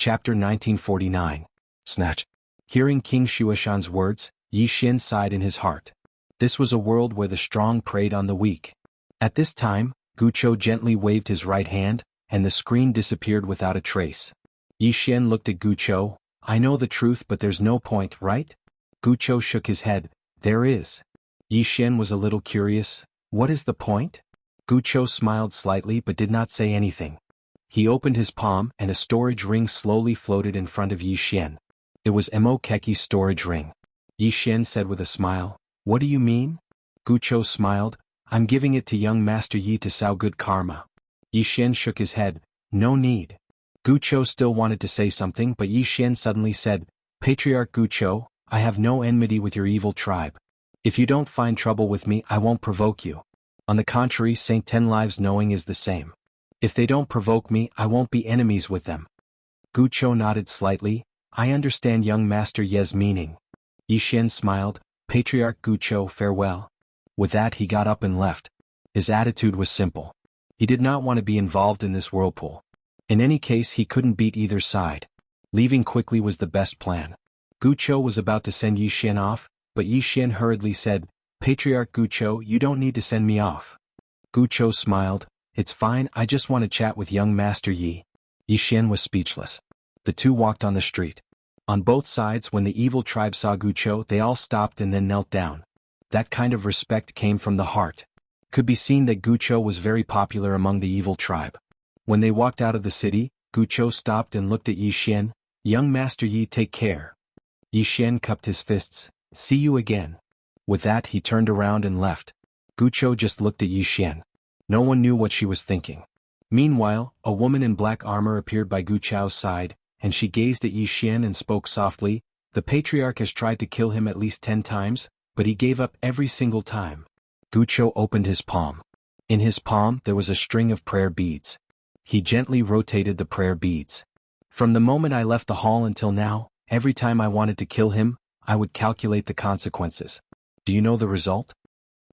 Chapter 1949. Snatch. Hearing King Shuashan's words, Yi Xin sighed in his heart. This was a world where the strong preyed on the weak. At this time, Guqiu gently waved his right hand, and the screen disappeared without a trace. Yi Xin looked at Guqiu. I know the truth, but there's no point, right? Guqiu shook his head. There is. Yi Xin was a little curious. What is the point? Guqiu smiled slightly but did not say anything. He opened his palm and a storage ring slowly floated in front of Yi Xin. It was Mo Keki's storage ring. Yi Xin said with a smile. What do you mean? Guqiu smiled. I'm giving it to young Master Yi to sow good karma. Yi Xin shook his head. No need. Guqiu still wanted to say something, but Yi Xin suddenly said, Patriarch Guqiu, I have no enmity with your evil tribe. If you don't find trouble with me, I won't provoke you. On the contrary, Saint Ten Lives knowing is the same. If they don't provoke me, I won't be enemies with them. Guqiu nodded slightly. I understand young Master Ye's meaning. Yi Xin smiled. Patriarch Guqiu, farewell. With that he got up and left. His attitude was simple. He did not want to be involved in this whirlpool. In any case, he couldn't beat either side. Leaving quickly was the best plan. Guqiu was about to send Yi Xin off, but Yi Xin hurriedly said, Patriarch Guqiu, you don't need to send me off. Guqiu smiled. It's fine, I just want to chat with young Master Yi. Yi Xin was speechless. The two walked on the street. On both sides, when the evil tribe saw Guqiu, they all stopped and then knelt down. That kind of respect came from the heart. Could be seen that Guqiu was very popular among the evil tribe. When they walked out of the city, Guqiu stopped and looked at Yi Xin. Young Master Yi, take care. Yi Xin cupped his fists. See you again. With that he turned around and left. Guqiu just looked at Yi Xin. No one knew what she was thinking. Meanwhile, a woman in black armor appeared by Guqiu's side, and she gazed at Yi Xin and spoke softly. The patriarch has tried to kill him at least 10 times, but he gave up every single time. Guqiu opened his palm. In his palm there was a string of prayer beads. He gently rotated the prayer beads. From the moment I left the hall until now, every time I wanted to kill him, I would calculate the consequences. Do you know the result?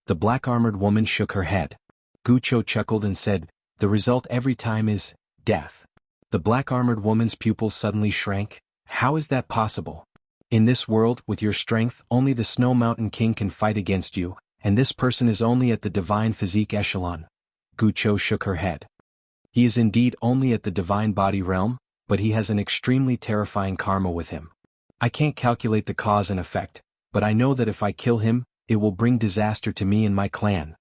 The black-armored woman shook her head. Guqiu chuckled and said, the result every time is death. The black-armored woman's pupils suddenly shrank. How is that possible? In this world, with your strength, only the Snow Mountain King can fight against you, and this person is only at the divine physique echelon. Guqiu shook her head. He is indeed only at the divine body realm, but he has an extremely terrifying karma with him. I can't calculate the cause and effect, but I know that if I kill him, it will bring disaster to me and my clan.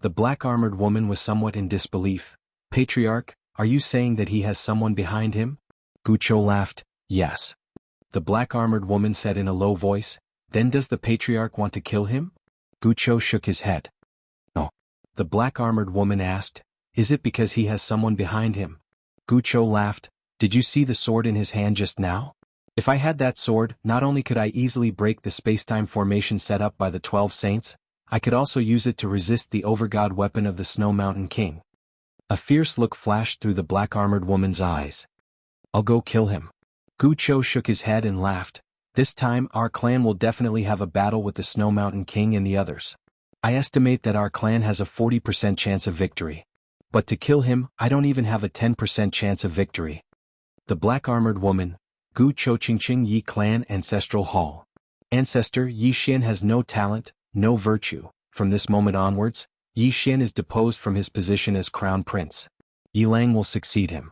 The black-armored woman was somewhat in disbelief. Patriarch, are you saying that he has someone behind him? Guqiu laughed. Yes. The black-armored woman said in a low voice. Then does the patriarch want to kill him? Guqiu shook his head. No. The black-armored woman asked. Is it because he has someone behind him? Guqiu laughed. Did you see the sword in his hand just now? If I had that sword, not only could I easily break the space-time formation set up by the 12 saints, I could also use it to resist the overgod weapon of the Snow Mountain King. A fierce look flashed through the black-armored woman's eyes. I'll go kill him. Guqiu shook his head and laughed. This time, our clan will definitely have a battle with the Snow Mountain King and the others. I estimate that our clan has a 40% chance of victory. But to kill him, I don't even have a 10% chance of victory. The black-armored woman, Guqiu Qingqing Yi Clan Ancestral Hall. Ancestor Yi Xin has no talent, no virtue. From this moment onwards, Yi Xin is deposed from his position as crown prince. Yi Lang will succeed him.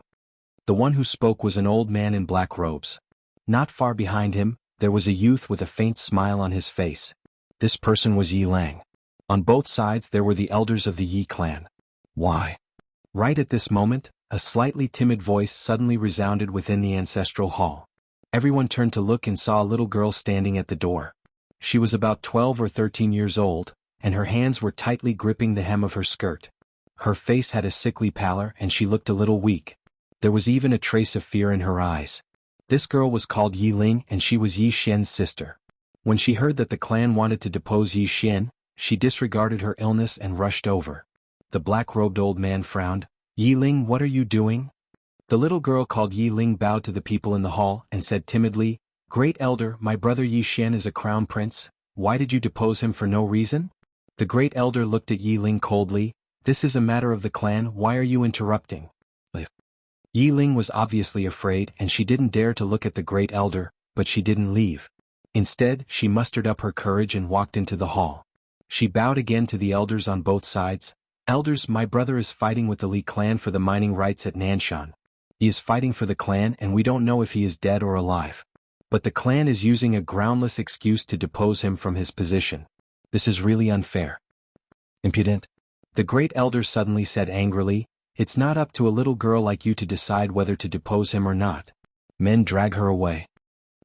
The one who spoke was an old man in black robes. Not far behind him, there was a youth with a faint smile on his face. This person was Yi Lang. On both sides there were the elders of the Yi clan. Why? Right at this moment, a slightly timid voice suddenly resounded within the ancestral hall. Everyone turned to look and saw a little girl standing at the door. She was about 12 or 13 years old, and her hands were tightly gripping the hem of her skirt. Her face had a sickly pallor and she looked a little weak. There was even a trace of fear in her eyes. This girl was called Yi Ling and she was Yi Xian's sister. When she heard that the clan wanted to depose Yi Xian, she disregarded her illness and rushed over. The black-robed old man frowned. Yi Ling, what are you doing? The little girl called Yi Ling bowed to the people in the hall and said timidly, Great elder, my brother Yi Xian is a crown prince. Why did you depose him for no reason? The great elder looked at Yi Ling coldly. This is a matter of the clan, why are you interrupting? Yi Ling was obviously afraid and she didn't dare to look at the great elder, but she didn't leave. Instead, she mustered up her courage and walked into the hall. She bowed again to the elders on both sides. Elders, my brother is fighting with the Li clan for the mining rights at Nanshan. He is fighting for the clan and we don't know if he is dead or alive. But the clan is using a groundless excuse to depose him from his position. This is really unfair. Impudent. The great elder suddenly said angrily, it's not up to a little girl like you to decide whether to depose him or not. Men drag her away.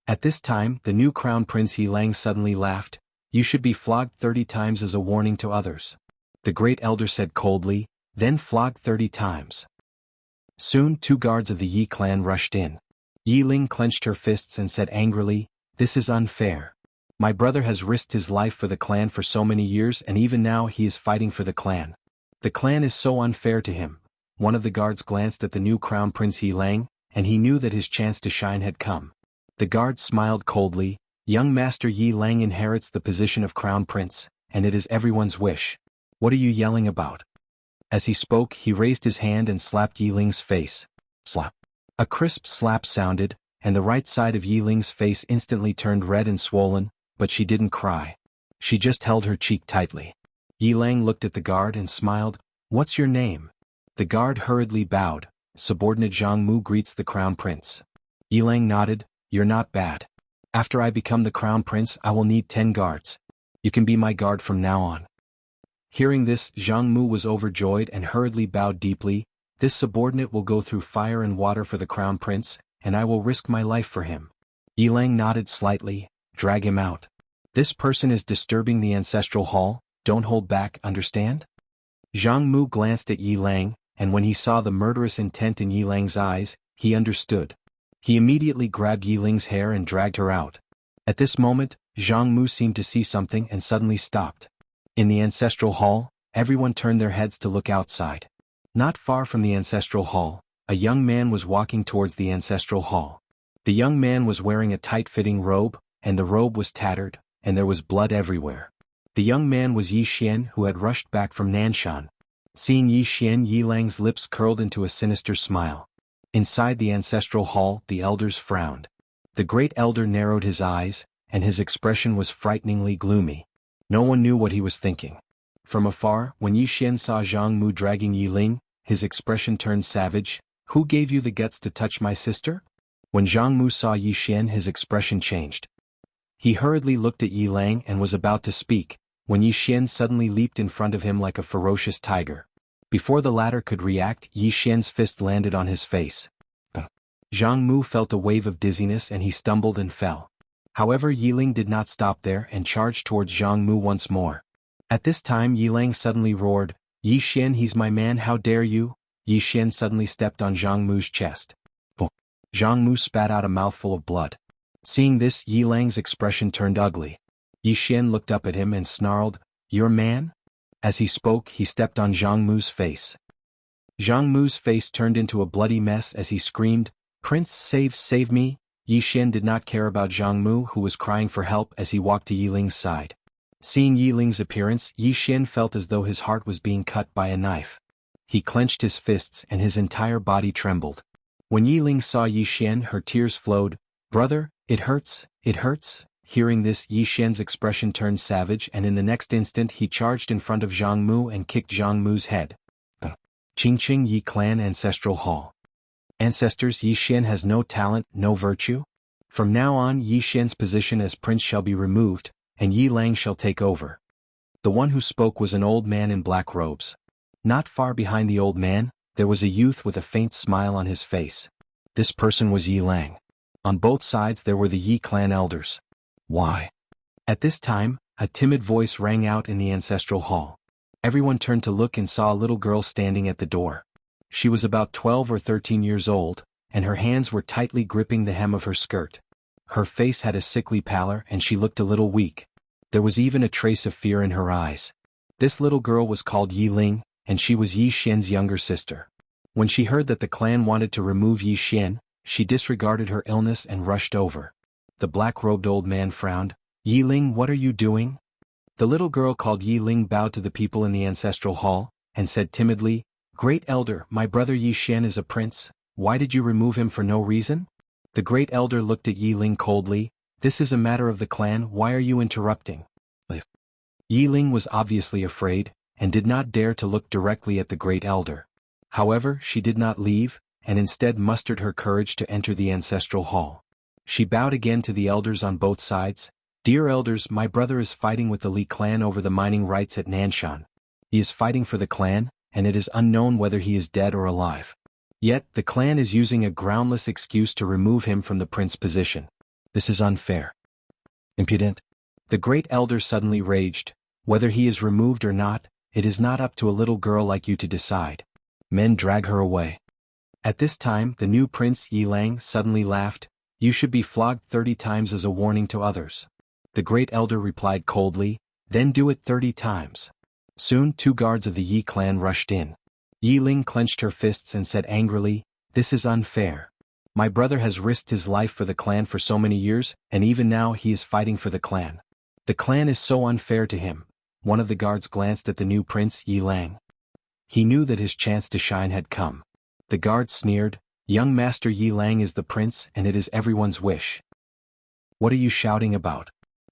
At this time, the new crown prince Yi Lang suddenly laughed. You should be flogged 30 times as a warning to others. The great elder said coldly, then flogged 30 times. Soon 2 guards of the Yi clan rushed in. Yi Ling clenched her fists and said angrily, this is unfair. My brother has risked his life for the clan for so many years and even now he is fighting for the clan. The clan is so unfair to him. One of the guards glanced at the new crown prince Yi Lang, and he knew that his chance to shine had come. The guard smiled coldly, young master Yi Lang inherits the position of crown prince, and it is everyone's wish. What are you yelling about? As he spoke, he raised his hand and slapped Yi Ling's face. Slap. A crisp slap sounded, and the right side of Yi Ling's face instantly turned red and swollen, but she didn't cry. She just held her cheek tightly. Yi Lang looked at the guard and smiled, what's your name? The guard hurriedly bowed. Subordinate Zhang Mu greets the crown prince. Yi Lang nodded, you're not bad. After I become the crown prince I will need 10 guards. You can be my guard from now on. Hearing this, Zhang Mu was overjoyed and hurriedly bowed deeply. This subordinate will go through fire and water for the crown prince, and I will risk my life for him. Yi Lang nodded slightly, drag him out. This person is disturbing the ancestral hall, don't hold back, understand? Zhang Mu glanced at Yi Lang, and when he saw the murderous intent in Yi Lang's eyes, he understood. He immediately grabbed Yi Ling's hair and dragged her out. At this moment, Zhang Mu seemed to see something and suddenly stopped. In the ancestral hall, everyone turned their heads to look outside. Not far from the ancestral hall, a young man was walking towards the ancestral hall. The young man was wearing a tight-fitting robe, and the robe was tattered, and there was blood everywhere. The young man was Yi Xian, who had rushed back from Nanshan. Seeing Yi Xian, Yi Lang's lips curled into a sinister smile. Inside the ancestral hall, the elders frowned. The great elder narrowed his eyes, and his expression was frighteningly gloomy. No one knew what he was thinking. From afar, when Yi Xian saw Zhang Mu dragging Yi Ling, his expression turned savage. Who gave you the guts to touch my sister? When Zhang Mu saw Yi Xian, his expression changed. He hurriedly looked at Yi Lang and was about to speak, when Yi Xian suddenly leaped in front of him like a ferocious tiger. Before the latter could react, Yi Xian's fist landed on his face. Zhang Mu felt a wave of dizziness and he stumbled and fell. However, Yi Ling did not stop there and charged towards Zhang Mu once more. At this time Yi Lang suddenly roared, Yi Xian, he's my man, how dare you? Yi Xian suddenly stepped on Zhang Mu's chest. Zhang Mu spat out a mouthful of blood. Seeing this, Yi Lang's expression turned ugly. Yi Xian looked up at him and snarled, your man? As he spoke, he stepped on Zhang Mu's face. Zhang Mu's face turned into a bloody mess as he screamed, Prince, save me! Yi Xian did not care about Zhang Mu, who was crying for help as he walked to Yi Ling's side. Seeing Yi Ling's appearance, Yi Xian felt as though his heart was being cut by a knife. He clenched his fists and his entire body trembled. When Yi Ling saw Yi Xian, her tears flowed. Brother, it hurts, it hurts. Hearing this, Yi Xian's expression turned savage and in the next instant he charged in front of Zhang Mu and kicked Zhang Mu's head. Qingqing Yi Clan Ancestral Hall. Ancestors, Yi Xian has no talent, no virtue? From now on Yi Xian's position as prince shall be removed, and Yi Lang shall take over. The one who spoke was an old man in black robes. Not far behind the old man, there was a youth with a faint smile on his face. This person was Yi Lang. On both sides there were the Yi clan elders. Why? At this time, a timid voice rang out in the ancestral hall. Everyone turned to look and saw a little girl standing at the door. She was about 12 or 13 years old, and her hands were tightly gripping the hem of her skirt. Her face had a sickly pallor and she looked a little weak. There was even a trace of fear in her eyes. This little girl was called Yi Ling, and she was Yi Xian's younger sister. When she heard that the clan wanted to remove Yi Xian, she disregarded her illness and rushed over. The black-robed old man frowned. Yi Ling, what are you doing? The little girl called Yi Ling bowed to the people in the ancestral hall, and said timidly, Great elder, my brother Yi Xian is a prince. why did you remove him for no reason? The great elder looked at Yi Ling coldly. This is a matter of the clan, why are you interrupting? Yi Ling was obviously afraid, and did not dare to look directly at the great elder. However, she did not leave, and instead mustered her courage to enter the ancestral hall. She bowed again to the elders on both sides. Dear elders, my brother is fighting with the Li clan over the mining rights at Nanshan. He is fighting for the clan, and it is unknown whether he is dead or alive. Yet, the clan is using a groundless excuse to remove him from the prince position. This is unfair. Impudent. The great elder suddenly raged. Whether he is removed or not, it is not up to a little girl like you to decide. Men drag her away. At this time, the new prince Yi Lang suddenly laughed. You should be flogged 30 times as a warning to others. The great elder replied coldly, then do it 30 times. Soon 2 guards of the Yi clan rushed in. Yi Ling clenched her fists and said angrily, this is unfair. My brother has risked his life for the clan for so many years, and even now he is fighting for the clan. The clan is so unfair to him. One of the guards glanced at the new prince Yi Lang. He knew that his chance to shine had come. The guard sneered, young master Yi Lang is the prince and it is everyone's wish. What are you shouting about?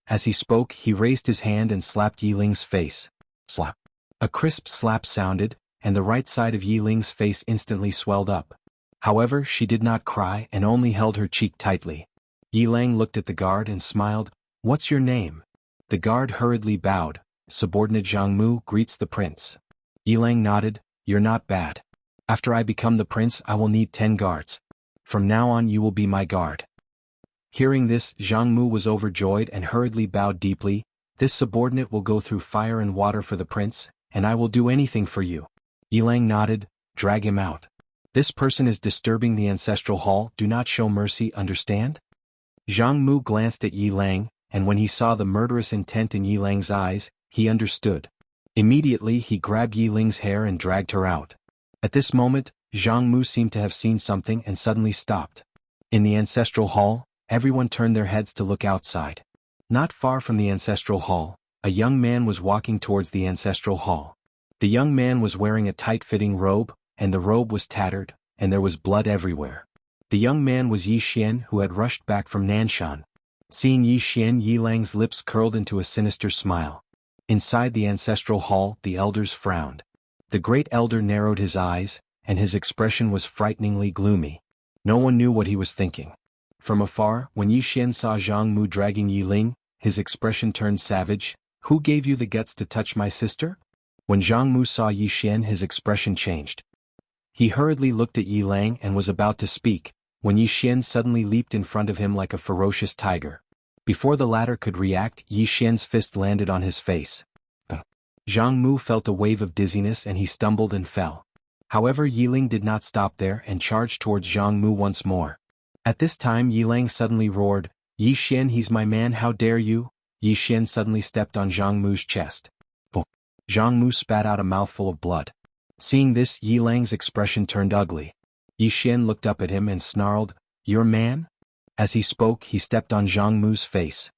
As he spoke, he raised his hand and slapped Yi Ling's face. Slap. A crisp slap sounded, and the right side of Yi Ling's face instantly swelled up. However, she did not cry and only held her cheek tightly. Yi Lang looked at the guard and smiled, what's your name? The guard hurriedly bowed. Subordinate Zhang Mu greets the prince. Yi Lang nodded, you're not bad. After I become the prince I will need 10 guards. From now on you will be my guard. Hearing this, Zhang Mu was overjoyed and hurriedly bowed deeply. This subordinate will go through fire and water for the prince, and I will do anything for you. Yi Lang nodded, drag him out. This person is disturbing the ancestral hall, do not show mercy, understand? Zhang Mu glanced at Yi Lang, and when he saw the murderous intent in Yi Lang's eyes, he understood. Immediately he grabbed Yi Ling's hair and dragged her out. At this moment, Zhang Mu seemed to have seen something and suddenly stopped. In the ancestral hall, everyone turned their heads to look outside. Not far from the ancestral hall, a young man was walking towards the ancestral hall. The young man was wearing a tight-fitting robe, and the robe was tattered, and there was blood everywhere. The young man was Yi Xian, who had rushed back from Nanshan. Seeing Yi Xian, Yi Lang's lips curled into a sinister smile. Inside the ancestral hall, the elders frowned. The great elder narrowed his eyes, and his expression was frighteningly gloomy. No one knew what he was thinking. From afar, when Yi Xian saw Zhang Mu dragging Yi Ling, his expression turned savage. Who gave you the guts to touch my sister? When Zhang Mu saw Yi Xian, his expression changed. He hurriedly looked at Yi Lang and was about to speak, when Yi Xian suddenly leaped in front of him like a ferocious tiger. Before the latter could react, Yi Xian's fist landed on his face. Zhang Mu felt a wave of dizziness and he stumbled and fell. However, Yi Ling did not stop there and charged towards Zhang Mu once more. At this time Yi Lang suddenly roared, Yi Xian, he's my man, how dare you? Yi Xian suddenly stepped on Zhang Mu's chest. Zhang Mu spat out a mouthful of blood. Seeing this, Yi Lang's expression turned ugly. Yi Xian looked up at him and snarled, your man? As he spoke, he stepped on Zhang Mu's face.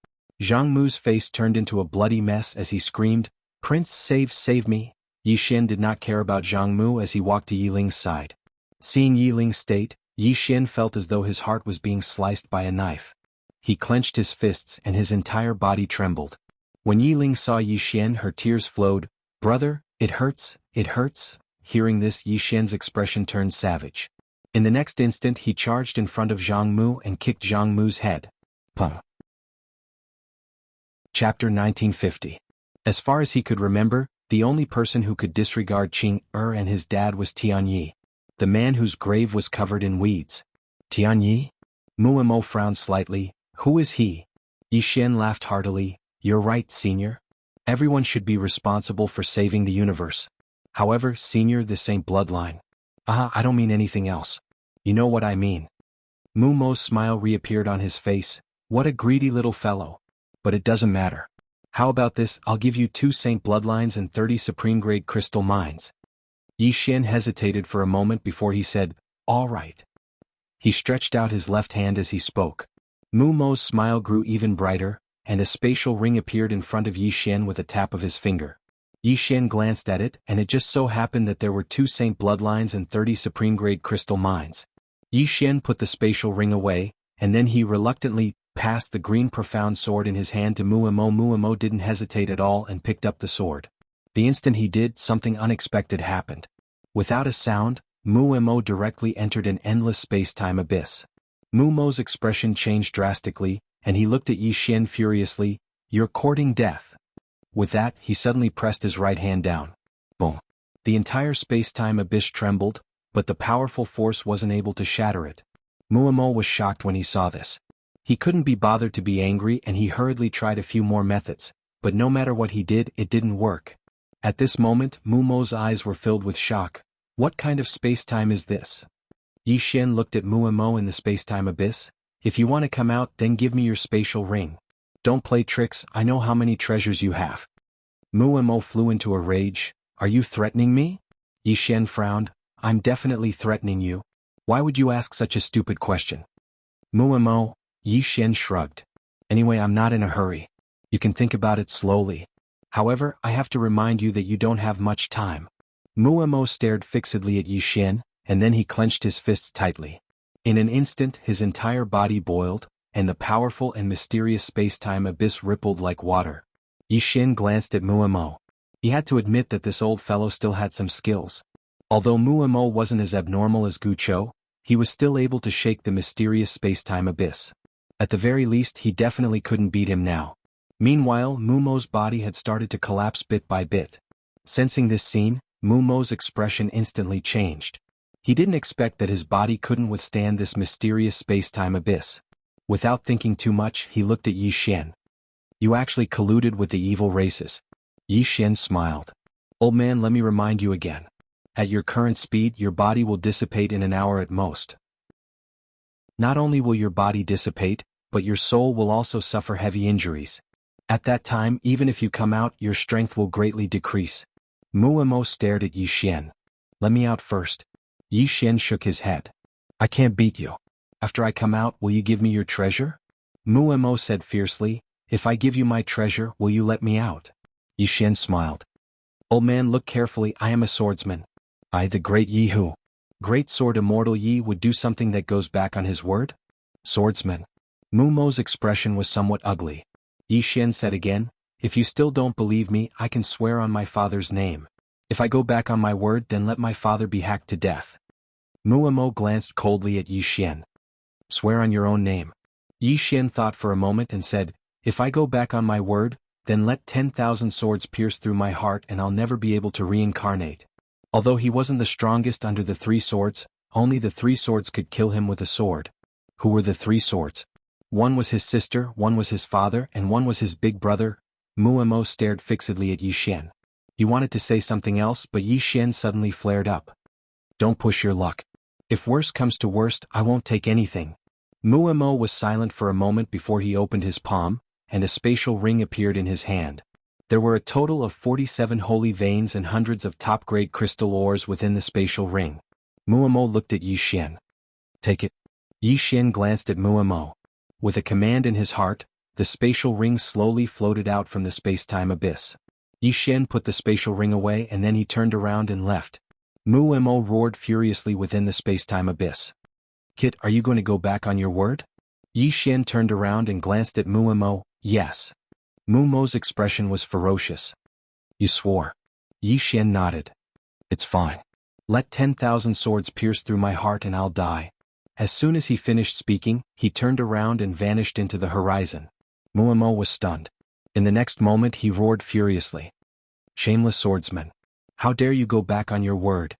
Zhang Mu's face turned into a bloody mess as he screamed, Prince, save me. Yi Xian did not care about Zhang Mu as he walked to Yi Ling's side. Seeing Yi Ling's state, Yi Xian felt as though his heart was being sliced by a knife. He clenched his fists and his entire body trembled. When Yi Ling saw Yi Xian, her tears flowed. Brother, it hurts, it hurts. Hearing this, Yi Xian's expression turned savage. In the next instant he charged in front of Zhang Mu and kicked Zhang Mu's head. Chapter 1950. As far as he could remember, the only person who could disregard Qing and his dad was Tianyi, the man whose grave was covered in weeds. Tianyi? Muemo frowned slightly. Who is he? Yi Xian laughed heartily. You're right, senior. Everyone should be responsible for saving the universe. However, senior, this ain't bloodline. I don't mean anything else. You know what I mean. Mu Mo's smile reappeared on his face. What a greedy little fellow. But it doesn't matter. How about this, I'll give you 2 saint bloodlines and 30 supreme-grade crystal mines. Yi Xian hesitated for a moment before he said, all right. He stretched out his left hand as he spoke. Mu Mo's smile grew even brighter, and a spatial ring appeared in front of Yi Xian with a tap of his finger. Yi Xian glanced at it, and it just so happened that there were 2 saint bloodlines and 30 supreme-grade crystal mines. Yi Xian put the spatial ring away, and then he reluctantly passed the green profound sword in his hand to Muamo. Muamo didn't hesitate at all and picked up the sword. The instant he did, something unexpected happened. Without a sound, Muamo directly entered an endless space-time abyss. Muamo's expression changed drastically, and he looked at Yi Xian furiously. "You're courting death." With that, he suddenly pressed his right hand down. Boom. The entire space-time abyss trembled, but the powerful force wasn't able to shatter it. Muamo was shocked when he saw this. He couldn't be bothered to be angry, and he hurriedly tried a few more methods, but no matter what he did, it didn't work. At this moment, Muamo's eyes were filled with shock. What kind of space-time is this? Yi Xian looked at Muamo in the space-time abyss. "If you want to come out, then give me your spatial ring. Don't play tricks, I know how many treasures you have." Muamo flew into a rage. "Are you threatening me?" Yi Xian frowned. "I'm definitely threatening you. Why would you ask such a stupid question?" "Muamo," Yi Xian shrugged. "Anyway, I'm not in a hurry. You can think about it slowly. However, I have to remind you that you don't have much time." Muamo stared fixedly at Yi Xian, and then he clenched his fists tightly. In an instant, his entire body boiled, and the powerful and mysterious space-time abyss rippled like water. Yi Xian glanced at Muamo. He had to admit that this old fellow still had some skills. Although Muamo wasn't as abnormal as Gucho, he was still able to shake the mysterious space-time abyss. At the very least, he definitely couldn't beat him now. Meanwhile, Muamo's body had started to collapse bit by bit. Sensing this scene, Muamo's expression instantly changed. He didn't expect that his body couldn't withstand this mysterious space-time abyss. Without thinking too much, he looked at Yi Xian. "You actually colluded with the evil races." Yi Xian smiled. "Old man, let me remind you again. At your current speed, your body will dissipate in an hour at most. Not only will your body dissipate, but your soul will also suffer heavy injuries. At that time, even if you come out, your strength will greatly decrease." Muamo stared at Yi Xian. "Let me out first." Yi Xian shook his head. "I can't beat you. After I come out, will you give me your treasure?" Muamo said fiercely. "If I give you my treasure, will you let me out?" Yi Xian smiled. "Old man, look carefully, I am a swordsman. I, the great Yi Hu. Great sword immortal Yi would do something that goes back on his word?" "Swordsman." Muamo's expression was somewhat ugly. Yi Xian said again, "If you still don't believe me, I can swear on my father's name. If I go back on my word, then let my father be hacked to death." Muamo glanced coldly at Yi Xian. "Swear on your own name." Yi Xian thought for a moment and said, "If I go back on my word, then let 10,000 swords pierce through my heart and I'll never be able to reincarnate." Although he wasn't the strongest under the three swords, only the three swords could kill him with a sword. Who were the three swords? One was his sister, one was his father, and one was his big brother. Muamo stared fixedly at Yi Xian. He wanted to say something else, but Yi Xian suddenly flared up. "Don't push your luck. If worst comes to worst, I won't take anything." Muamo was silent for a moment before he opened his palm, and a spatial ring appeared in his hand. There were a total of 47 holy veins and hundreds of top-grade crystal ores within the spatial ring. Muamo looked at Yi Xian. "Take it." Yi Xian glanced at Muamo. With a command in his heart, the spatial ring slowly floated out from the space-time abyss. Yi Xian put the spatial ring away and then he turned around and left. Muamo roared furiously within the space-time abyss. "Kid, are you going to go back on your word?" Yi Xian turned around and glanced at Muamo. "Yes." Muamo's expression was ferocious. "You swore." Yi Xian nodded. "It's fine. Let 10,000 swords pierce through my heart and I'll die." As soon as he finished speaking, he turned around and vanished into the horizon. Muamo was stunned. In the next moment he roared furiously. "Shameless swordsman! How dare you go back on your word?"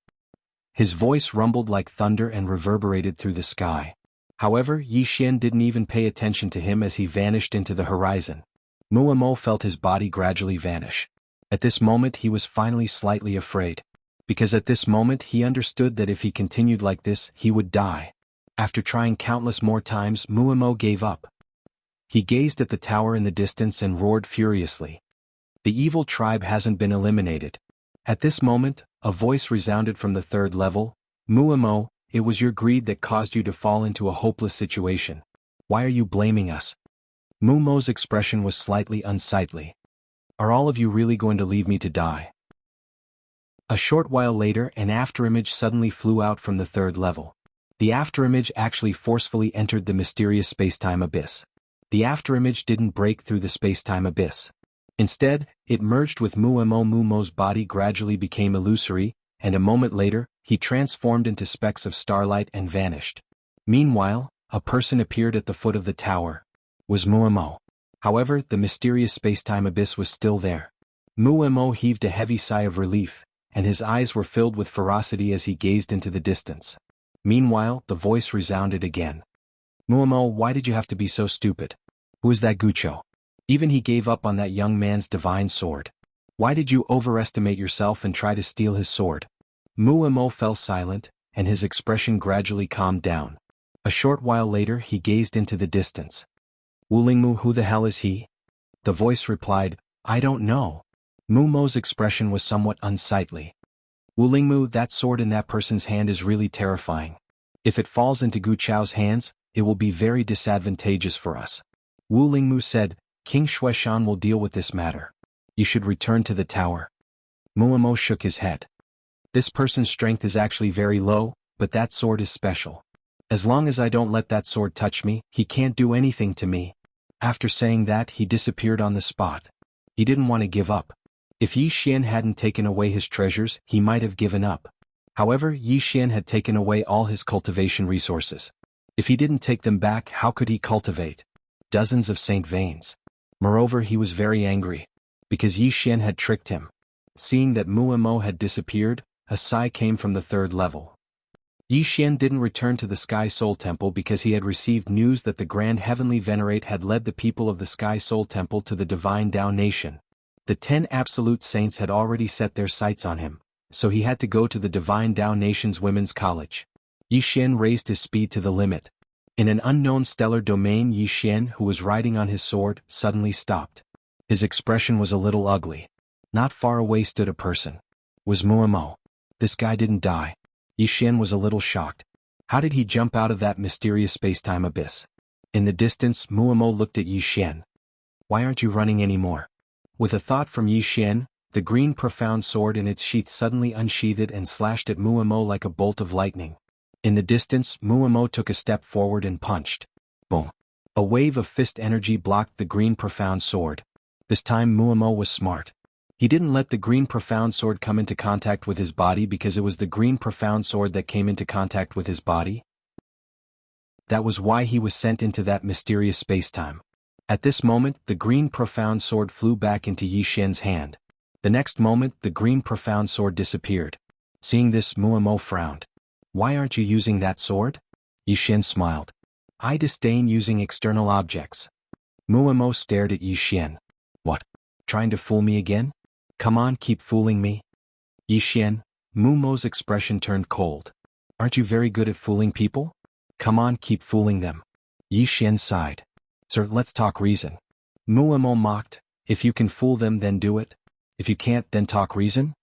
His voice rumbled like thunder and reverberated through the sky. However, Yi Xian didn't even pay attention to him as he vanished into the horizon. Muamo felt his body gradually vanish. At this moment he was finally slightly afraid. Because at this moment he understood that if he continued like this, he would die. After trying countless more times, Muamo gave up. He gazed at the tower in the distance and roared furiously. "The evil tribe hasn't been eliminated." At this moment, a voice resounded from the third level. "Muamo, it was your greed that caused you to fall into a hopeless situation. Why are you blaming us?" Muamo's expression was slightly unsightly. "Are all of you really going to leave me to die?" A short while later, an afterimage suddenly flew out from the third level. The afterimage actually forcefully entered the mysterious spacetime abyss. The afterimage didn't break through the spacetime abyss. Instead, it merged with Mumo. Mumo's body gradually became illusory, and a moment later, he transformed into specks of starlight and vanished. Meanwhile, a person appeared at the foot of the tower. Was Mumo. However, the mysterious spacetime abyss was still there. Mumo heaved a heavy sigh of relief, and his eyes were filled with ferocity as he gazed into the distance. Meanwhile, the voice resounded again. Mumo, why did you have to be so stupid? Who is that Gucho? Even he gave up on that young man's divine sword. Why did you overestimate yourself and try to steal his sword? Mumo fell silent, and his expression gradually calmed down. A short while later he gazed into the distance. Wulingmu, who the hell is he? The voice replied, I don't know. Mumo's expression was somewhat unsightly. Wulingmu, that sword in that person's hand is really terrifying. If it falls into Gu Chao's hands, it will be very disadvantageous for us. Wulingmu said, King Shuaishan will deal with this matter. You should return to the tower. Mumo shook his head. This person's strength is actually very low, but that sword is special. As long as I don't let that sword touch me, he can't do anything to me. After saying that, he disappeared on the spot. He didn't want to give up. If Yi Xian hadn't taken away his treasures, he might have given up. However, Yi Xian had taken away all his cultivation resources. If he didn't take them back, how could he cultivate dozens of saint veins? Moreover, he was very angry, because Yi Xian had tricked him. Seeing that Mumo had disappeared, a sigh came from the third level. Yi Xian didn't return to the Sky Soul Temple because he had received news that the Grand Heavenly Venerate had led the people of the Sky Soul Temple to the Divine Tao Nation. The 10 Absolute Saints had already set their sights on him, so he had to go to the Divine Tao Nation's Women's College. Yi Xian raised his speed to the limit. In an unknown stellar domain, Yi Xian, who was riding on his sword, suddenly stopped. His expression was a little ugly. Not far away stood a person. Was Mumo. This guy didn't die. Yi Xian was a little shocked. How did he jump out of that mysterious spacetime abyss? In the distance, Mumo looked at Yi Xian. Why aren't you running anymore? With a thought from Yi Xian, the green profound sword in its sheath suddenly unsheathed and slashed at Mumo like a bolt of lightning. In the distance, Mumo took a step forward and punched. Boom. A wave of fist energy blocked the green profound sword. This time Mumo was smart. He didn't let the green profound sword come into contact with his body because it was the green profound sword that came into contact with his body. That was why he was sent into that mysterious spacetime. At this moment, the green profound sword flew back into Yi Xian's hand. The next moment, the green profound sword disappeared. Seeing this, Mumo frowned. Why aren't you using that sword? Yi Xian smiled. I disdain using external objects. Mumo stared at Yi Xian. What? Trying to fool me again? Come on, keep fooling me. Yi Xian, Mumo's expression turned cold. Aren't you very good at fooling people? Come on, keep fooling them. Yi Xian sighed. Sir, let's talk reason. Mumo mocked. If you can fool them, then do it. If you can't, then talk reason?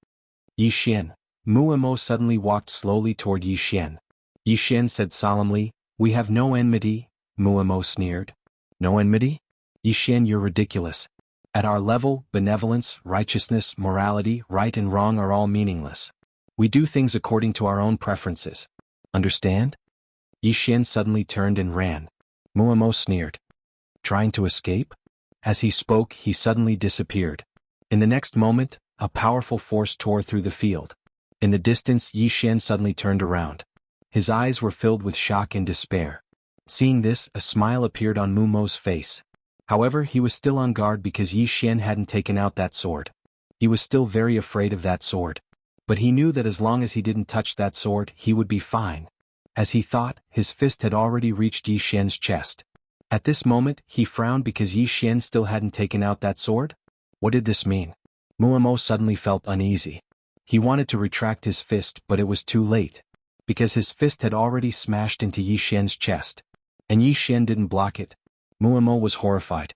Yi Xian. Mumo suddenly walked slowly toward Yi Xian. Yi Xian said solemnly, We have no enmity. Mumo sneered. No enmity? Yi Xian, you're ridiculous. At our level, benevolence, righteousness, morality, right and wrong are all meaningless. We do things according to our own preferences. Understand? Yi Xian suddenly turned and ran. Mumo sneered. Trying to escape? As he spoke, he suddenly disappeared. In the next moment, a powerful force tore through the field. In the distance, Yi Xian suddenly turned around. His eyes were filled with shock and despair. Seeing this, a smile appeared on Mumo's face. However, he was still on guard because Yi Xian hadn't taken out that sword. He was still very afraid of that sword. But he knew that as long as he didn't touch that sword, he would be fine. As he thought, his fist had already reached Yi Xian's chest. At this moment, he frowned because Yi Xian still hadn't taken out that sword? What did this mean? Mumo suddenly felt uneasy. He wanted to retract his fist, but it was too late. Because his fist had already smashed into Yi Xian's chest. And Yi Xian didn't block it. Mumo was horrified.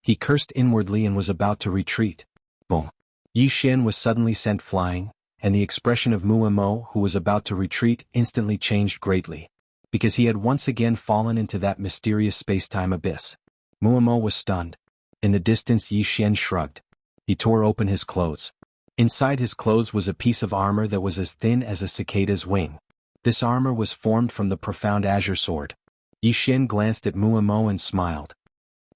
He cursed inwardly and was about to retreat. Boom. Yi Xian was suddenly sent flying, and the expression of Mumo, who was about to retreat, instantly changed greatly. Because he had once again fallen into that mysterious spacetime abyss. Mumo was stunned. In the distance, Yi Xian shrugged. He tore open his clothes. Inside his clothes was a piece of armor that was as thin as a cicada's wing. This armor was formed from the profound azure sword. Yi Xian glanced at Muamo and smiled.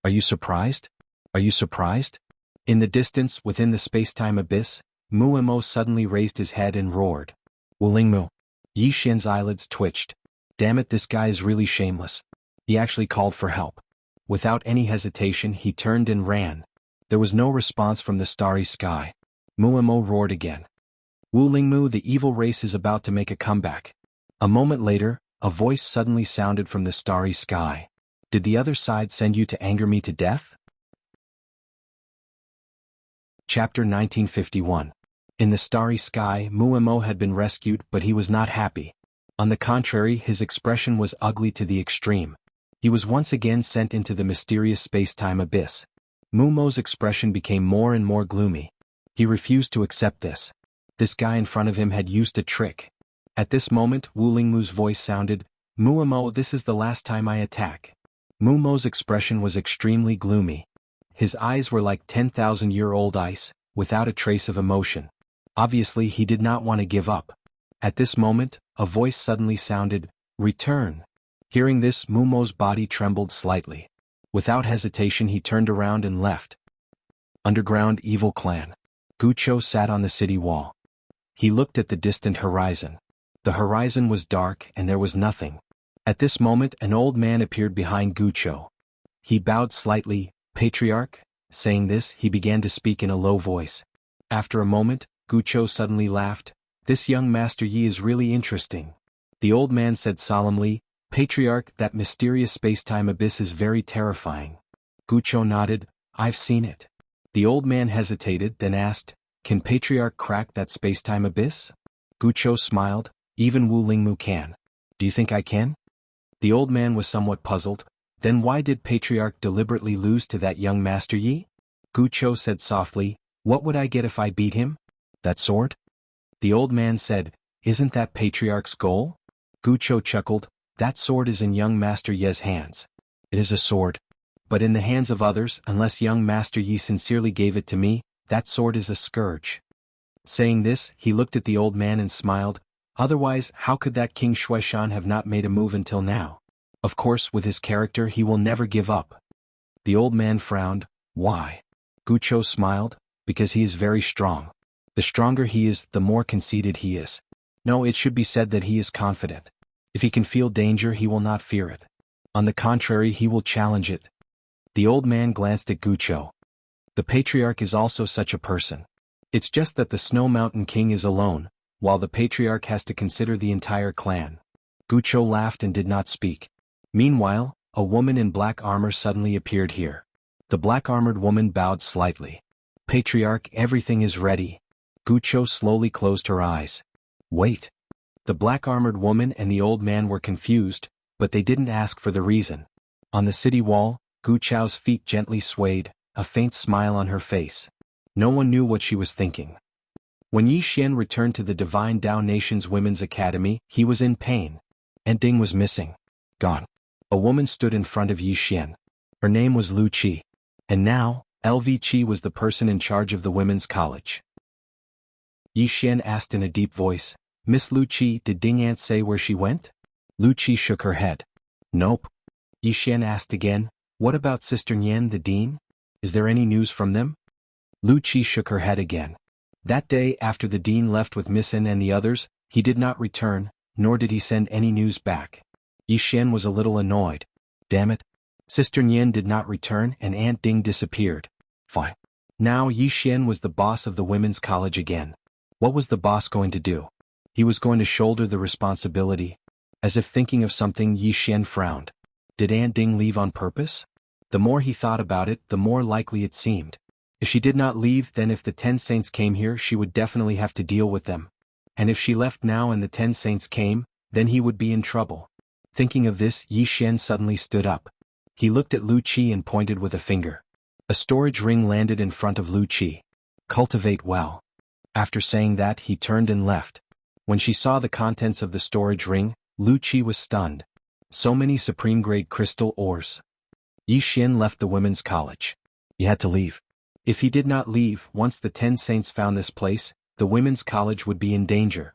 Are you surprised? Are you surprised? In the distance, within the space-time abyss, Muamo suddenly raised his head and roared. Wulingmu. Yi Xian's eyelids twitched. Damn it, this guy is really shameless. He actually called for help. Without any hesitation, he turned and ran. There was no response from the starry sky. Muamo roared again. Wulingmu, the evil race is about to make a comeback. A moment later, a voice suddenly sounded from the starry sky. Did the other side send you to anger me to death? Chapter 1951. In the starry sky, Muamo had been rescued, but he was not happy. On the contrary, his expression was ugly to the extreme. He was once again sent into the mysterious space-time abyss. Muamo's expression became more and more gloomy. He refused to accept this. This guy in front of him had used a trick. At this moment, Wulingmu's voice sounded, Muamo, this is the last time I attack. Muamo's expression was extremely gloomy. His eyes were like 10,000-year-old ice, without a trace of emotion. Obviously, he did not want to give up. At this moment, a voice suddenly sounded, Return. Hearing this, Muamo's body trembled slightly. Without hesitation, he turned around and left. Underground Evil Clan. Gucho sat on the city wall. He looked at the distant horizon. The horizon was dark and there was nothing. At this moment, an old man appeared behind Gucho. He bowed slightly. Patriarch? Saying this, he began to speak in a low voice. After a moment, Gucho suddenly laughed. This young Master Yi is really interesting. The old man said solemnly, Patriarch, that mysterious space-time abyss is very terrifying. Gucho nodded, I've seen it. The old man hesitated, then asked, Can Patriarch crack that space-time abyss? Gucho smiled, Even Wulingmu can. Do you think I can? The old man was somewhat puzzled. Then why did Patriarch deliberately lose to that young Master Yi? Gucho said softly, What would I get if I beat him? That sword? The old man said, Isn't that Patriarch's goal? Gucho chuckled, That sword is in young Master Yi's hands. It is a sword. But in the hands of others, unless young Master Yi sincerely gave it to me, that sword is a scourge. Saying this, he looked at the old man and smiled, Otherwise, how could that King Shuaishan have not made a move until now? Of course, with his character he will never give up. The old man frowned, Why? Gucho smiled, Because he is very strong. The stronger he is, the more conceited he is. No, it should be said that he is confident. If he can feel danger, he will not fear it. On the contrary, he will challenge it. The old man glanced at Gucho. The Patriarch is also such a person. It's just that the Snow Mountain King is alone, while the Patriarch has to consider the entire clan. Gucho laughed and did not speak. Meanwhile, a woman in black armor suddenly appeared here. The black-armored woman bowed slightly. Patriarch, everything is ready. Gucho slowly closed her eyes. Wait. The black-armored woman and the old man were confused, but they didn't ask for the reason. On the city wall, Gucho's feet gently swayed, a faint smile on her face. No one knew what she was thinking. When Yi Xian returned to the Divine Dao Nation's Women's Academy, he was in pain. And Ding was missing. Gone. A woman stood in front of Yi Xian. Her name was Lu Qi. And now, LV Qi was the person in charge of the women's college. Yi Xian asked in a deep voice, Miss Lu Qi, did Ding Aunt say where she went? Lu Qi shook her head. Nope. Yi Xian asked again, What about Sister Nian the dean? Is there any news from them? Lu Qi shook her head again. That day, after the dean left with Miss N and the others, he did not return, nor did he send any news back. Yi Xian was a little annoyed. Damn it. Sister Nian did not return and Aunt Ding disappeared. Fine. Now Yi Xian was the boss of the women's college again. What was the boss going to do? He was going to shoulder the responsibility. As if thinking of something, Yi Xian frowned. Did Aunt Ding leave on purpose? The more he thought about it, the more likely it seemed. If she did not leave, then if the 10 saints came here, she would definitely have to deal with them. And if she left now and the 10 saints came, then he would be in trouble. Thinking of this, Yi Xian suddenly stood up. He looked at Lu Qi and pointed with a finger. A storage ring landed in front of Lu Qi. Cultivate well. After saying that, he turned and left. When she saw the contents of the storage ring, Lu Qi was stunned. So many supreme-grade crystal ores. Yi Xian left the women's college. He had to leave. If he did not leave, once the 10 saints found this place, the women's college would be in danger.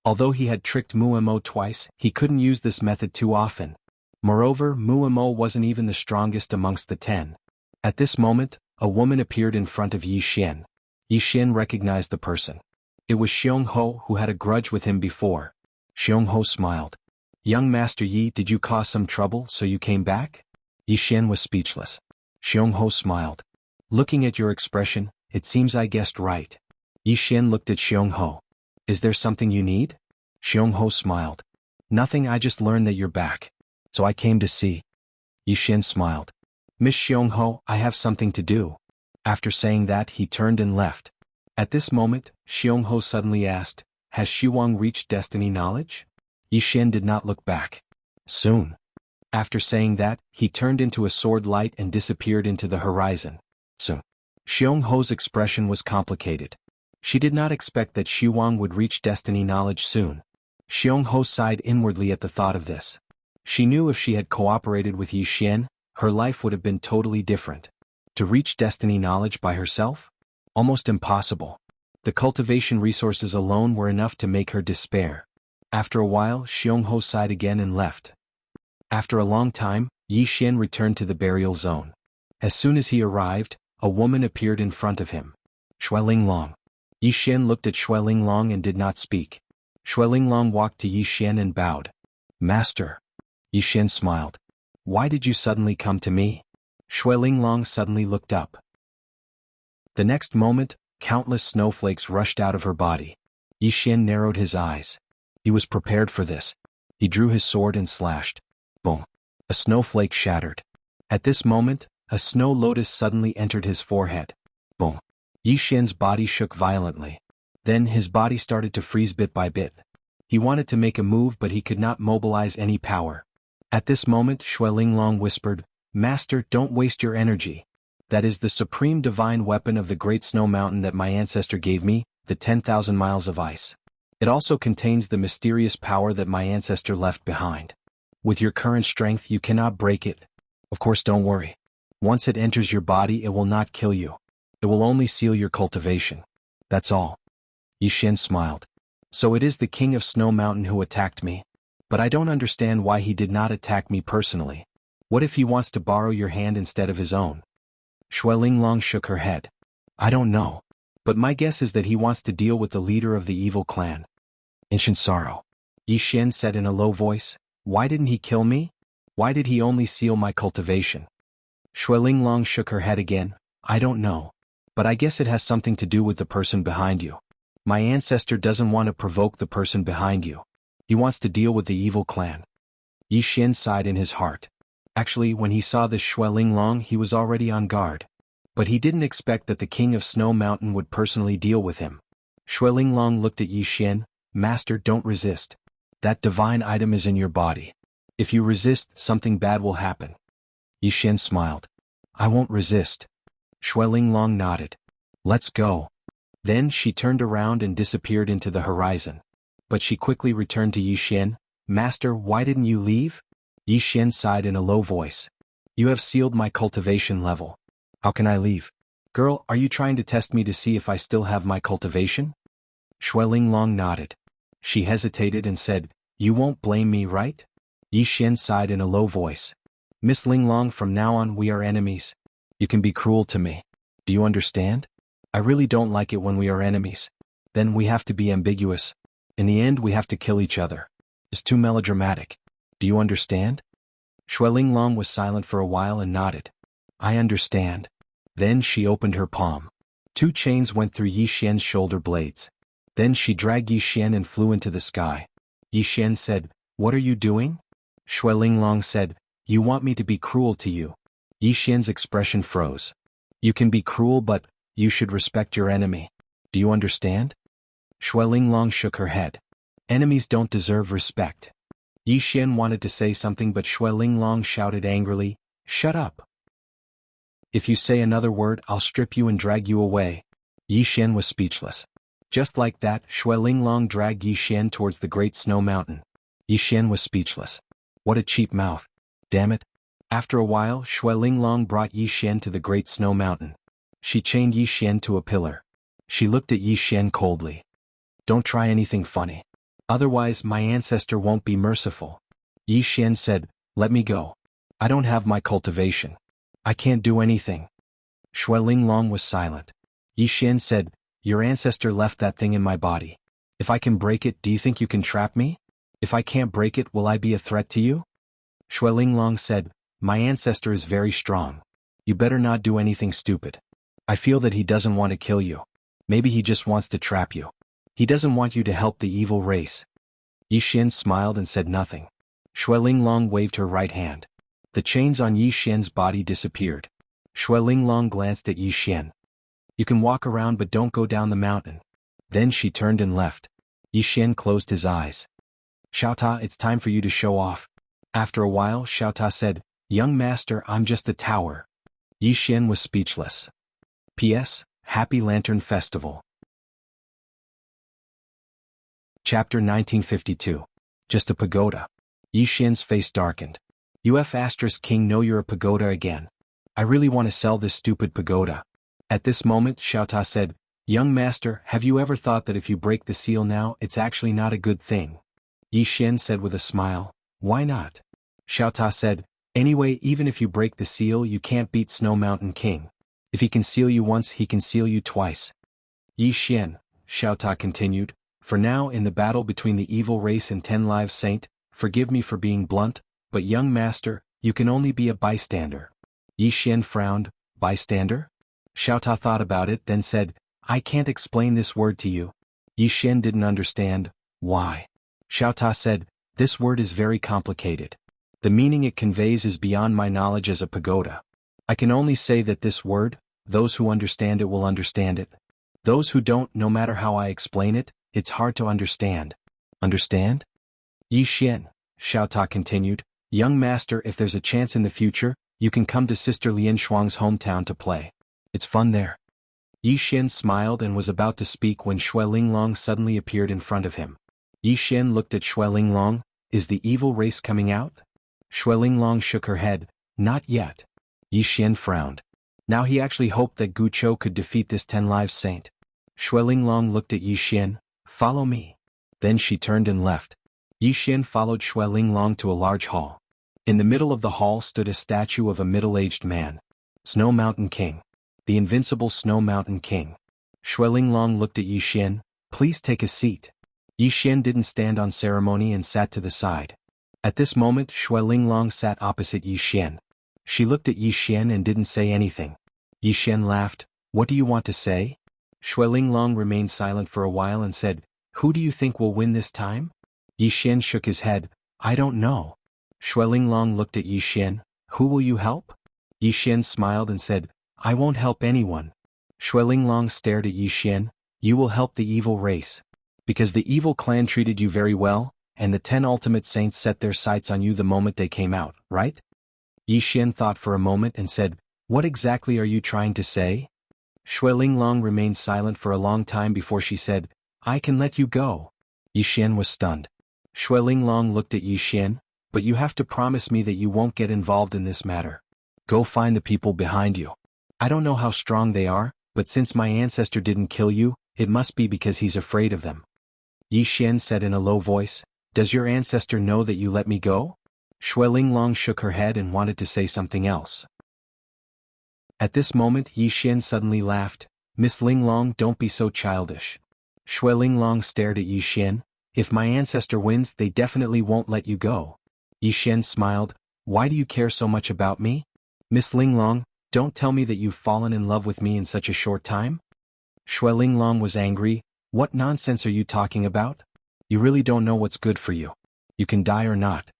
Although he had tricked Muamo twice, he couldn't use this method too often. Moreover, Muamo wasn't even the strongest amongst the 10. At this moment, a woman appeared in front of Yi Xian. Yi Xian recognized the person. It was Xiong Ho, who had a grudge with him before. Xiong Ho smiled. "Young Master Yi, did you cause some trouble, so you came back?" Yi Xian was speechless. Xiong Ho smiled. "Looking at your expression, it seems I guessed right." Yi Xian looked at Xiong Ho. "Is there something you need?" Xiong Ho smiled. "Nothing, I just learned that you're back. So I came to see." Yi Xian smiled. "Miss Xiong Ho, I have something to do." After saying that, he turned and left. At this moment, Xiong Ho suddenly asked, "Has Shiwang reached destiny knowledge?" Yi Xian did not look back. "Soon." After saying that, he turned into a sword light and disappeared into the horizon. So, Xiong Ho's expression was complicated. She did not expect that Shiwang would reach destiny knowledge soon. Xiong Ho sighed inwardly at the thought of this. She knew if she had cooperated with Yi Xian, her life would have been totally different. To reach destiny knowledge by herself? Almost impossible. The cultivation resources alone were enough to make her despair. After a while, Xiong Ho sighed again and left. After a long time, Yi Xian returned to the burial zone. As soon as he arrived, a woman appeared in front of him. Xuelinglong. Yi Xian looked at Xuelinglong and did not speak. Xuelinglong walked to Yi Xian and bowed. "Master." Yi Xian smiled. "Why did you suddenly come to me?" Xuelinglong suddenly looked up. The next moment, countless snowflakes rushed out of her body. Yi Xian narrowed his eyes. He was prepared for this. He drew his sword and slashed. Boom. A snowflake shattered. At this moment, a snow lotus suddenly entered his forehead. Boom. Yi Xian's body shook violently. Then his body started to freeze bit by bit. He wanted to make a move, but he could not mobilize any power. At this moment, Xuelinglong whispered, "Master, don't waste your energy. That is the supreme divine weapon of the Great Snow Mountain that my ancestor gave me, the 10,000 miles of ice. It also contains the mysterious power that my ancestor left behind. With your current strength you cannot break it. Of course, don't worry. Once it enters your body it will not kill you. It will only seal your cultivation. That's all." Yi Xian smiled. "So it is the King of Snow Mountain who attacked me? But I don't understand why he did not attack me personally. What if he wants to borrow your hand instead of his own?" Xuelinglong shook her head. "I don't know. But my guess is that he wants to deal with the leader of the evil clan." "Ancient sorrow." Yi Xian said in a low voice. "Why didn't he kill me? Why did he only seal my cultivation?" Xuelinglong shook her head again. "I don't know. But I guess it has something to do with the person behind you. My ancestor doesn't want to provoke the person behind you. He wants to deal with the evil clan." Yi Xian sighed in his heart. Actually, when he saw this Xuelinglong, he was already on guard. But he didn't expect that the King of Snow Mountain would personally deal with him. Xuelinglong looked at Yi Xian. "Master, don't resist. That divine item is in your body. If you resist, something bad will happen." Yi Xian smiled. "I won't resist." Xuelinglong nodded. "Let's go." Then she turned around and disappeared into the horizon. But she quickly returned to Yi Xian. "Master, why didn't you leave?" Yi Xian sighed in a low voice. "You have sealed my cultivation level. How can I leave?" "Girl, are you trying to test me to see if I still have my cultivation?" Xuelinglong nodded. She hesitated and said, "You won't blame me, right?" Yi Xian sighed in a low voice. "Miss Linglong, from now on we are enemies. You can be cruel to me. Do you understand? I really don't like it when we are enemies. Then we have to be ambiguous. In the end we have to kill each other. It's too melodramatic. Do you understand?" Xuelinglong was silent for a while and nodded. "I understand." Then she opened her palm. 2 chains went through Yi Xian's shoulder blades. Then she dragged Yi Xian and flew into the sky. Yi Xian said, "What are you doing?" Xuelinglong said, "You want me to be cruel to you." Yi Xian's expression froze. "You can be cruel, but you should respect your enemy. Do you understand?" Xuelinglong shook her head. "Enemies don't deserve respect." Yi Xian wanted to say something, but Xuelinglong shouted angrily, "Shut up! If you say another word, I'll strip you and drag you away." Yi Xian was speechless. Just like that, Xuelinglong dragged Yi Xian towards the Great Snow Mountain. Yi Xian was speechless. What a cheap mouth. Damn it. After a while, Xuelinglong brought Yi Xian to the Great Snow Mountain. She chained Yi Xian to a pillar. She looked at Yi Xian coldly. "Don't try anything funny. Otherwise my ancestor won't be merciful. Yi Xian said, let me go. I don't have my cultivation. I can't do anything. Shui Linglong was silent. Yi Xian said, your ancestor left that thing in my body. If I can break it, do you think you can trap me? If I can't break it, will I be a threat to you? Shui Linglong said, my ancestor is very strong. You better not do anything stupid. I feel that he doesn't want to kill you. Maybe he just wants to trap you. He doesn't want you to help the evil race. Yi Xian smiled and said nothing. Shui Linglong waved her right hand. The chains on Yi Xian's body disappeared. Shui Linglong glanced at Yi Xian. You can walk around but don't go down the mountain. Then she turned and left. Yi Xian closed his eyes. Xiaota, it's time for you to show off. After a while, Xiaota said, young master, I'm just a tower. Yi Xian was speechless. P.S. Happy Lantern Festival. Chapter 1952. Just a pagoda. Yi Xian's face darkened. King, know you're a pagoda again. I really want to sell this stupid pagoda. At this moment, Xiaota said, young master, have you ever thought that if you break the seal now, it's actually not a good thing? Yi Xian said with a smile, why not? Xiaota said, anyway, even if you break the seal, you can't beat Snow Mountain King. If he can seal you once, he can seal you twice. Yi Xian, Xiaota continued, for now in the battle between the evil race and 10 Lives Saint, forgive me for being blunt, but young master, you can only be a bystander. Yi Xian frowned, bystander? Xiaota thought about it, then said, I can't explain this word to you. Yi Xian didn't understand. Why? Xiaota said, this word is very complicated. The meaning it conveys is beyond my knowledge as a pagoda. I can only say that this word, those who understand it will understand it. Those who don't, no matter how I explain it, it's hard to understand. Understand? Yi Xian, Xiaota continued, young master, if there's a chance in the future, you can come to Sister Lian Shuang's hometown to play. It's fun there. Yi Xian smiled and was about to speak when Shui Linglong suddenly appeared in front of him. Yi Xian looked at Shui Linglong, is the evil race coming out? Shui Linglong shook her head, not yet. Yi Xian frowned. Now he actually hoped that Guqiu could defeat this 10 Lives Saint. Shui Linglong looked at Yi Xian, follow me. Then she turned and left. Yi Xian followed Shui Linglong to a large hall. In the middle of the hall stood a statue of a middle-aged man. Snow Mountain King. The invincible Snow Mountain King. Shui Linglong looked at Yi Xian, please take a seat. Yi Xian didn't stand on ceremony and sat to the side. At this moment Shui Linglong sat opposite Yi Xian. She looked at Yi Xian and didn't say anything. Yi Xian laughed, what do you want to say? Shui Linglong remained silent for a while and said, who do you think will win this time? Yi Xian shook his head, I don't know. Shui Linglong looked at Yi Xian, who will you help? Yi Xian smiled and said, I won't help anyone. Shui Linglong stared at Yi Xian, you will help the evil race. Because the evil clan treated you very well, and the 10 ultimate saints set their sights on you the moment they came out, right? Yi Xian thought for a moment and said, what exactly are you trying to say? Shui Linglong remained silent for a long time before she said, I can let you go. Yi Xian was stunned. Shui Linglong looked at Yi Xian, but you have to promise me that you won't get involved in this matter. Go find the people behind you. I don't know how strong they are, but since my ancestor didn't kill you, it must be because he's afraid of them. Yi Xian said in a low voice, does your ancestor know that you let me go? Shui Linglong shook her head and wanted to say something else. At this moment Yi Xian suddenly laughed, Miss Linglong, don't be so childish. Shui Linglong stared at Yi Xian, if my ancestor wins they definitely won't let you go. Yi Xian smiled, why do you care so much about me? Miss Linglong, don't tell me that you've fallen in love with me in such a short time? Shui Linglong was angry, what nonsense are you talking about? You really don't know what's good for you. You can die or not.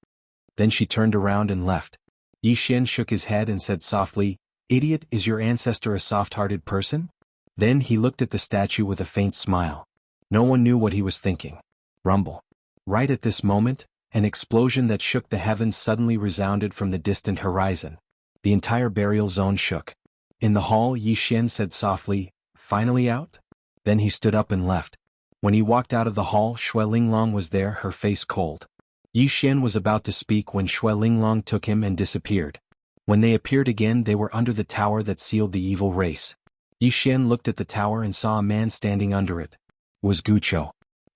Then she turned around and left. Yi Xian shook his head and said softly, idiot, is your ancestor a soft-hearted person? Then he looked at the statue with a faint smile. No one knew what he was thinking. Rumble. Right at this moment, an explosion that shook the heavens suddenly resounded from the distant horizon. The entire burial zone shook. In the hall Yi Xian said softly, finally out? Then he stood up and left. When he walked out of the hall Shui Linglong was there, her face cold. Yi Xian was about to speak when Shui Linglong took him and disappeared. When they appeared again they were under the tower that sealed the evil race. Yi Xian looked at the tower and saw a man standing under it. It was Guqiu.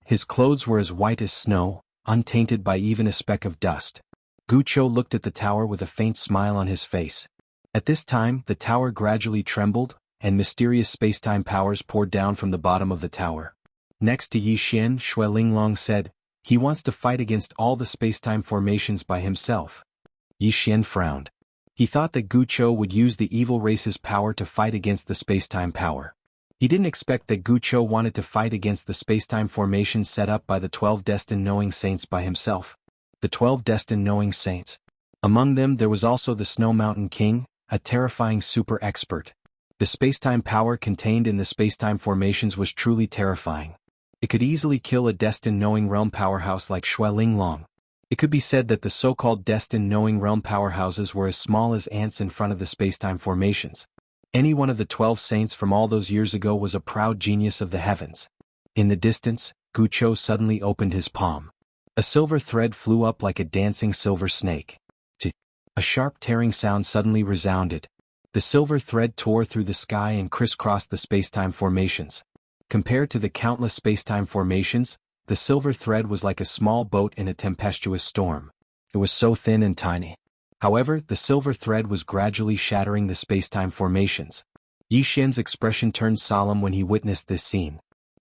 His clothes were as white as snow, untainted by even a speck of dust. Gucho looked at the tower with a faint smile on his face. At this time, the tower gradually trembled, and mysterious spacetime powers poured down from the bottom of the tower. Next to Yi Xian, Shui Linglong said, "He wants to fight against all the spacetime formations by himself." Yi Xian frowned. He thought that Gucho would use the evil race's power to fight against the spacetime power. He didn't expect that Gucho wanted to fight against the spacetime formations set up by the 12 destined knowing saints by himself. The 12 destined knowing saints. Among them there was also the Snow Mountain King, a terrifying super expert. The spacetime power contained in the spacetime formations was truly terrifying. It could easily kill a destined knowing realm powerhouse like Shui Linglong. It could be said that the so-called destined knowing realm powerhouses were as small as ants in front of the spacetime formations. Any one of the 12 saints from all those years ago was a proud genius of the heavens. In the distance, Gucho suddenly opened his palm. A silver thread flew up like a dancing silver snake. A sharp tearing sound suddenly resounded. The silver thread tore through the sky and crisscrossed the spacetime formations. Compared to the countless spacetime formations, the silver thread was like a small boat in a tempestuous storm. It was so thin and tiny. However, the silver thread was gradually shattering the spacetime formations. Yi Xian's expression turned solemn when he witnessed this scene.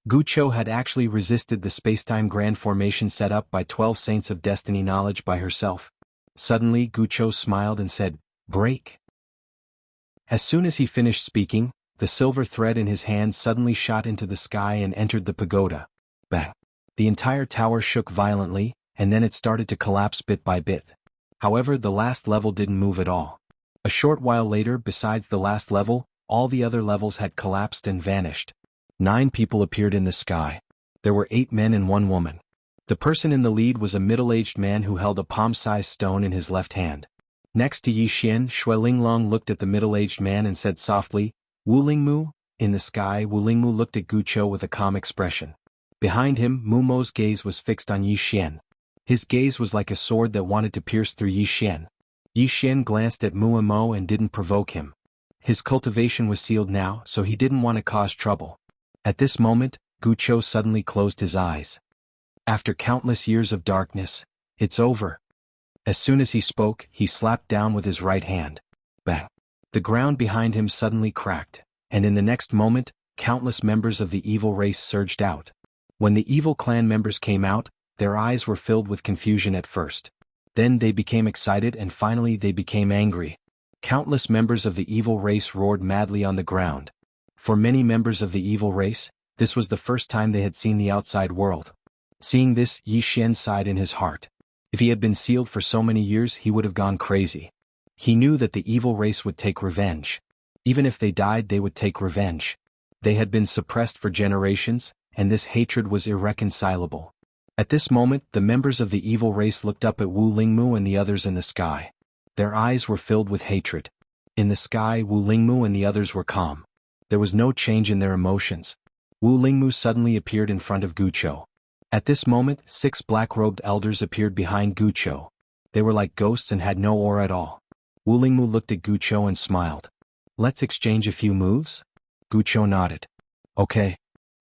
Gucho had actually resisted the spacetime grand formation set up by 12 saints of destiny knowledge by herself. Suddenly Gucho smiled and said, "Break." As soon as he finished speaking, the silver thread in his hand suddenly shot into the sky and entered the pagoda. Bang! The entire tower shook violently, and then it started to collapse bit by bit. However, the last level didn't move at all. A short while later, besides the last level, all the other levels had collapsed and vanished. 9 people appeared in the sky. There were 8 men and 1 woman. The person in the lead was a middle-aged man who held a palm-sized stone in his left hand. Next to Yi Xian, Shui Linglong looked at the middle-aged man and said softly, "Wu Lingmu." In the sky, Wu Lingmu looked at Gucho with a calm expression. Behind him, Mu Mo's gaze was fixed on Yi Xian. His gaze was like a sword that wanted to pierce through Yi Xian. Yi Xian glanced at Mu Mo and didn't provoke him. His cultivation was sealed now, so he didn't want to cause trouble. At this moment, Gucho suddenly closed his eyes. After countless years of darkness, it's over. As soon as he spoke, he slapped down with his right hand. Bang! The ground behind him suddenly cracked, and in the next moment, countless members of the evil race surged out. When the evil clan members came out, their eyes were filled with confusion at first. Then they became excited and finally they became angry. Countless members of the evil race roared madly on the ground. For many members of the evil race, this was the first time they had seen the outside world. Seeing this, Yi Xian sighed in his heart. If he had been sealed for so many years, he would have gone crazy. He knew that the evil race would take revenge. Even if they died, they would take revenge. They had been suppressed for generations, and this hatred was irreconcilable. At this moment, the members of the evil race looked up at Wu Lingmu and the others in the sky. Their eyes were filled with hatred. In the sky, Wu Lingmu and the others were calm. There was no change in their emotions. Wu Lingmu suddenly appeared in front of Gucho. At this moment, 6 black-robed elders appeared behind Gucho. They were like ghosts and had no aura at all. Wu Lingmu looked at Gucho and smiled. "Let's exchange a few moves?" Gucho nodded. "Okay."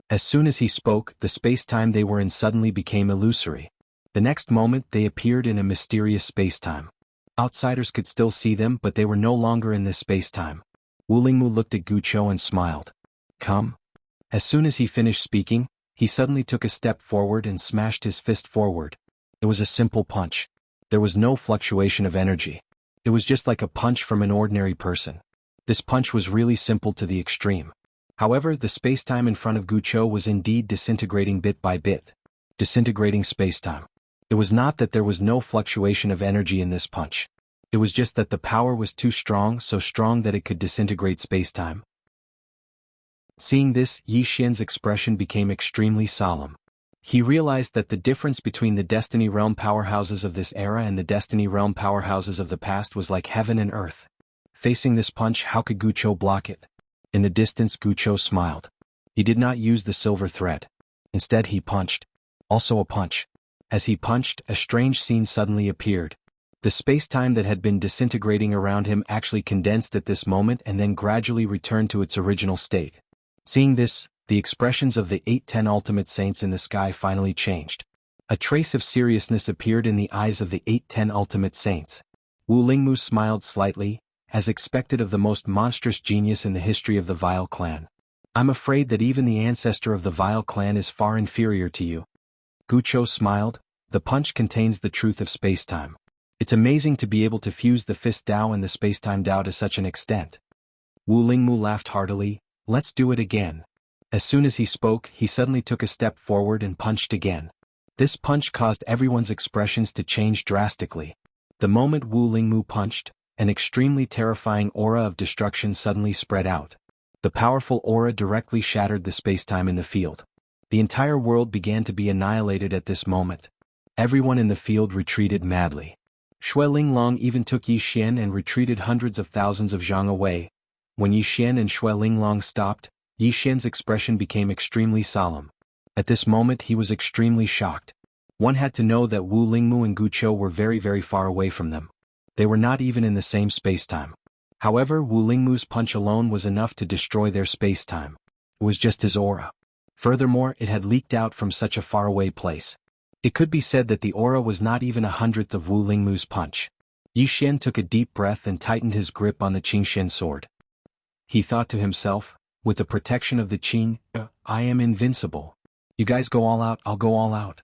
As soon as he spoke, the space-time they were in suddenly became illusory. The next moment they appeared in a mysterious space-time. Outsiders could still see them, but they were no longer in this space-time. Wu Lingmu looked at Gucho and smiled. "Come." As soon as he finished speaking, he suddenly took a step forward and smashed his fist forward. It was a simple punch. There was no fluctuation of energy. It was just like a punch from an ordinary person. This punch was really simple to the extreme. However, the spacetime in front of Gucho was indeed disintegrating bit by bit. Disintegrating spacetime. It was not that there was no fluctuation of energy in this punch. It was just that the power was too strong, so strong that it could disintegrate spacetime. Seeing this, Yi Xian's expression became extremely solemn. He realized that the difference between the Destiny Realm powerhouses of this era and the Destiny Realm powerhouses of the past was like heaven and earth. Facing this punch, how could Gucho block it? In the distance, Gucho smiled. He did not use the silver thread. Instead, he punched. Also a punch. As he punched, a strange scene suddenly appeared. The space-time that had been disintegrating around him actually condensed at this moment and then gradually returned to its original state. Seeing this, the expressions of the 8-10 ultimate saints in the sky finally changed. A trace of seriousness appeared in the eyes of the 8-10 ultimate saints. Wu Lingmu smiled slightly, as expected of the most monstrous genius in the history of the Vile clan. I'm afraid that even the ancestor of the Vile clan is far inferior to you. Gucho smiled. The punch contains the truth of spacetime. It's amazing to be able to fuse the fist Dao and the spacetime Dao to such an extent. Wu Lingmu laughed heartily. Let's do it again. As soon as he spoke, he suddenly took a step forward and punched again. This punch caused everyone's expressions to change drastically. The moment Wu Lingmu punched, an extremely terrifying aura of destruction suddenly spread out. The powerful aura directly shattered the spacetime in the field. The entire world began to be annihilated at this moment. Everyone in the field retreated madly. Shui Linglong even took Yi Xian and retreated hundreds of thousands of zhang away. When Yi Xian and Shui Linglong stopped, Yi Xian's expression became extremely solemn. At this moment he was extremely shocked. One had to know that Wu Lingmu and Gucho were very very far away from them. They were not even in the same spacetime. However, Wu Lingmu's punch alone was enough to destroy their spacetime. It was just his aura. Furthermore, it had leaked out from such a faraway place. It could be said that the aura was not even 1/100th of Wu Lingmu's punch. Yi Xian took a deep breath and tightened his grip on the Qingxian sword. He thought to himself, with the protection of the Qing, I am invincible. You guys go all out, I'll go all out.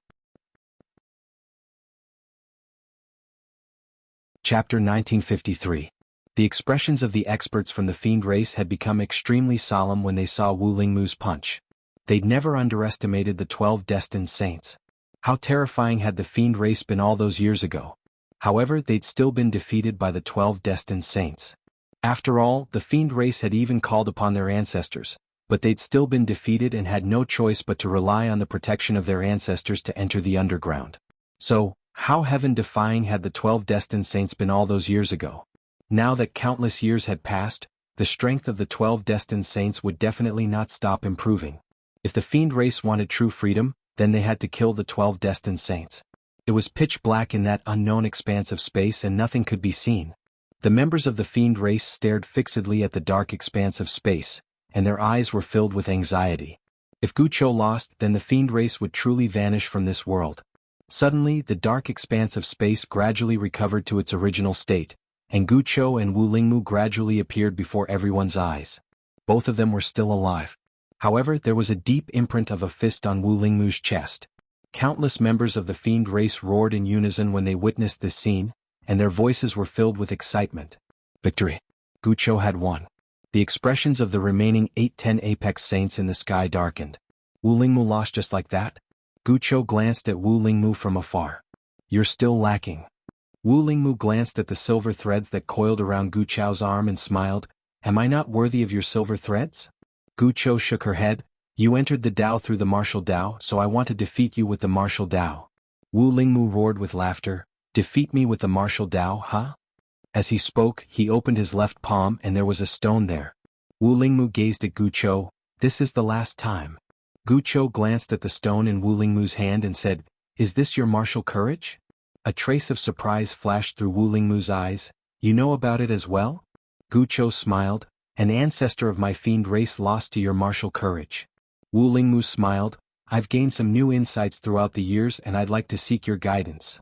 Chapter 1953. The expressions of the experts from the fiend race had become extremely solemn when they saw Wu Lingmu's punch. They'd never underestimated the 12 destined saints. How terrifying had the fiend race been all those years ago. However, they'd still been defeated by the 12 destined saints. After all, the fiend race had even called upon their ancestors, but they'd still been defeated and had no choice but to rely on the protection of their ancestors to enter the underground. So, how heaven-defying had the 12 destined saints been all those years ago? Now that countless years had passed, the strength of the 12 destined saints would definitely not stop improving. If the fiend race wanted true freedom, then they had to kill the 12 destined saints. It was pitch black in that unknown expanse of space and nothing could be seen. The members of the fiend race stared fixedly at the dark expanse of space, and their eyes were filled with anxiety. If Gucho lost, then the fiend race would truly vanish from this world. Suddenly, the dark expanse of space gradually recovered to its original state, and Gucho and Wu Lingmu gradually appeared before everyone's eyes. Both of them were still alive. However, there was a deep imprint of a fist on Wu Lingmu's chest. Countless members of the fiend race roared in unison when they witnessed this scene, and their voices were filled with excitement. Victory! Gucho had won. The expressions of the remaining 8-10 apex saints in the sky darkened. Wu Lingmu lost just like that? Gucho glanced at Wu Lingmu from afar. You're still lacking. Wu Lingmu glanced at the silver threads that coiled around Gucho's arm and smiled. Am I not worthy of your silver threads? Gucho shook her head. You entered the Dao through the martial Dao, so I want to defeat you with the martial Dao. Wu Lingmu roared with laughter. Defeat me with the martial Dao, huh? As he spoke, he opened his left palm and there was a stone there. Wu Lingmu gazed at Gucho. This is the last time. Gucho glanced at the stone in Wu Lingmu's hand and said, Is this your martial courage? A trace of surprise flashed through Wu Lingmu's eyes. You know about it as well? Gucho smiled. An ancestor of my fiend race lost to your martial courage. Wu Lingmu smiled. I've gained some new insights throughout the years and I'd like to seek your guidance.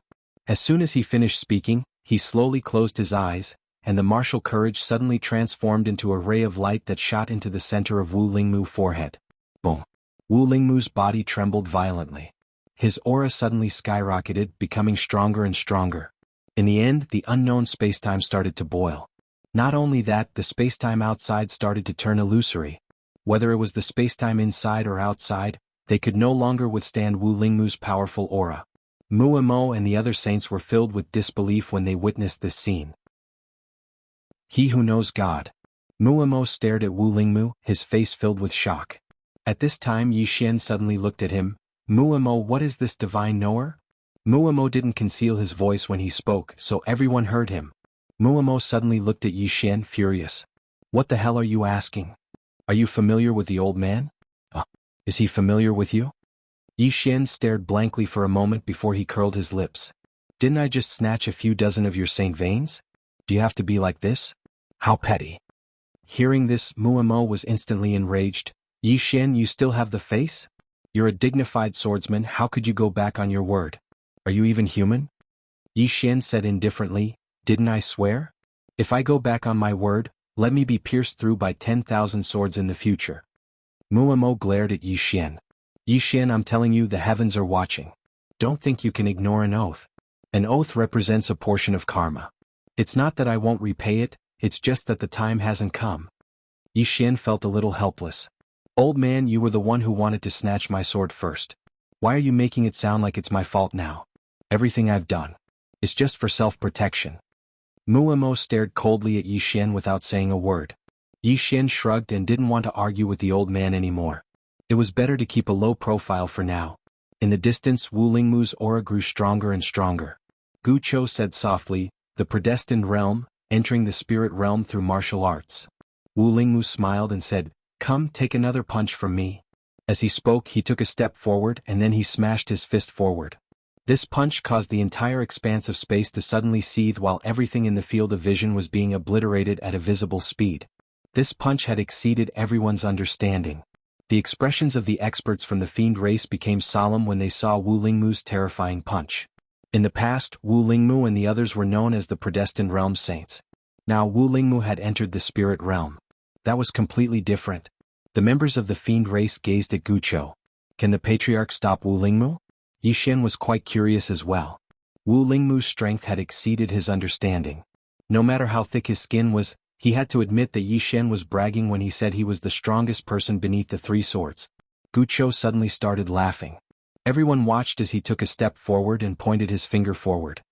As soon as he finished speaking, he slowly closed his eyes, and the martial courage suddenly transformed into a ray of light that shot into the center of Wu Lingmu's forehead. Boom! Wu Lingmu's body trembled violently. His aura suddenly skyrocketed, becoming stronger and stronger. In the end, the unknown spacetime started to boil. Not only that, the spacetime outside started to turn illusory. Whether it was the spacetime inside or outside, they could no longer withstand Wu Lingmu's powerful aura. Muamo and the other saints were filled with disbelief when they witnessed this scene. He who knows God. Muamo stared at Wu Lingmu, his face filled with shock. At this time Yi Xian suddenly looked at him. Muamo, what is this divine knower? Muamo didn't conceal his voice when he spoke, so everyone heard him. Muamo suddenly looked at Yi Xian, furious. What the hell are you asking? Are you familiar with the old man? Is he familiar with you? Yi Xian stared blankly for a moment before he curled his lips. Didn't I just snatch a few dozen of your saint veins? Do you have to be like this? How petty. Hearing this, Muamo was instantly enraged. Yi Xian, you still have the face? You're a dignified swordsman, how could you go back on your word? Are you even human? Yi Xian said indifferently, didn't I swear? If I go back on my word, let me be pierced through by 10,000 swords in the future. Muamo glared at Yi Xian. Yi Xian, I'm telling you, the heavens are watching. Don't think you can ignore an oath. An oath represents a portion of karma. It's not that I won't repay it, it's just that the time hasn't come. Yi Xian felt a little helpless. Old man, you were the one who wanted to snatch my sword first. Why are you making it sound like it's my fault now? Everything I've done. It's just for self-protection. Muamo stared coldly at Yi Xian without saying a word. Yi Xian shrugged and didn't want to argue with the old man anymore. It was better to keep a low profile for now. In the distance, Wu Lingmu's aura grew stronger and stronger. Gu Chou said softly, the predestined realm, entering the spirit realm through martial arts. Wu Lingmu smiled and said, come, take another punch from me. As he spoke, he took a step forward and then he smashed his fist forward. This punch caused the entire expanse of space to suddenly seethe while everything in the field of vision was being obliterated at a visible speed. This punch had exceeded everyone's understanding. The expressions of the experts from the fiend race became solemn when they saw Wu Lingmu's terrifying punch. In the past, Wu Lingmu and the others were known as the predestined realm saints. Now Wu Lingmu had entered the spirit realm. That was completely different. The members of the fiend race gazed at Gu Chou. Can the patriarch stop Wu Lingmu? Yi Xian was quite curious as well. Wu Lingmu's strength had exceeded his understanding. No matter how thick his skin was, he had to admit that Yi Xian was bragging when he said he was the strongest person beneath the three swords. Gu Chou suddenly started laughing. Everyone watched as he took a step forward and pointed his finger forward.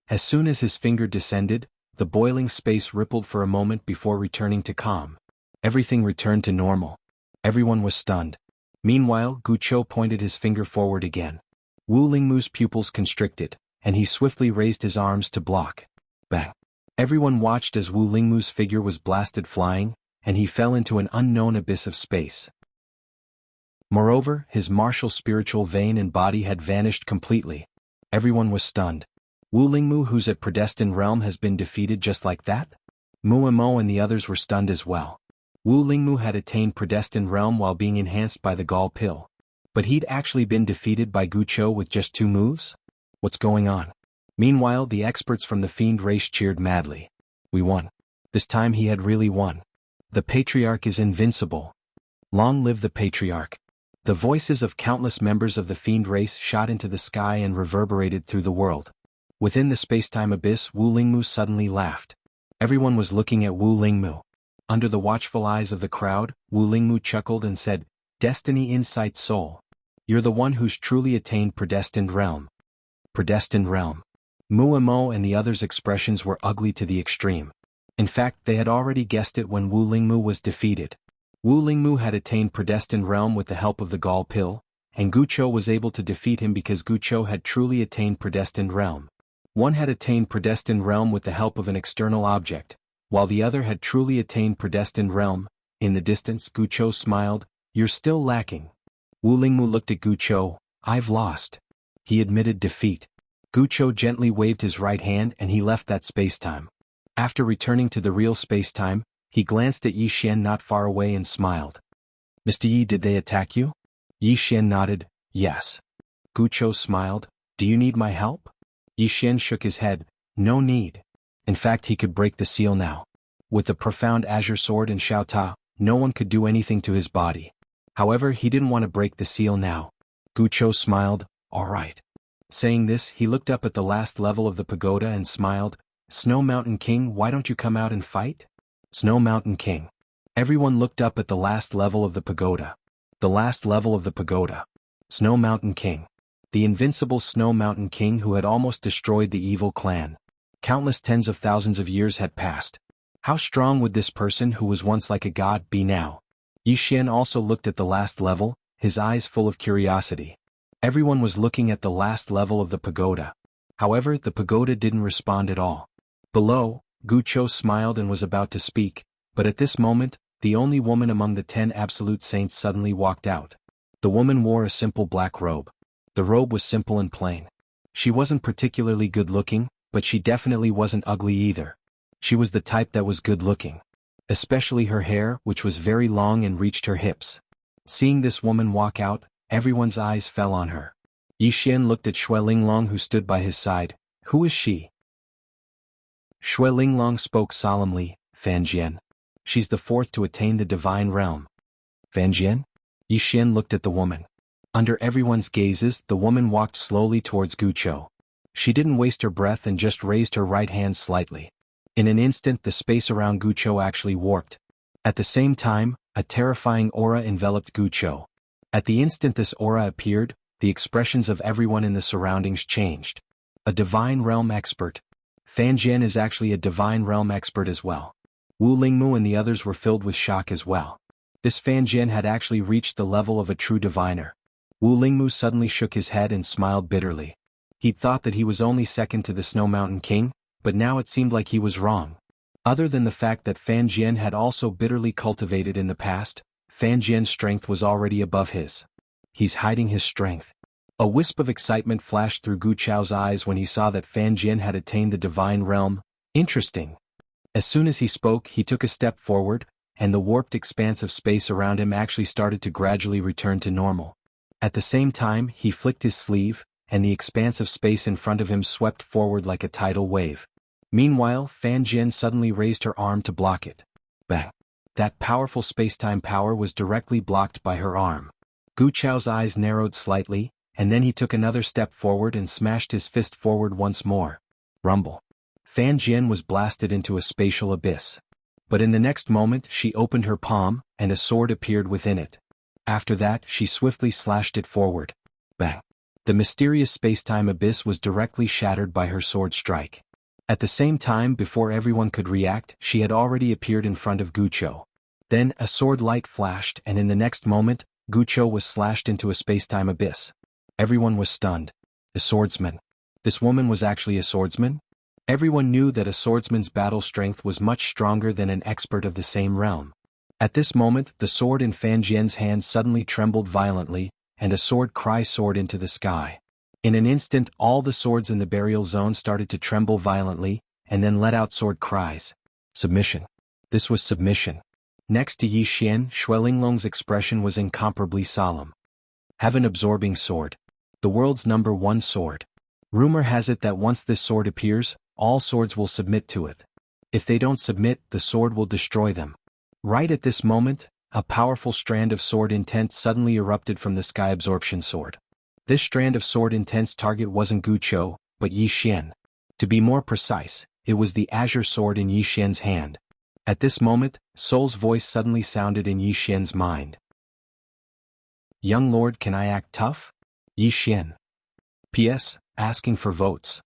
As soon as his finger descended, the boiling space rippled for a moment before returning to calm. Everything returned to normal. Everyone was stunned. Meanwhile, Gu Chou pointed his finger forward again. Wu Lingmu's pupils constricted, and he swiftly raised his arms to block. Bang! Everyone watched as Wu Lingmu's figure was blasted flying, and he fell into an unknown abyss of space. Moreover, his martial spiritual vein and body had vanished completely. Everyone was stunned. Wu Lingmu, who's at predestined realm, has been defeated just like that? Muamo and the others were stunned as well. Wu Lingmu had attained predestined realm while being enhanced by the gall pill. But he'd actually been defeated by Gu Chou with just 2 moves? What's going on? Meanwhile, the experts from the fiend race cheered madly. We won. This time he had really won. The patriarch is invincible. Long live the patriarch. The voices of countless members of the fiend race shot into the sky and reverberated through the world. Within the space-time abyss, Wu Lingmu suddenly laughed. Everyone was looking at Wu Lingmu. Under the watchful eyes of the crowd, Wu Lingmu chuckled and said, Destiny Insight Soul. You're the one who's truly attained predestined realm. Predestined realm. Muamo and the others' expressions were ugly to the extreme. In fact, they had already guessed it when Wu Lingmu was defeated. Wu Lingmu had attained predestined realm with the help of the gall pill, and Gu Chou was able to defeat him because Gu Chou had truly attained predestined realm. One had attained predestined realm with the help of an external object, while the other had truly attained predestined realm. In the distance, Gu Chou smiled, You're still lacking. Wu Lingmu looked at Gu Chou, I've lost. He admitted defeat. Gu Chou gently waved his right hand and he left that space-time. After returning to the real space-time, he glanced at Yi Xian not far away and smiled. Mr. Yi, did they attack you? Yi Xian nodded, yes. Gu Chou smiled, do you need my help? Yi Xian shook his head, no need. In fact, he could break the seal now. With the profound azure sword and Xiao Ta, no one could do anything to his body. However, he didn't want to break the seal now. Gu Chou smiled, all right. Saying this, he looked up at the last level of the pagoda and smiled, Snow Mountain King, why don't you come out and fight? Snow Mountain King. Everyone looked up at the last level of the pagoda. The last level of the pagoda. Snow Mountain King. The invincible Snow Mountain King who had almost destroyed the evil clan. Countless tens of thousands of years had passed. How strong would this person who was once like a god be now? Yi Xian also looked at the last level, his eyes full of curiosity. Everyone was looking at the last level of the pagoda. However, the pagoda didn't respond at all. Below, Gu Chou smiled and was about to speak, but at this moment, the only woman among the 10 absolute saints suddenly walked out. The woman wore a simple black robe. The robe was simple and plain. She wasn't particularly good-looking, but she definitely wasn't ugly either. She was the type that was good-looking. Especially her hair, which was very long and reached her hips. Seeing this woman walk out, everyone's eyes fell on her. Yi Xian looked at Xue Linglong who stood by his side. Who is she? Xue Linglong spoke solemnly, Fan Jian. She's the fourth to attain the divine realm. Fan Jian? Yi Xian looked at the woman. Under everyone's gazes, the woman walked slowly towards Guqiu. She didn't waste her breath and just raised her right hand slightly. In an instant the space around Guqiu actually warped. At the same time, a terrifying aura enveloped Guqiu. At the instant this aura appeared, the expressions of everyone in the surroundings changed. A divine realm expert. Fan Jian is actually a divine realm expert as well. Wu Lingmu and the others were filled with shock as well. This Fan Jian had actually reached the level of a true diviner. Wu Lingmu suddenly shook his head and smiled bitterly. He'd thought that he was only second to the Snow Mountain King, but now it seemed like he was wrong. Other than the fact that Fan Jian had also bitterly cultivated in the past, Fan Jian's strength was already above his. He's hiding his strength. A wisp of excitement flashed through Gu Chao's eyes when he saw that Fan Jian had attained the divine realm. Interesting. As soon as he spoke, he took a step forward, and the warped expanse of space around him actually started to gradually return to normal. At the same time, he flicked his sleeve, and the expanse of space in front of him swept forward like a tidal wave. Meanwhile, Fan Jian suddenly raised her arm to block it. Bang! That powerful space-time power was directly blocked by her arm. Gu Chao's eyes narrowed slightly, and then he took another step forward and smashed his fist forward once more. Rumble. Fan Jian was blasted into a spatial abyss. But in the next moment she opened her palm, and a sword appeared within it. After that she swiftly slashed it forward. Bang! The mysterious space-time abyss was directly shattered by her sword strike. At the same time, before everyone could react, she had already appeared in front of Guqiu. Then, a sword light flashed and in the next moment, Guqiu was slashed into a space-time abyss. Everyone was stunned. A swordsman. This woman was actually a swordsman? Everyone knew that a swordsman's battle strength was much stronger than an expert of the same realm. At this moment, the sword in Fan Jian's hand suddenly trembled violently, and a sword cry soared into the sky. In an instant, all the swords in the burial zone started to tremble violently, and then let out sword cries. Submission. This was submission. Next to Yi Xian, Xue Linglong's expression was incomparably solemn. Have an absorbing sword. The world's #1 sword. Rumor has it that once this sword appears, all swords will submit to it. If they don't submit, the sword will destroy them. Right at this moment, a powerful strand of sword intent suddenly erupted from the sky absorption sword. This strand of sword intent's target wasn't Guqiu, but Yi Xian. To be more precise, it was the azure sword in Yi Xian's hand. At this moment, Soul's voice suddenly sounded in Yi Xian's mind. Young lord, can I act tough? Yi Xian. P.S. Asking for votes.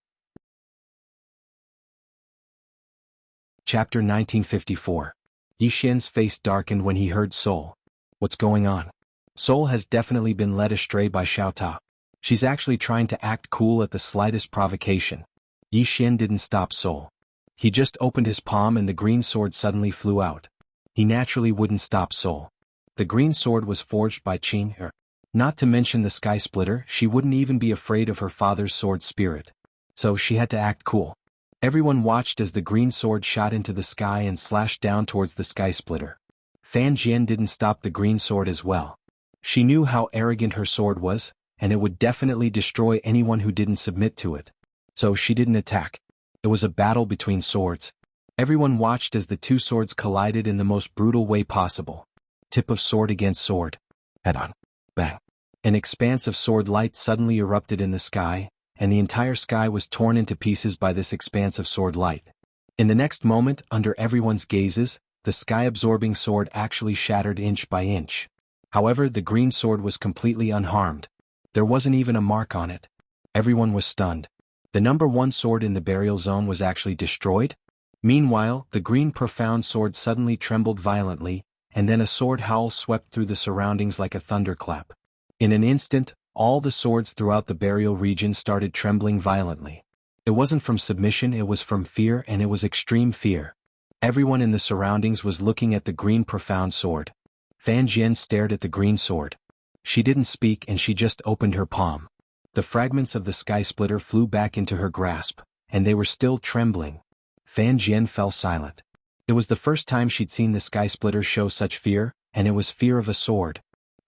Chapter 1954. Yi Xian's face darkened when he heard Soul. What's going on? Soul has definitely been led astray by Xiao Ta. She's actually trying to act cool at the slightest provocation. Yi Xian didn't stop Soul. He just opened his palm and the green sword suddenly flew out. He naturally wouldn't stop Soul. The green sword was forged by Qin Er. Not to mention the Sky Splitter, she wouldn't even be afraid of her father's sword spirit. So she had to act cool. Everyone watched as the green sword shot into the sky and slashed down towards the Sky Splitter. Fan Jian didn't stop the green sword as well. She knew how arrogant her sword was, and it would definitely destroy anyone who didn't submit to it. So she didn't attack. It was a battle between swords. Everyone watched as the two swords collided in the most brutal way possible. Tip of sword against sword. Head-on. Bang. An expanse of sword light suddenly erupted in the sky, and the entire sky was torn into pieces by this expanse of sword light. In the next moment, under everyone's gazes, the sky-absorbing sword actually shattered inch by inch. However, the green sword was completely unharmed. There wasn't even a mark on it. Everyone was stunned. The #1 sword in the burial zone was actually destroyed? Meanwhile, the green profound sword suddenly trembled violently, and then a sword howl swept through the surroundings like a thunderclap. In an instant, all the swords throughout the burial region started trembling violently. It wasn't from submission, it was from fear, and it was extreme fear. Everyone in the surroundings was looking at the green profound sword. Fan Jian stared at the green sword. She didn't speak and she just opened her palm. The fragments of the Sky Splitter flew back into her grasp, and they were still trembling. Fan Jian fell silent. It was the first time she'd seen the Sky Splitter show such fear, and it was fear of a sword.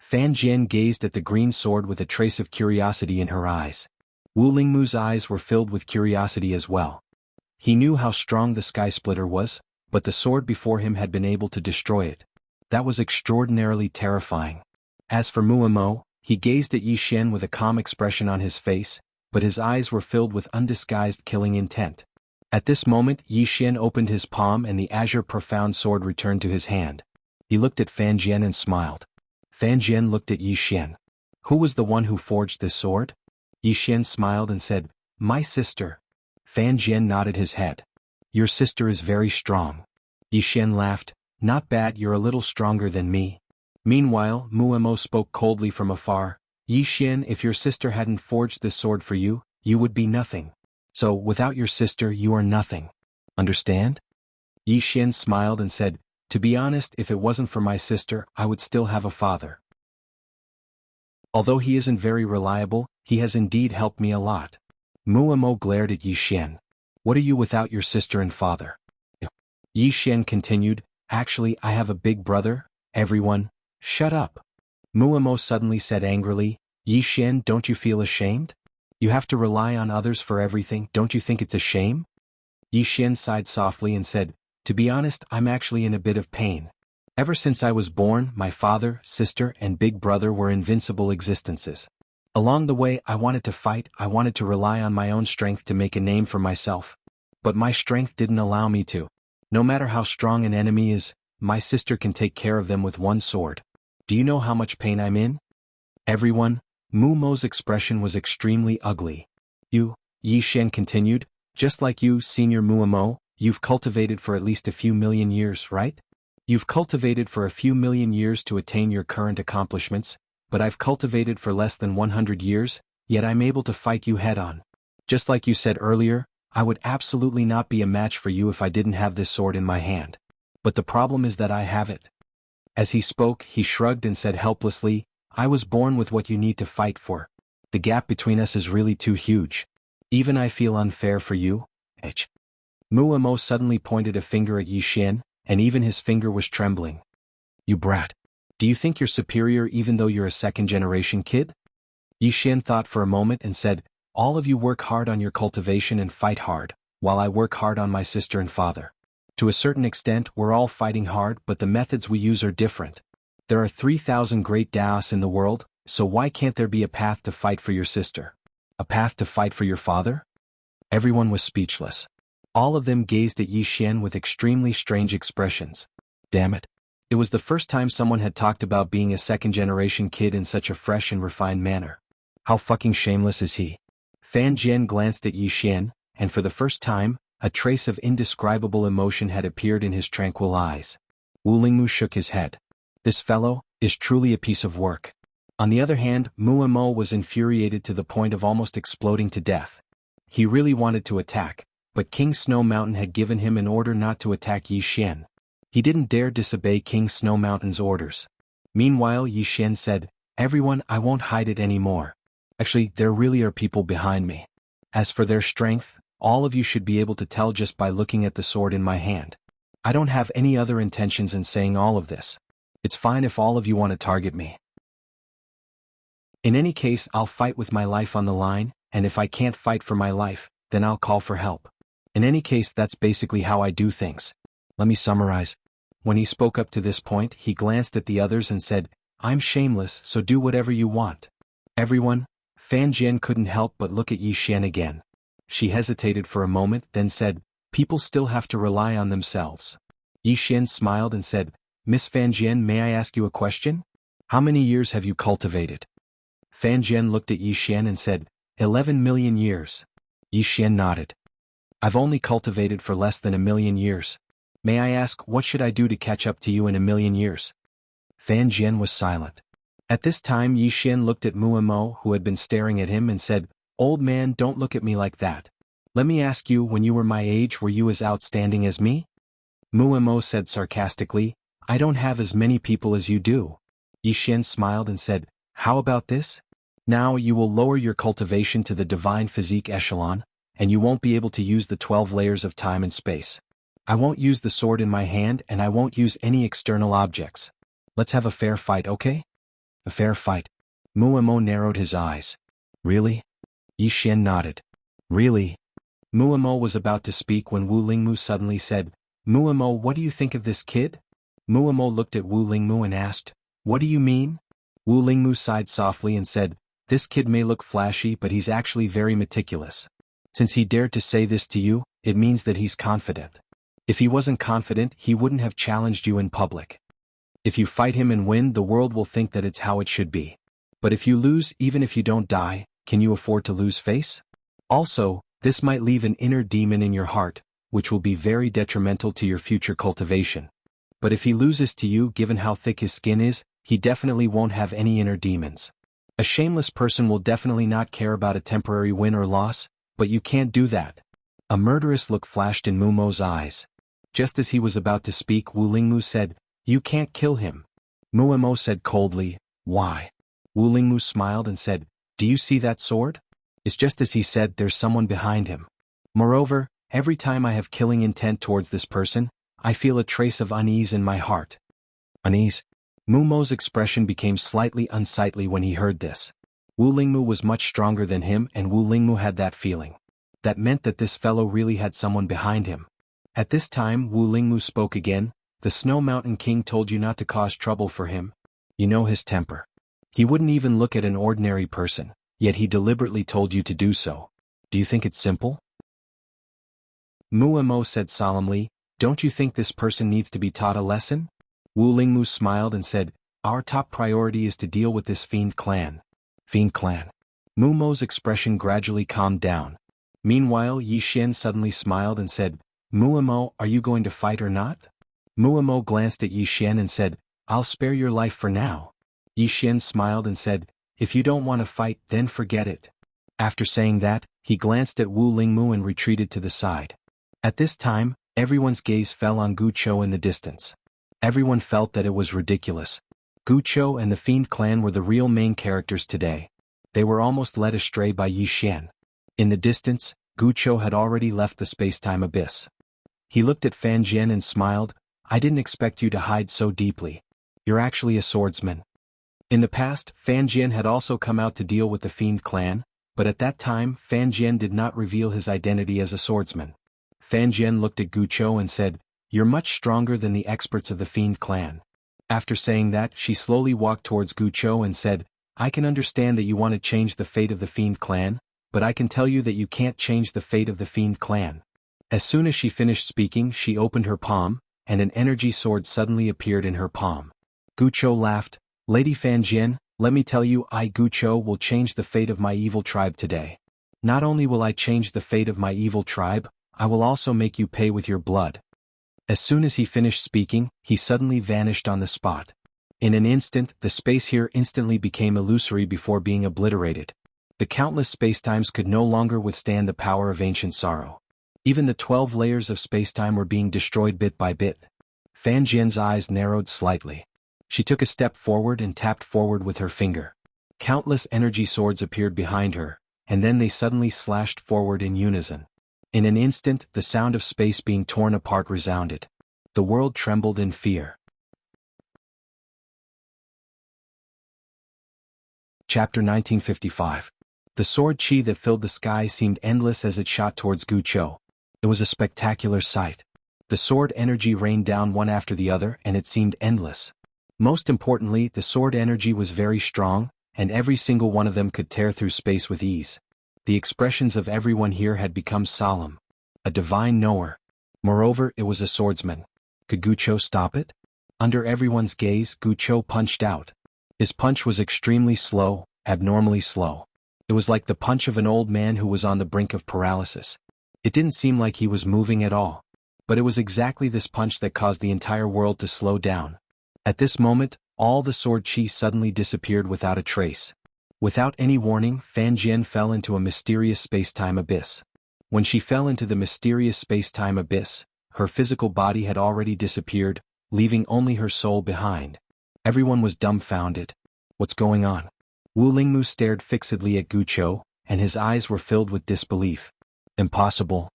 Fan Jian gazed at the green sword with a trace of curiosity in her eyes. Wu Lingmu's eyes were filled with curiosity as well. He knew how strong the Sky Splitter was, but the sword before him had been able to destroy it. That was extraordinarily terrifying. As for Muamo, he gazed at Yi Xian with a calm expression on his face, but his eyes were filled with undisguised killing intent. At this moment Yi Xian opened his palm and the azure profound sword returned to his hand. He looked at Fan Jian and smiled. Fan Jian looked at Yi Xian. Who was the one who forged this sword? Yi Xian smiled and said, My sister. Fan Jian nodded his head. Your sister is very strong. Yi Xian laughed. Not bad, you're a little stronger than me. Meanwhile, Muamo spoke coldly from afar. Yi Xian, if your sister hadn't forged this sword for you, you would be nothing. So, without your sister you are nothing. Understand? Yi Xian smiled and said, To be honest, if it wasn't for my sister, I would still have a father. Although he isn't very reliable, he has indeed helped me a lot. Muamo glared at Yi Xian. What are you without your sister and father? Yi Xian continued, Actually, I have a big brother. Everyone, shut up. Muamo suddenly said angrily, Yi Xian, don't you feel ashamed? You have to rely on others for everything, don't you think it's a shame? Yi Xian sighed softly and said, To be honest, I'm actually in a bit of pain. Ever since I was born, my father, sister, and big brother were invincible existences. Along the way, I wanted to fight, I wanted to rely on my own strength to make a name for myself. But my strength didn't allow me to. No matter how strong an enemy is, my sister can take care of them with one sword. Do you know how much pain I'm in? Everyone, Muamo's expression was extremely ugly. You, Yi Xian continued, just like you, Senior Muamo, you've cultivated for at least a few million years, right? You've cultivated for a few million years to attain your current accomplishments, but I've cultivated for less than 100 years, yet I'm able to fight you head-on. Just like you said earlier, I would absolutely not be a match for you if I didn't have this sword in my hand. But the problem is that I have it. As he spoke, he shrugged and said helplessly, I was born with what you need to fight for. The gap between us is really too huge. Even I feel unfair for you. Muamo suddenly pointed a finger at Yi Xian, and even his finger was trembling. You brat. Do you think you're superior even though you're a second-generation kid? Yi Xian thought for a moment and said, All of you work hard on your cultivation and fight hard, while I work hard on my sister and father. To a certain extent, we're all fighting hard, but the methods we use are different. There are 3,000 great Daos in the world, so why can't there be a path to fight for your sister? A path to fight for your father? Everyone was speechless. All of them gazed at Yi Xian with extremely strange expressions. Damn it. It was the first time someone had talked about being a second-generation kid in such a fresh and refined manner. How fucking shameless is he? Fan Jian glanced at Yi Xian, and for the first time, a trace of indescribable emotion had appeared in his tranquil eyes. Wu Lingmu shook his head. This fellow is truly a piece of work. On the other hand, Muamo was infuriated to the point of almost exploding to death. He really wanted to attack, but King Snow Mountain had given him an order not to attack Yi Xian. He didn't dare disobey King Snow Mountain's orders. Meanwhile, Yi Xian said, Everyone, I won't hide it anymore. Actually, there really are people behind me. As for their strength, all of you should be able to tell just by looking at the sword in my hand. I don't have any other intentions in saying all of this. It's fine if all of you want to target me. In any case, I'll fight with my life on the line, and if I can't fight for my life, then I'll call for help. In any case, that's basically how I do things. Let me summarize. When he spoke up to this point, he glanced at the others and said, I'm shameless, so do whatever you want. Everyone, Fan Jian couldn't help but look at Yi Xian again. She hesitated for a moment, then said, People still have to rely on themselves. Yi Xian smiled and said, Miss Fan Jian, may I ask you a question? How many years have you cultivated? Fan Jian looked at Yi Xian and said, 11 million years. Yi Xian nodded. I've only cultivated for less than 1,000,000 years. May I ask, what should I do to catch up to you in 1,000,000 years? Fan Jian was silent. At this time Yi Xian looked at Muamo, who had been staring at him, and said, Old man, don't look at me like that. Let me ask you, when you were my age, were you as outstanding as me? Muamo said sarcastically, I don't have as many people as you do. Yi Xian smiled and said, How about this? Now you will lower your cultivation to the divine physique echelon, and you won't be able to use the 12 layers of time and space. I won't use the sword in my hand, and I won't use any external objects. Let's have a fair fight, okay? A fair fight. Muamo narrowed his eyes. Really? Yi Xian nodded. Really? Muamo was about to speak when Wu Lingmu suddenly said, Muamo, what do you think of this kid? Muamo looked at Wu Lingmu and asked, What do you mean? Wu Lingmu sighed softly and said, This kid may look flashy but he's actually very meticulous. Since he dared to say this to you, it means that he's confident. If he wasn't confident, he wouldn't have challenged you in public. If you fight him and win, the world will think that it's how it should be. But if you lose, even if you don't die, can you afford to lose face? Also, this might leave an inner demon in your heart, which will be very detrimental to your future cultivation. But if he loses to you, given how thick his skin is, he definitely won't have any inner demons. A shameless person will definitely not care about a temporary win or loss, but you can't do that. A murderous look flashed in Mumo's eyes. Just as he was about to speak, Wu Lingmu said, You can't kill him. Muamo said coldly, Why? Wu Lingmu smiled and said, Do you see that sword? It's just as he said, there's someone behind him. Moreover, every time I have killing intent towards this person, I feel a trace of unease in my heart. Unease? Mumo's expression became slightly unsightly when he heard this. Wu Lingmu was much stronger than him and Wu Lingmu had that feeling. That meant that this fellow really had someone behind him. At this time Wu Lingmu spoke again, The Snow Mountain King told you not to cause trouble for him. You know his temper. He wouldn't even look at an ordinary person, yet he deliberately told you to do so. Do you think it's simple? Muamo said solemnly, Don't you think this person needs to be taught a lesson? Wu Lingmu smiled and said, Our top priority is to deal with this fiend clan. Fiend clan. Mumo's expression gradually calmed down. Meanwhile, Yi Xian suddenly smiled and said, Muamo, are you going to fight or not? Muamo glanced at Yi Xian and said, I'll spare your life for now. Yi Xian smiled and said, If you don't want to fight, then forget it. After saying that, he glanced at Wu Lingmu and retreated to the side. At this time, everyone's gaze fell on Guqiu in the distance. Everyone felt that it was ridiculous. Guqiu and the Fiend clan were the real main characters today. They were almost led astray by Yi Xian. In the distance, Guqiu had already left the space-time abyss. He looked at Fan Jian and smiled, I didn't expect you to hide so deeply. You're actually a swordsman. In the past, Fan Jian had also come out to deal with the Fiend clan, but at that time Fan Jian did not reveal his identity as a swordsman. Fan Jian looked at Guqiu and said, You're much stronger than the experts of the Fiend clan. After saying that, she slowly walked towards Guqiu and said, I can understand that you want to change the fate of the Fiend clan, but I can tell you that you can't change the fate of the Fiend clan. As soon as she finished speaking, she opened her palm, and an energy sword suddenly appeared in her palm. Guqiu laughed, Lady Fan Jian, let me tell you, I Guqiu will change the fate of my evil tribe today. Not only will I change the fate of my evil tribe, I will also make you pay with your blood. As soon as he finished speaking, he suddenly vanished on the spot. In an instant, the space here instantly became illusory before being obliterated. The countless spacetimes could no longer withstand the power of ancient sorrow. Even the 12 layers of spacetime were being destroyed bit by bit. Fan Jian's eyes narrowed slightly. She took a step forward and tapped forward with her finger. Countless energy swords appeared behind her, and then they suddenly slashed forward in unison. In an instant, the sound of space being torn apart resounded. The world trembled in fear. Chapter 1955. The sword chi that filled the sky seemed endless as it shot towards Guqiu. It was a spectacular sight. The sword energy rained down one after the other and it seemed endless. Most importantly, the sword energy was very strong, and every single one of them could tear through space with ease. The expressions of everyone here had become solemn. A divine knower. Moreover, it was a swordsman. Could Guqiu stop it? Under everyone's gaze, Guqiu punched out. His punch was extremely slow, abnormally slow. It was like the punch of an old man who was on the brink of paralysis. It didn't seem like he was moving at all. But it was exactly this punch that caused the entire world to slow down. At this moment, all the sword chi suddenly disappeared without a trace. Without any warning, Fan Jian fell into a mysterious space-time abyss. When she fell into the mysterious space-time abyss, her physical body had already disappeared, leaving only her soul behind. Everyone was dumbfounded. What's going on? Wu Lingmu stared fixedly at Guqiu, and his eyes were filled with disbelief. Impossible.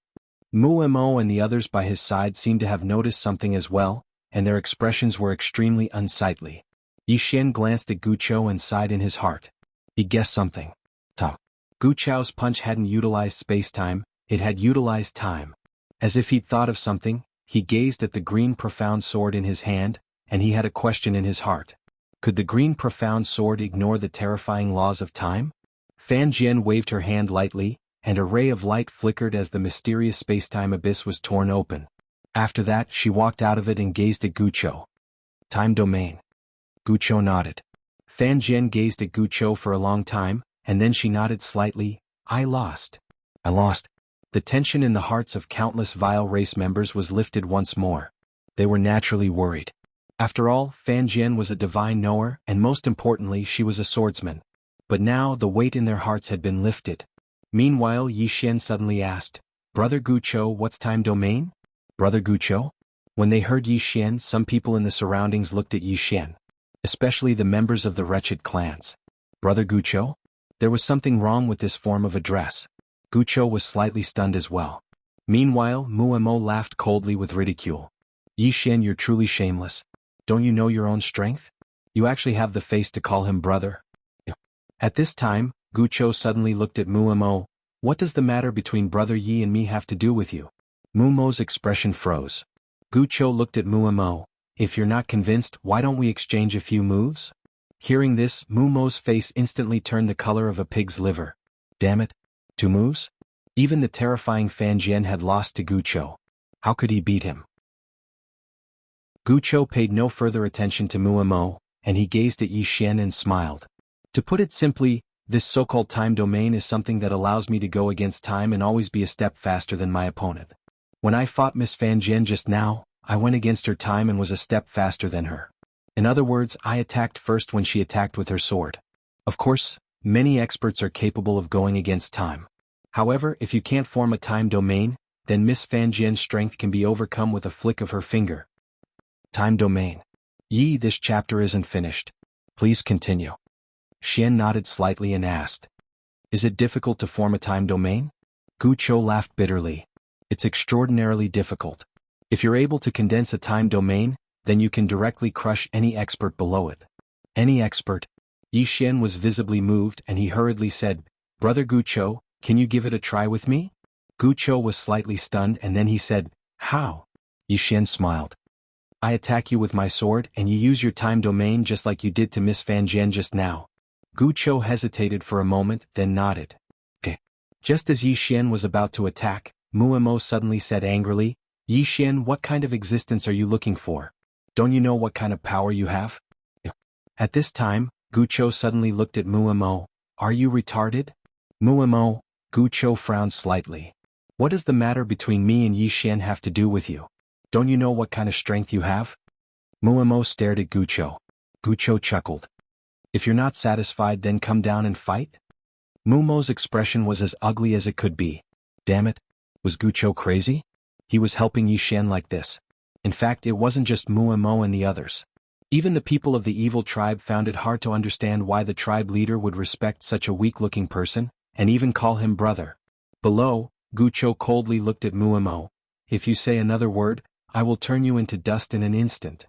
Muamo and the others by his side seemed to have noticed something as well, and their expressions were extremely unsightly. Yi Xian glanced at Gu Chou and sighed in his heart. He guessed something. Tom. Gu Chou's punch hadn't utilized space-time, it had utilized time. As if he'd thought of something, he gazed at the green profound sword in his hand, and he had a question in his heart. Could the green profound sword ignore the terrifying laws of time? Fan Jian waved her hand lightly, and a ray of light flickered as the mysterious space-time abyss was torn open. After that, she walked out of it and gazed at Gu Chou. Time domain. Gu Chou nodded. Fan Jian gazed at Gu Chou for a long time, and then she nodded slightly. I lost. I lost. The tension in the hearts of countless vile race members was lifted once more. They were naturally worried. After all, Fan Jian was a divine knower, and most importantly, she was a swordsman. But now the weight in their hearts had been lifted. Meanwhile, Yi Xian suddenly asked, Brother Gu Chou, what's time domain? Brother Gu Chou? When they heard Yi Xian, some people in the surroundings looked at Yi Xian. Especially the members of the wretched clans. Brother Gu Chou? There was something wrong with this form of address. Gu Chou was slightly stunned as well. Meanwhile, Muemo laughed coldly with ridicule. Yi Xian, you're truly shameless. Don't you know your own strength? You actually have the face to call him brother? At this time, Gu Chou suddenly looked at Muemo. What does the matter between brother Yi and me have to do with you? Muemo's expression froze. Gu Chou looked at Muemo. If you're not convinced, why don't we exchange a few moves? Hearing this, Muemo's face instantly turned the color of a pig's liver. Damn it. 2 moves? Even the terrifying Fan Jian had lost to Gu Chou. How could he beat him? Gu Chou paid no further attention to Muemo, and he gazed at Yi Xian and smiled. To put it simply, this so-called time domain is something that allows me to go against time and always be a step faster than my opponent. When I fought Miss Fan Jian just now, I went against her time and was a step faster than her. In other words, I attacked first when she attacked with her sword. Of course, many experts are capable of going against time. However, if you can't form a time domain, then Miss Fan Jian's strength can be overcome with a flick of her finger. Time domain. Yi, this chapter isn't finished. Please continue. Xian nodded slightly and asked. Is it difficult to form a time domain? Gu Chou laughed bitterly. It's extraordinarily difficult. If you're able to condense a time domain, then you can directly crush any expert below it. Any expert? Yi Xian was visibly moved and he hurriedly said, Brother Gu Chou, can you give it a try with me? Gu Chou was slightly stunned and then he said, How? Yi Xian smiled. I attack you with my sword and you use your time domain just like you did to Miss Fan Jian just now. Gu Chou hesitated for a moment, then nodded. Okay. Just as Yi Xian was about to attack, Muemo suddenly said angrily, Yi Xian, what kind of existence are you looking for? Don't you know what kind of power you have? At this time, Gu Chou suddenly looked at Muemo. Are you retarded? Muemo, Gu Chou frowned slightly. What does the matter between me and Yi Xian have to do with you? Don't you know what kind of strength you have? Muemo stared at Gu Chou. Gu Chou chuckled. If you're not satisfied, then come down and fight? Muemo's expression was as ugly as it could be. Damn it. Was Gu Chou crazy? He was helping Yi Xian like this. In fact, it wasn't just Muemo and the others. Even the people of the evil tribe found it hard to understand why the tribe leader would respect such a weak-looking person, and even call him brother. Below, Gu Chou coldly looked at Muemo. If you say another word, I will turn you into dust in an instant.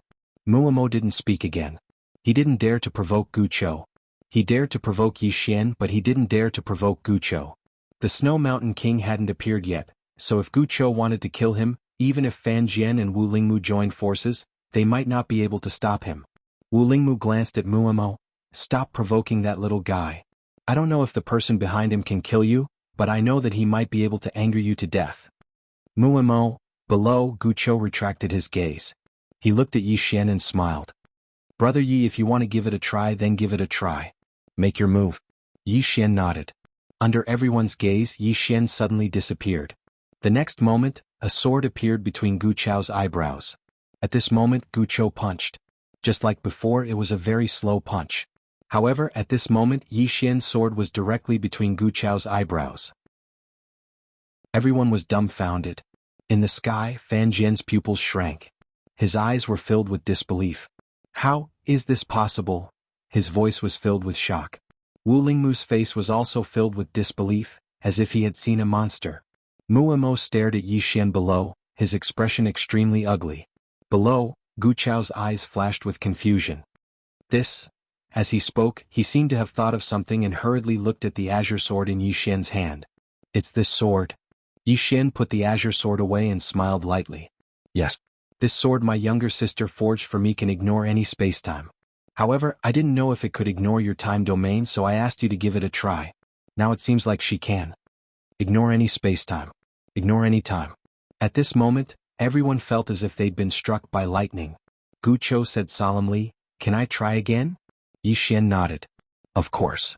Muemo didn't speak again. He didn't dare to provoke Gu Chou. He dared to provoke Yi Xian, but he didn't dare to provoke Gu Chou. The Snow Mountain King hadn't appeared yet, so if Gu Chou wanted to kill him, even if Fan Jian and Wu Lingmu joined forces, they might not be able to stop him. Wu Lingmu glanced at Muemo. Stop provoking that little guy. I don't know if the person behind him can kill you, but I know that he might be able to anger you to death. Muemo. Below, Gu Chou retracted his gaze. He looked at Yi Xian and smiled. Brother Yi, if you want to give it a try, then give it a try. Make your move. Yi Xian nodded. Under everyone's gaze, Yi Xian suddenly disappeared. The next moment, a sword appeared between Gu Chou's eyebrows. At this moment, Gu Chou punched. Just like before, it was a very slow punch. However, at this moment, Yi Xian's sword was directly between Gu Chou's eyebrows. Everyone was dumbfounded. In the sky, Fan Jian's pupils shrank. His eyes were filled with disbelief. How is this possible? His voice was filled with shock. Wu Lingmu's face was also filled with disbelief, as if he had seen a monster. Muemo stared at Yi Xian below, his expression extremely ugly. Below, Gu Chou's eyes flashed with confusion. This. As he spoke, he seemed to have thought of something and hurriedly looked at the azure sword in Yi Xian's hand. It's this sword. Yi Xian put the azure sword away and smiled lightly. Yes. This sword my younger sister forged for me can ignore any spacetime. However, I didn't know if it could ignore your time domain, so I asked you to give it a try. Now it seems like she can. Ignore any spacetime. Ignore any time. At this moment, everyone felt as if they'd been struck by lightning. Gu Chou said solemnly, "Can I try again?" Yi Xian nodded. Of course.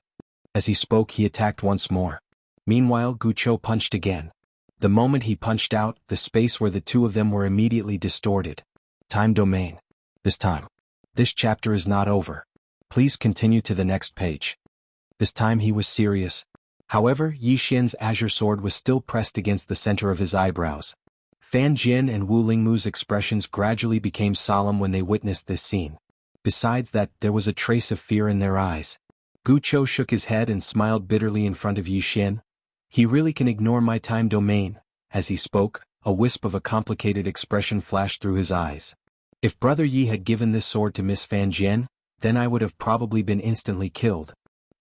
As he spoke, he attacked once more. Meanwhile, Gu Chou punched again. The moment he punched out, the space where the two of them were immediately distorted. Time domain. This time. This chapter is not over. Please continue to the next page. This time he was serious. However, Yi Xian's azure sword was still pressed against the center of his eyebrows. Fan Jin and Wu Lingmu's expressions gradually became solemn when they witnessed this scene. Besides that, there was a trace of fear in their eyes. Gu Chou shook his head and smiled bitterly in front of Yi Xian. He really can ignore my time domain. As he spoke, a wisp of a complicated expression flashed through his eyes. If Brother Yi had given this sword to Miss Fan Jian, then I would have probably been instantly killed.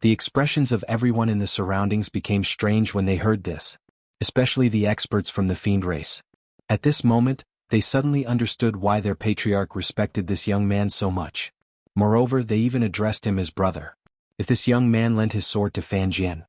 The expressions of everyone in the surroundings became strange when they heard this, especially the experts from the fiend race. At this moment, they suddenly understood why their patriarch respected this young man so much. Moreover, they even addressed him as brother. If this young man lent his sword to Fan Jian,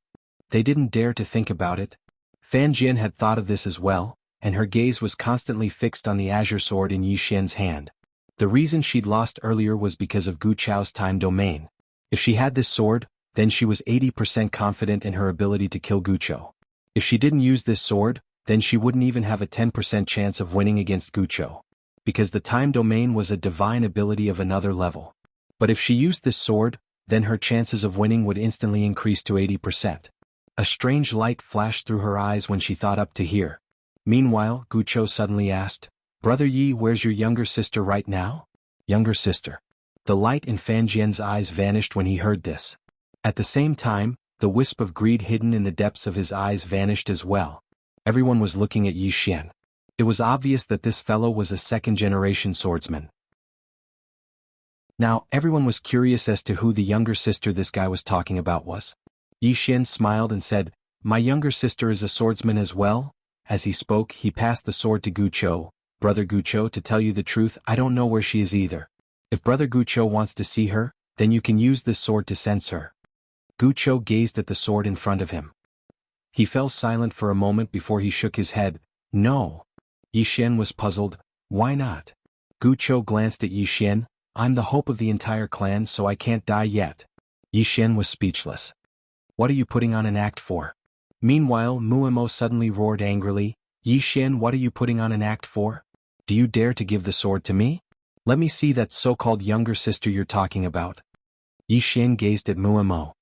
they didn't dare to think about it. Fan Jian had thought of this as well, and her gaze was constantly fixed on the azure sword in Yi Xian's hand. The reason she'd lost earlier was because of Gu Chou's time domain. If she had this sword, then she was 80% confident in her ability to kill Gu Chou. If she didn't use this sword, then she wouldn't even have a 10% chance of winning against Gu Chou, because the time domain was a divine ability of another level. But if she used this sword, then her chances of winning would instantly increase to 80%. A strange light flashed through her eyes when she thought up to here. Meanwhile, Gu Chou suddenly asked, "Brother Yi, where's your younger sister right now?" Younger sister. The light in Fan Jian's eyes vanished when he heard this. At the same time, the wisp of greed hidden in the depths of his eyes vanished as well. Everyone was looking at Yi Xian. It was obvious that this fellow was a second-generation swordsman. Now, everyone was curious as to who the younger sister this guy was talking about was. Yi Xian smiled and said, "My younger sister is a swordsman as well." As he spoke, he passed the sword to Gu Chou. "Brother Gu Chou, to tell you the truth, I don't know where she is either. If Brother Gu Chou wants to see her, then you can use this sword to sense her." Gu Chou gazed at the sword in front of him. He fell silent for a moment before he shook his head. "No." Yi Xian was puzzled. "Why not?" Gu Chou glanced at Yi Xian. "I'm the hope of the entire clan, so I can't die yet." Yi Xian was speechless. "What are you putting on an act for?" Meanwhile, Muemo suddenly roared angrily, "Yi Xian, what are you putting on an act for? Do you dare to give the sword to me? Let me see that so-called younger sister you're talking about." Yi Xian gazed at Muemo.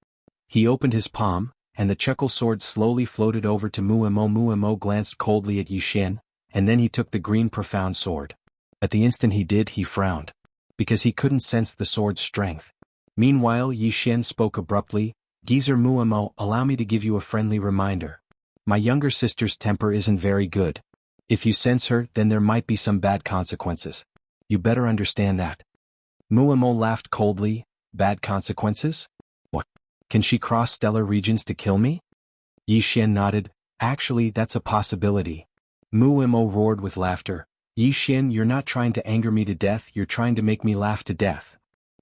He opened his palm, and the chuckle sword slowly floated over to Muemo. Muemo glanced coldly at Yi Xian, and then he took the green profound sword. At the instant he did, he frowned, because he couldn't sense the sword's strength. Meanwhile, Yi Xian spoke abruptly, "Geezer Muemo, allow me to give you a friendly reminder. My younger sister's temper isn't very good. If you sense her, then there might be some bad consequences. You better understand that." Muemo laughed coldly. "Bad consequences? What? Can she cross stellar regions to kill me?" Yi Xian nodded. "Actually, that's a possibility." Muemo roared with laughter. "Yi Xian, you're not trying to anger me to death, you're trying to make me laugh to death."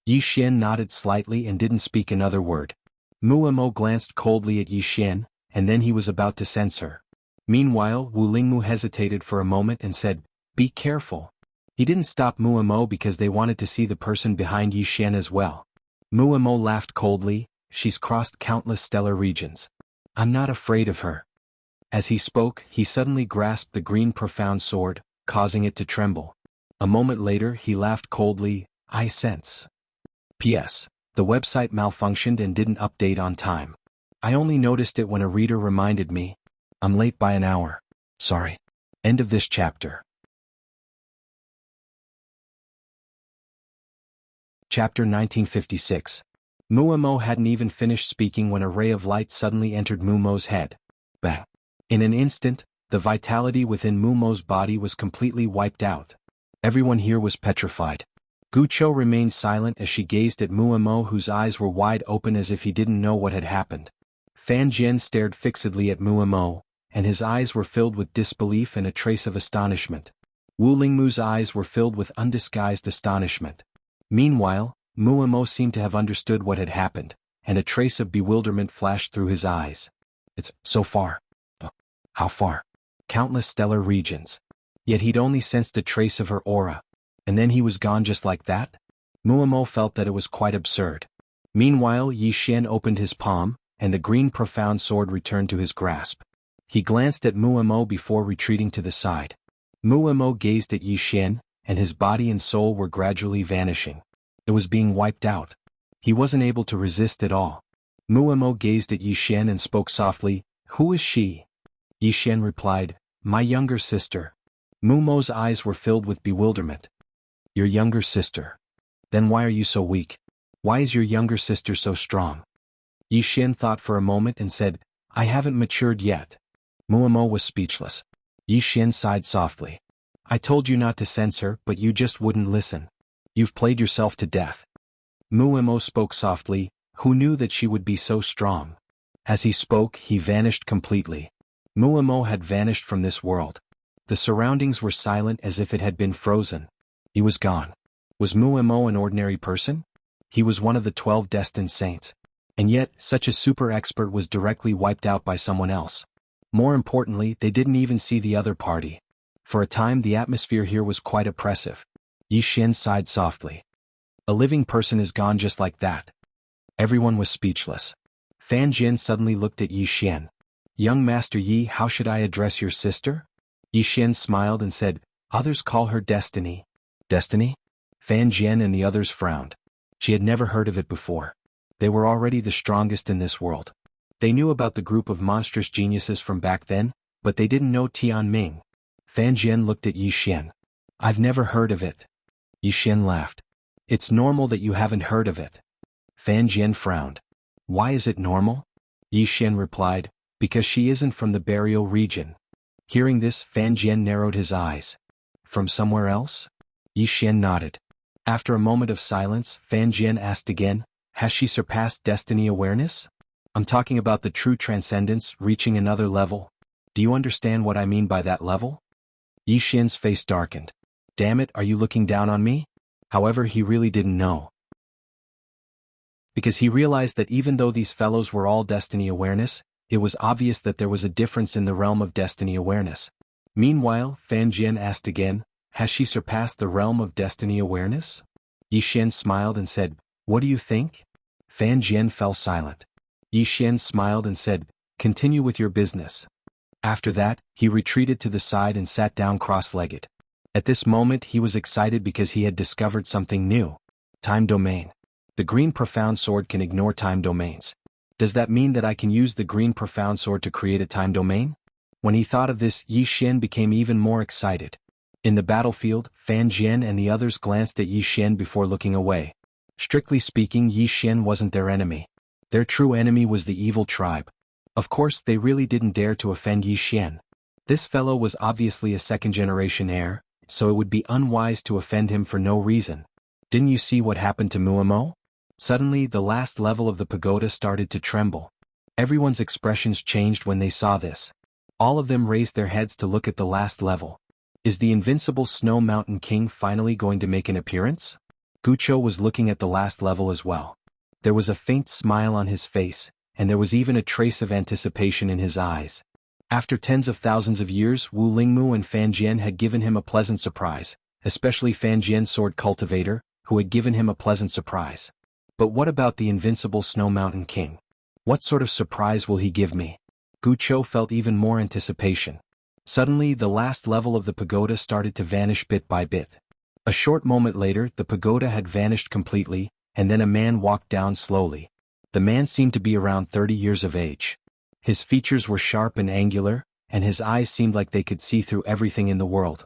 Yi Xian nodded slightly and didn't speak another word. Muemo glanced coldly at Yi Xian, and then he was about to sense her. Meanwhile, Wu Lingmu hesitated for a moment and said, "Be careful." He didn't stop Muemo because they wanted to see the person behind Yi Xian as well. Muemo laughed coldly. "She's crossed countless stellar regions. I'm not afraid of her." As he spoke, he suddenly grasped the green profound sword, causing it to tremble. A moment later, he laughed coldly, "I sense." P.S. The website malfunctioned and didn't update on time. I only noticed it when a reader reminded me. I'm late by an hour. Sorry. End of this chapter. Chapter 1956. Muemo hadn't even finished speaking when a ray of light suddenly entered Mumo's head. Bang! In an instant, the vitality within Mumo's body was completely wiped out. Everyone here was petrified. Gucho remained silent as she gazed at Muamo, whose eyes were wide open as if he didn't know what had happened. Fan Jian stared fixedly at Muamo, and his eyes were filled with disbelief and a trace of astonishment. Wu Lingmu's eyes were filled with undisguised astonishment. Meanwhile, Muamo seemed to have understood what had happened, and a trace of bewilderment flashed through his eyes. It's so far. How far? Countless stellar regions. Yet he'd only sensed a trace of her aura. And then he was gone just like that? Muamo felt that it was quite absurd. Meanwhile, Yi Xian opened his palm, and the green profound sword returned to his grasp. He glanced at Muamo before retreating to the side. Muamo gazed at Yi Xian, and his body and soul were gradually vanishing. It was being wiped out. He wasn't able to resist at all. Muamo gazed at Yi Xian and spoke softly, "Who is she?" Yi Xian replied, "My younger sister." Muamo's eyes were filled with bewilderment. "Your younger sister? Then why are you so weak? Why is your younger sister so strong?" Yi Xian thought for a moment and said, "I haven't matured yet." Muamo was speechless. Yi Xian sighed softly. "I told you not to sense her, but you just wouldn't listen. You've played yourself to death." Muamo spoke softly, "Who knew that she would be so strong?" As he spoke, he vanished completely. Muamo had vanished from this world. The surroundings were silent as if it had been frozen. He was gone. Was Muamo an ordinary person? He was one of the 12 destined saints. And yet, such a super expert was directly wiped out by someone else. More importantly, they didn't even see the other party. For a time the atmosphere here was quite oppressive. Yi Xian sighed softly. A living person is gone just like that. Everyone was speechless. Fan Jian suddenly looked at Yi Xian. "Young Master Yi, how should I address your sister?" Yi Xian smiled and said, "Others call her Destiny." Destiny? Fan Jian and the others frowned. She had never heard of it before. They were already the strongest in this world. They knew about the group of monstrous geniuses from back then, but they didn't know Tian Ming. Fan Jian looked at Yi Xian. "I've never heard of it." Yi Xian laughed. "It's normal that you haven't heard of it." Fan Jian frowned. "Why is it normal?" Yi Xian replied, "Because she isn't from the burial region." Hearing this, Fan Jian narrowed his eyes. "From somewhere else?" Yi Xian nodded. After a moment of silence, Fan Jian asked again, "Has she surpassed destiny awareness?" "I'm talking about the true transcendence, reaching another level. Do you understand what I mean by that level?" Yi Xian's face darkened. "Damn it, are you looking down on me?" However, he really didn't know. Because he realized that even though these fellows were all destiny awareness, it was obvious that there was a difference in the realm of destiny awareness. Meanwhile, Fan Jian asked again, "Has she surpassed the realm of destiny awareness?" Yi Xian smiled and said, "What do you think?" Fan Jian fell silent. Yi Xian smiled and said, "Continue with your business." After that, he retreated to the side and sat down cross-legged. At this moment he was excited because he had discovered something new. Time domain. The green profound sword can ignore time domains. Does that mean that I can use the green profound sword to create a time domain? When he thought of this, Yi Xian became even more excited. In the battlefield, Fan Jian and the others glanced at Yi Xian before looking away. Strictly speaking, Yi Xian wasn't their enemy. Their true enemy was the evil tribe. Of course, they really didn't dare to offend Yi Xian. This fellow was obviously a second-generation heir, so it would be unwise to offend him for no reason. Didn't you see what happened to Muamo? Suddenly, the last level of the pagoda started to tremble. Everyone's expressions changed when they saw this. All of them raised their heads to look at the last level. Is the invincible Snow Mountain King finally going to make an appearance? Gucho was looking at the last level as well. There was a faint smile on his face, and there was even a trace of anticipation in his eyes. After tens of thousands of years, Wu Lingmu and Fan Jian had given him a pleasant surprise, especially Fan Jian's sword cultivator, who had given him a pleasant surprise. But what about the invincible Snow Mountain King? What sort of surprise will he give me? Gucho felt even more anticipation. Suddenly, the last level of the pagoda started to vanish bit by bit. A short moment later, the pagoda had vanished completely, and then a man walked down slowly. The man seemed to be around 30 years of age. His features were sharp and angular, and his eyes seemed like they could see through everything in the world.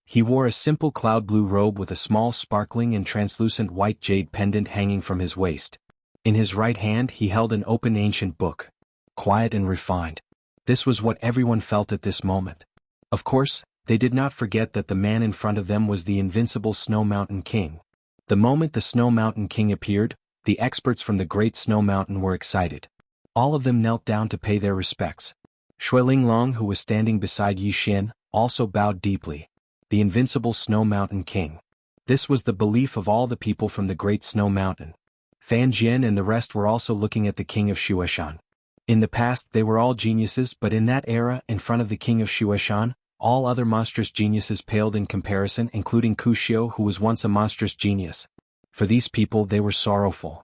He wore a simple cloud blue robe with a small sparkling and translucent white jade pendant hanging from his waist. In his right hand he held an open ancient book. Quiet and refined. This was what everyone felt at this moment. Of course, they did not forget that the man in front of them was the invincible Snow Mountain King. The moment the Snow Mountain King appeared, the experts from the Great Snow Mountain were excited. All of them knelt down to pay their respects. Xuelinglong, who was standing beside Yi Xian, also bowed deeply. The invincible Snow Mountain King. This was the belief of all the people from the Great Snow Mountain. Fan Jian and the rest were also looking at the King of Shueshan. In the past they were all geniuses, but in that era, in front of the King of Shueshan, all other monstrous geniuses paled in comparison, including Kuxiu, who was once a monstrous genius. For these people they were sorrowful.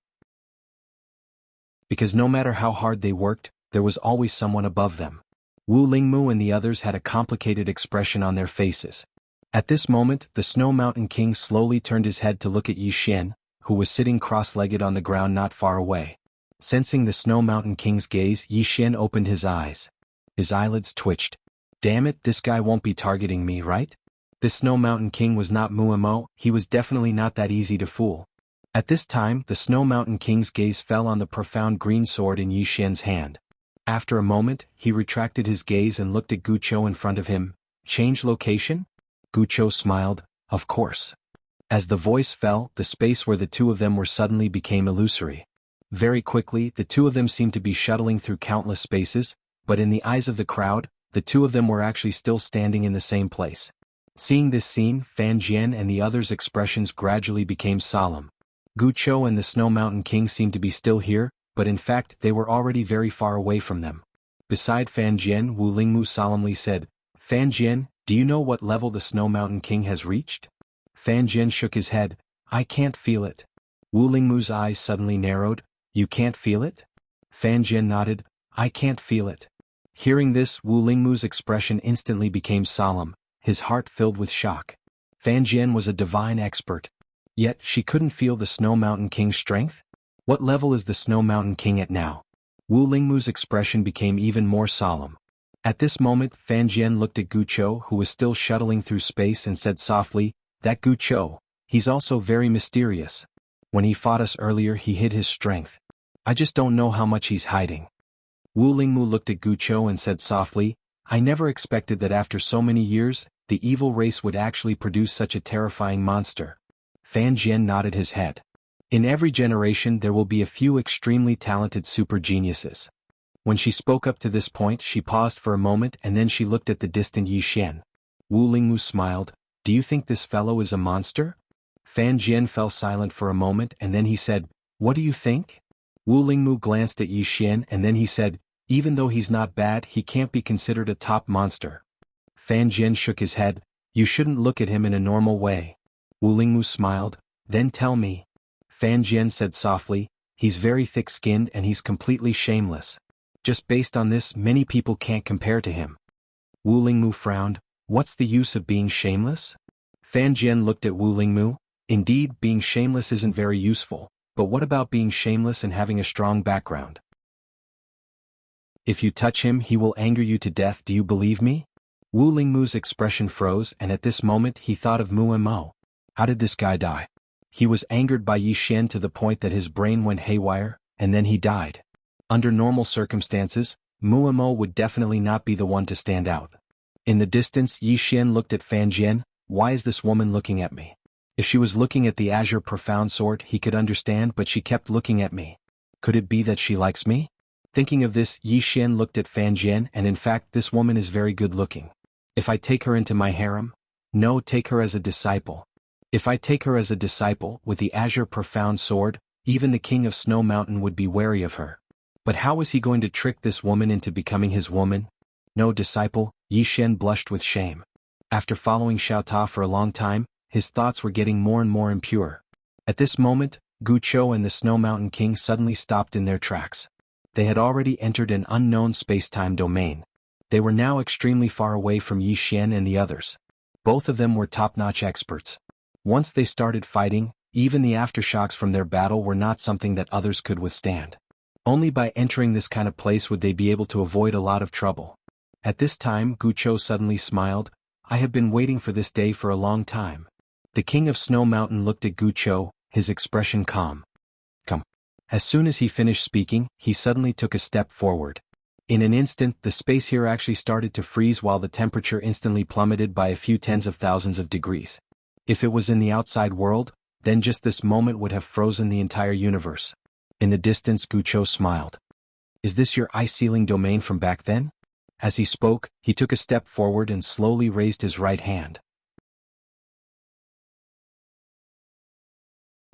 Because no matter how hard they worked, there was always someone above them. Wu Lingmu and the others had a complicated expression on their faces. At this moment, the Snow Mountain King slowly turned his head to look at Yi Xian, who was sitting cross-legged on the ground not far away. Sensing the Snow Mountain King's gaze, Yi Xian opened his eyes. His eyelids twitched. Damn it, this guy won't be targeting me, right? This Snow Mountain King was not Muamo, he was definitely not that easy to fool. At this time, the Snow Mountain King's gaze fell on the profound green sword in Yi Xian's hand. After a moment, he retracted his gaze and looked at Guqiu in front of him. Change location? Guqiu smiled, of course. As the voice fell, the space where the two of them were suddenly became illusory. Very quickly, the two of them seemed to be shuttling through countless spaces, but in the eyes of the crowd, the two of them were actually still standing in the same place. Seeing this scene, Fan Jian and the others' expressions gradually became solemn. Guqiu and the Snow Mountain King seemed to be still here, but in fact they were already very far away from them. Beside Fan Jian, Wu Lingmu solemnly said, Fan Jian, do you know what level the Snow Mountain King has reached? Fan Jian shook his head, I can't feel it. Wu Lingmu's eyes suddenly narrowed, you can't feel it? Fan Jian nodded, I can't feel it. Hearing this, Wu Lingmu's expression instantly became solemn, his heart filled with shock. Fan Jian was a divine expert. Yet, she couldn't feel the Snow Mountain King's strength? What level is the Snow Mountain King at now? Wu Lingmu's expression became even more solemn. At this moment, Fan Jian looked at Guqiu, who was still shuttling through space, and said softly, that Guqiu, he's also very mysterious. When he fought us earlier he hid his strength. I just don't know how much he's hiding. Wu Lingmu looked at Guqiu and said softly, I never expected that after so many years, the evil race would actually produce such a terrifying monster. Fan Jian nodded his head. In every generation there will be a few extremely talented super geniuses. When she spoke up to this point she paused for a moment and then she looked at the distant Yi Xian. Wu Lingmu smiled, do you think this fellow is a monster? Fan Jian fell silent for a moment and then he said, what do you think? Wu Lingmu glanced at Yi Xian and then he said, even though he's not bad he can't be considered a top monster. Fan Jian shook his head, you shouldn't look at him in a normal way. Wu Lingmu smiled, then tell me. Fan Jian said softly, he's very thick-skinned and he's completely shameless. Just based on this many people can't compare to him. Wu Lingmu frowned, what's the use of being shameless? Fan Jian looked at Wu Lingmu, indeed being shameless isn't very useful, but what about being shameless and having a strong background? If you touch him he will anger you to death, do you believe me? Wu Lingmu's expression froze and at this moment he thought of Muamo. How did this guy die? He was angered by Yi Xian to the point that his brain went haywire, and then he died. Under normal circumstances, Muamo would definitely not be the one to stand out. In the distance Yi Xian looked at Fan Jian, why is this woman looking at me? If she was looking at the azure profound sword he could understand, but she kept looking at me. Could it be that she likes me? Thinking of this, Yi Xian looked at Fan Jian and in fact this woman is very good looking. If I take her into my harem? No, take her as a disciple. If I take her as a disciple, with the azure profound sword, even the King of Snow Mountain would be wary of her. But how is he going to trick this woman into becoming his woman? No disciple, Yi Xian blushed with shame. After following Xiao Ta for a long time, his thoughts were getting more and more impure. At this moment, Guqiu and the Snow Mountain King suddenly stopped in their tracks. They had already entered an unknown space-time domain. They were now extremely far away from Yi Xian and the others. Both of them were top-notch experts. Once they started fighting, even the aftershocks from their battle were not something that others could withstand. Only by entering this kind of place would they be able to avoid a lot of trouble. At this time Guqiu suddenly smiled, I have been waiting for this day for a long time. The King of Snow Mountain looked at Guqiu, his expression calm. Come. As soon as he finished speaking, he suddenly took a step forward. In an instant the space here actually started to freeze while the temperature instantly plummeted by a few tens of thousands of degrees. If it was in the outside world, then just this moment would have frozen the entire universe. In the distance, Gucho smiled. Is this your ice-sealing domain from back then? As he spoke, he took a step forward and slowly raised his right hand.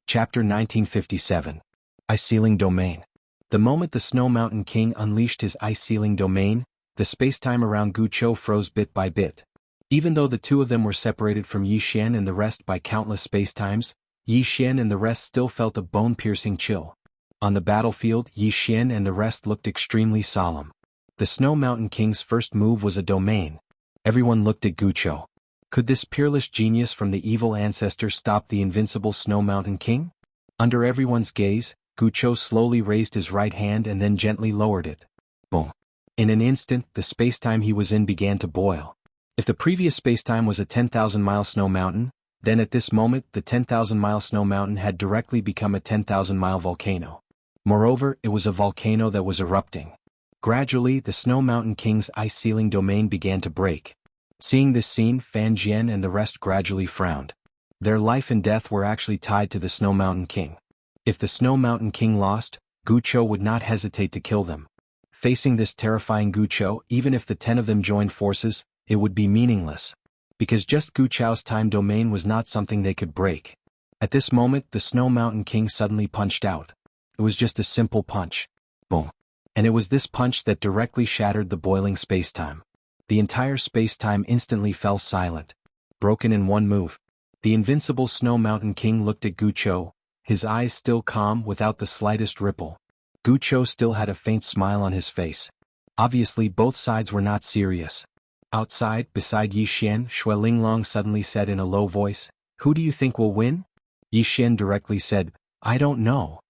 Chapter 1957. Ice-sealing domain. The moment the Snow Mountain King unleashed his ice-sealing domain, the space-time around Gucho froze bit by bit. Even though the two of them were separated from Yi Xian and the rest by countless spacetimes, Yi Xian and the rest still felt a bone-piercing chill. On the battlefield, Yi Xian and the rest looked extremely solemn. The Snow Mountain King's first move was a domain. Everyone looked at Gucho. Could this peerless genius from the evil ancestor stop the invincible Snow Mountain King? Under everyone's gaze, Gucho slowly raised his right hand and then gently lowered it. Boom. In an instant, the spacetime he was in began to boil. If the previous spacetime was a 10,000-mile snow mountain, then at this moment the 10,000-mile snow mountain had directly become a 10,000-mile volcano. Moreover, it was a volcano that was erupting. Gradually, the Snow Mountain King's ice-sealing domain began to break. Seeing this scene, Fan Jian and the rest gradually frowned. Their life and death were actually tied to the Snow Mountain King. If the Snow Mountain King lost, Gucho would not hesitate to kill them. Facing this terrifying Gucho, even if the 10 of them joined forces, it would be meaningless. Because just Gucho's time domain was not something they could break. At this moment, the Snow Mountain King suddenly punched out. It was just a simple punch. Boom. And it was this punch that directly shattered the boiling spacetime. The entire spacetime instantly fell silent. Broken in one move. The invincible Snow Mountain King looked at Gucho, his eyes still calm without the slightest ripple. Gucho still had a faint smile on his face. Obviously both sides were not serious. Outside, beside Yi Xian, Xue Linglong suddenly said in a low voice, "Who do you think will win?" Yi Xian directly said, "I don't know."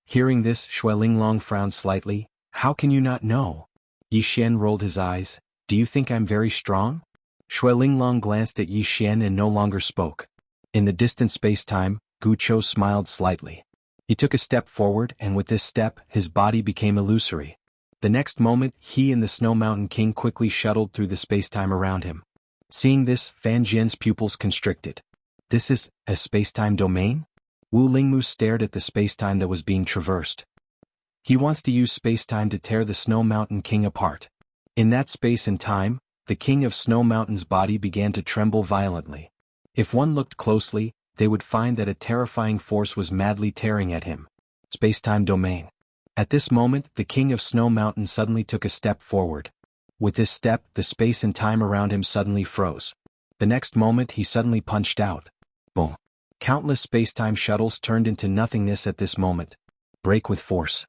Hearing this, Xue Linglong frowned slightly. "How can you not know?" Yi Xian rolled his eyes. "Do you think I'm very strong?" Xue Linglong glanced at Yi Xian and no longer spoke. In the distant space-time, Gucho smiled slightly. He took a step forward and with this step, his body became illusory. The next moment, he and the Snow Mountain King quickly shuttled through the space-time around him. Seeing this, Fan Jian's pupils constricted. This is a space-time domain? Wu Lingmu stared at the space-time that was being traversed. He wants to use space-time to tear the Snow Mountain King apart. In that space and time, the King of Snow Mountain's body began to tremble violently. If one looked closely, they would find that a terrifying force was madly tearing at him. Space-time domain. At this moment, the King of Snow Mountain suddenly took a step forward. With this step, the space and time around him suddenly froze. The next moment, he suddenly punched out. Boom. Countless space-time shuttles turned into nothingness at this moment. Break with force.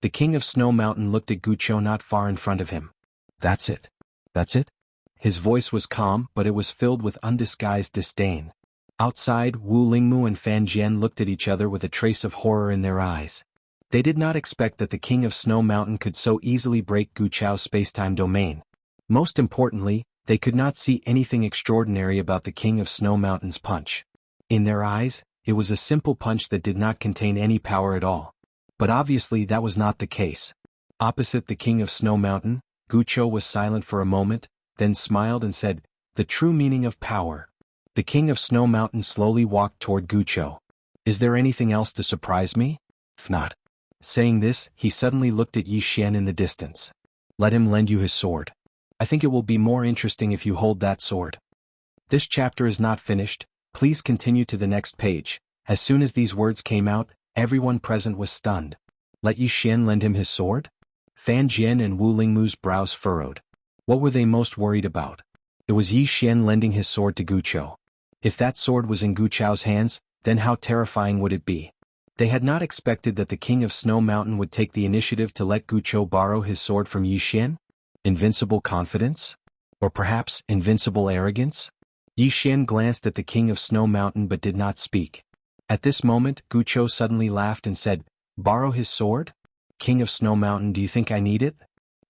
The King of Snow Mountain looked at Gucho not far in front of him. That's it. That's it? His voice was calm, but it was filled with undisguised disdain. Outside, Wu Lingmu and Fan Jian looked at each other with a trace of horror in their eyes. They did not expect that the King of Snow Mountain could so easily break Gucho's space-time domain. Most importantly, they could not see anything extraordinary about the King of Snow Mountain's punch. In their eyes, it was a simple punch that did not contain any power at all. But obviously that was not the case. Opposite the King of Snow Mountain, Gucho was silent for a moment, then smiled and said, "The true meaning of power." The King of Snow Mountain slowly walked toward Gucho. "Is there anything else to surprise me? If not." Saying this, he suddenly looked at Yi Xian in the distance. "Let him lend you his sword. I think it will be more interesting if you hold that sword." This chapter is not finished, please continue to the next page. As soon as these words came out, everyone present was stunned. Let Yi Xian lend him his sword? Fan Jian and Wu Lingmu's brows furrowed. What were they most worried about? It was Yi Xian lending his sword to Gucho. If that sword was in Gucho's hands, then how terrifying would it be? They had not expected that the King of Snow Mountain would take the initiative to let Gucho borrow his sword from Yi Xian? Invincible confidence? Or perhaps invincible arrogance? Yi Xian glanced at the King of Snow Mountain but did not speak. At this moment, Gucho suddenly laughed and said, "Borrow his sword? King of Snow Mountain, do you think I need it?"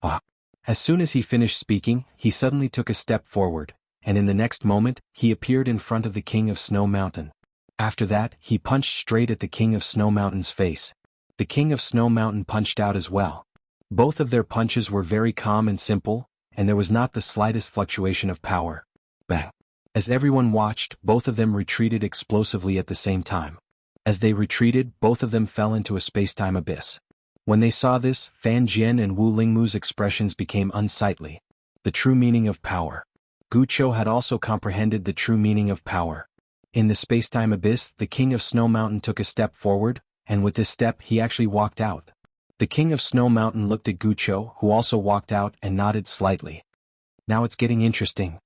Ah. As soon as he finished speaking, he suddenly took a step forward, and in the next moment, he appeared in front of the King of Snow Mountain. After that, he punched straight at the King of Snow Mountain's face. The King of Snow Mountain punched out as well. Both of their punches were very calm and simple, and there was not the slightest fluctuation of power. Bang! As everyone watched, both of them retreated explosively at the same time. As they retreated, both of them fell into a spacetime abyss. When they saw this, Fan Jian and Wu Lingmu's expressions became unsightly. The true meaning of power. Gu Chou had also comprehended the true meaning of power. In the spacetime abyss, the King of Snow Mountain took a step forward, and with this step he actually walked out. The King of Snow Mountain looked at Gu Chou, who also walked out, and nodded slightly. Now it's getting interesting.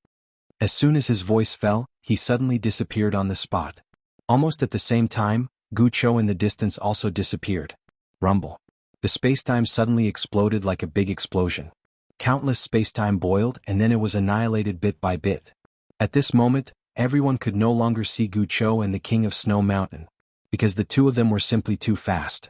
As soon as his voice fell, he suddenly disappeared on the spot. Almost at the same time, Gu Chou in the distance also disappeared. Rumble. The spacetime suddenly exploded like a big explosion. Countless spacetime boiled, and then it was annihilated bit by bit. At this moment, everyone could no longer see Gu Chou and the King of Snow Mountain, because the two of them were simply too fast.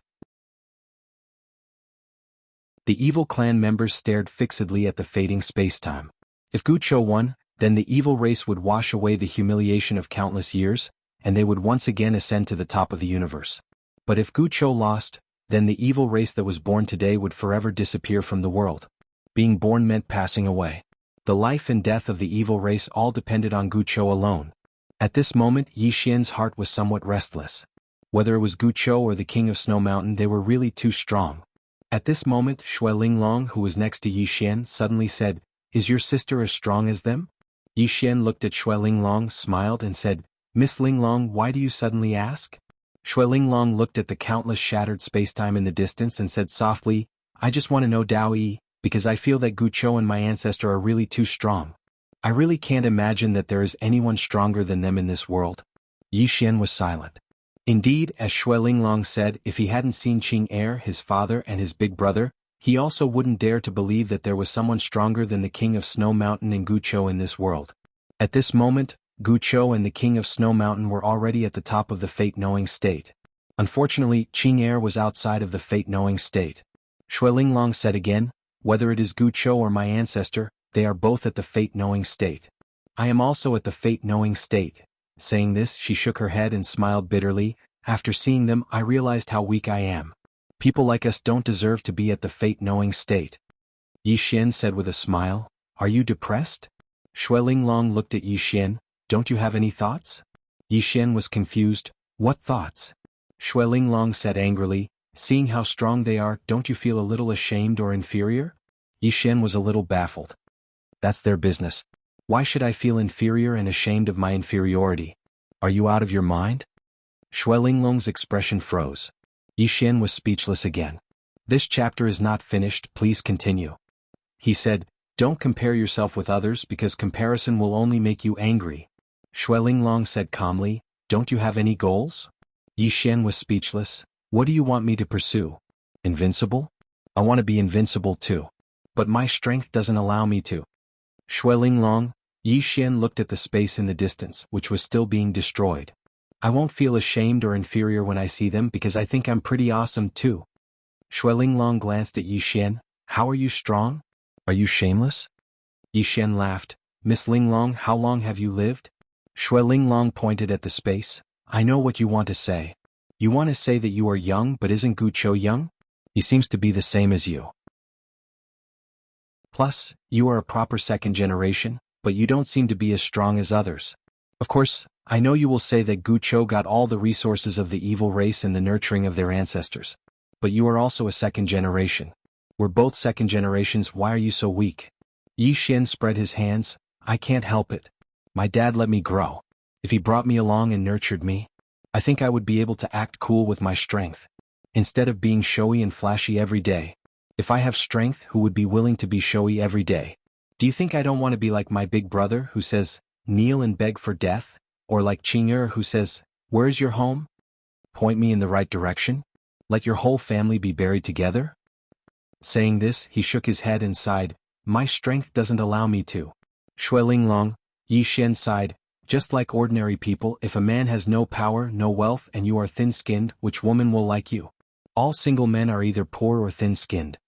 The evil clan members stared fixedly at the fading spacetime. If Gu Chou won, then the evil race would wash away the humiliation of countless years, and they would once again ascend to the top of the universe. But if Gu Chou lost, then the evil race that was born today would forever disappear from the world. Being born meant passing away. The life and death of the evil race all depended on Gu Chou alone. At this moment, Yi Xian's heart was somewhat restless. Whether it was Gu Chou or the King of Snow Mountain, they were really too strong. At this moment, Shui Linglong, who was next to Yi Xian, suddenly said, "Is your sister as strong as them?" Yi Xian looked at Shui Linglong, smiled and said, "Miss Linglong, why do you suddenly ask?" Shui Linglong looked at the countless shattered spacetime in the distance and said softly, "I just want to know Dao Yi, because I feel that Gu Chou and my ancestor are really too strong. I really can't imagine that there is anyone stronger than them in this world." Yi Xian was silent. Indeed, as Shui Linglong said, if he hadn't seen Qing Er, his father and his big brother, he also wouldn't dare to believe that there was someone stronger than the King of Snow Mountain and Gu Chou in this world. At this moment, Gu Chou and the King of Snow Mountain were already at the top of the fate-knowing state. Unfortunately, Qing Er was outside of the fate-knowing state. Shui Linglong said again, "Whether it is Gu Chou or my ancestor, they are both at the fate-knowing state. I am also at the fate-knowing state." Saying this, she shook her head and smiled bitterly. "After seeing them, I realized how weak I am. People like us don't deserve to be at the fate-knowing state." Yi Xian said with a smile, "Are you depressed?" Shui Linglong looked at Yi Xian, "Don't you have any thoughts?" Yi Xian was confused. "What thoughts?" Shui Linglong said angrily, "Seeing how strong they are, don't you feel a little ashamed or inferior?" Yi Xian was a little baffled. "That's their business. Why should I feel inferior and ashamed of my inferiority? Are you out of your mind?" Shui Linglong's expression froze. Yi Xian was speechless again. "This chapter is not finished, please continue." He said, "Don't compare yourself with others because comparison will only make you angry." Shui Linglong said calmly, "Don't you have any goals?" Yi Xian was speechless. "What do you want me to pursue? Invincible? I want to be invincible too. But my strength doesn't allow me to." Shui Linglong, Yi Xian looked at the space in the distance, which was still being destroyed. "I won't feel ashamed or inferior when I see them because I think I'm pretty awesome too." Shui Linglong glanced at Yi Xian. "How are you strong? Are you shameless?" Yi Xian laughed. "Miss Linglong, how long have you lived?" Shui Linglong pointed at the space. "I know what you want to say. You want to say that you are young, but isn't Gu Chou young? He seems to be the same as you. Plus, you are a proper second generation, but you don't seem to be as strong as others. Of course, I know you will say that Gu Chou got all the resources of the evil race and the nurturing of their ancestors. But you are also a second generation. We're both second generations, why are you so weak?" Yi Xian spread his hands. "I can't help it. My dad let me grow. If he brought me along and nurtured me, I think I would be able to act cool with my strength. Instead of being showy and flashy every day. If I have strength, who would be willing to be showy every day? Do you think I don't want to be like my big brother who says, 'Kneel and beg for death'? Or like Qing Er who says, 'Where's your home? Point me in the right direction? Let your whole family be buried together?'" Saying this, he shook his head and sighed, "My strength doesn't allow me to." Shui Linglong, Yi Xian sighed, "Just like ordinary people, if a man has no power, no wealth and you are thin-skinned, which woman will like you? All single men are either poor or thin-skinned."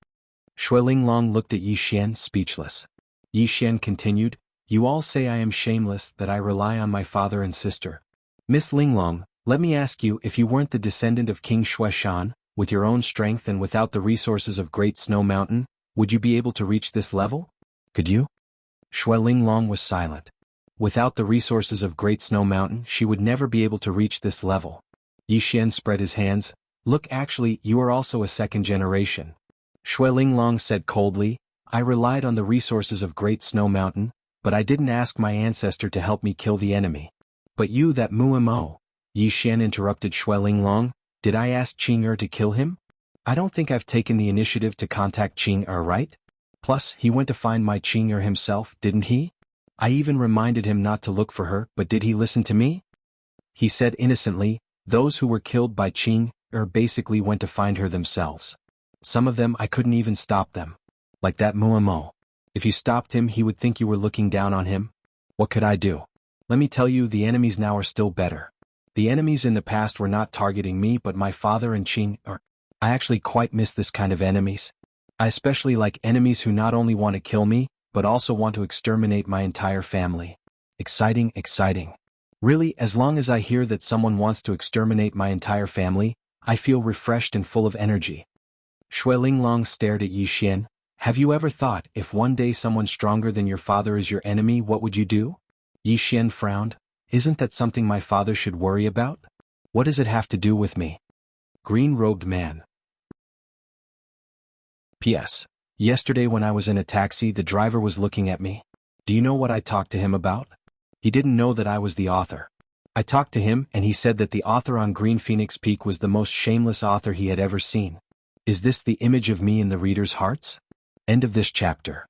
Shui Linglong looked at Yi Xian, speechless. Yi Xian continued, "You all say I am shameless, that I rely on my father and sister. Miss Linglong, let me ask you, if you weren't the descendant of King Shuaishan, with your own strength and without the resources of Great Snow Mountain, would you be able to reach this level? Could you?" Shui Linglong was silent. Without the resources of Great Snow Mountain, she would never be able to reach this level. Yi Xian spread his hands. Look, actually, you are also a second generation. Shui Linglong said coldly, I relied on the resources of Great Snow Mountain, but I didn't ask my ancestor to help me kill the enemy. But you, that Muimo, Yi Xian interrupted Shui Linglong, did I ask Qing Er to kill him? I don't think I've taken the initiative to contact Qing Er, right? Plus, he went to find my Qing Er himself, didn't he? I even reminded him not to look for her, but did he listen to me? He said innocently, those who were killed by Qing Er basically went to find her themselves. Some of them I couldn't even stop them. Like that Muimo. If you stopped him, he would think you were looking down on him. What could I do? Let me tell you, the enemies now are still better. The enemies in the past were not targeting me but my father and Qing Er. I actually quite miss this kind of enemies. I especially like enemies who not only want to kill me, but also want to exterminate my entire family. Exciting, exciting. Really, as long as I hear that someone wants to exterminate my entire family, I feel refreshed and full of energy. Shui Linglong stared at Yi Xian. Have you ever thought, if one day someone stronger than your father is your enemy, what would you do? Yi Xian frowned. Isn't that something my father should worry about? What does it have to do with me? Green-robed man. P.S. Yesterday when I was in a taxi, the driver was looking at me. Do you know what I talked to him about? He didn't know that I was the author. I talked to him and he said that the author on Green Phoenix Peak was the most shameless author he had ever seen. Is this the image of me in the readers' hearts? End of this chapter.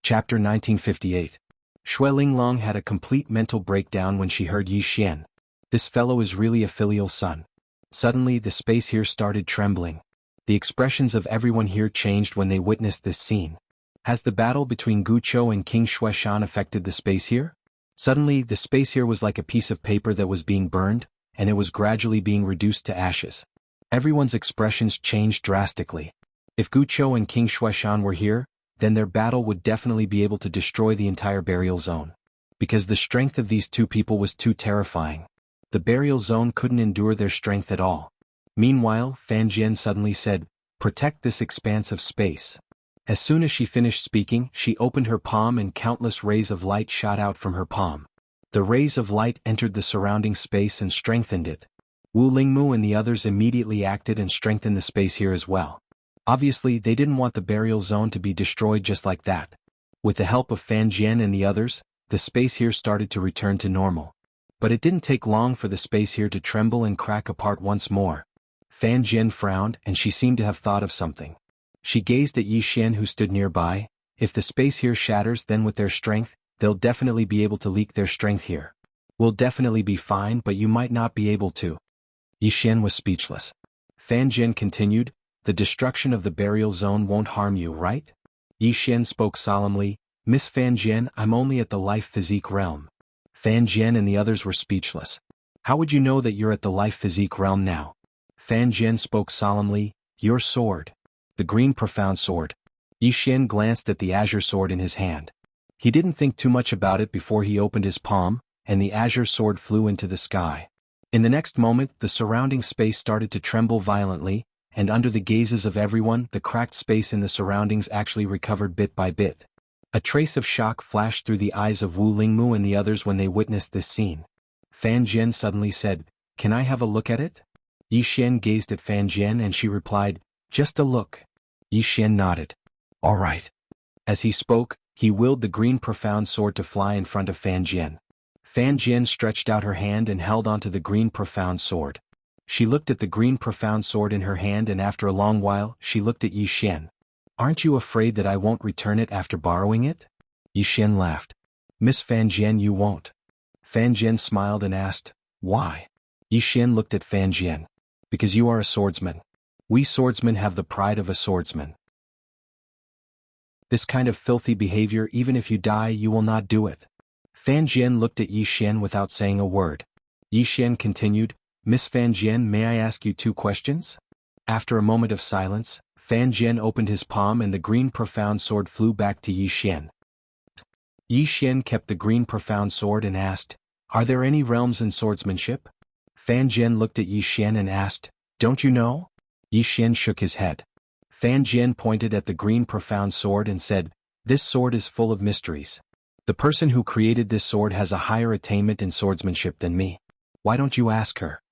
Chapter 1958. Shui Linglong had a complete mental breakdown when she heard Yi Xian. This fellow is really a filial son. Suddenly the space here started trembling. The expressions of everyone here changed when they witnessed this scene. Has the battle between Guqiu and King Shuishan affected the space here? Suddenly the space here was like a piece of paper that was being burned, and it was gradually being reduced to ashes. Everyone's expressions changed drastically. If Guqiu and King Shuishan were here, then their battle would definitely be able to destroy the entire burial zone. Because the strength of these two people was too terrifying. The burial zone couldn't endure their strength at all. Meanwhile, Fan Jian suddenly said, protect this expanse of space. As soon as she finished speaking, she opened her palm and countless rays of light shot out from her palm. The rays of light entered the surrounding space and strengthened it. Wu Lingmu and the others immediately acted and strengthened the space here as well. Obviously, they didn't want the burial zone to be destroyed just like that. With the help of Fan Jian and the others, the space here started to return to normal. But it didn't take long for the space here to tremble and crack apart once more. Fan Jian frowned and she seemed to have thought of something. She gazed at Yi Xian who stood nearby. If the space here shatters, then with their strength, they'll definitely be able to leak their strength here. We'll definitely be fine, but you might not be able to. Yi Xian was speechless. Fan Jian continued, the destruction of the burial zone won't harm you, right? Yi Xian spoke solemnly, Miss Fan Jian, I'm only at the life physique realm. Fan Jian and the others were speechless. How would you know that you're at the life physique realm now? Fan Jian spoke solemnly, your sword. The green profound sword. Yi Xian glanced at the azure sword in his hand. He didn't think too much about it before he opened his palm, and the azure sword flew into the sky. In the next moment, the surrounding space started to tremble violently, and under the gazes of everyone, the cracked space in the surroundings actually recovered bit by bit. A trace of shock flashed through the eyes of Wu Lingmu and the others when they witnessed this scene. Fan Jian suddenly said, can I have a look at it? Yi Xian gazed at Fan Jian and she replied, just a look. Yi Xian nodded. All right. As he spoke, he willed the green profound sword to fly in front of Fan Jian. Fan Jian stretched out her hand and held onto the green profound sword. She looked at the green profound sword in her hand and after a long while, she looked at Yi Xian. Aren't you afraid that I won't return it after borrowing it? Yi Xian laughed. Miss Fan Jian, you won't. Fan Jian smiled and asked, why? Yi Xian looked at Fan Jian. Because you are a swordsman. We swordsmen have the pride of a swordsman. This kind of filthy behavior, even if you die, you will not do it. Fan Jian looked at Yi Xian without saying a word. Yi Xian continued, Miss Fan Jian, may I ask you 2 questions? After a moment of silence, Fan Jian opened his palm and the green profound sword flew back to Yi Xian. Yi Xian kept the green profound sword and asked, are there any realms in swordsmanship? Fan Jian looked at Yi Xian and asked, don't you know? Yi Xian shook his head. Fan Jian pointed at the green profound sword and said, This sword is full of mysteries. The person who created this sword has a higher attainment in swordsmanship than me. Why don't you ask her?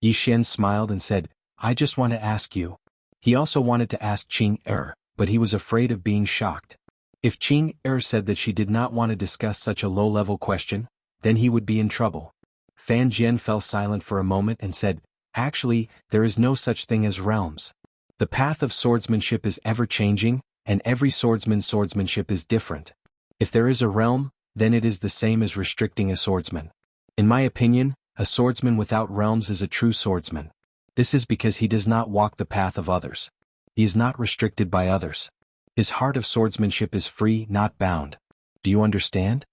Yi Xian smiled and said, I just want to ask you. He also wanted to ask Qing Er, but he was afraid of being shocked. If Qing Er said that she did not want to discuss such a low-level question, then he would be in trouble. Fan Jian fell silent for a moment and said, Actually, there is no such thing as realms. The path of swordsmanship is ever-changing, and every swordsman's swordsmanship is different. If there is a realm, then it is the same as restricting a swordsman. In my opinion, a swordsman without realms is a true swordsman. This is because he does not walk the path of others. He is not restricted by others. His heart of swordsmanship is free, not bound. Do you understand?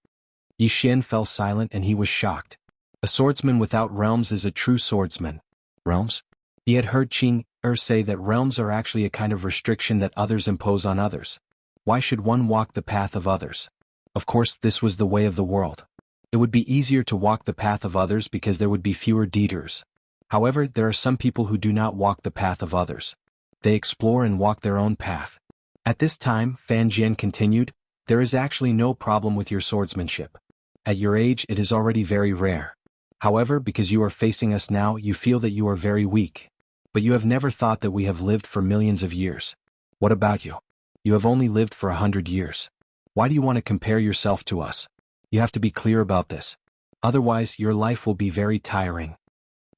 Yi Xian fell silent and he was shocked. A swordsman without realms is a true swordsman. Realms? He had heard Qing Er say that realms are actually a kind of restriction that others impose on others. Why should one walk the path of others? Of course, this was the way of the world. It would be easier to walk the path of others because there would be fewer deeders. However, there are some people who do not walk the path of others. They explore and walk their own path. At this time, Fan Jian continued, there is actually no problem with your swordsmanship. At your age it is already very rare. However, because you are facing us now, you feel that you are very weak. But you have never thought that we have lived for millions of years. What about you? You have only lived for 100 years. Why do you want to compare yourself to us? You have to be clear about this. Otherwise, your life will be very tiring.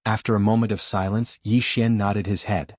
After a moment of silence, Yi Xian nodded his head.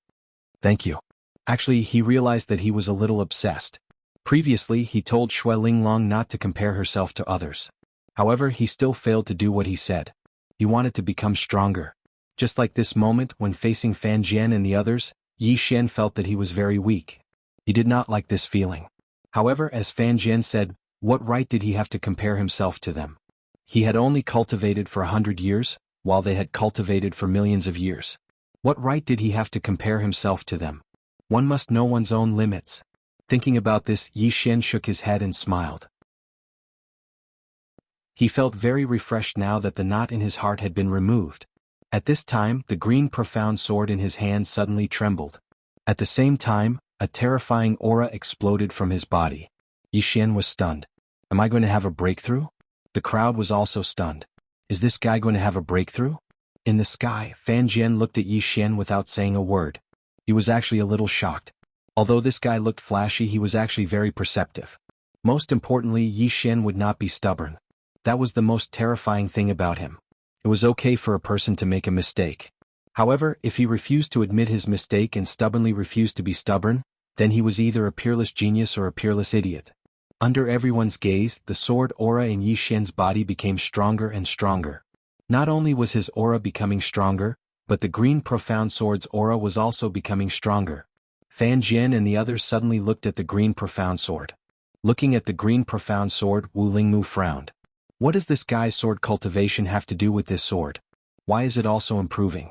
Thank you. Actually, he realized that he was a little obsessed. Previously, he told Shui Linglong not to compare herself to others. However, he still failed to do what he said. He wanted to become stronger. Just like this moment, when facing Fan Jian and the others, Yi Xian felt that he was very weak. He did not like this feeling. However, as Fan Jian said, what right did he have to compare himself to them? He had only cultivated for 100 years, while they had cultivated for millions of years. What right did he have to compare himself to them? One must know one's own limits. Thinking about this, Yi Xian shook his head and smiled. He felt very refreshed now that the knot in his heart had been removed. At this time, the green profound sword in his hand suddenly trembled. At the same time, a terrifying aura exploded from his body. Yi Xian was stunned. Am I going to have a breakthrough? The crowd was also stunned. Is this guy going to have a breakthrough? In the sky, Fan Jian looked at Yi Xian without saying a word. He was actually a little shocked. Although this guy looked flashy, he was actually very perceptive. Most importantly, Yi Xian would not be stubborn. That was the most terrifying thing about him. It was okay for a person to make a mistake. However, if he refused to admit his mistake and stubbornly refused to be stubborn, then he was either a peerless genius or a peerless idiot. Under everyone's gaze, the sword aura in Yi Xian's body became stronger and stronger. Not only was his aura becoming stronger, but the green profound sword's aura was also becoming stronger. Fan Jian and the others suddenly looked at the green profound sword. Looking at the green profound sword, Wu Lingmu frowned. What does this guy's sword cultivation have to do with this sword? Why is it also improving?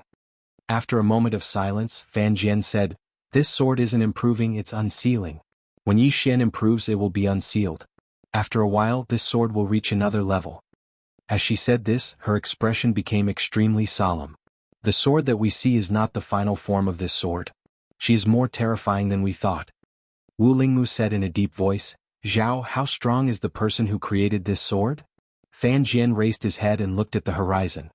After a moment of silence, Fan Jian said, this sword isn't improving, it's unsealing. When Yi Xian improves, it will be unsealed. After a while, this sword will reach another level. As she said this, her expression became extremely solemn. The sword that we see is not the final form of this sword. She is more terrifying than we thought. Wu Lingmu said in a deep voice, Zhao, how strong is the person who created this sword? Fan Jian raised his head and looked at the horizon.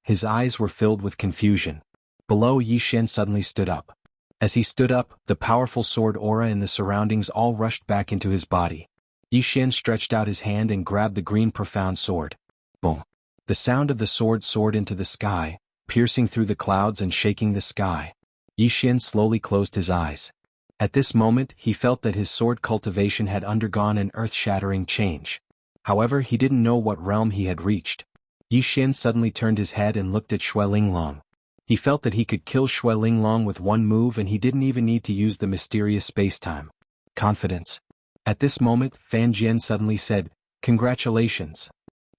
His eyes were filled with confusion. Below, Yi Xian suddenly stood up. As he stood up, the powerful sword aura in the surroundings all rushed back into his body. Yi Xian stretched out his hand and grabbed the green profound sword. Boom! The sound of the sword soared into the sky, piercing through the clouds and shaking the sky. Yi Xian slowly closed his eyes. At this moment, he felt that his sword cultivation had undergone an earth-shattering change. However, he didn't know what realm he had reached. Yi Xian suddenly turned his head and looked at Shui Linglong. He felt that he could kill Shui Linglong with one move and he didn't even need to use the mysterious space-time. Confidence. At this moment, Fan Jian suddenly said, Congratulations.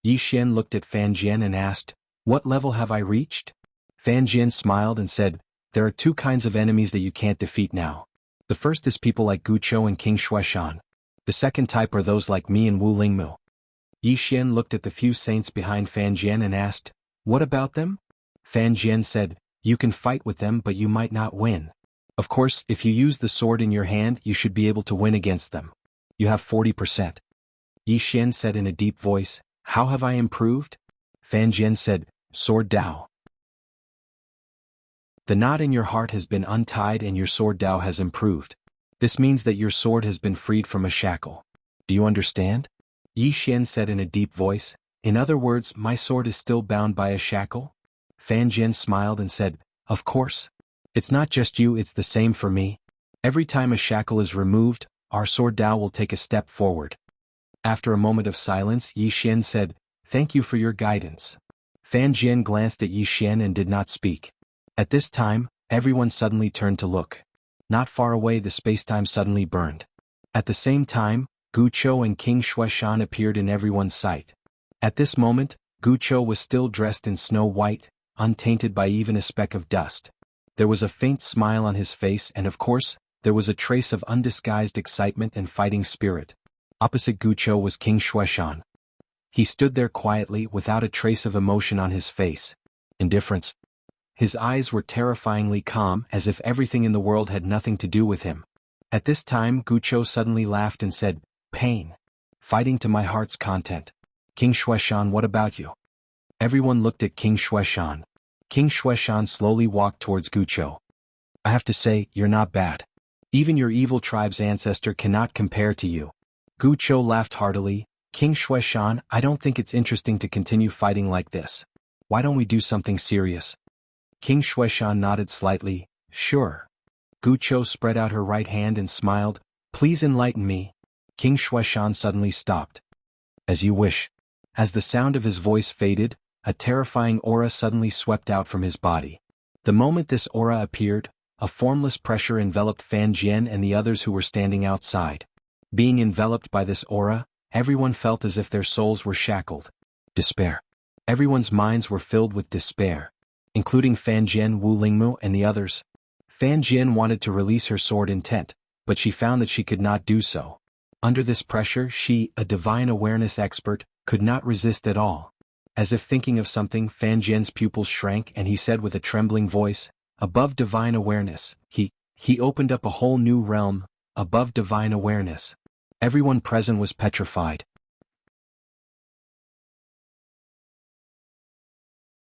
Yi Xian looked at Fan Jian and asked, What level have I reached? Fan Jian smiled and said, There are two kinds of enemies that you can't defeat now. The first is people like Guqiu and King Shuaishan. The second type are those like me and Wu Lingmu. Yi Xian looked at the few saints behind Fan Jian and asked, What about them? Fan Jian said, You can fight with them but you might not win. Of course, if you use the sword in your hand you should be able to win against them. You have 40%. Yi Xian said in a deep voice, how have I improved? Fan Jian said, Sword Dao. The knot in your heart has been untied and your sword Dao has improved. This means that your sword has been freed from a shackle. Do you understand? Yi Xian said in a deep voice, in other words, my sword is still bound by a shackle? Fan Jian smiled and said, of course. It's not just you, it's the same for me. Every time a shackle is removed, our sword Dao will take a step forward. After a moment of silence, Yi Xian said, thank you for your guidance. Fan Jian glanced at Yi Xian and did not speak. At this time, everyone suddenly turned to look. Not far away the spacetime suddenly burned. At the same time, Gu Chou and King Shuaishan appeared in everyone's sight. At this moment, Gu Chou was still dressed in snow white, untainted by even a speck of dust. There was a faint smile on his face and of course, there was a trace of undisguised excitement and fighting spirit. Opposite Gu Chou was King Shuaishan. He stood there quietly without a trace of emotion on his face. Indifference. His eyes were terrifyingly calm as if everything in the world had nothing to do with him. At this time Gu Chou suddenly laughed and said, pain. Fighting to my heart's content. King Shuaishan, what about you? Everyone looked at King Shuaishan. King Shuaishan slowly walked towards Gu Chou. I have to say, you're not bad. Even your evil tribe's ancestor cannot compare to you. Gu Chou laughed heartily. King Shuaishan, I don't think it's interesting to continue fighting like this. Why don't we do something serious? King Shuaishan nodded slightly, sure. Gu Chou spread out her right hand and smiled, please enlighten me. King Shuaishan suddenly stopped. As you wish. As the sound of his voice faded, a terrifying aura suddenly swept out from his body. The moment this aura appeared, a formless pressure enveloped Fan Jian and the others who were standing outside. Being enveloped by this aura, everyone felt as if their souls were shackled. Despair. Everyone's minds were filled with despair, including Fan Jian, Wu Lingmu and the others. Fan Jian wanted to release her sword intent, but she found that she could not do so. Under this pressure she, a divine awareness expert, could not resist at all. As if thinking of something, Fan Jian's pupils shrank and he said with a trembling voice, above divine awareness, he opened up a whole new realm, above divine awareness. Everyone present was petrified.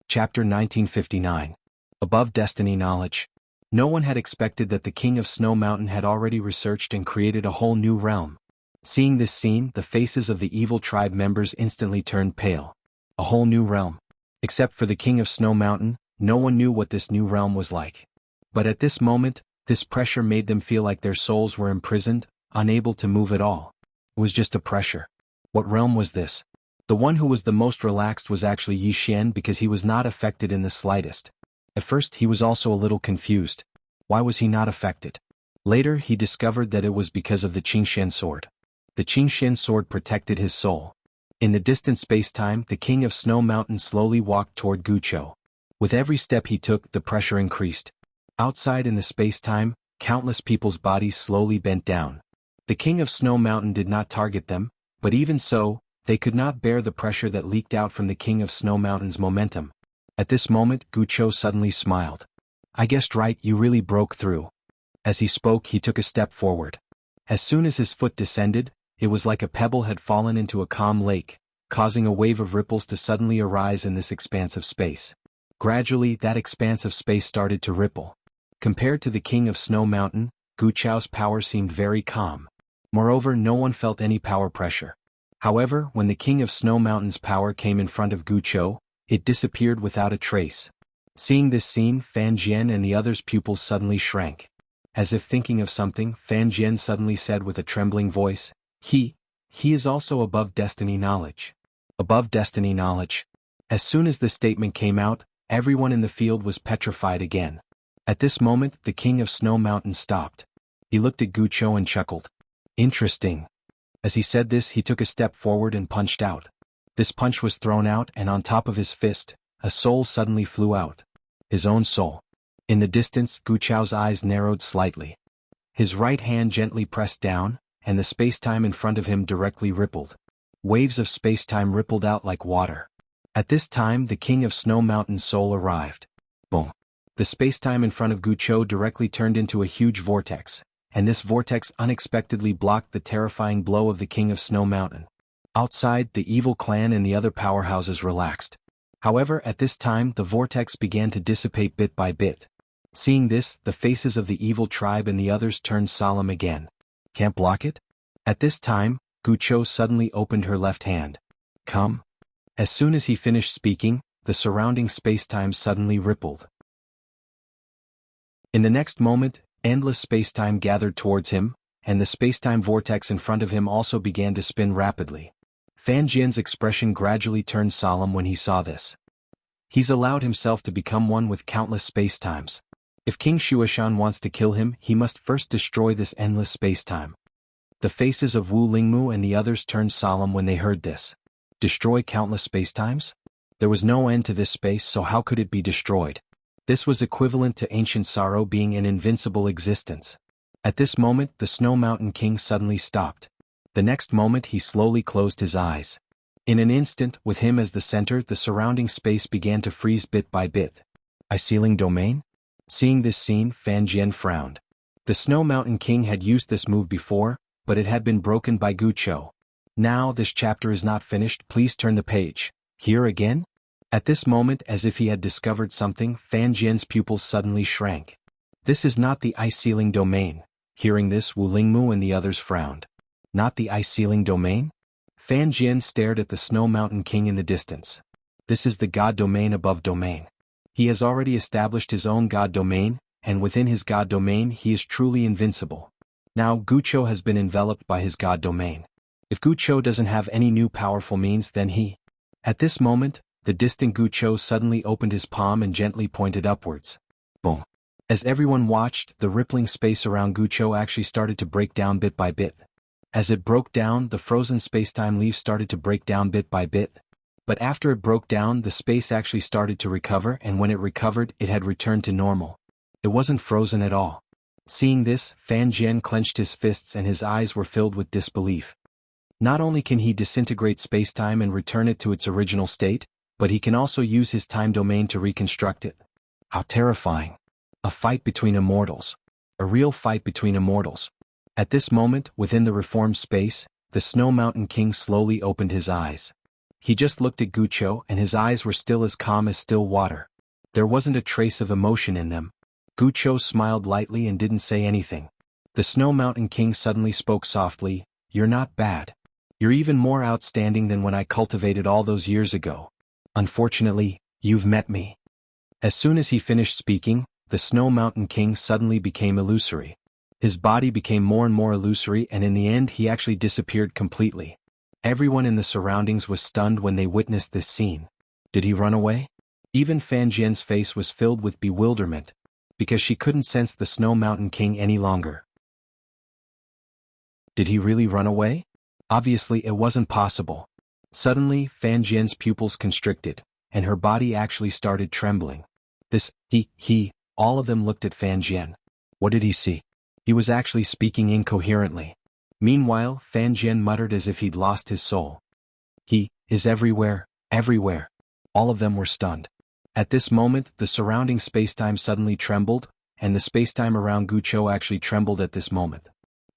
Chapter 1959. Above Destiny Knowledge. No one had expected that the King of Snow Mountain had already researched and created a whole new realm. Seeing this scene, the faces of the evil tribe members instantly turned pale. A whole new realm. Except for the King of Snow Mountain, no one knew what this new realm was like. But at this moment, this pressure made them feel like their souls were imprisoned, unable to move at all. It was just a pressure. What realm was this? The one who was the most relaxed was actually Yi Xian because he was not affected in the slightest. At first he was also a little confused. Why was he not affected? Later he discovered that it was because of the Qingxian sword. The Qingxian sword protected his soul. In the distant space-time, the King of Snow Mountain slowly walked toward Gu Chou. With every step he took, the pressure increased. Outside in the space-time, countless people's bodies slowly bent down. The King of Snow Mountain did not target them, but even so, they could not bear the pressure that leaked out from the King of Snow Mountain's momentum. At this moment, Gu Chou suddenly smiled. I guessed right, you really broke through. As he spoke, he took a step forward. As soon as his foot descended, it was like a pebble had fallen into a calm lake, causing a wave of ripples to suddenly arise in this expanse of space. Gradually, that expanse of space started to ripple. Compared to the King of Snow Mountain, Gu Chou's power seemed very calm. Moreover, no one felt any power pressure. However, when the King of Snow Mountain's power came in front of Gu Chou, it disappeared without a trace. Seeing this scene, Fan Jian and the others' pupils suddenly shrank. As if thinking of something, Fan Jian suddenly said with a trembling voice, He is also above destiny knowledge. Above destiny knowledge. As soon as this statement came out, everyone in the field was petrified again. At this moment, the King of Snow Mountain stopped. He looked at Gu Chou and chuckled. Interesting. As he said this, he took a step forward and punched out. This punch was thrown out and on top of his fist, a soul suddenly flew out. His own soul. In the distance, Gu Chou's eyes narrowed slightly. His right hand gently pressed down, and the space-time in front of him directly rippled. Waves of space-time rippled out like water. At this time, the King of Snow Mountain's soul arrived. Boom. The space-time in front of Gu Chou directly turned into a huge vortex, and this vortex unexpectedly blocked the terrifying blow of the King of Snow Mountain. Outside, the evil clan and the other powerhouses relaxed. However, at this time the vortex began to dissipate bit by bit. Seeing this, the faces of the evil tribe and the others turned solemn again. Can't block it? At this time, Gucho suddenly opened her left hand. Come. As soon as he finished speaking, the surrounding spacetime suddenly rippled. In the next moment, endless spacetime gathered towards him, and the spacetime vortex in front of him also began to spin rapidly. Fan Jian's expression gradually turned solemn when he saw this. He's allowed himself to become one with countless spacetimes. If King Shuashan wants to kill him, he must first destroy this endless spacetime. The faces of Wu Lingmu and the others turned solemn when they heard this. Destroy countless spacetimes? There was no end to this space, so how could it be destroyed? This was equivalent to ancient sorrow being an invincible existence. At this moment, the Snow Mountain King suddenly stopped. The next moment he slowly closed his eyes. In an instant, with him as the center, the surrounding space began to freeze bit by bit. Sealing domain? Seeing this scene, Fan Jian frowned. The Snow Mountain King had used this move before, but it had been broken by Gucho. Now this chapter is not finished, please turn the page. Here again? At this moment, as if he had discovered something, Fan Jian's pupils suddenly shrank. This is not the ice-sealing domain. Hearing this, Wu Lingmu and the others frowned. Not the ice-sealing domain? Fan Jian stared at the Snow Mountain King in the distance. This is the God domain above domain. He has already established his own God domain, and within his God domain he is truly invincible. Now Gucho has been enveloped by his God domain. If Gucho doesn't have any new powerful means, then he... At this moment, the distant Gucho suddenly opened his palm and gently pointed upwards. Boom. As everyone watched, the rippling space around Gucho actually started to break down bit by bit. As it broke down, the frozen spacetime leaf started to break down bit by bit. But after it broke down, the space actually started to recover, and when it recovered, it had returned to normal. It wasn't frozen at all. Seeing this, Fan Jian clenched his fists and his eyes were filled with disbelief. Not only can he disintegrate spacetime and return it to its original state, but he can also use his time domain to reconstruct it. How terrifying. A fight between immortals. A real fight between immortals. At this moment, within the reformed space, the Snow Mountain King slowly opened his eyes. He just looked at Gucho and his eyes were still as calm as still water. There wasn't a trace of emotion in them. Gucho smiled lightly and didn't say anything. The Snow Mountain King suddenly spoke softly, "You're not bad. You're even more outstanding than when I cultivated all those years ago. Unfortunately, you've met me." As soon as he finished speaking, the Snow Mountain King suddenly became illusory. His body became more and more illusory, and in the end he actually disappeared completely. Everyone in the surroundings was stunned when they witnessed this scene. Did he run away? Even Fan Jian's face was filled with bewilderment, because she couldn't sense the Snow Mountain King any longer. Did he really run away? Obviously it wasn't possible. Suddenly, Fan Jian's pupils constricted, and her body actually started trembling. All of them looked at Fan Jian. What did he see? He was actually speaking incoherently. Meanwhile, Fan Jian muttered as if he'd lost his soul. "He is everywhere, everywhere." All of them were stunned. At this moment, the surrounding spacetime suddenly trembled, and the spacetime around Gucho actually trembled at this moment.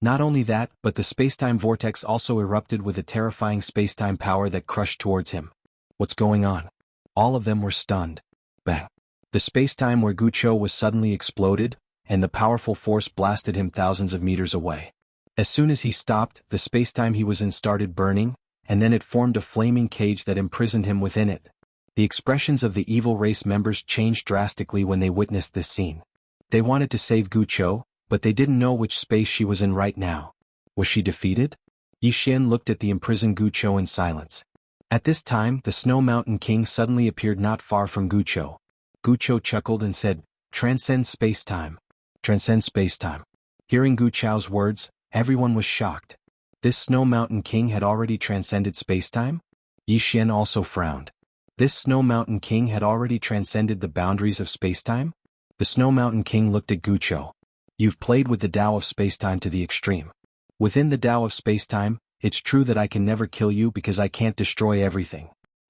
Not only that, but the spacetime vortex also erupted with a terrifying spacetime power that crushed towards him. What's going on? All of them were stunned. Bang. The spacetime where Gucho was suddenly exploded, and the powerful force blasted him thousands of meters away. As soon as he stopped, the spacetime he was in started burning, and then it formed a flaming cage that imprisoned him within it. The expressions of the evil race members changed drastically when they witnessed this scene. They wanted to save Gucho, but they didn't know which space she was in right now. Was she defeated? Yixin looked at the imprisoned Gucho in silence. At this time, the Snow Mountain King suddenly appeared not far from Gucho. Gucho chuckled and said, "Transcend space-time. Transcend space-time." Hearing Gucho's words, everyone was shocked. This Snow Mountain King had already transcended space-time? Yixin also frowned. This Snow Mountain King had already transcended the boundaries of space-time? The Snow Mountain King looked at Gucho. "You've played with the Tao of space-time to the extreme. Within the Tao of space-time, it's true that I can never kill you because I can't destroy everything.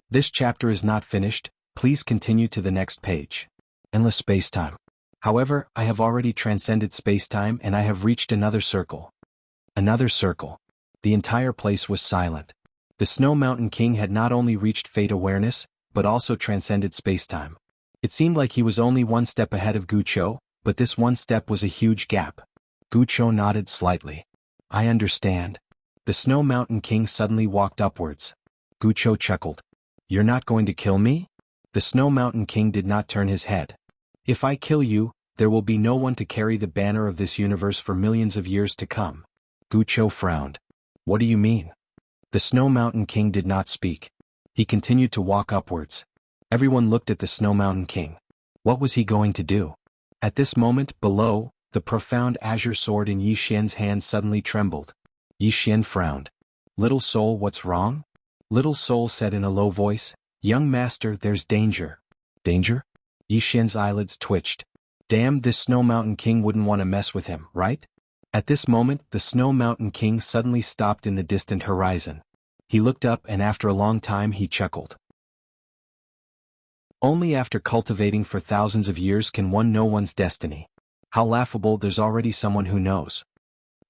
This chapter is not finished, please continue to the next page." Endless space-time. However, I have already transcended space-time and I have reached another circle. Another circle. The entire place was silent. The Snow Mountain King had not only reached fate awareness, but also transcended space-time. It seemed like he was only one step ahead of Gucho, but this one step was a huge gap. Gucho nodded slightly. I understand. The Snow Mountain King suddenly walked upwards. Gucho chuckled. You're not going to kill me? The Snow Mountain King did not turn his head. If I kill you, there will be no one to carry the banner of this universe for millions of years to come. Gucho frowned. What do you mean? The Snow Mountain King did not speak. He continued to walk upwards. Everyone looked at the Snow Mountain King. What was he going to do? At this moment, below, the profound azure sword in Yi Xian's hand suddenly trembled. Yi Xian frowned. Little soul, what's wrong? Little soul said in a low voice, Young master, there's danger. Danger? Yi Xian's eyelids twitched. Damn, this Snow Mountain King wouldn't want to mess with him, right? At this moment, the Snow Mountain King suddenly stopped in the distant horizon. He looked up and after a long time he chuckled. Only after cultivating for thousands of years can one know one's destiny. How laughable, there's already someone who knows.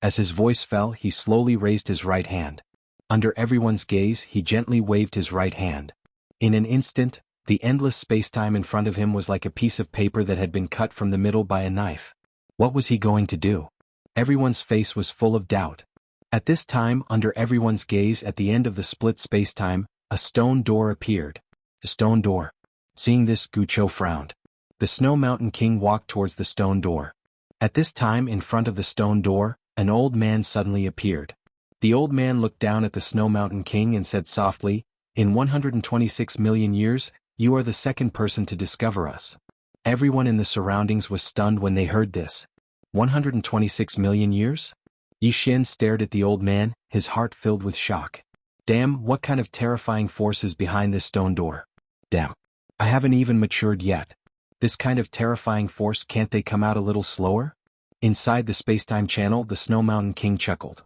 As his voice fell, he slowly raised his right hand. Under everyone's gaze, he gently waved his right hand. In an instant, the endless space-time in front of him was like a piece of paper that had been cut from the middle by a knife. What was he going to do? Everyone's face was full of doubt. At this time, under everyone's gaze at the end of the split space-time, a stone door appeared. The stone door. Seeing this, Gucho frowned. The Snow Mountain King walked towards the stone door. At this time, in front of the stone door, an old man suddenly appeared. The old man looked down at the Snow Mountain King and said softly, In 126 million years, you are the second person to discover us. Everyone in the surroundings was stunned when they heard this. 126 million years? Yi Xian stared at the old man, his heart filled with shock. Damn, what kind of terrifying force is behind this stone door? Damn. I haven't even matured yet. This kind of terrifying force, can't they come out a little slower? Inside the space-time channel, the Snow Mountain King chuckled.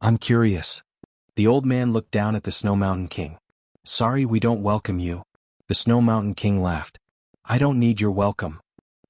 I'm curious. The old man looked down at the Snow Mountain King. Sorry, we don't welcome you. The Snow Mountain King laughed. I don't need your welcome.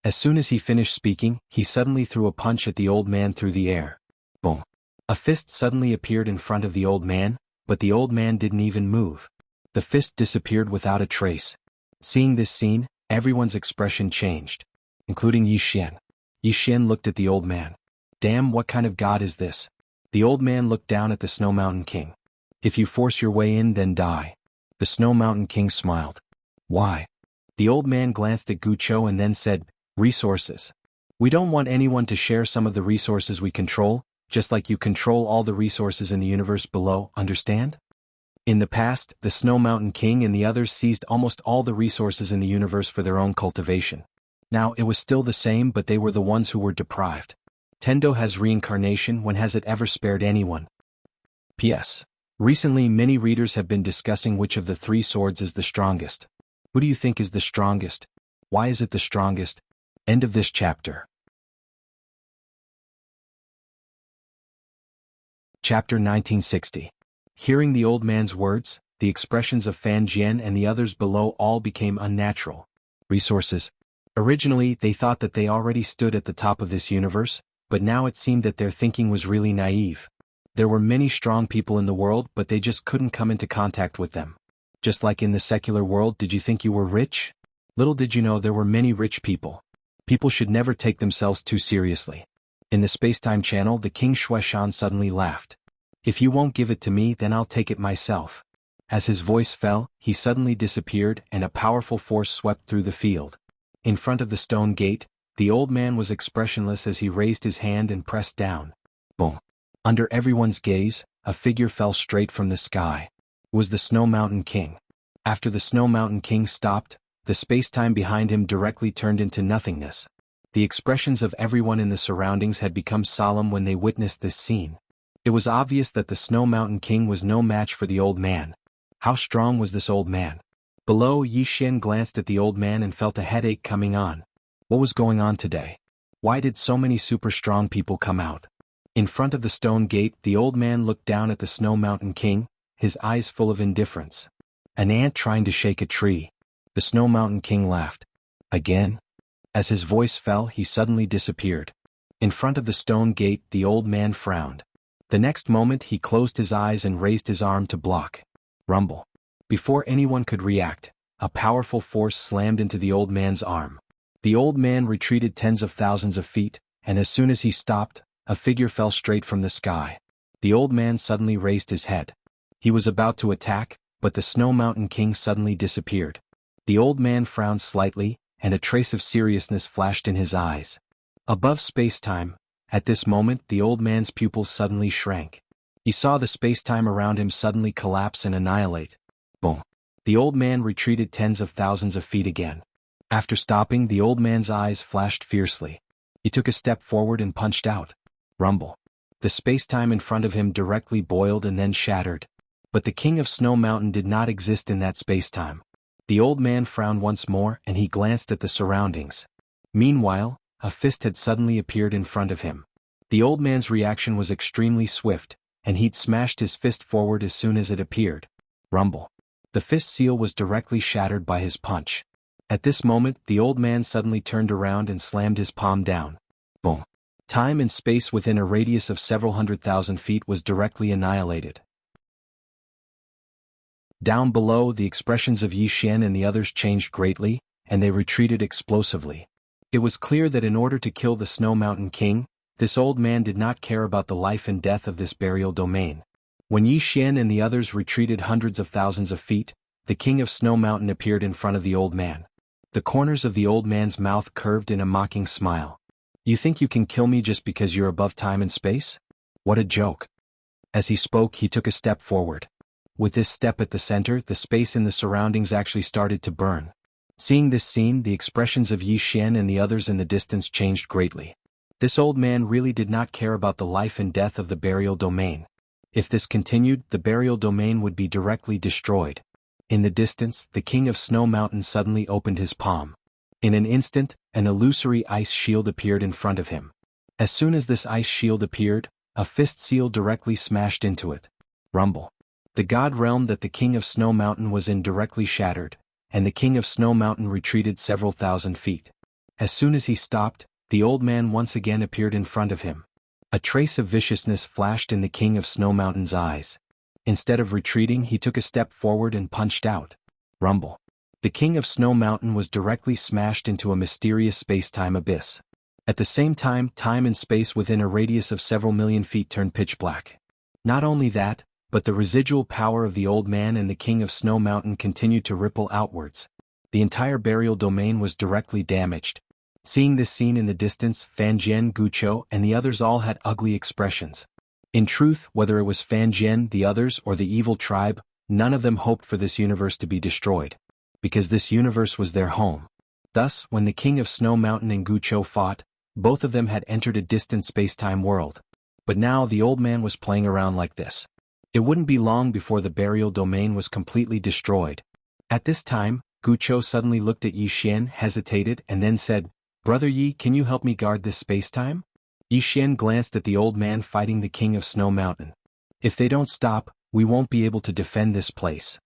As soon as he finished speaking, he suddenly threw a punch at the old man through the air. Boom. A fist suddenly appeared in front of the old man, but the old man didn't even move. The fist disappeared without a trace. Seeing this scene, everyone's expression changed, including Yi Xian. Yi Xian looked at the old man. Damn, what kind of god is this? The old man looked down at the Snow Mountain King. If you force your way in, then die. The Snow Mountain King smiled. Why? The old man glanced at Gucho and then said, Resources. We don't want anyone to share some of the resources we control, just like you control all the resources in the universe below, understand? In the past, the Snow Mountain King and the others seized almost all the resources in the universe for their own cultivation. Now, it was still the same, but they were the ones who were deprived. Tendo has reincarnation. When has it ever spared anyone? P.S. Recently, many readers have been discussing which of the three swords is the strongest. Who do you think is the strongest? Why is it the strongest? End of this chapter. Chapter 1960. Hearing the old man's words, the expressions of Fan Jian and the others below all became unnatural. Resources. Originally, they thought that they already stood at the top of this universe, but now it seemed that their thinking was really naive. There were many strong people in the world, but they just couldn't come into contact with them. Just like in the secular world, did you think you were rich? Little did you know there were many rich people. People should never take themselves too seriously. In the space-time channel, the King Shuaishan suddenly laughed. If you won't give it to me, then I'll take it myself. As his voice fell, he suddenly disappeared and a powerful force swept through the field. In front of the stone gate, the old man was expressionless as he raised his hand and pressed down. Boom. Under everyone's gaze, a figure fell straight from the sky. It was the Snow Mountain King. After the Snow Mountain King stopped, the space-time behind him directly turned into nothingness. The expressions of everyone in the surroundings had become solemn when they witnessed this scene. It was obvious that the Snow Mountain King was no match for the old man. How strong was this old man? Below, Yi Xian glanced at the old man and felt a headache coming on. What was going on today? Why did so many super strong people come out? In front of the stone gate, the old man looked down at the Snow Mountain King, his eyes full of indifference. An ant trying to shake a tree. The Snow Mountain King laughed. Again? As his voice fell, he suddenly disappeared. In front of the stone gate, the old man frowned. The next moment he closed his eyes and raised his arm to block. Rumble. Before anyone could react, a powerful force slammed into the old man's arm. The old man retreated tens of thousands of feet, and as soon as he stopped, a figure fell straight from the sky. The old man suddenly raised his head. He was about to attack, but the Snow Mountain King suddenly disappeared. The old man frowned slightly, and a trace of seriousness flashed in his eyes. Above space-time, at this moment the old man's pupils suddenly shrank. He saw the space-time around him suddenly collapse and annihilate. Boom. The old man retreated tens of thousands of feet again. After stopping, the old man's eyes flashed fiercely. He took a step forward and punched out. Rumble. The space-time in front of him directly boiled and then shattered. But the King of Snow Mountain did not exist in that space-time. The old man frowned once more and he glanced at the surroundings. Meanwhile, a fist had suddenly appeared in front of him. The old man's reaction was extremely swift, and he'd smashed his fist forward as soon as it appeared. Rumble. The fist seal was directly shattered by his punch. At this moment, the old man suddenly turned around and slammed his palm down. Boom. Time and space within a radius of several 100,000 feet was directly annihilated. Down below, the expressions of Yi Xian and the others changed greatly, and they retreated explosively. It was clear that in order to kill the Snow Mountain King, this old man did not care about the life and death of this burial domain. When Yi Xian and the others retreated hundreds of thousands of feet, the King of Snow Mountain appeared in front of the old man. The corners of the old man's mouth curved in a mocking smile. You think you can kill me just because you're above time and space? What a joke. As he spoke, he took a step forward. With this step at the center, the space in the surroundings actually started to burn. Seeing this scene, the expressions of Yi Xian and the others in the distance changed greatly. This old man really did not care about the life and death of the burial domain. If this continued, the burial domain would be directly destroyed. In the distance, the King of Snow Mountain suddenly opened his palm. In an instant, an illusory ice shield appeared in front of him. As soon as this ice shield appeared, a fist seal directly smashed into it. Rumble. The god realm that the King of Snow Mountain was in directly shattered, and the King of Snow Mountain retreated several thousand feet. As soon as he stopped, the old man once again appeared in front of him. A trace of viciousness flashed in the King of Snow Mountain's eyes. Instead of retreating, he took a step forward and punched out. Rumble. The King of Snow Mountain was directly smashed into a mysterious space-time abyss. At the same time, time and space within a radius of several million feet turned pitch black. Not only that, but the residual power of the old man and the King of Snow Mountain continued to ripple outwards. The entire burial domain was directly damaged. Seeing this scene in the distance, Fan Jian, Guqiu, and the others all had ugly expressions. In truth, whether it was Fan Jian, the others, or the evil tribe, none of them hoped for this universe to be destroyed. Because this universe was their home. Thus, when the King of Snow Mountain and Guqiu fought, both of them had entered a distant space-time world. But now the old man was playing around like this. It wouldn't be long before the burial domain was completely destroyed. At this time, Guqiu suddenly looked at Yi Xian, hesitated, and then said, "Brother Yi, can you help me guard this space-time?" Yi Xian glanced at the old man fighting the King of Snow Mountain. "If they don't stop, we won't be able to defend this place."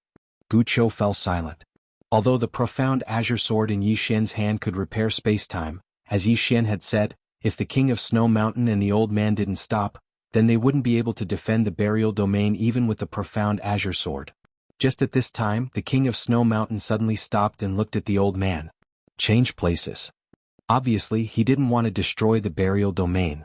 Guqiu fell silent. Although the profound azure sword in Yi Xian's hand could repair space-time, as Yi Xian had said, if the King of Snow Mountain and the old man didn't stop, then they wouldn't be able to defend the burial domain even with the profound azure sword. Just at this time, the King of Snow Mountain suddenly stopped and looked at the old man. Change places. Obviously, he didn't want to destroy the burial domain.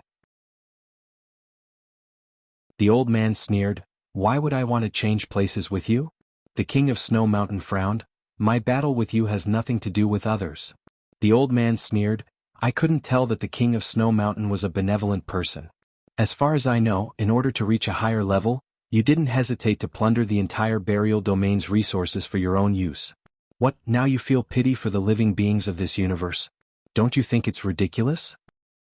The old man sneered, "Why would I want to change places with you?" The King of Snow Mountain frowned, "My battle with you has nothing to do with others." The old man sneered, "I couldn't tell that the King of Snow Mountain was a benevolent person. As far as I know, in order to reach a higher level, you didn't hesitate to plunder the entire burial domain's resources for your own use. What, now you feel pity for the living beings of this universe? Don't you think it's ridiculous?"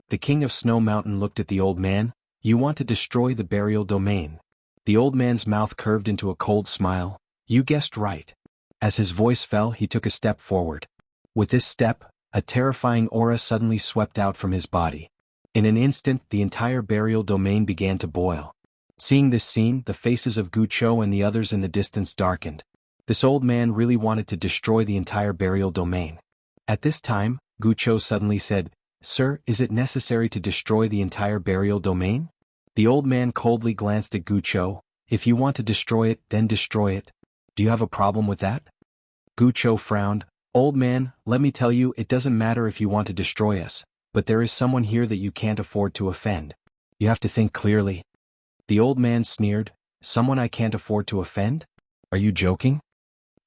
The King of Snow Mountain looked at the old man. "You want to destroy the burial domain." The old man's mouth curved into a cold smile. "You guessed right." As his voice fell, he took a step forward. With this step, a terrifying aura suddenly swept out from his body. In an instant, the entire burial domain began to boil. Seeing this scene, the faces of Guqiu and the others in the distance darkened. This old man really wanted to destroy the entire burial domain. At this time, Gucho suddenly said, "Sir, is it necessary to destroy the entire burial domain?" The old man coldly glanced at Gucho. "If you want to destroy it, then destroy it. Do you have a problem with that?" Gucho frowned. "Old man, let me tell you, it doesn't matter if you want to destroy us, but there is someone here that you can't afford to offend. You have to think clearly." The old man sneered. "Someone I can't afford to offend? Are you joking?"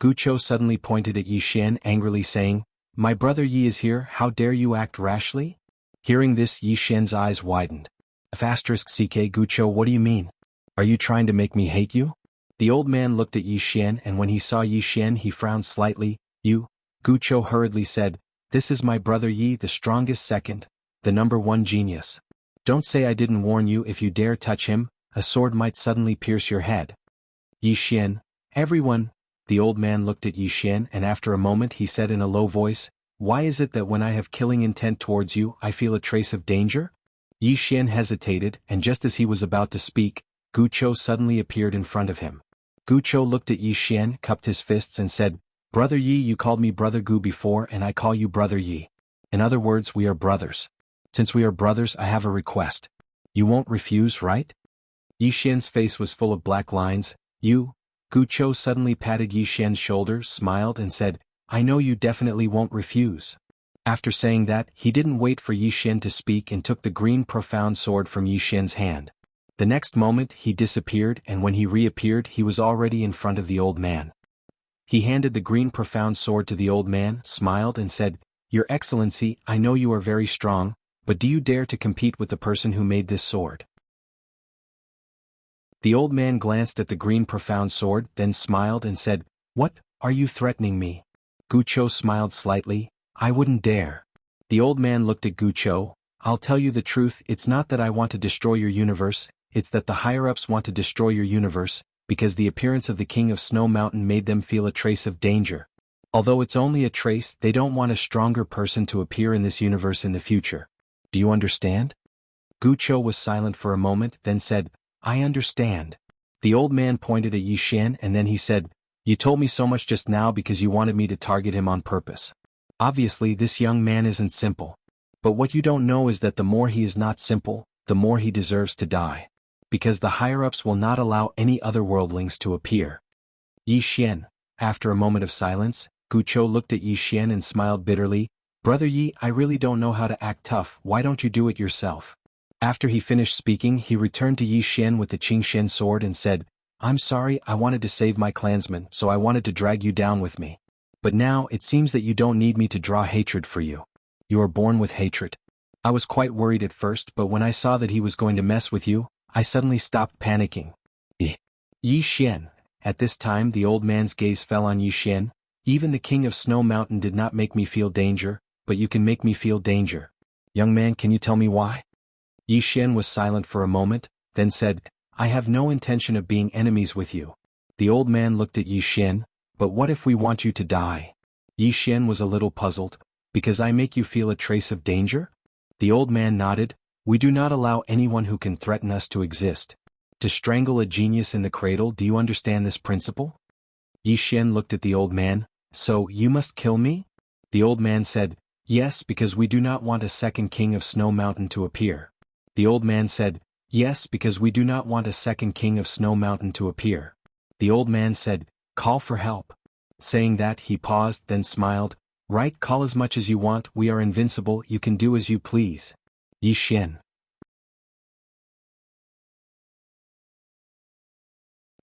Gucho suddenly pointed at Yi Xian angrily saying, "My brother Yi is here, how dare you act rashly?" Hearing this, Yi Xian's eyes widened. *CK Gucho, what do you mean? Are you trying to make me hate you? The old man looked at Yi Xian, and when he saw Yi Xian he frowned slightly. "You?" Gucho hurriedly said, "This is my brother Yi, the strongest second, the #1 genius. Don't say I didn't warn you. If you dare touch him, a sword might suddenly pierce your head." Yi Xian, "Everyone." The old man looked at Yi Xian, and after a moment he said in a low voice, "Why is it that when I have killing intent towards you I feel a trace of danger?" Yi Xian hesitated, and just as he was about to speak, Gucho suddenly appeared in front of him. Gucho looked at Yi Xian, cupped his fists and said, "Brother Yi, you called me Brother Gu before and I call you Brother Yi. In other words, we are brothers. Since we are brothers, I have a request. You won't refuse, right?" Yi Xian's face was full of black lines. "You?" Gucho suddenly patted Yi Xian's shoulder, smiled and said, "I know you definitely won't refuse." After saying that, he didn't wait for Yi Xian to speak and took the green profound sword from Yi Xian's hand. The next moment he disappeared, and when he reappeared he was already in front of the old man. He handed the green profound sword to the old man, smiled and said, "Your Excellency, I know you are very strong, but do you dare to compete with the person who made this sword?" The old man glanced at the green profound sword, then smiled and said, "What, are you threatening me?" Gucho smiled slightly, "I wouldn't dare." The old man looked at Gucho. "I'll tell you the truth, it's not that I want to destroy your universe, it's that the higher-ups want to destroy your universe, because the appearance of the King of Snow Mountain made them feel a trace of danger. Although it's only a trace, they don't want a stronger person to appear in this universe in the future. Do you understand?" Gucho was silent for a moment, then said, "I understand." The old man pointed at Yi Xian and then he said, "You told me so much just now because you wanted me to target him on purpose. Obviously this young man isn't simple. But what you don't know is that the more he is not simple, the more he deserves to die. Because the higher-ups will not allow any other worldlings to appear." Yi Xian. After a moment of silence, Gucho looked at Yi Xian and smiled bitterly. "Brother Yi, I really don't know how to act tough, why don't you do it yourself?" After he finished speaking, he returned to Yi Xian with the Qingxian sword and said, "I'm sorry, I wanted to save my clansmen, so I wanted to drag you down with me. But now, it seems that you don't need me to draw hatred for you. You are born with hatred. I was quite worried at first, but when I saw that he was going to mess with you, I suddenly stopped panicking." Yi Xian. At this time the old man's gaze fell on Yi Xian. "Even the King of Snow Mountain did not make me feel danger, but you can make me feel danger. Young man, can you tell me why?" Yi Xian was silent for a moment, then said, "I have no intention of being enemies with you." The old man looked at Yi Xian. "But what if we want you to die?" Yi Xian was a little puzzled. "Because I make you feel a trace of danger?" The old man nodded. "We do not allow anyone who can threaten us to exist. To strangle a genius in the cradle, do you understand this principle?" Yi Xian looked at the old man. "So, you must kill me?" The old man said, "Yes, because we do not want a second King of Snow Mountain to appear." The old man said, "Yes, because we do not want a second King of Snow Mountain to appear." The old man said, "Call for help." Saying that, he paused, then smiled. "Right, call as much as you want, we are invincible, you can do as you please." Yi Xian.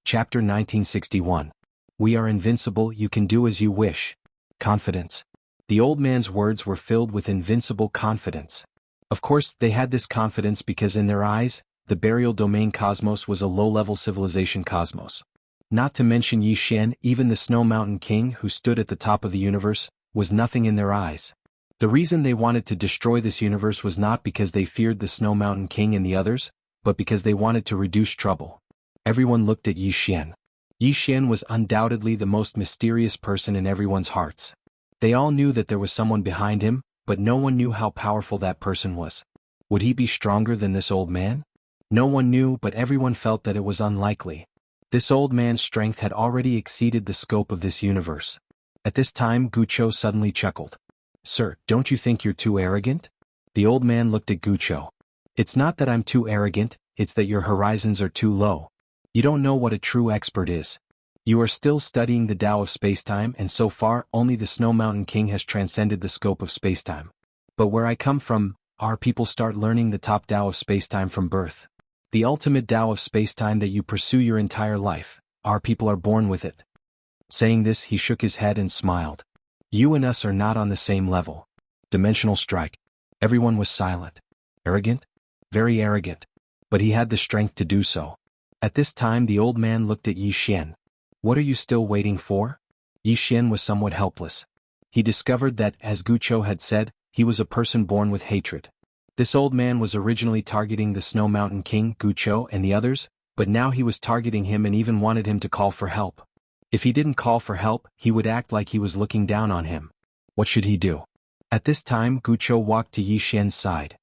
Chapter 1961. We are invincible, you can do as you wish. Confidence. The old man's words were filled with invincible confidence. Of course, they had this confidence because in their eyes, the burial domain cosmos was a low-level civilization cosmos. Not to mention Yi Xian, even the Snow Mountain King who stood at the top of the universe, was nothing in their eyes. The reason they wanted to destroy this universe was not because they feared the Snow Mountain King and the others, but because they wanted to reduce trouble. Everyone looked at Yi Xian. Yi Xian was undoubtedly the most mysterious person in everyone's hearts. They all knew that there was someone behind him, but no one knew how powerful that person was. Would he be stronger than this old man? No one knew, but everyone felt that it was unlikely. This old man's strength had already exceeded the scope of this universe. At this time Gucho suddenly chuckled. Sir, don't you think you're too arrogant? The old man looked at Gucho. It's not that I'm too arrogant, it's that your horizons are too low. You don't know what a true expert is. You are still studying the Tao of spacetime, and so far only the Snow Mountain King has transcended the scope of spacetime. But where I come from, our people start learning the top Tao of spacetime from birth. The ultimate Tao of spacetime that you pursue your entire life, our people are born with it. Saying this, he shook his head and smiled. You and us are not on the same level. Dimensional strike. Everyone was silent. Arrogant? Very arrogant. But he had the strength to do so. At this time the old man looked at Yi Xian. What are you still waiting for? Yi Xian was somewhat helpless. He discovered that, as Gucho had said, he was a person born with hatred. This old man was originally targeting the Snow Mountain King, Gucho, and the others, but now he was targeting him and even wanted him to call for help. If he didn't call for help, he would act like he was looking down on him. What should he do? At this time Gucho walked to Yi Xian's side.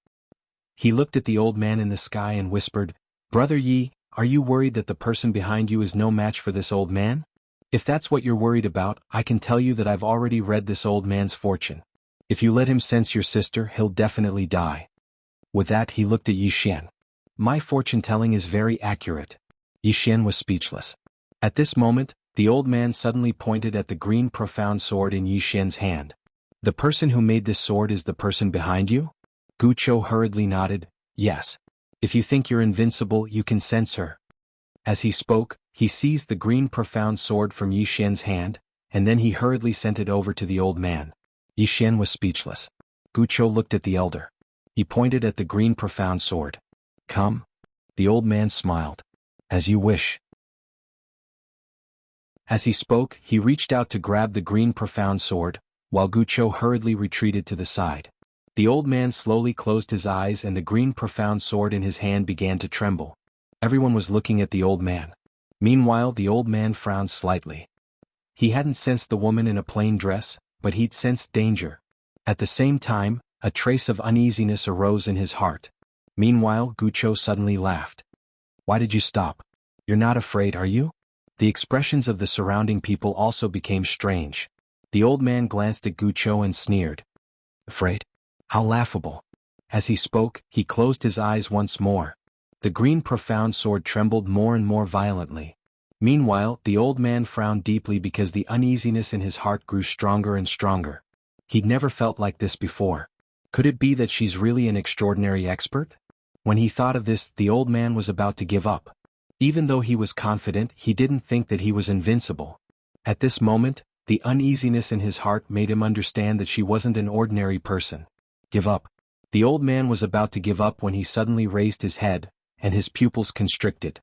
He looked at the old man in the sky and whispered, Brother Yi, are you worried that the person behind you is no match for this old man? If that's what you're worried about, I can tell you that I've already read this old man's fortune. If you let him sense your sister, he'll definitely die. With that he looked at Yi Xian. My fortune-telling is very accurate. Yi Xian was speechless. At this moment, the old man suddenly pointed at the green profound sword in Yi Xian's hand. The person who made this sword is the person behind you? Gucho hurriedly nodded, yes. If you think you're invincible, you can sense her. As he spoke, he seized the green profound sword from Yi Xian's hand, and then he hurriedly sent it over to the old man. Yi Xian was speechless. Gucho looked at the elder. He pointed at the green profound sword. Come. The old man smiled. As you wish. As he spoke, he reached out to grab the green profound sword, while Gucho hurriedly retreated to the side. The old man slowly closed his eyes and the green profound sword in his hand began to tremble. Everyone was looking at the old man. Meanwhile, the old man frowned slightly. He hadn't sensed the woman in a plain dress, but he'd sensed danger. At the same time, a trace of uneasiness arose in his heart. Meanwhile, Gucho suddenly laughed. Why did you stop? You're not afraid, are you? The expressions of the surrounding people also became strange. The old man glanced at Gucho and sneered. Afraid? How laughable. As he spoke, he closed his eyes once more. The green profound sword trembled more and more violently. Meanwhile, the old man frowned deeply because the uneasiness in his heart grew stronger and stronger. He'd never felt like this before. Could it be that she's really an extraordinary expert? When he thought of this, the old man was about to give up. Even though he was confident, he didn't think that he was invincible. At this moment, the uneasiness in his heart made him understand that she wasn't an ordinary person. Give up. The old man was about to give up when he suddenly raised his head, and his pupils constricted.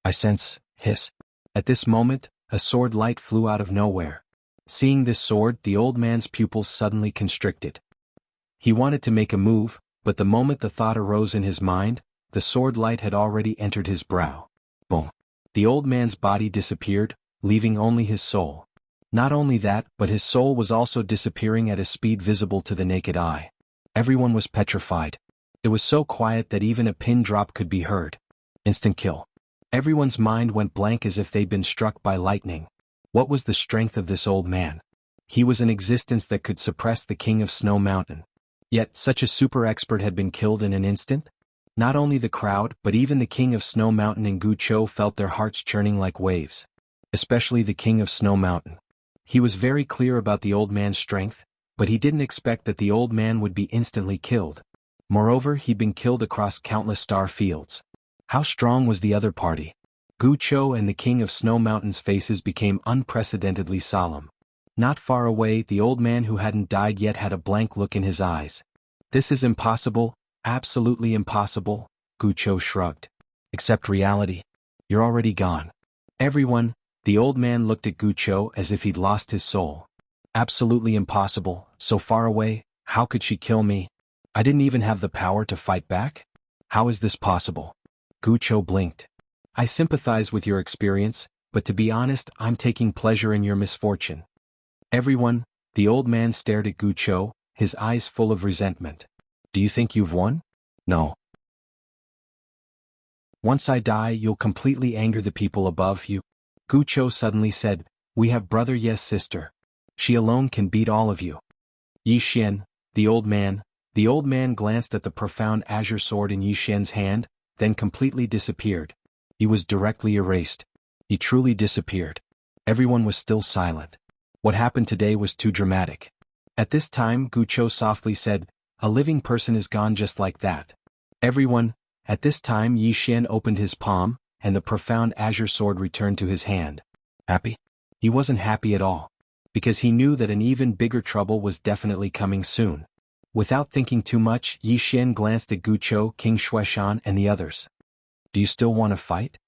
I sense, hiss. At this moment, a sword light flew out of nowhere. Seeing this sword, the old man's pupils suddenly constricted. He wanted to make a move, but the moment the thought arose in his mind, the sword light had already entered his brow. Boom. The old man's body disappeared, leaving only his soul. Not only that, but his soul was also disappearing at a speed visible to the naked eye. Everyone was petrified. It was so quiet that even a pin drop could be heard. Instant kill. Everyone's mind went blank as if they'd been struck by lightning. What was the strength of this old man? He was an existence that could suppress the king of Snow Mountain. Yet, such a super expert had been killed in an instant? Not only the crowd, but even the king of Snow Mountain and Gucho felt their hearts churning like waves. Especially the king of Snow Mountain. He was very clear about the old man's strength, but he didn't expect that the old man would be instantly killed. Moreover, he'd been killed across countless star fields. How strong was the other party? Gucho and the king of Snow Mountain's faces became unprecedentedly solemn. Not far away, the old man who hadn't died yet had a blank look in his eyes. This is impossible, absolutely impossible, Gucho shrugged. Accept reality. You're already gone. Everyone, the old man looked at Gucho as if he'd lost his soul. Absolutely impossible, so far away, how could she kill me? I didn't even have the power to fight back? How is this possible? Gucho blinked. I sympathize with your experience, but to be honest, I'm taking pleasure in your misfortune. Everyone, the old man stared at Gucho, his eyes full of resentment. Do you think you've won? No. Once I die, you'll completely anger the people above you. Gucho suddenly said, we have brother, yes sister. She alone can beat all of you. Yi Xian, the old man. The old man glanced at the profound azure sword in Yi Xian's hand, then completely disappeared. He was directly erased. He truly disappeared. Everyone was still silent. What happened today was too dramatic. At this time Gucho softly said, "A living person is gone just like that." Everyone. At this time Yi Xian opened his palm, and the profound azure sword returned to his hand. Happy? He wasn't happy at all. Because he knew that an even bigger trouble was definitely coming soon. Without thinking too much, Yi Xian glanced at Gucho, King Shuaishan and the others. "Do you still want to fight?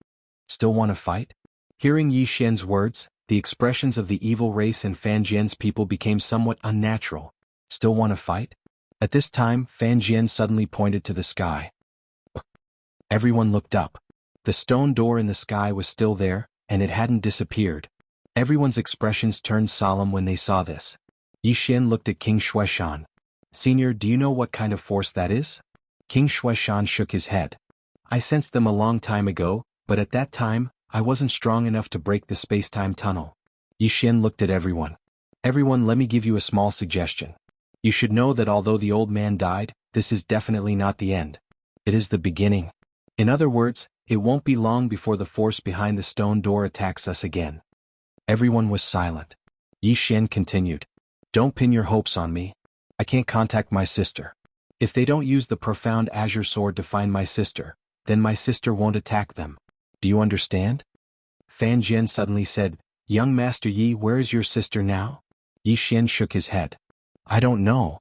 Still want to fight?" Hearing Yi Xian's words, the expressions of the evil race and Fan Jian's people became somewhat unnatural. "Still want to fight?" At this time, Fan Jian suddenly pointed to the sky. Everyone looked up. The stone door in the sky was still there, and it hadn't disappeared. Everyone's expressions turned solemn when they saw this. Yi Xian looked at King Shuaishan. "Senior, do you know what kind of force that is?" King Shuaishan shook his head. "I sensed them a long time ago, but at that time, I wasn't strong enough to break the space-time tunnel." Yi Xian looked at everyone. "Everyone, let me give you a small suggestion. You should know that although the old man died, this is definitely not the end. It is the beginning. In other words, it won't be long before the force behind the stone door attacks us again." Everyone was silent. Yi Xian continued. "Don't pin your hopes on me. I can't contact my sister. If they don't use the profound azure sword to find my sister, then my sister won't attack them. Do you understand?" Fan Jian suddenly said, "Young Master Yi, where is your sister now?" Yi Xian shook his head. "I don't know."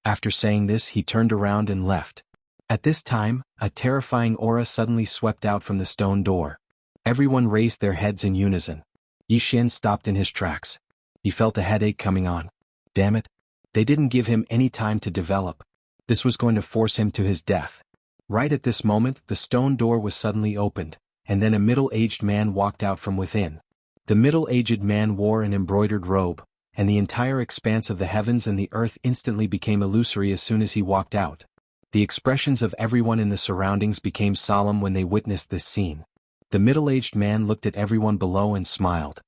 After saying this, he turned around and left. At this time, a terrifying aura suddenly swept out from the stone door. Everyone raised their heads in unison. Yi Xian stopped in his tracks. He felt a headache coming on. Damn it. They didn't give him any time to develop. This was going to force him to his death. Right at this moment, the stone door was suddenly opened, and then a middle-aged man walked out from within. The middle-aged man wore an embroidered robe, and the entire expanse of the heavens and the earth instantly became illusory as soon as he walked out. The expressions of everyone in the surroundings became solemn when they witnessed this scene. The middle-aged man looked at everyone below and smiled.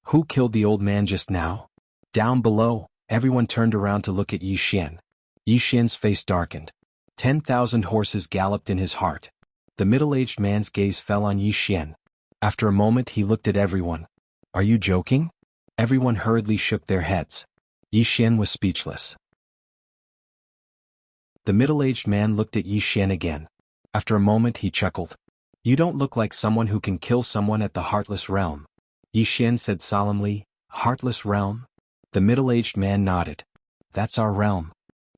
"Who killed the old man just now?" Down below, everyone turned around to look at Yi Xian. Yi Xian's face darkened. 10,000 horses galloped in his heart. The middle-aged man's gaze fell on Yi Xian. After a moment he looked at everyone. "Are you joking?" Everyone hurriedly shook their heads. Yi Xian was speechless. The middle-aged man looked at Yi Xian again. After a moment he chuckled. "You don't look like someone who can kill someone at the Heartless Realm." Yi Xian said solemnly, "Heartless Realm?" The middle-aged man nodded. "That's our realm."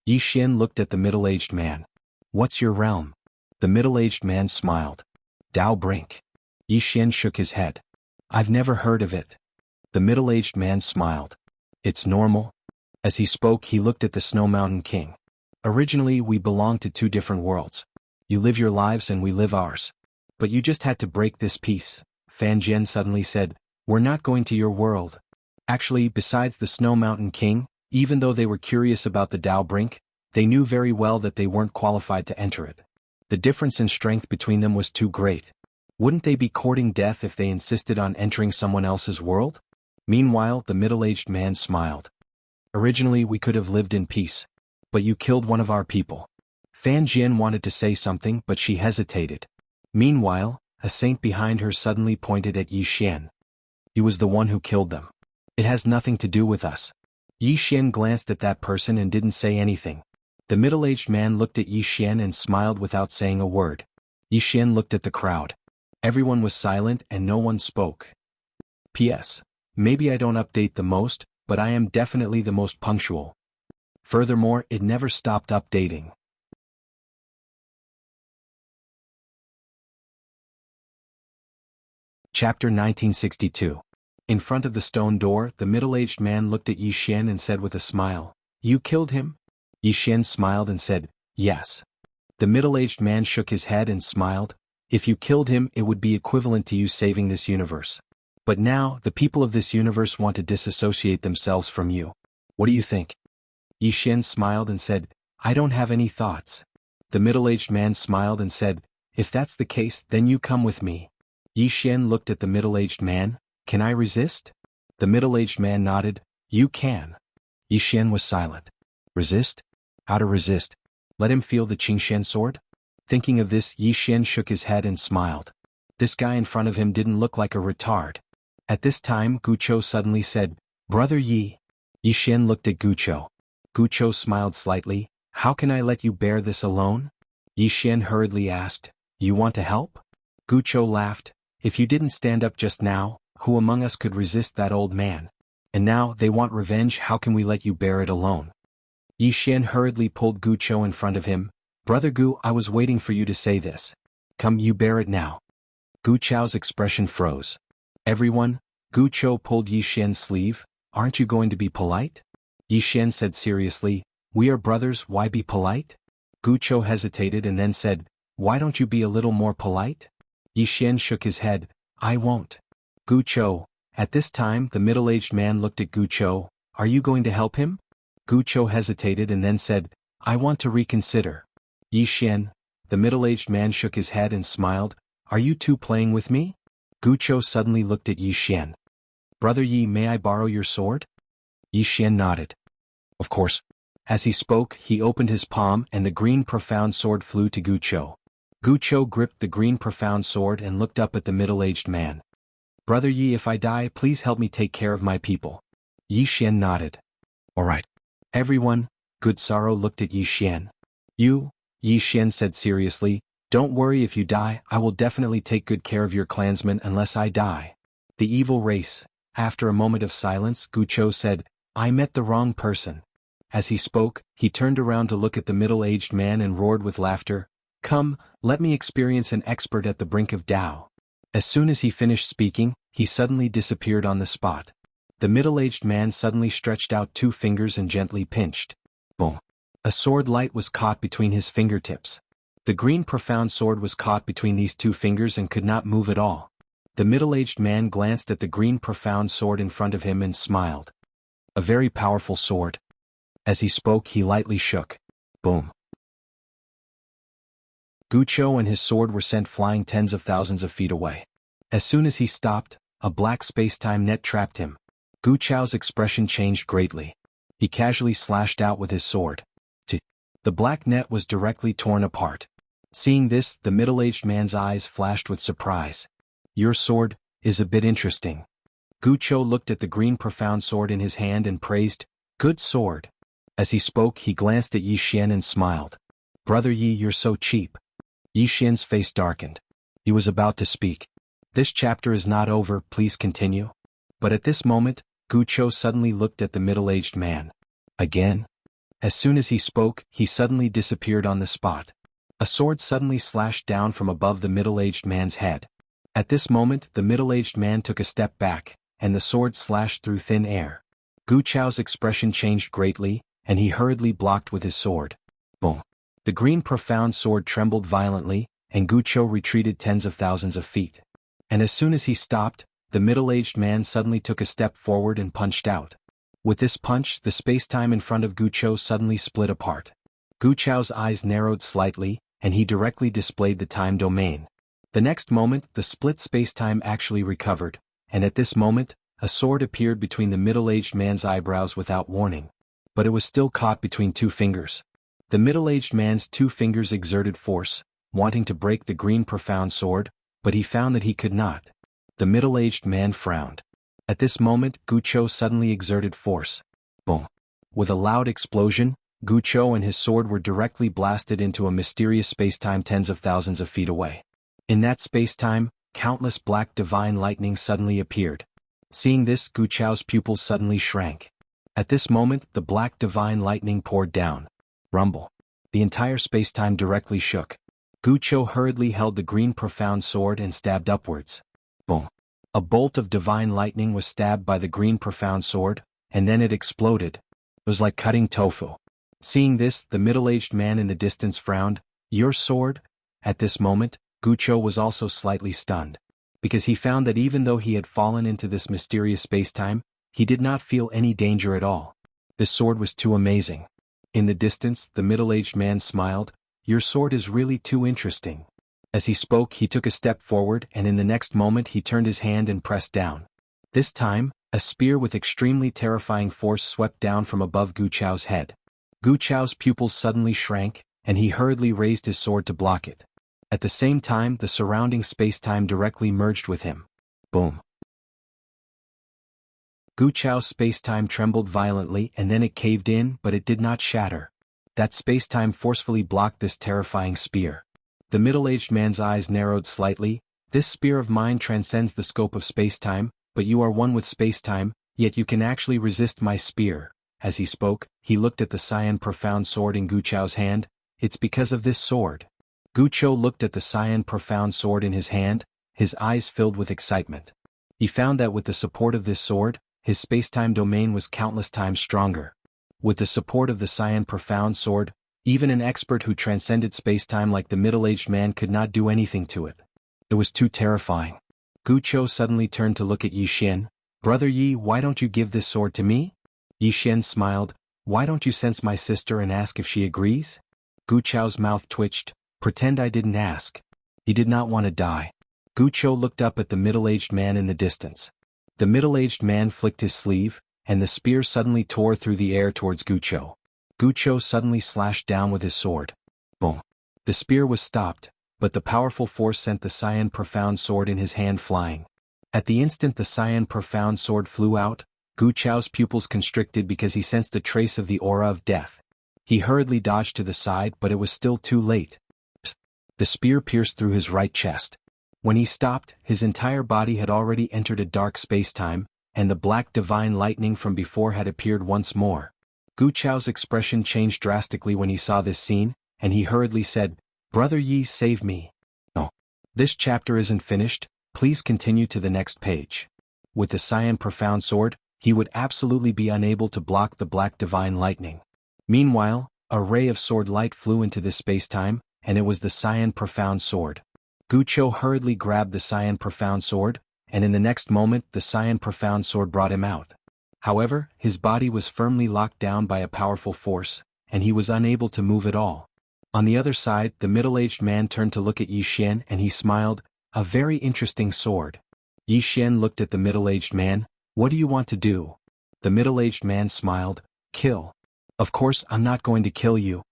Yi Xian looked at the middle-aged man. "What's your realm?" The middle-aged man smiled. "Dao Brink." Yi Xian shook his head. "I've never heard of it." The middle-aged man smiled. "It's normal." As he spoke he looked at the Snow Mountain King. "Originally we belonged to two different worlds. You live your lives and we live ours. But you just had to break this peace." Fan Jian suddenly said, "We're not going to your world." Actually, besides the Snow Mountain King, even though they were curious about the Dao Brink, they knew very well that they weren't qualified to enter it. The difference in strength between them was too great. Wouldn't they be courting death if they insisted on entering someone else's world? Meanwhile, the middle-aged man smiled. "Originally we could have lived in peace. But you killed one of our people." Fan Jian wanted to say something but she hesitated. Meanwhile, a saint behind her suddenly pointed at Yi Xian. "He was the one who killed them. It has nothing to do with us." Yi Xian glanced at that person and didn't say anything. The middle-aged man looked at Yi Xian and smiled without saying a word. Yi Xian looked at the crowd. Everyone was silent and no one spoke. P.S. Maybe I don't update the most, but I am definitely the most punctual. Furthermore, it never stopped updating. Chapter 1962. In front of the stone door, the middle-aged man looked at Yi Xian and said with a smile, "You killed him?" Yi Xian smiled and said, "Yes." The middle-aged man shook his head and smiled. "If you killed him, it would be equivalent to you saving this universe. But now, the people of this universe want to disassociate themselves from you. What do you think?" Yi Xian smiled and said, "I don't have any thoughts." The middle-aged man smiled and said, "If that's the case, then you come with me." Yi Xian looked at the middle-aged man. "Can I resist?" The middle-aged man nodded. "You can." Yi Xian was silent. Resist? How to resist? Let him feel the Qingshan sword? Thinking of this, Yi Xian shook his head and smiled. This guy in front of him didn't look like a retard. At this time, Gucho suddenly said, "Brother Yi." Yi Xian looked at Gucho. Gucho smiled slightly. "How can I let you bear this alone?" Yi Xian hurriedly asked, "You want to help?" Gucho laughed. "If you didn't stand up just now, who among us could resist that old man? And now they want revenge, how can we let you bear it alone?" Yi Xian hurriedly pulled Gucho in front of him. "Brother Gu, I was waiting for you to say this. Come, you bear it now." Gu Chao's expression froze. "Everyone," Gucho pulled Yi Xian's sleeve, "aren't you going to be polite?" Yi Xian said seriously, "We are brothers, why be polite?" Gucho hesitated and then said, "Why don't you be a little more polite?" Yi Xian shook his head, "I won't." Gucho. At this time the middle-aged man looked at Gucho. "Are you going to help him?" Gucho hesitated and then said, "I want to reconsider." Yi Xian. The middle-aged man shook his head and smiled. "Are you two playing with me?" Gucho suddenly looked at Yi Xian. "Brother Yi, may I borrow your sword?" Yi Xian nodded. "Of course." As he spoke, he opened his palm and the green profound sword flew to Gucho. Gucho gripped the green profound sword and looked up at the middle-aged man. "Brother Yi, if I die, please help me take care of my people." Yi Xian nodded. "All right." Everyone, Good Sorrow looked at Yi Xian. "You," Yi Xian said seriously, "don't worry if you die, I will definitely take good care of your clansmen unless I die." The evil race. After a moment of silence, Gucho said, "I met the wrong person." As he spoke, he turned around to look at the middle-aged man and roared with laughter, "Come, let me experience an expert at the brink of Tao." As soon as he finished speaking, he suddenly disappeared on the spot. The middle-aged man suddenly stretched out 2 fingers and gently pinched. Boom. A sword light was caught between his fingertips. The green profound sword was caught between these 2 fingers and could not move at all. The middle-aged man glanced at the green profound sword in front of him and smiled. "A very powerful sword." As he spoke, he lightly shook. Boom. Gucho and his sword were sent flying tens of thousands of feet away. As soon as he stopped, a black space-time net trapped him. Gucho's expression changed greatly. He casually slashed out with his sword. The black net was directly torn apart. Seeing this, the middle-aged man's eyes flashed with surprise. "Your sword is a bit interesting." Gucho looked at the green profound sword in his hand and praised, "Good sword." As he spoke, he glanced at Yi Xian and smiled. "Brother Yi, you're so cheap." Yi Xian's face darkened. He was about to speak. "This chapter is not over, please continue." But at this moment, Gucho suddenly looked at the middle-aged man. Again? As soon as he spoke, he suddenly disappeared on the spot. A sword suddenly slashed down from above the middle-aged man's head. At this moment, the middle-aged man took a step back, and the sword slashed through thin air. Gucho's expression changed greatly, and he hurriedly blocked with his sword. Boom. The green profound sword trembled violently, and Gucho retreated tens of thousands of feet. And as soon as he stopped, the middle-aged man suddenly took a step forward and punched out. With this punch, the space-time in front of Gucho suddenly split apart. Gucho's eyes narrowed slightly, and he directly displayed the time domain. The next moment, the split space-time actually recovered, and at this moment, a sword appeared between the middle-aged man's eyebrows without warning. But it was still caught between 2 fingers. The middle-aged man's 2 fingers exerted force, wanting to break the green profound sword, but he found that he could not. The middle-aged man frowned. At this moment, Gucho suddenly exerted force. Boom. With a loud explosion, Gucho and his sword were directly blasted into a mysterious space-time tens of thousands of feet away. In that space-time, countless black divine lightning suddenly appeared. Seeing this, Gucho's pupils suddenly shrank. At this moment, the black divine lightning poured down. Rumble. The entire space-time directly shook. Gucho hurriedly held the green profound sword and stabbed upwards. Boom. A bolt of divine lightning was stabbed by the green profound sword, and then it exploded. It was like cutting tofu. Seeing this, the middle-aged man in the distance frowned. "Your sword?" At this moment, Gucho was also slightly stunned, because he found that even though he had fallen into this mysterious space-time, he did not feel any danger at all. This sword was too amazing. In the distance, the middle-aged man smiled. "Your sword is really too interesting." As he spoke, he took a step forward, and in the next moment he turned his hand and pressed down. This time, a spear with extremely terrifying force swept down from above Gucho's head. Gu Chao's pupils suddenly shrank, and he hurriedly raised his sword to block it. At the same time, the surrounding space-time directly merged with him. Boom. Gu Chao's space-time trembled violently and then it caved in, but it did not shatter. That space-time forcefully blocked this terrifying spear. The middle-aged man's eyes narrowed slightly. This spear of mine transcends the scope of space-time, but you are one with space-time, yet you can actually resist my spear. As he spoke, he looked at the cyan profound sword in Gu Chao's hand. It's because of this sword. Gu Chou looked at the cyan profound sword in his hand, his eyes filled with excitement. He found that with the support of this sword, his space-time domain was countless times stronger. With the support of the cyan profound sword, even an expert who transcended space-time like the middle-aged man could not do anything to it. It was too terrifying. Gu Chou suddenly turned to look at Yi Xian. "Brother Yi, why don't you give this sword to me?" Yi Xian smiled. "Why don't you sense my sister and ask if she agrees?" Gu Chao's mouth twitched. "Pretend I didn't ask." He did not want to die. Gu Chou looked up at the middle-aged man in the distance. The middle-aged man flicked his sleeve, and the spear suddenly tore through the air towards Gu Chou. Gu Chou suddenly slashed down with his sword. Boom. The spear was stopped, but the powerful force sent the cyan profound sword in his hand flying. At the instant the cyan profound sword flew out, Gu Chao's pupils constricted because he sensed a trace of the aura of death. He hurriedly dodged to the side, but it was still too late. The spear pierced through his right chest. When he stopped, his entire body had already entered a dark space-time, and the black divine lightning from before had appeared once more. Gu Chao's expression changed drastically when he saw this scene, and he hurriedly said, "Brother Yi, save me." "Oh. This chapter isn't finished, please continue to the next page." With the cyan profound sword, he would absolutely be unable to block the black divine lightning. Meanwhile, a ray of sword light flew into this space-time, and it was the cyan profound sword. Gu Chou hurriedly grabbed the cyan profound sword, and in the next moment the cyan profound sword brought him out. However, his body was firmly locked down by a powerful force, and he was unable to move at all. On the other side, the middle-aged man turned to look at Yi Xian and he smiled. "A very interesting sword." Yi Xian looked at the middle-aged man. "What do you want to do?" The middle-aged man smiled. "Kill." "Of course I'm not going to kill you."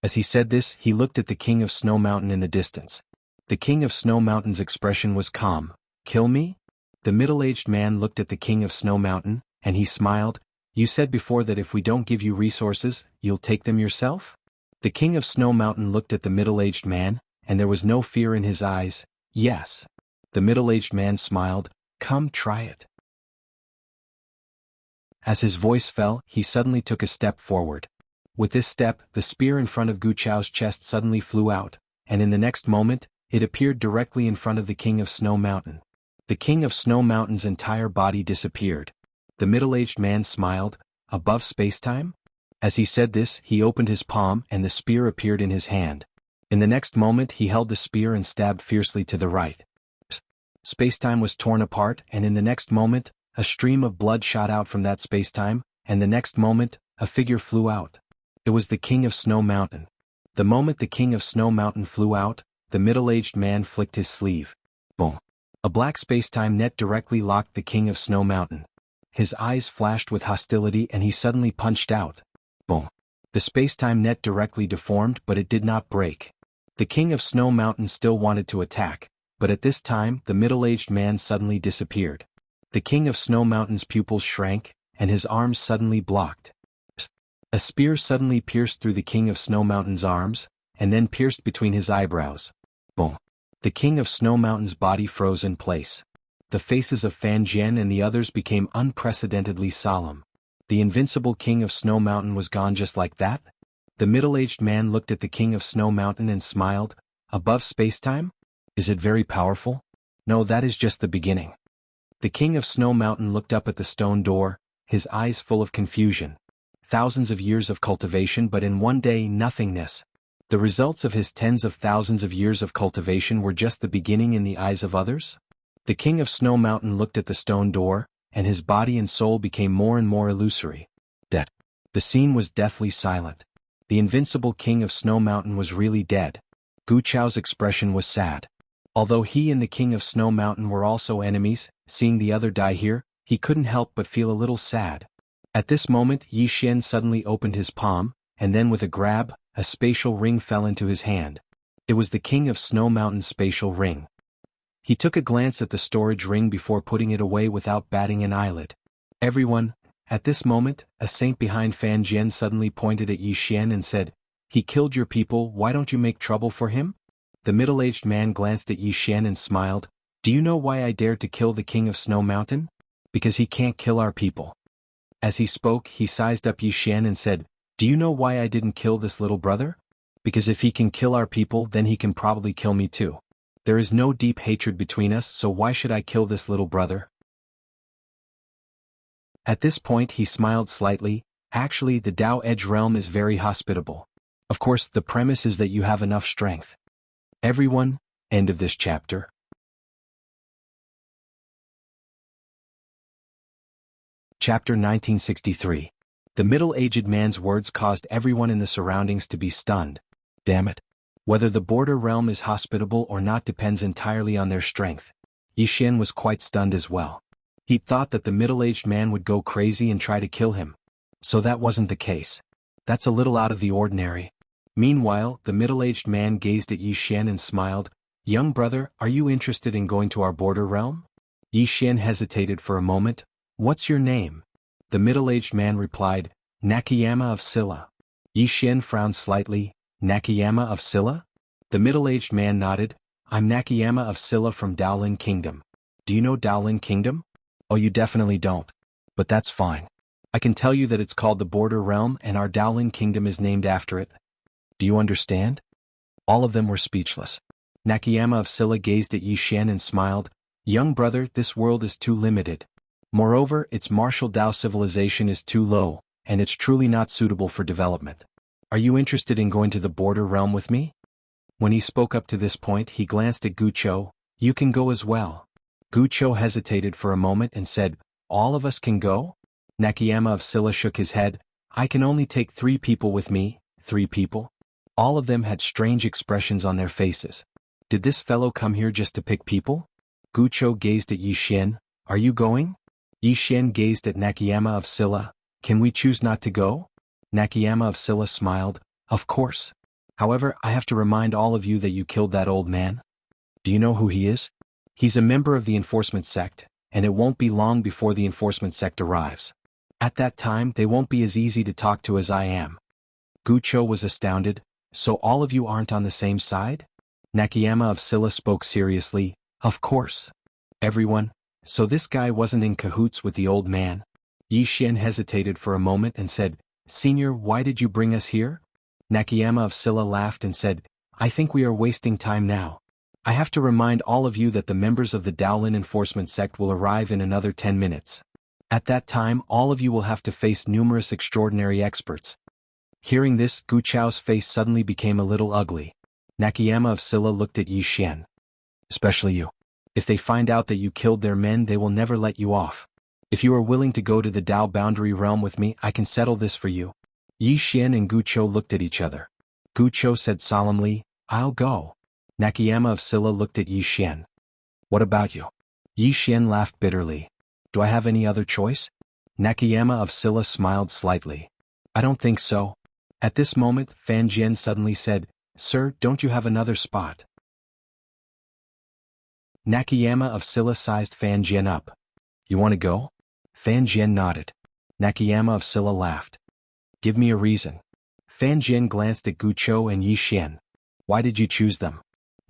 As he said this, he looked at the King of Snow Mountain in the distance. The King of Snow Mountain's expression was calm. "Kill me?" The middle-aged man looked at the King of Snow Mountain, and he smiled. "You said before that if we don't give you resources, you'll take them yourself?" The King of Snow Mountain looked at the middle-aged man, and there was no fear in his eyes. "Yes." The middle-aged man smiled. "Come try it." As his voice fell, he suddenly took a step forward. With this step, the spear in front of Gu Chao's chest suddenly flew out, and in the next moment, it appeared directly in front of the King of Snow Mountain. The King of Snow Mountain's entire body disappeared. The middle-aged man smiled. "Above space-time?" As he said this, he opened his palm and the spear appeared in his hand. In the next moment he held the spear and stabbed fiercely to the right. Space-time was torn apart, and in the next moment, a stream of blood shot out from that space-time, and the next moment, a figure flew out. It was the King of Snow Mountain. The moment the King of Snow Mountain flew out, the middle-aged man flicked his sleeve. Boom. A black space-time net directly locked the King of Snow Mountain. His eyes flashed with hostility and he suddenly punched out. Boom. The space-time net directly deformed, but it did not break. The King of Snow Mountain still wanted to attack, but at this time the middle-aged man suddenly disappeared. The King of Snow Mountain's pupils shrank, and his arms suddenly blocked. A spear suddenly pierced through the King of Snow Mountain's arms, and then pierced between his eyebrows. Boom. The King of Snow Mountain's body froze in place. The faces of Fan Jian and the others became unprecedentedly solemn. The invincible King of Snow Mountain was gone just like that? The middle-aged man looked at the King of Snow Mountain and smiled. "Above space-time? Is it very powerful?" "No, that is just the beginning." The King of Snow Mountain looked up at the stone door, his eyes full of confusion. Thousands of years of cultivation, but in one day nothingness. The results of his tens of thousands of years of cultivation were just the beginning in the eyes of others? The King of Snow Mountain looked at the stone door, and his body and soul became more and more illusory. Dead. The scene was deathly silent. The invincible King of Snow Mountain was really dead. Gu Chao's expression was sad. Although he and the King of Snow Mountain were also enemies, seeing the other die here, he couldn't help but feel a little sad. At this moment Yi Xian suddenly opened his palm, and then with a grab, a spatial ring fell into his hand. It was the King of Snow Mountain's spatial ring. He took a glance at the storage ring before putting it away without batting an eyelid. Everyone, at this moment, a saint behind Fan Jian suddenly pointed at Yi Xian and said, "He killed your people, why don't you make trouble for him?" The middle-aged man glanced at Yi Xian and smiled. "Do you know why I dared to kill the King of Snow Mountain? Because he can't kill our people." As he spoke, he sized up Yi Xian and said, "Do you know why I didn't kill this little brother? Because if he can kill our people, then he can probably kill me too. There is no deep hatred between us, so why should I kill this little brother?" At this point he smiled slightly. "Actually, the Dao Edge realm is very hospitable. Of course, the premise is that you have enough strength." Everyone, end of this chapter. Chapter 1963. The middle-aged man's words caused everyone in the surroundings to be stunned. Damn it. Whether the border realm is hospitable or not depends entirely on their strength. Yi Xian was quite stunned as well. He'd thought that the middle-aged man would go crazy and try to kill him. So that wasn't the case. That's a little out of the ordinary. Meanwhile, the middle-aged man gazed at Yi Xian and smiled. "Young brother, are you interested in going to our border realm?" Yi Xian hesitated for a moment. "What's your name?" The middle-aged man replied, "Nakayama of Silla." Yi Xian frowned slightly. "Nakayama of Silla?" The middle-aged man nodded. "I'm Nakayama of Silla from Daolin Kingdom." "Do you know Daolin Kingdom?" "Oh, you definitely don't. But that's fine. I can tell you that it's called the Border Realm and our Daolin Kingdom is named after it. Do you understand?" All of them were speechless. Nakayama of Silla gazed at Yi Xian and smiled. "Young brother, this world is too limited. Moreover, its martial Dao civilization is too low, and it's truly not suitable for development. Are you interested in going to the Border Realm with me?" When he spoke up to this point, he glanced at Gucho. "You can go as well." Gucho hesitated for a moment and said, "All of us can go?" Nakayama of Silla shook his head. "I can only take 3 people with me." 3 people? All of them had strange expressions on their faces. Did this fellow come here just to pick people? Gucho gazed at Yi Xian. "Are you going?" Yi Xian gazed at Nakayama of Silla. "Can we choose not to go?" Nakayama of Silla smiled. "Of course. However, I have to remind all of you that you killed that old man." "Do you know who he is?" "He's a member of the enforcement sect, and it won't be long before the enforcement sect arrives. At that time, they won't be as easy to talk to as I am." Gucho was astounded. "So all of you aren't on the same side?" Nakayama of Silla spoke seriously. "Of course." Everyone, "So this guy wasn't in cahoots with the old man?" Yi Xian hesitated for a moment and said, "Senior, why did you bring us here?" Nakayama of Silla laughed and said, "I think we are wasting time now. I have to remind all of you that the members of the Daolin enforcement sect will arrive in another 10 minutes. At that time, all of you will have to face numerous extraordinary experts." Hearing this, Gu Chao's face suddenly became a little ugly. Nakayama of Silla looked at Yi Xian. "Especially you. If they find out that you killed their men, they will never let you off. If you are willing to go to the Dao boundary realm with me, I can settle this for you." Yi Xian and Gucho looked at each other. Gucho said solemnly, "I'll go." Nakayama of Silla looked at Yi Xian. "What about you?" Yi Xian laughed bitterly. "Do I have any other choice?" Nakayama of Silla smiled slightly. "I don't think so." At this moment, Fan Jian suddenly said, "Sir, don't you have another spot?" Nakayama of Silla sized Fan Jian up. "You want to go?" Fan Jian nodded. Nakayama of Silla laughed. "Give me a reason." Fan Jian glanced at Gucho and Yi Xian. "Why did you choose them?"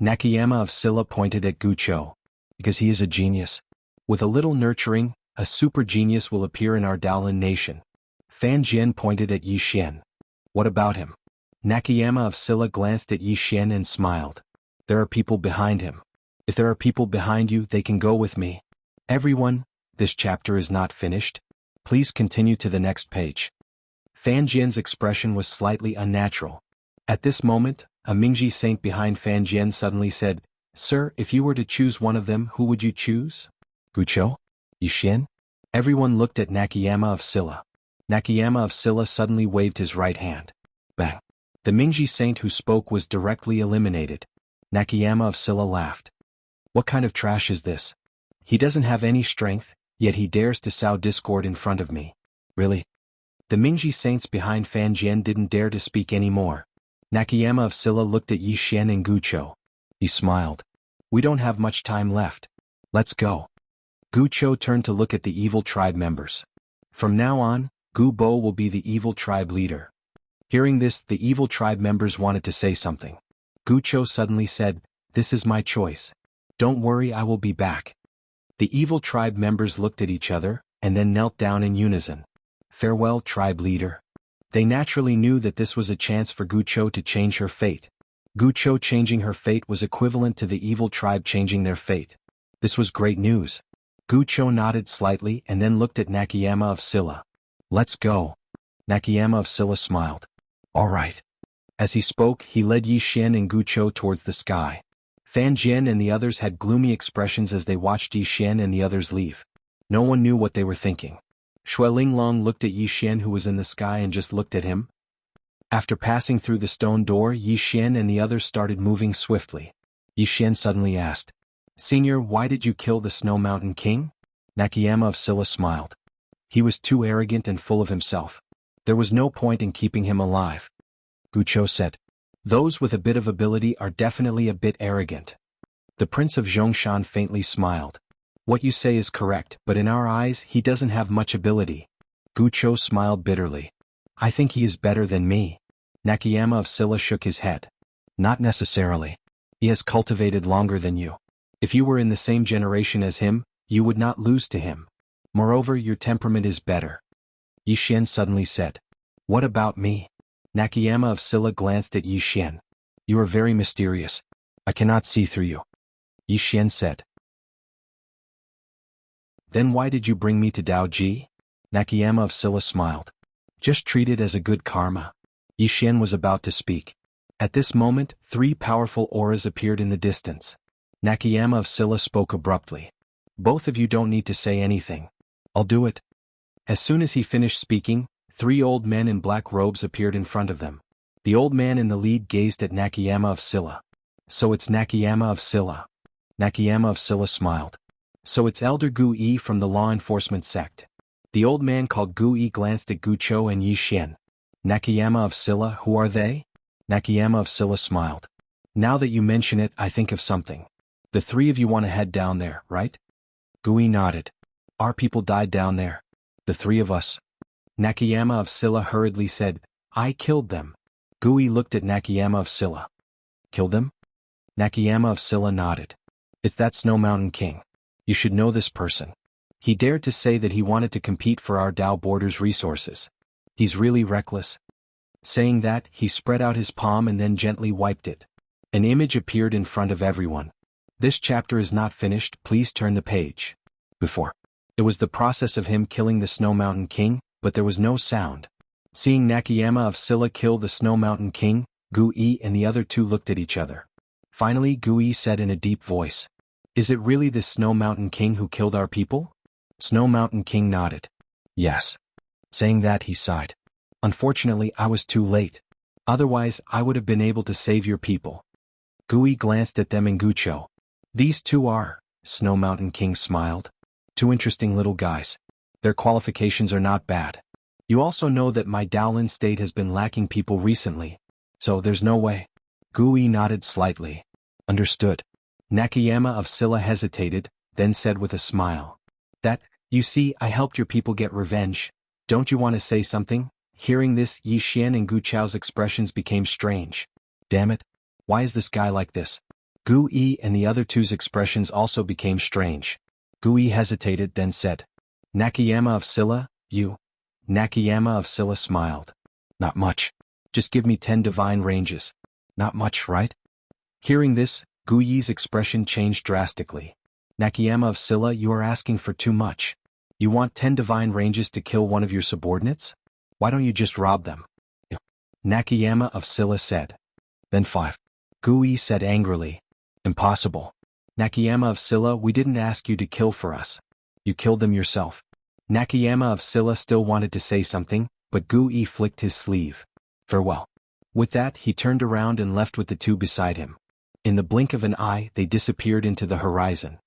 Nakayama of Silla pointed at Gucho. "Because he is a genius. With a little nurturing, a super genius will appear in our Daolin nation." Fan Jian pointed at Yi Xian. "What about him?" Nakayama of Silla glanced at Yi Xian and smiled. "There are people behind him. If there are people behind you, they can go with me." Everyone, this chapter is not finished. Please continue to the next page. Fan Jian's expression was slightly unnatural. At this moment, a Mingji saint behind Fan Jian suddenly said, "Sir, if you were to choose one of them, who would you choose?" Gucho? Yi Xian? Everyone looked at Nakayama of Silla. Nakayama of Silla suddenly waved his right hand. Bang. The Mingji saint who spoke was directly eliminated. Nakayama of Silla laughed. "What kind of trash is this? He doesn't have any strength, yet he dares to sow discord in front of me. Really? The Mingji saints behind Fan Jian didn't dare to speak anymore. Nakayama of Silla looked at Yi Xian and Gucho. He smiled. We don't have much time left. Let's go. Gucho turned to look at the evil tribe members. From now on, Gu Bo will be the evil tribe leader. Hearing this, the evil tribe members wanted to say something. Gucho suddenly said, "This is my choice. Don't worry, I will be back." The evil tribe members looked at each other, and then knelt down in unison. Farewell, tribe leader. They naturally knew that this was a chance for Gucho to change her fate. Gucho changing her fate was equivalent to the evil tribe changing their fate. This was great news. Gucho nodded slightly and then looked at Nakayama of Silla. Let's go. Nakayama of Silla smiled. All right. As he spoke, he led Yi Xian and Gucho towards the sky. Fan Jian and the others had gloomy expressions as they watched Yi Xian and the others leave. No one knew what they were thinking. Shui Linglong looked at Yi Xian, who was in the sky, and just looked at him. After passing through the stone door, Yi Xian and the others started moving swiftly. Yi Xian suddenly asked, Senior, why did you kill the Snow Mountain King? Nakayama of Silla smiled. He was too arrogant and full of himself. There was no point in keeping him alive. Gucho said, Those with a bit of ability are definitely a bit arrogant. The Prince of Zhongshan faintly smiled. What you say is correct, but in our eyes he doesn't have much ability. Gucho smiled bitterly. I think he is better than me. Nakayama of Silla shook his head. Not necessarily. He has cultivated longer than you. If you were in the same generation as him, you would not lose to him. Moreover, your temperament is better. Yi Xian suddenly said. What about me? Nakayama of Silla glanced at Yi Xian. You are very mysterious. I cannot see through you. Yi Xian said. Then why did you bring me to Daoji? Nakayama of Silla smiled. Just treat it as a good karma. Yi Xian was about to speak. At this moment, 3 powerful auras appeared in the distance. Nakayama of Silla spoke abruptly. Both of you don't need to say anything. I'll do it. As soon as he finished speaking, 3 old men in black robes appeared in front of them. The old man in the lead gazed at Nakayama of Silla. So it's Nakayama of Silla. Nakayama of Silla smiled. So it's Elder Gu Yi from the law enforcement sect. The old man called Gu Yi glanced at Gucho and Yi Xian. Nakayama of Silla, who are they? Nakayama of Silla smiled. Now that you mention it, I think of something. The 3 of you want to head down there, right? Gu Yi nodded. Our people died down there. The 3 of us. Nakayama of Silla hurriedly said, I killed them. Gu Yi looked at Nakayama of Silla. Killed them? Nakayama of Silla nodded. It's that Snow Mountain King. You should know this person. He dared to say that he wanted to compete for our Dao border's resources. He's really reckless. Saying that, he spread out his palm and then gently wiped it. An image appeared in front of everyone. This chapter is not finished, please turn the page. Before. It was the process of him killing the Snow Mountain King, but there was no sound. Seeing Nakayama of Silla kill the Snow Mountain King, Gu Yi and the other 2 looked at each other. Finally Gu Yi said in a deep voice. Is it really this Snow Mountain King who killed our people? Snow Mountain King nodded. Yes. Saying that he sighed. Unfortunately I was too late. Otherwise I would have been able to save your people. Gu Yi glanced at them and Gucho. These 2 are, Snow Mountain King smiled. 2 interesting little guys. Their qualifications are not bad. You also know that my Daolin state has been lacking people recently. So there's no way. Gu Yi nodded slightly. Understood. Nakayama of Silla hesitated, then said with a smile. That, you see, I helped your people get revenge. Don't you want to say something? Hearing this, Yi Xian and Gucho's expressions became strange. Damn it. Why is this guy like this? Gu Yi and the other 2's expressions also became strange. Gu Yi hesitated, then said. Nakayama of Silla, you? Nakayama of Silla smiled. Not much. Just give me 10 divine ranges. Not much, right? Hearing this, Gu Yi's expression changed drastically. Nakayama of Silla, you are asking for too much. You want 10 divine ranges to kill one of your subordinates? Why don't you just rob them? Nakayama of Silla said. Then 5. Gu Yi said angrily. Impossible. Nakayama of Silla, we didn't ask you to kill for us. You killed them yourself. Nakayama of Silla still wanted to say something, but Gu Yi flicked his sleeve. Farewell. With that, he turned around and left with the 2 beside him. In the blink of an eye, they disappeared into the horizon.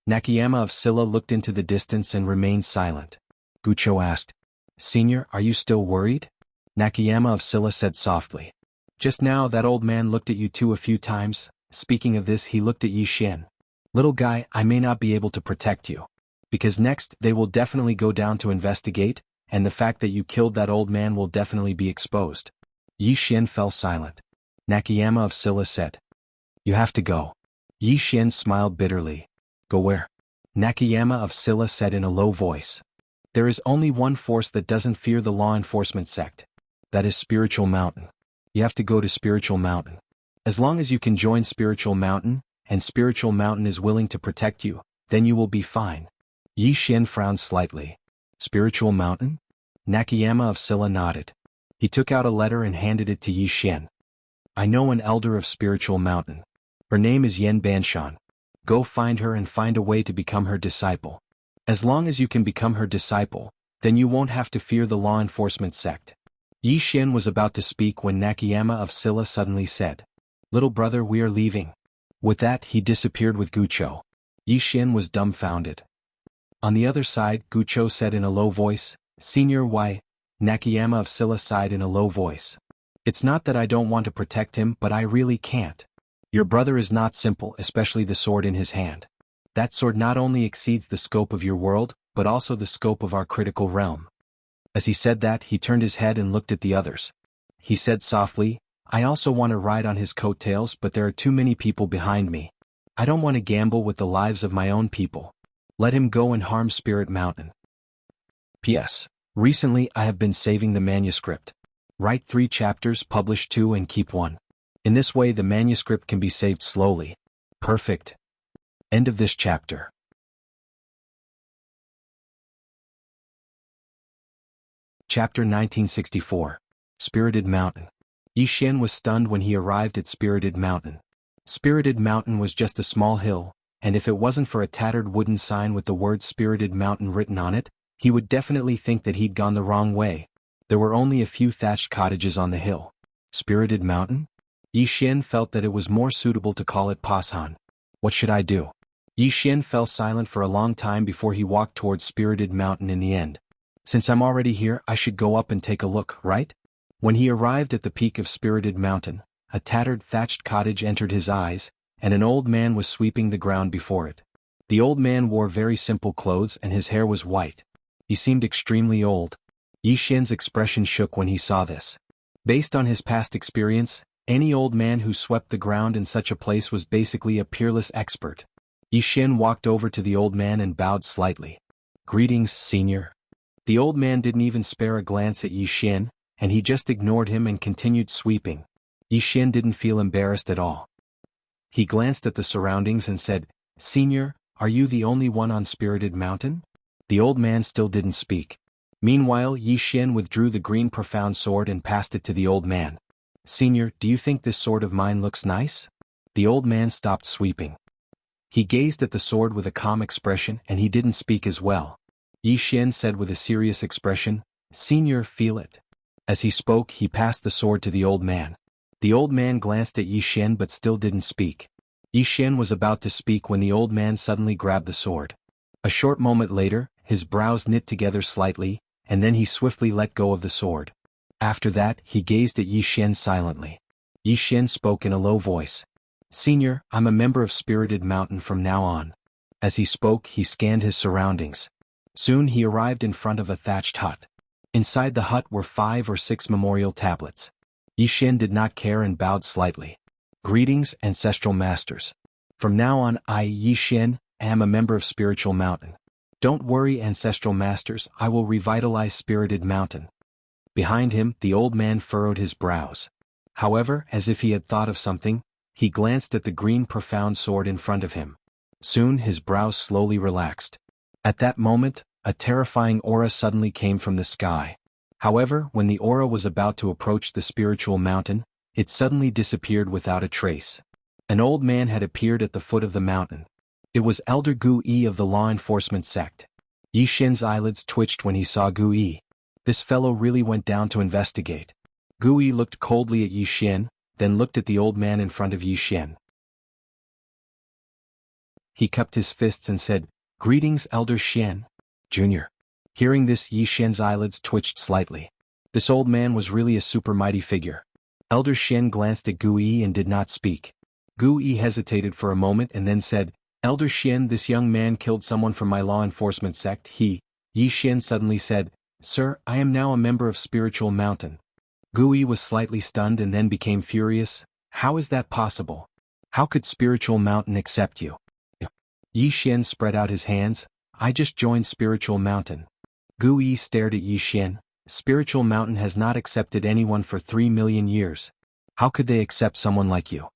Nakayama of Silla looked into the distance and remained silent. Gucho asked, "Senior, are you still worried?" Nakayama of Silla said softly, "Just now that old man looked at you too a few times." Speaking of this, he looked at Yixin. "Little guy, I may not be able to protect you. Because next, they will definitely go down to investigate, and the fact that you killed that old man will definitely be exposed." Yixin fell silent. Nakayama of Silla said, "You have to go." Yixin smiled bitterly. "Go where?" Nakayama of Silla said in a low voice. "There is only one force that doesn't fear the law enforcement sect. That is Spiritual Mountain. You have to go to Spiritual Mountain. As long as you can join Spiritual Mountain, and Spiritual Mountain is willing to protect you, then you will be fine." Yixin frowned slightly. "Spiritual Mountain?" Nakayama of Silla nodded. He took out a letter and handed it to Yixin. "I know an elder of Spiritual Mountain. Her name is Yen Banshan. Go find her and find a way to become her disciple. As long as you can become her disciple, then you won't have to fear the law enforcement sect." Yixin was about to speak when Nakayama of Silla suddenly said, "Little brother, we are leaving." With that, he disappeared with Gucho. Yixin was dumbfounded. On the other side, Gucho said in a low voice, "Senior, why?" Nakayama of Silla sighed in a low voice. "It's not that I don't want to protect him, but I really can't. Your brother is not simple, especially the sword in his hand. That sword not only exceeds the scope of your world, but also the scope of our critical realm." As he said that, he turned his head and looked at the others. He said softly, "I also want to ride on his coattails, but there are too many people behind me. I don't want to gamble with the lives of my own people. Let him go and harm Spirit Mountain." P.S. Recently I have been saving the manuscript. Write 3 chapters, publish 2 and keep 1. In this way the manuscript can be saved slowly. Perfect. End of this chapter. Chapter 1964. Spirited Mountain. Yixin was stunned when he arrived at Spirited Mountain. Spirited Mountain was just a small hill, and if it wasn't for a tattered wooden sign with the word Spirited Mountain written on it, he would definitely think that he'd gone the wrong way. There were only a few thatched cottages on the hill. Spirited Mountain? Yixin felt that it was more suitable to call it Pasan. What should I do? Yixin fell silent for a long time before he walked towards Spirited Mountain in the end. Since I'm already here, I should go up and take a look, right? When he arrived at the peak of Spirited Mountain, a tattered thatched cottage entered his eyes, and an old man was sweeping the ground before it. The old man wore very simple clothes and his hair was white. He seemed extremely old. Yixin's expression shook when he saw this. Based on his past experience, any old man who swept the ground in such a place was basically a peerless expert. Yixin walked over to the old man and bowed slightly. "Greetings, senior." The old man didn't even spare a glance at Yixin, and he just ignored him and continued sweeping. Yixin didn't feel embarrassed at all. He glanced at the surroundings and said, "Senior, are you the only one on Spirited Mountain?" The old man still didn't speak. Meanwhile, Yixin withdrew the green profound sword and passed it to the old man. "Senior, do you think this sword of mine looks nice?" The old man stopped sweeping. He gazed at the sword with a calm expression and he didn't speak as well. Yixin said with a serious expression, "Senior, feel it." As he spoke, he passed the sword to the old man. The old man glanced at Yixin but still didn't speak. Yixin was about to speak when the old man suddenly grabbed the sword. A short moment later, his brows knit together slightly, and then he swiftly let go of the sword. After that, he gazed at Yixin silently. Yixin spoke in a low voice. "Senior, I'm a member of Spirited Mountain from now on." As he spoke, he scanned his surroundings. Soon he arrived in front of a thatched hut. Inside the hut were 5 or 6 memorial tablets. Yixin did not care and bowed slightly. "Greetings, ancestral masters. From now on I, Yixin, am a member of Spiritual Mountain. Don't worry, ancestral masters, I will revitalize Spirited Mountain." Behind him, the old man furrowed his brows. However, as if he had thought of something, he glanced at the green profound sword in front of him. Soon his brows slowly relaxed. At that moment, a terrifying aura suddenly came from the sky. However, when the aura was about to approach the Spiritual Mountain, it suddenly disappeared without a trace. An old man had appeared at the foot of the mountain. It was Elder Gu Yi of the law enforcement sect. Yixin's eyelids twitched when he saw Gu Yi. This fellow really went down to investigate. Gu Yi looked coldly at Yixin, then looked at the old man in front of Yixin. he cupped his fists and said, "Greetings, Elder Xian, Jr." Hearing this, Yi Xian's eyelids twitched slightly. This old man was really a super mighty figure. Elder Xian glanced at Gu Yi and did not speak. Gu Yi hesitated for a moment and then said, "Elder Xian, this young man killed someone from my law enforcement sect." Yi Xian suddenly said, "Sir, I am now a member of Spiritual Mountain." Gu Yi was slightly stunned and then became furious. "How is that possible? How could Spiritual Mountain accept you?" Yi Xian spread out his hands. "I just joined Spiritual Mountain." Gu Yi stared at Yi Xian. "Spiritual Mountain has not accepted anyone for 3 million years. How could they accept someone like you?"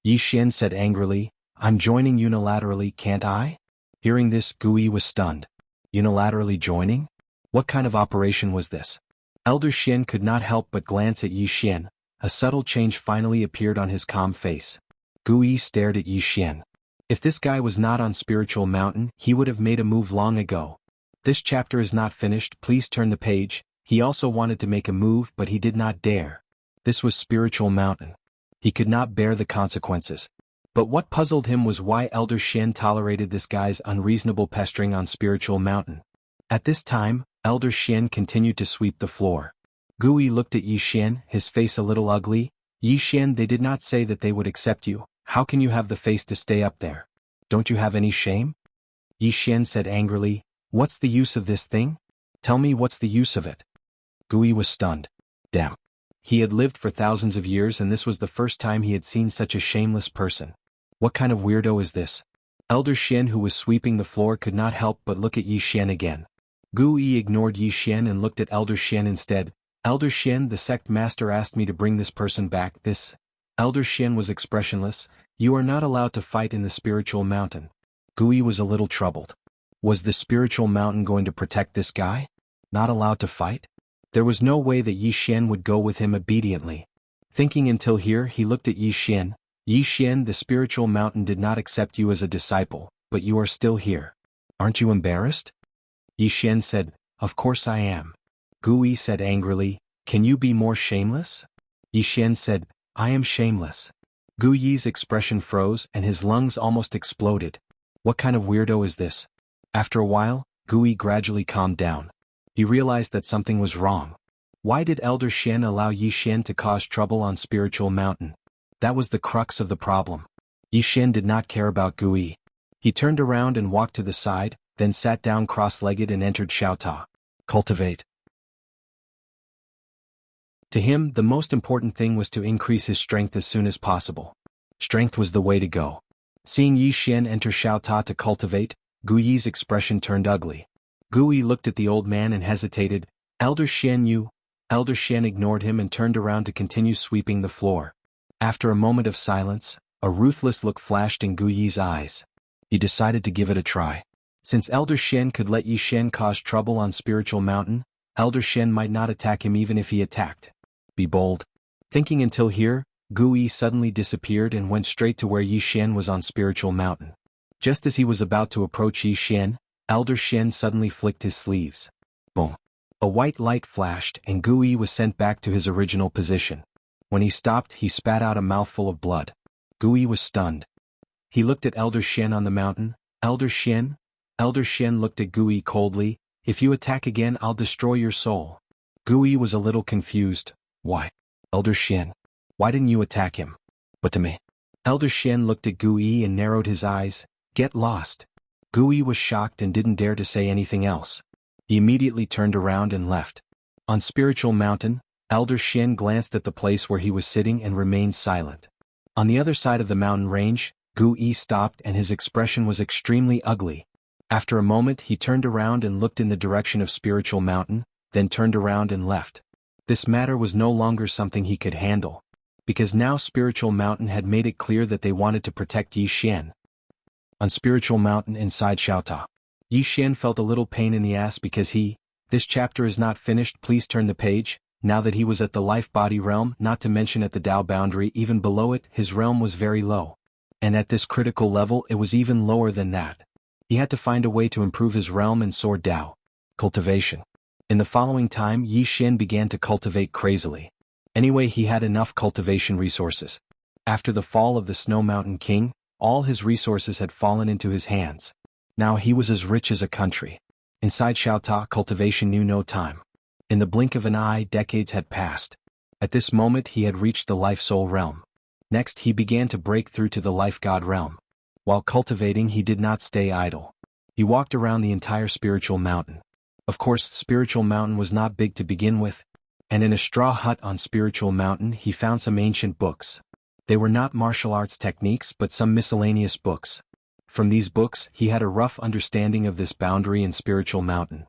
Yi Xian said angrily, "I'm joining unilaterally, can't I?" Hearing this, Gu Yi was stunned. Unilaterally joining? What kind of operation was this? Elder Xian could not help but glance at Yi Xian. A subtle change finally appeared on his calm face. Gu Yi stared at Yi Xian. If this guy was not on Spiritual Mountain, he would have made a move long ago. This chapter is not finished, please turn the page. He also wanted to make a move but he did not dare. This was Spiritual Mountain. He could not bear the consequences. But what puzzled him was why Elder Xian tolerated this guy's unreasonable pestering on Spiritual Mountain. At this time, Elder Xian continued to sweep the floor. Gu Yi looked at Yi Xian, his face a little ugly. "Yi Xian, they did not say that they would accept you. How can you have the face to stay up there? Don't you have any shame?" Yi Xian said angrily, "What's the use of this thing? Tell me what's the use of it?" Gu Yi was stunned. Damn. He had lived for thousands of years and this was the first time he had seen such a shameless person. What kind of weirdo is this? Elder Xian, who was sweeping the floor, could not help but look at Yi Xian again. Gu Yi ignored Yi Xian and looked at Elder Xian instead. "Elder Xian, the sect master asked me to bring this person back." Elder Xian was expressionless. "You are not allowed to fight in the Spiritual Mountain." Gu Yi was a little troubled. Was the Spiritual Mountain going to protect this guy? Not allowed to fight? There was no way that Yi Xian would go with him obediently. Thinking until here, he looked at Yi Xian. "Yi Xian, the Spiritual Mountain did not accept you as a disciple, but you are still here. Aren't you embarrassed?" Yi Xian said, "Of course I am." Gu Yi said angrily, "Can you be more shameless?" Yi Xian said, "I am shameless." Gu Yi's expression froze and his lungs almost exploded. What kind of weirdo is this? After a while, Gu Yi gradually calmed down. He realized that something was wrong. Why did Elder Xian allow Yi Xian to cause trouble on Spiritual Mountain? That was the crux of the problem. Yi Xian did not care about Gu Yi. He turned around and walked to the side, then sat down cross-legged and entered Xiaota. Cultivate. To him, the most important thing was to increase his strength as soon as possible. Strength was the way to go. Seeing Yi Xian enter Xiaota to cultivate, Gu Yi's expression turned ugly. Gu Yi looked at the old man and hesitated. "Elder Xian, you..." Elder Xian ignored him and turned around to continue sweeping the floor. After a moment of silence, a ruthless look flashed in Gu Yi's eyes. He decided to give it a try. Since Elder Xian could let Yi Xian cause trouble on Spiritual Mountain, Elder Xian might not attack him even if he attacked. Be bold. Thinking until here, Gu Yi suddenly disappeared and went straight to where Yi Xian was on Spiritual Mountain. Just as he was about to approach Yi Xian, Elder Xian suddenly flicked his sleeves. Boom. A white light flashed and Gu Yi was sent back to his original position. When he stopped, he spat out a mouthful of blood. Gu Yi was stunned. He looked at Elder Xian on the mountain. "Elder Xian?" Elder Xian looked at Gu Yi coldly. "If you attack again, I'll destroy your soul." Gu Yi was a little confused. "Why? Elder Xian, why didn't you attack him? But to me?" Elder Xian looked at Gu Yi and narrowed his eyes. "Get lost." Gu Yi was shocked and didn't dare to say anything else. He immediately turned around and left. On Spiritual Mountain, Elder Xian glanced at the place where he was sitting and remained silent. On the other side of the mountain range, Gu Yi stopped and his expression was extremely ugly. After a moment he turned around and looked in the direction of Spiritual Mountain, then turned around and left. This matter was no longer something he could handle. Because now Spiritual Mountain had made it clear that they wanted to protect Yi Xian. On Spiritual Mountain inside Xiaota, Yi Xian felt a little pain in the ass because this chapter is not finished, please turn the page. Now that he was at the life-body realm, not to mention at the Tao boundary, even below it, his realm was very low. And at this critical level it was even lower than that. He had to find a way to improve his realm and soar Tao. Cultivation. In the following time, Yi Xian began to cultivate crazily. Anyway, he had enough cultivation resources. After the fall of the Snow Mountain King, All his resources had fallen into his hands. Now he was as rich as a country. Inside Xiaota, cultivation knew no time. In the blink of an eye, decades had passed. At this moment he had reached the life-soul realm. Next he began to break through to the life-god realm. While cultivating he did not stay idle. He walked around the entire spiritual mountain. Of course, spiritual mountain was not big to begin with, and in a straw hut on spiritual mountain he found some ancient books. They were not martial arts techniques but some miscellaneous books. From these books he had a rough understanding of this boundary in spiritual mountain.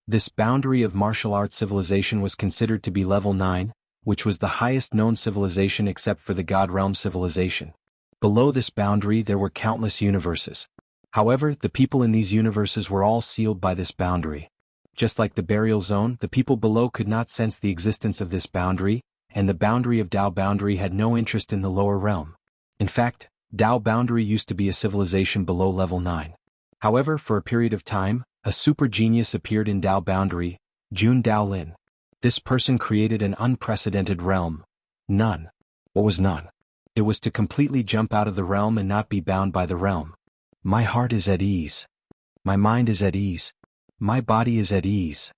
This boundary of martial arts civilization was considered to be level 9, which was the highest known civilization except for the God Realm civilization. Below this boundary there were countless universes. However, the people in these universes were all sealed by this boundary. Just like the burial zone, the people below could not sense the existence of this boundary, and the boundary of Dao boundary had no interest in the lower realm. In fact, Dao boundary used to be a civilization below level 9. However, for a period of time, a super genius appeared in Dao boundary, Jun Dao Lin. This person created an unprecedented realm. None. What was none? It was to completely jump out of the realm and not be bound by the realm. My heart is at ease. My mind is at ease. My body is at ease.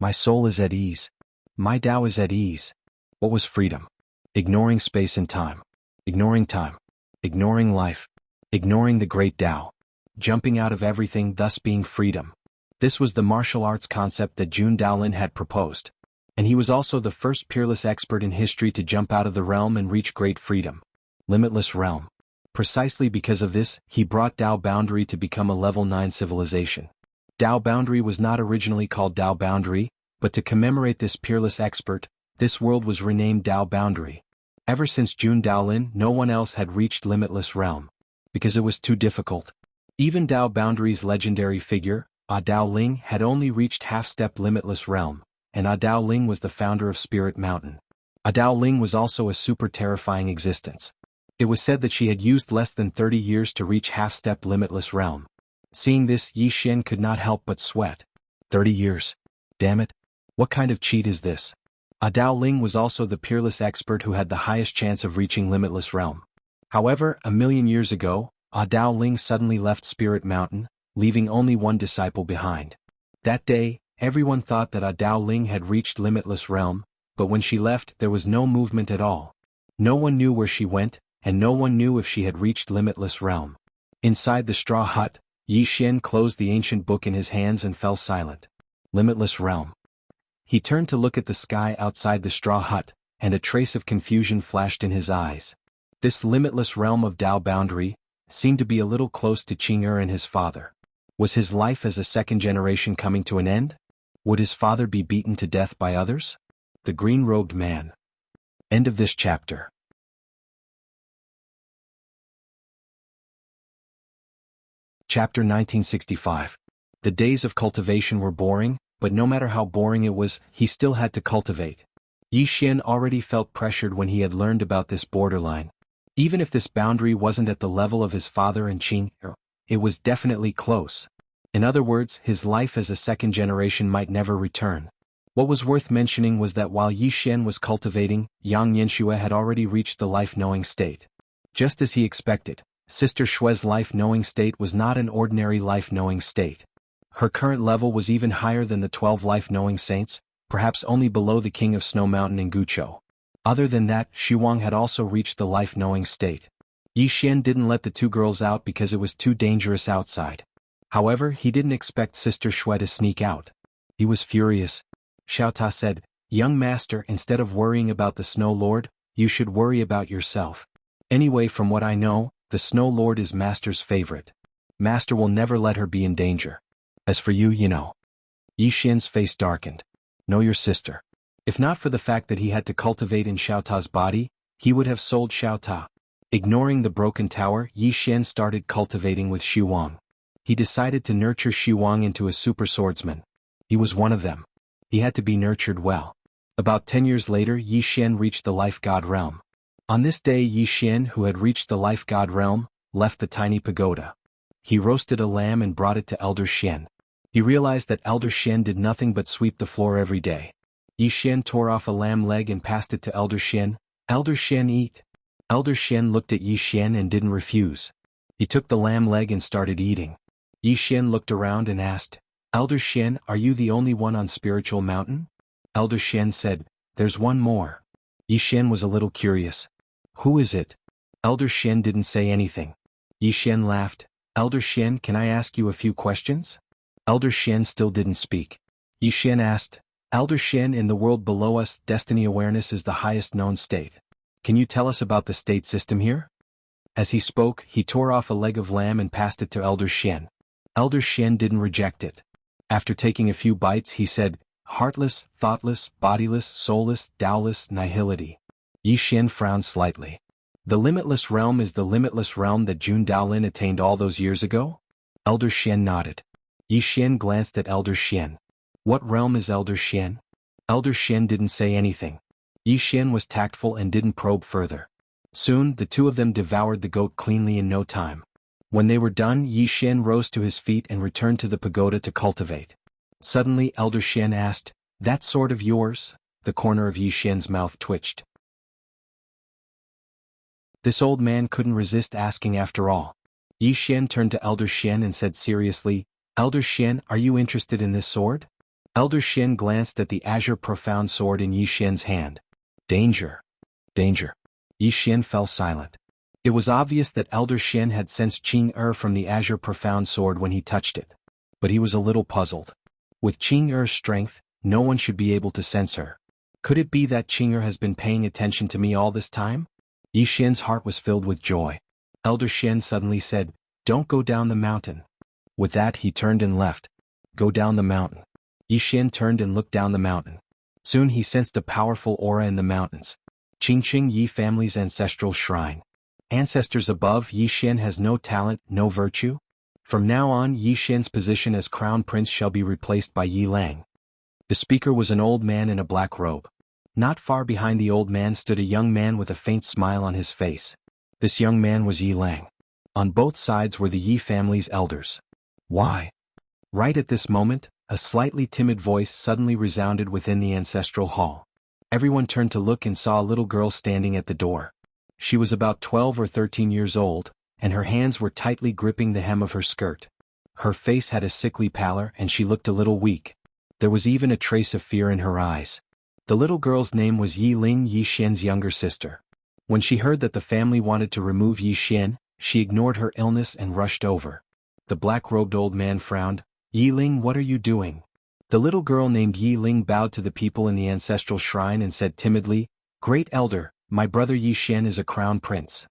My soul is at ease. My Dao is at ease. What was freedom? Ignoring space and time. Ignoring time. Ignoring life. Ignoring the great Dao. Jumping out of everything, thus being freedom. This was the martial arts concept that Jun Daolin had proposed. And he was also the first peerless expert in history to jump out of the realm and reach great freedom. Limitless realm. Precisely because of this, he brought Dao boundary to become a level 9 civilization. Dao boundary was not originally called Dao boundary, but to commemorate this peerless expert, this world was renamed Dao boundary. Ever since Jun Daolin, no one else had reached limitless realm. Because it was too difficult. Even Dao boundary's legendary figure, Dao Ling, had only reached half-step limitless realm, and Dao Ling was the founder of Spirit Mountain. Dao Ling was also a super terrifying existence. It was said that she had used less than 30 years to reach half-step limitless realm. Seeing this, Yi Xian could not help but sweat. 30 years. Damn it. What kind of cheat is this? Dao Ling was also the peerless expert who had the highest chance of reaching limitless realm. However, 1,000,000 years ago, Dao Ling suddenly left Spirit Mountain, leaving only one disciple behind. That day, everyone thought that Dao Ling had reached limitless realm, but when she left there was no movement at all. No one knew where she went, and no one knew if she had reached limitless realm. Inside the straw hut, Yi Xian closed the ancient book in his hands and fell silent. Limitless realm. He turned to look at the sky outside the straw hut, and a trace of confusion flashed in his eyes. This limitless realm of Dao boundary seemed to be a little close to Qing'er and his father. Was his life as a second generation coming to an end? Would his father be beaten to death by others? The green-robed man. End of this chapter. Chapter 1965. The days of cultivation were boring, but no matter how boring it was, he still had to cultivate. Yi Xian already felt pressured when he had learned about this borderline. Even if this boundary wasn't at the level of his father and Qing'er, it was definitely close. In other words, his life as a second generation might never return. What was worth mentioning was that while Yi Xian was cultivating, Yang Yanxue had already reached the life-knowing state. Just as he expected, Sister Shue's life-knowing state was not an ordinary life-knowing state. Her current level was even higher than the 12 life-knowing saints, perhaps only below the King of Snow Mountain and Guqiu. Other than that, Xuang had also reached the life-knowing state. Yi Xian didn't let the two girls out because it was too dangerous outside. However, he didn't expect Sister Shui to sneak out. He was furious. Xiao Ta said, "Young master, instead of worrying about the Snow Lord, you should worry about yourself. Anyway, from what I know, the Snow Lord is master's favorite. Master will never let her be in danger. As for you, you know." Yi Xian's face darkened. "Know your sister." If not for the fact that he had to cultivate in Xiao Ta's body, he would have sold Xiao Ta. Ignoring the broken tower, Yi Xian started cultivating with Xu Wang. He decided to nurture Xu Wang into a super swordsman. He was one of them. He had to be nurtured well. About 10 years later, Yi Xian reached the life god realm. On this day, Yi Xian, who had reached the life god realm, left the tiny pagoda. He roasted a lamb and brought it to Elder Xian. He realized that Elder Xian did nothing but sweep the floor every day. Yi Xian tore off a lamb leg and passed it to Elder Xian. "Elder Xian, eat." Elder Xian looked at Yi Xian and didn't refuse. He took the lamb leg and started eating. Yi Xian looked around and asked, Elder Xian, are you the only one on Spiritual Mountain? Elder Xian said, there's one more. Yi Xian was a little curious. Who is it? Elder Xian didn't say anything. Yi Xian laughed. Elder Xian, can I ask you a few questions? Elder Xian still didn't speak. Yi Xian asked, Elder Xian, in the world below us, destiny awareness is the highest known state. Can you tell us about the state system here? As he spoke, he tore off a leg of lamb and passed it to Elder Xian. Elder Xian didn't reject it. After taking a few bites, he said, heartless, thoughtless, bodiless, soulless, Taoless, nihility. Yi Xian frowned slightly. The limitless realm is the limitless realm that Jun Daolin attained all those years ago? Elder Xian nodded. Yi Xian glanced at Elder Xian. What realm is Elder Xian? Elder Xian didn't say anything. Yi Xian was tactful and didn't probe further. Soon, the two of them devoured the goat cleanly in no time. When they were done, Yi Xian rose to his feet and returned to the pagoda to cultivate. Suddenly, Elder Xian asked, that sword of yours? The corner of Yi Xian's mouth twitched. This old man couldn't resist asking after all. Yi Xian turned to Elder Xian and said seriously, Elder Xian, are you interested in this sword? Elder Xian glanced at the azure profound sword in Yi Xian's hand. Danger. Danger. Yi Xian fell silent. It was obvious that Elder Xian had sensed Qing from the azure profound sword when he touched it. But he was a little puzzled. With Qing strength, no one should be able to sense her. Could it be that Qing has been paying attention to me all this time? Yi Xian's heart was filled with joy. Elder Xian suddenly said, don't go down the mountain. With that he turned and left. Go down the mountain. Yi Xian turned and looked down the mountain. Soon he sensed a powerful aura in the mountains. Qingqing Yi family's ancestral shrine. Ancestors above, Yi Xian has no talent, no virtue? From now on, Yi Xian's position as crown prince shall be replaced by Yi Lang. The speaker was an old man in a black robe. Not far behind the old man stood a young man with a faint smile on his face. This young man was Yi Lang. On both sides were the Yi family's elders. Why? Right at this moment, a slightly timid voice suddenly resounded within the ancestral hall. Everyone turned to look and saw a little girl standing at the door. She was about 12 or 13 years old, and her hands were tightly gripping the hem of her skirt. Her face had a sickly pallor and she looked a little weak. There was even a trace of fear in her eyes. The little girl's name was Yi Ling, Yi Xian's younger sister. When she heard that the family wanted to remove Yi Xian, she ignored her illness and rushed over. The black-robed old man frowned. Yi Ling, what are you doing? The little girl named Yi Ling bowed to the people in the ancestral shrine and said timidly, Great Elder, my brother Yi Xian is a crown prince.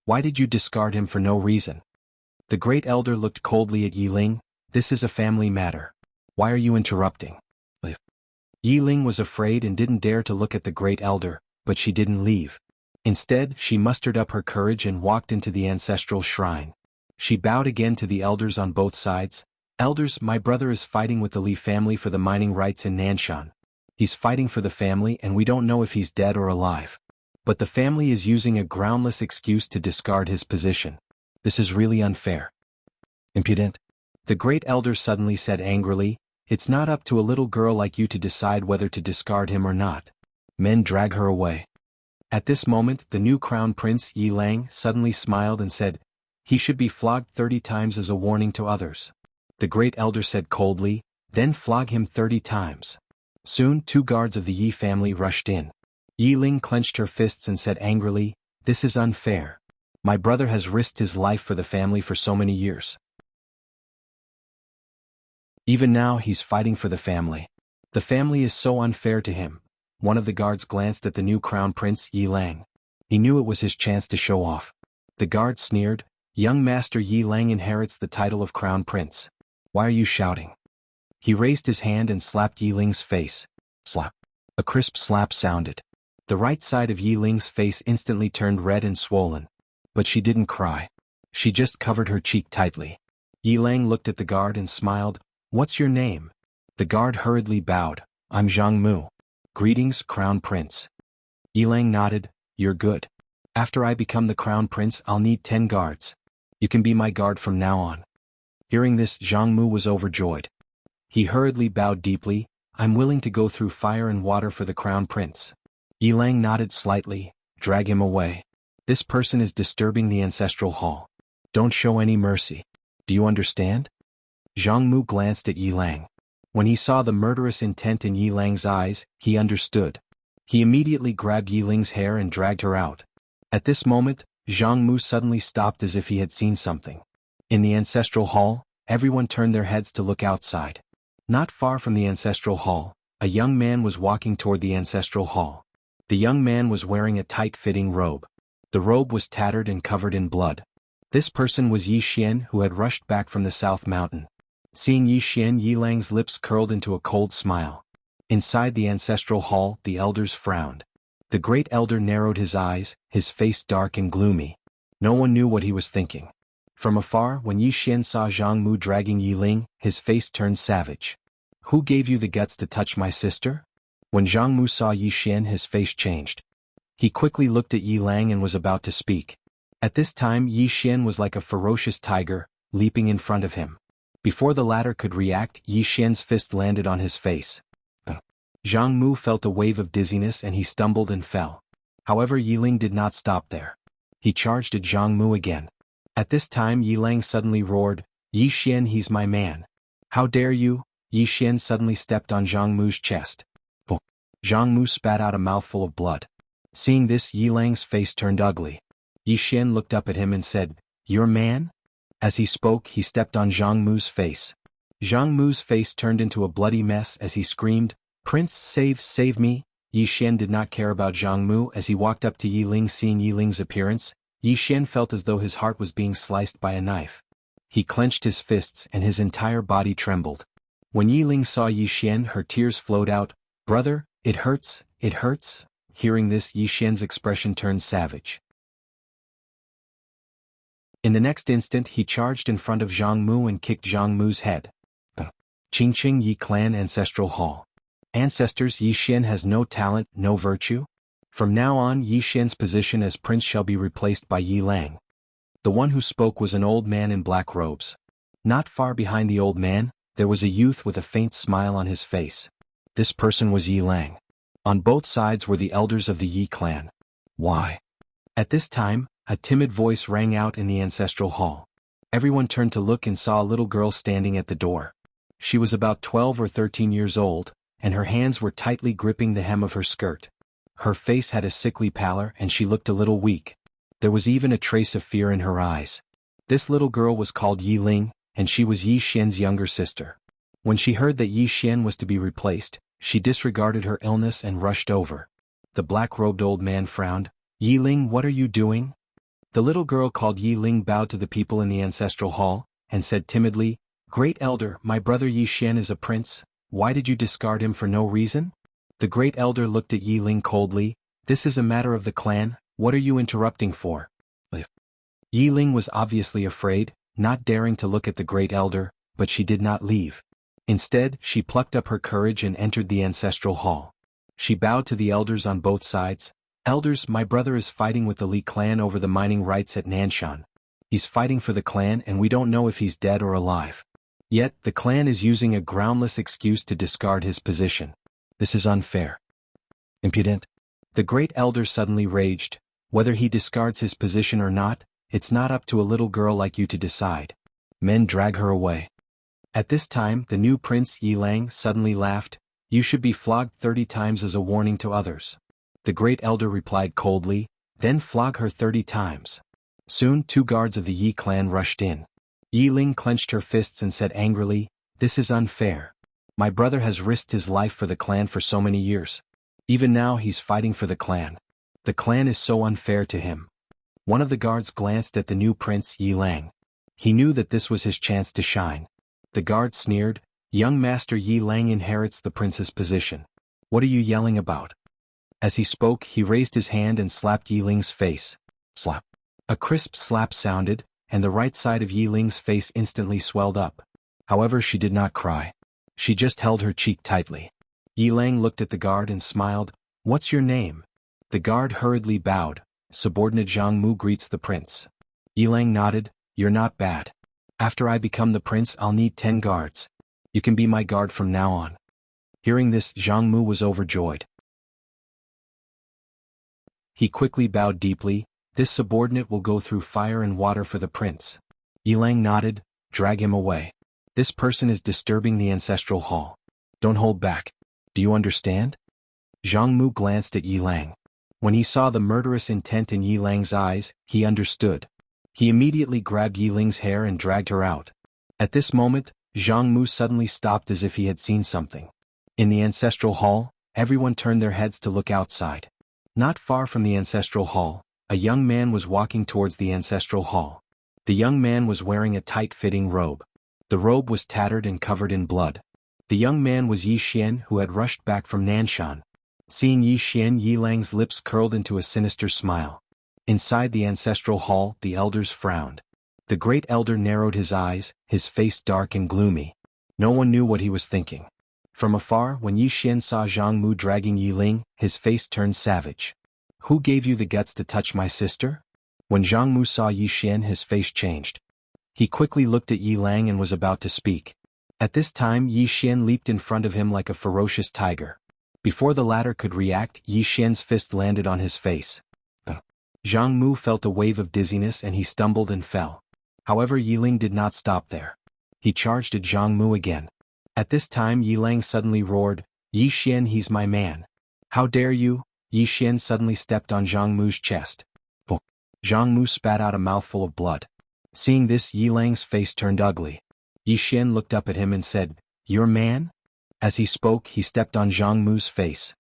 Why did you discard him for no reason? The great elder looked coldly at Yi Ling. This is a family matter. Why are you interrupting? Yi Ling was afraid and didn't dare to look at the great elder, but she didn't leave. Instead, she mustered up her courage and walked into the ancestral shrine. She bowed again to the elders on both sides. Elders, my brother is fighting with the Li family for the mining rights in Nanshan. He's fighting for the family and we don't know if he's dead or alive. But the family is using a groundless excuse to discard his position. This is really unfair. Impudent. The great elder suddenly said angrily, It's not up to a little girl like you to decide whether to discard him or not. Men drag her away. At this moment, the new crown prince Yi Lang suddenly smiled and said, He should be flogged 30 times as a warning to others. The great elder said coldly, Then flog him 30 times. Soon 2 guards of the Yi family rushed in. Yi Ling clenched her fists and said angrily, This is unfair. My brother has risked his life for the family for so many years. Even now he's fighting for the family. The family is so unfair to him. One of the guards glanced at the new crown prince Yi Lang. He knew it was his chance to show off. The guard sneered, Young master Yi Lang inherits the title of crown prince. Why are you shouting? He raised his hand and slapped Yi Ling's face. Slap. A crisp slap sounded. The right side of Yi Ling's face instantly turned red and swollen. But she didn't cry. She just covered her cheek tightly. Yi Lang looked at the guard and smiled, What's your name? The guard hurriedly bowed, I'm Zhang Mu. Greetings, Crown Prince. Yi Lang nodded, You're good. After I become the Crown Prince I'll need 10 guards. You can be my guard from now on. Hearing this, Zhang Mu was overjoyed. He hurriedly bowed deeply, I'm willing to go through fire and water for the Crown Prince. Yi Lang nodded slightly, Drag him away. This person is disturbing the ancestral hall. Don't show any mercy. Do you understand? Zhang Mu glanced at Yi Lang. When he saw the murderous intent in Yi Lang's eyes, he understood. He immediately grabbed Yi Ling's hair and dragged her out. At this moment, Zhang Mu suddenly stopped as if he had seen something. In the ancestral hall, everyone turned their heads to look outside. Not far from the ancestral hall, a young man was walking toward the ancestral hall. The young man was wearing a tight-fitting robe. The robe was tattered and covered in blood. This person was Yi Xian, who had rushed back from the South Mountain. Seeing Yi Xian, Yi Lang's lips curled into a cold smile. Inside the ancestral hall, the elders frowned. The great elder narrowed his eyes, his face dark and gloomy. No one knew what he was thinking. From afar, when Yi Xian saw Zhang Mu dragging Yi Ling, his face turned savage. Who gave you the guts to touch my sister? When Zhang Mu saw Yi Xian, his face changed. He quickly looked at Yi Lang and was about to speak. At this time, Yi Xian was like a ferocious tiger, leaping in front of him. Before the latter could react, Yi Xian's fist landed on his face. Zhang Mu felt a wave of dizziness and he stumbled and fell. However, Yi Ling did not stop there. He charged at Zhang Mu again. At this time, Yi Lang suddenly roared, "Yi Xian, he's my man. How dare you?" Yi Xian suddenly stepped on Zhang Mu's chest. Zhang Mu spat out a mouthful of blood. Seeing this, Yi Lang's face turned ugly. Yi Xian looked up at him and said, "Your man?" As he spoke, he stepped on Zhang Mu's face. Zhang Mu's face turned into a bloody mess as he screamed, "Prince, save me!" Yi Xian did not care about Zhang Mu as he walked up to Yi Ling. Seeing Yi Ling's appearance, Yi Xian felt as though his heart was being sliced by a knife. He clenched his fists and his entire body trembled. When Yi Ling saw Yi Xian, her tears flowed out. "Brother, it hurts, it hurts." Hearing this, Yi Xian's expression turned savage. In the next instant, he charged in front of Zhang Mu and kicked Zhang Mu's head. Qingqing Yi Clan Ancestral Hall. Ancestors, Yi Xian has no talent, no virtue. From now on, Yi Xian's position as prince shall be replaced by Yi Lang. The one who spoke was an old man in black robes. Not far behind the old man, there was a youth with a faint smile on his face. This person was Yi Lang. On both sides were the elders of the Yi clan. Why? At this time, a timid voice rang out in the ancestral hall. Everyone turned to look and saw a little girl standing at the door. She was about 12 or 13 years old, and her hands were tightly gripping the hem of her skirt. Her face had a sickly pallor and she looked a little weak. There was even a trace of fear in her eyes. This little girl was called Yi Ling, and she was Yi Xian's younger sister. When she heard that Yi Xian was to be replaced, she disregarded her illness and rushed over. The black-robed old man frowned. "Yi Ling, what are you doing?" The little girl called Yi Ling bowed to the people in the ancestral hall, and said timidly, "Great elder, my brother Yi Xian is a prince. Why did you discard him for no reason?" The great elder looked at Yi Ling coldly. "This is a matter of the clan, what are you interrupting for?" Yi Ling was obviously afraid, not daring to look at the great elder, but she did not leave. Instead, she plucked up her courage and entered the ancestral hall. She bowed to the elders on both sides. "Elders, my brother is fighting with the Li clan over the mining rights at Nanshan. He's fighting for the clan and we don't know if he's dead or alive. Yet, the clan is using a groundless excuse to discard his position. This is unfair. Impudent." The great elder suddenly raged. "Whether he discards his position or not, it's not up to a little girl like you to decide. Men, drag her away." At this time, the new prince Yi Lang suddenly laughed. "You should be flogged 30 times as a warning to others." The great elder replied coldly, "Then flog her 30 times. Soon 2 guards of the Yi clan rushed in. Yi Ling clenched her fists and said angrily, "This is unfair. My brother has risked his life for the clan for so many years. Even now he's fighting for the clan. The clan is so unfair to him." One of the guards glanced at the new prince Yi Lang. He knew that this was his chance to shine. The guard sneered, "Young master Yi Lang inherits the prince's position. What are you yelling about?" As he spoke, he raised his hand and slapped Yi Ling's face. Slap. A crisp slap sounded, and the right side of Yi Ling's face instantly swelled up. However, she did not cry. She just held her cheek tightly. Yi Lang looked at the guard and smiled. "What's your name?" The guard hurriedly bowed. "Subordinate Zhang Mu greets the prince." Yi Lang nodded. "You're not bad. After I become the prince, I'll need 10 guards. You can be my guard from now on." Hearing this, Zhang Mu was overjoyed. He quickly bowed deeply. This subordinate will go through fire and water for the prince. Yilang nodded. Drag him away. This person is disturbing the ancestral hall. Don't hold back. Do you understand? Zhang Mu glanced at Yilang. When he saw the murderous intent in Yilang's eyes, he understood. He immediately grabbed Yiling's hair and dragged her out. At this moment, Zhang Mu suddenly stopped as if he had seen something. In the ancestral hall, everyone turned their heads to look outside. Not far from the ancestral hall, a young man was walking towards the ancestral hall. The young man was wearing a tight-fitting robe. The robe was tattered and covered in blood. The young man was Yi Xian, who had rushed back from Nanshan. Seeing Yi Xian, Yilang's lips curled into a sinister smile. Inside the ancestral hall, the elders frowned. The great elder narrowed his eyes, his face dark and gloomy. No one knew what he was thinking. From afar, when Yi Xian saw Zhang Mu dragging Yiling, his face turned savage. Who gave you the guts to touch my sister? When Zhang Mu saw Yi Xian, his face changed. He quickly looked at Yilang and was about to speak. At this time, Yi Xian leaped in front of him like a ferocious tiger. Before the latter could react, Yi Xian's fist landed on his face. Zhang Mu felt a wave of dizziness and he stumbled and fell. However, Yiling did not stop there. He charged at Zhang Mu again. At this time, Yilang suddenly roared, Yi Xian, he's my man. How dare you? Yi Xian suddenly stepped on Zhang Mu's chest. Zhang Mu spat out a mouthful of blood. Seeing this, Yilang's face turned ugly. Yi Xian looked up at him and said, Your man? As he spoke, he stepped on Zhang Mu's face.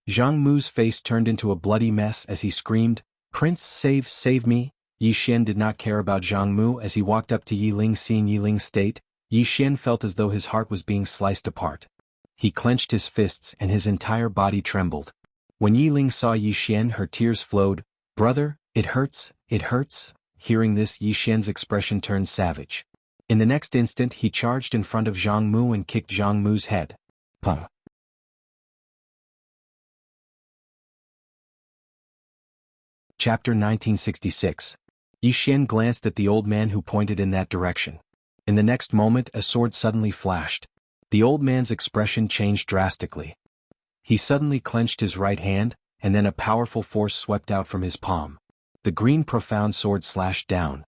Zhang Mu's face turned into a bloody mess as he screamed, Prince, save me. Yi Xian did not care about Zhang Mu as he walked up to Yiling. Seeing Yiling's state, Yi Xian felt as though his heart was being sliced apart. He clenched his fists and his entire body trembled. When Yiling saw Yi Xian, her tears flowed. Brother, it hurts, it hurts. Hearing this, Yi Xian's expression turned savage. In the next instant, he charged in front of Zhang Mu and kicked Zhang Mu's head. Pum. Chapter 1966. Yi Xian glanced at the old man who pointed in that direction. In the next moment, a sword suddenly flashed. The old man's expression changed drastically. He suddenly clenched his right hand, and then a powerful force swept out from his palm. The green profound sword slashed down.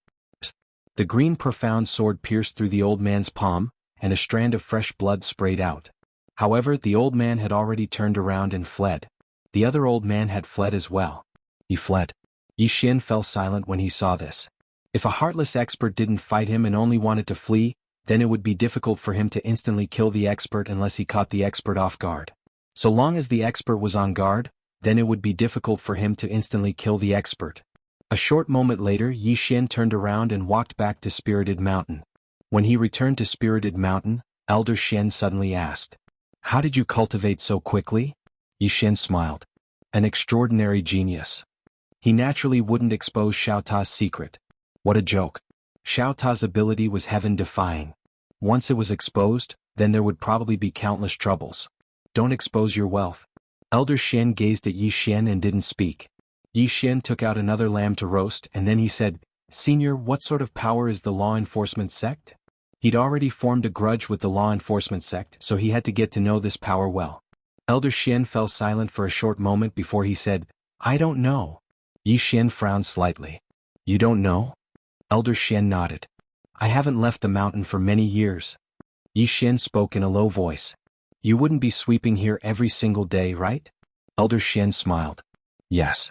The green profound sword pierced through the old man's palm, and a strand of fresh blood sprayed out. However, the old man had already turned around and fled. The other old man had fled as well. He fled. Yi Xian fell silent when he saw this. If a heartless expert didn't fight him and only wanted to flee, then it would be difficult for him to instantly kill the expert unless he caught the expert off guard. So long as the expert was on guard, then it would be difficult for him to instantly kill the expert. A short moment later, Yi Xian turned around and walked back to Spirited Mountain. When he returned to Spirited Mountain, Elder Shen suddenly asked, How did you cultivate so quickly? Yi Xian smiled. An extraordinary genius. He naturally wouldn't expose Xiao Ta's secret. What a joke. Xiao Ta's ability was heaven-defying. Once it was exposed, then there would probably be countless troubles. Don't expose your wealth. Elder Shen gazed at Yi Xian and didn't speak. Yi Xian took out another lamb to roast and then he said, Senior, what sort of power is the law enforcement sect? He'd already formed a grudge with the law enforcement sect, so he had to get to know this power well. Elder Shen fell silent for a short moment before he said, I don't know. Yi Xian frowned slightly. You don't know? Elder Shen nodded. I haven't left the mountain for many years. Yi Xian spoke in a low voice. You wouldn't be sweeping here every single day, right? Elder Shen smiled. Yes.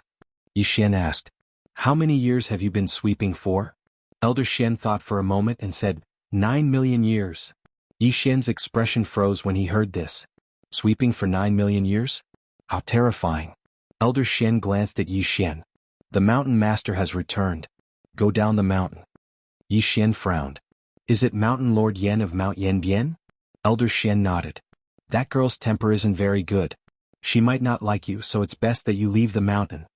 Yi Xian asked, How many years have you been sweeping for? Elder Shen thought for a moment and said, 9 million years. Yi Xian's expression froze when he heard this. Sweeping for 9 million years? How terrifying. Elder Shen glanced at Yi Xian. The mountain master has returned. Go down the mountain. Yi Xian frowned. Is it Mountain Lord Yen of Mount Yanbian? Elder Shen nodded. That girl's temper isn't very good. She might not like you, so it's best that you leave the mountain.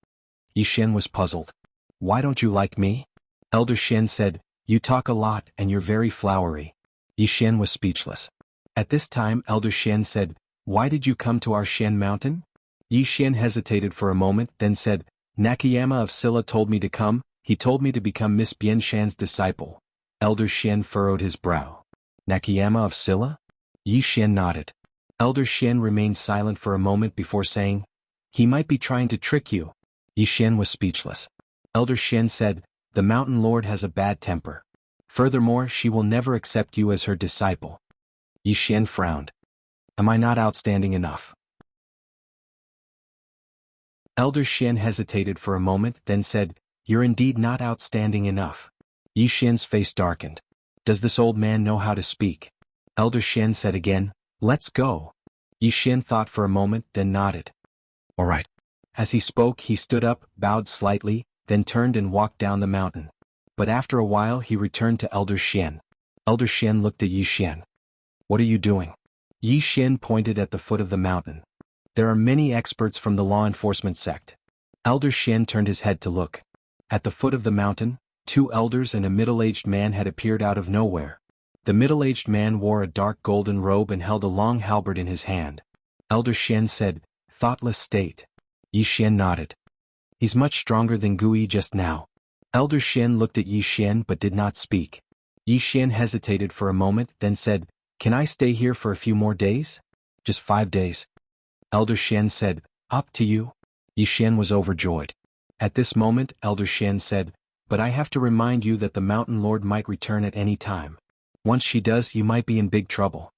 Yi Xian was puzzled. Why don't you like me? Elder Shen said, You talk a lot and you're very flowery. Yi Xian was speechless. At this time, Elder Shen said, Why did you come to our Shen mountain? Yi Xian hesitated for a moment, then said, Nakayama of Silla told me to come. He told me to become Miss Bian Shan's disciple. Elder Shen furrowed his brow. Nakayama of Silla? Yi Xian nodded. Elder Shen remained silent for a moment before saying, He might be trying to trick you. Yi Xian was speechless. Elder Shen said, "The Mountain Lord has a bad temper. Furthermore, she will never accept you as her disciple." Yi Xian frowned. "Am I not outstanding enough?" Elder Shen hesitated for a moment, then said, "You're indeed not outstanding enough." Yi Xian's face darkened. "Does this old man know how to speak?" Elder Shen said again, "Let's go." Yi Xian thought for a moment, then nodded. "All right." As he spoke, he stood up, bowed slightly, then turned and walked down the mountain. But after a while he returned to Elder Shen. Elder Shen looked at Yi Xian. "What are you doing?" Yi Xian pointed at the foot of the mountain. "There are many experts from the law enforcement sect." Elder Shen turned his head to look. At the foot of the mountain, two elders and a middle-aged man had appeared out of nowhere. The middle-aged man wore a dark golden robe and held a long halberd in his hand. Elder Shen said, "Thoughtless state." Yi Xian nodded. "He's much stronger than Gui just now." Elder Shen looked at Yi Xian but did not speak. Yi Xian hesitated for a moment, then said, "Can I stay here for a few more days?" "Just 5 days." Elder Shen said, "Up to you." Yi Xian was overjoyed. At this moment, Elder Shen said, "But I have to remind you that the Mountain Lord might return at any time. Once she does, you might be in big trouble."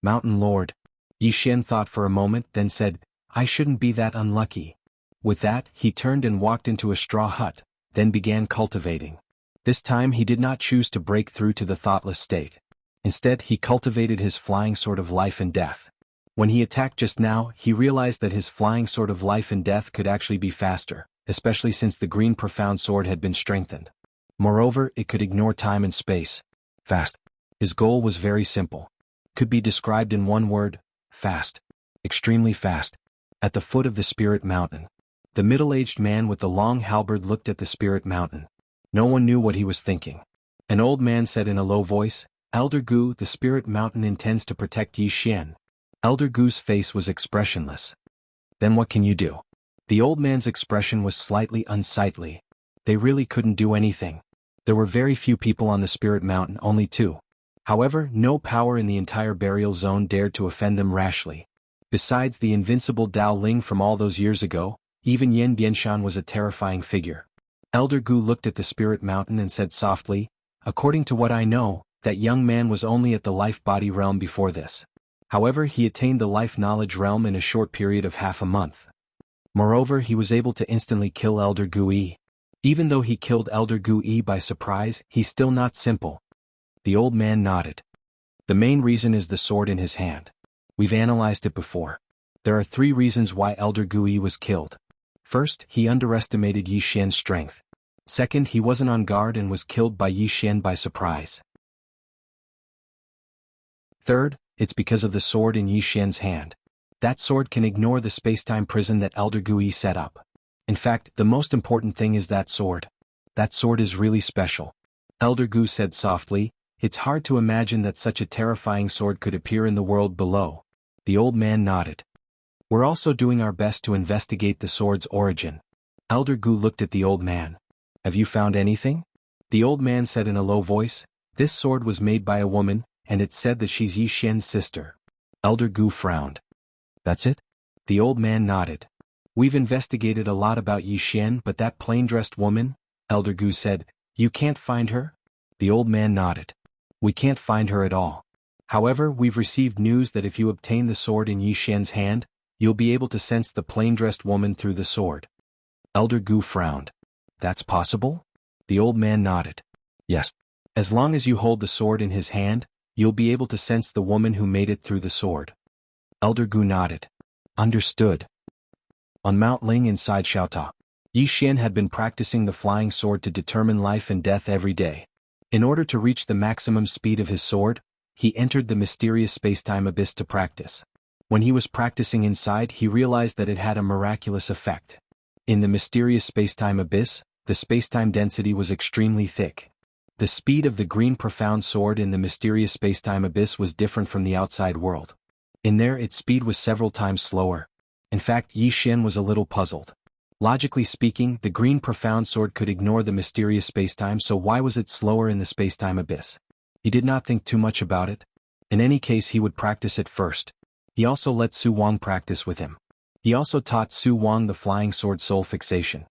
"Mountain Lord." Yi Xian thought for a moment, then said, "I shouldn't be that unlucky." With that, he turned and walked into a straw hut, then began cultivating. This time he did not choose to break through to the thoughtless state. Instead, he cultivated his flying sword of life and death. When he attacked just now, he realized that his flying sword of life and death could actually be faster, especially since the green profound sword had been strengthened. Moreover, it could ignore time and space. Fast. His goal was very simple. Could be described in one word: fast. Extremely fast. At the foot of the Spirit Mountain. The middle-aged man with the long halberd looked at the Spirit Mountain. No one knew what he was thinking. An old man said in a low voice, "Elder Gu, the Spirit Mountain intends to protect Yi Xian." Elder Gu's face was expressionless. "Then what can you do?" The old man's expression was slightly unsightly. They really couldn't do anything. There were very few people on the Spirit Mountain, only 2. However, no power in the entire burial zone dared to offend them rashly. Besides the invincible Dao Ling from all those years ago, even Yen Bianshan was a terrifying figure. Elder Gu looked at the Spirit Mountain and said softly, "According to what I know, that young man was only at the life-body realm before this. However, he attained the life-knowledge realm in a short period of half a month. Moreover, he was able to instantly kill Elder Gu. Even though he killed Elder Gu by surprise, he's still not simple." The old man nodded. "The main reason is the sword in his hand. We've analyzed it before. There are 3 reasons why Elder Gu was killed. First, he underestimated Yi Xian's strength. Second, he wasn't on guard and was killed by Yi Xian by surprise. Third, it's because of the sword in Yi Xian's hand. That sword can ignore the space-time prison that Elder Gu set up. In fact, the most important thing is that sword. That sword is really special." Elder Gu said softly, "It's hard to imagine that such a terrifying sword could appear in the world below." The old man nodded. "We're also doing our best to investigate the sword's origin." Elder Gu looked at the old man. "Have you found anything?" The old man said in a low voice, "This sword was made by a woman, and it's said that she's Yi Xian's sister." Elder Gu frowned. "That's it?" The old man nodded. "We've investigated a lot about Yi Xian, but that plain-dressed woman," Elder Gu said, "you can't find her?" The old man nodded. "We can't find her at all. However, we've received news that if you obtain the sword in Yi Xian's hand, you'll be able to sense the plain-dressed woman through the sword." Elder Gu frowned. "That's possible?" The old man nodded. "Yes. As long as you hold the sword in his hand, you'll be able to sense the woman who made it through the sword." Elder Gu nodded. "Understood." On Mount Ling inside Xiaota, Yi Xian had been practicing the flying sword to determine life and death every day. In order to reach the maximum speed of his sword, he entered the mysterious spacetime abyss to practice. When he was practicing inside, he realized that it had a miraculous effect. In the mysterious spacetime abyss, the spacetime density was extremely thick. The speed of the green profound sword in the mysterious spacetime abyss was different from the outside world. In there, its speed was several times slower. In fact, Yi Xian was a little puzzled. Logically speaking, the green profound sword could ignore the mysterious spacetime, so why was it slower in the spacetime abyss? He did not think too much about it. In any case, he would practice it first. He also let Su Wang practice with him. He also taught Su Wang the flying sword soul fixation.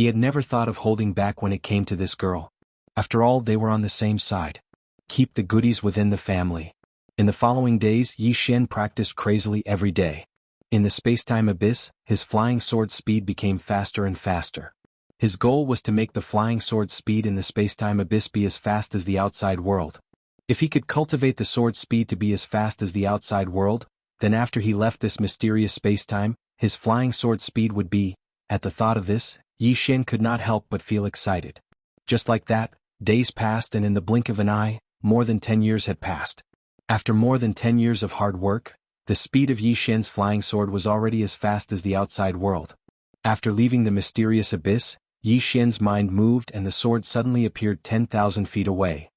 He had never thought of holding back when it came to this girl. After all, they were on the same side. Keep the goodies within the family. In the following days, Yi Xian practiced crazily every day. In the spacetime abyss, his flying sword speed became faster and faster. His goal was to make the flying sword speed in the spacetime abyss be as fast as the outside world. If he could cultivate the sword speed to be as fast as the outside world, then after he left this mysterious spacetime, his flying sword speed would be. At the thought of this, Yi Xian could not help but feel excited. Just like that, days passed, and in the blink of an eye, more than 10 years had passed. After more than 10 years of hard work, the speed of Yi Xian's flying sword was already as fast as the outside world. After leaving the mysterious abyss, Yi Xian's mind moved and the sword suddenly appeared 10,000 feet away.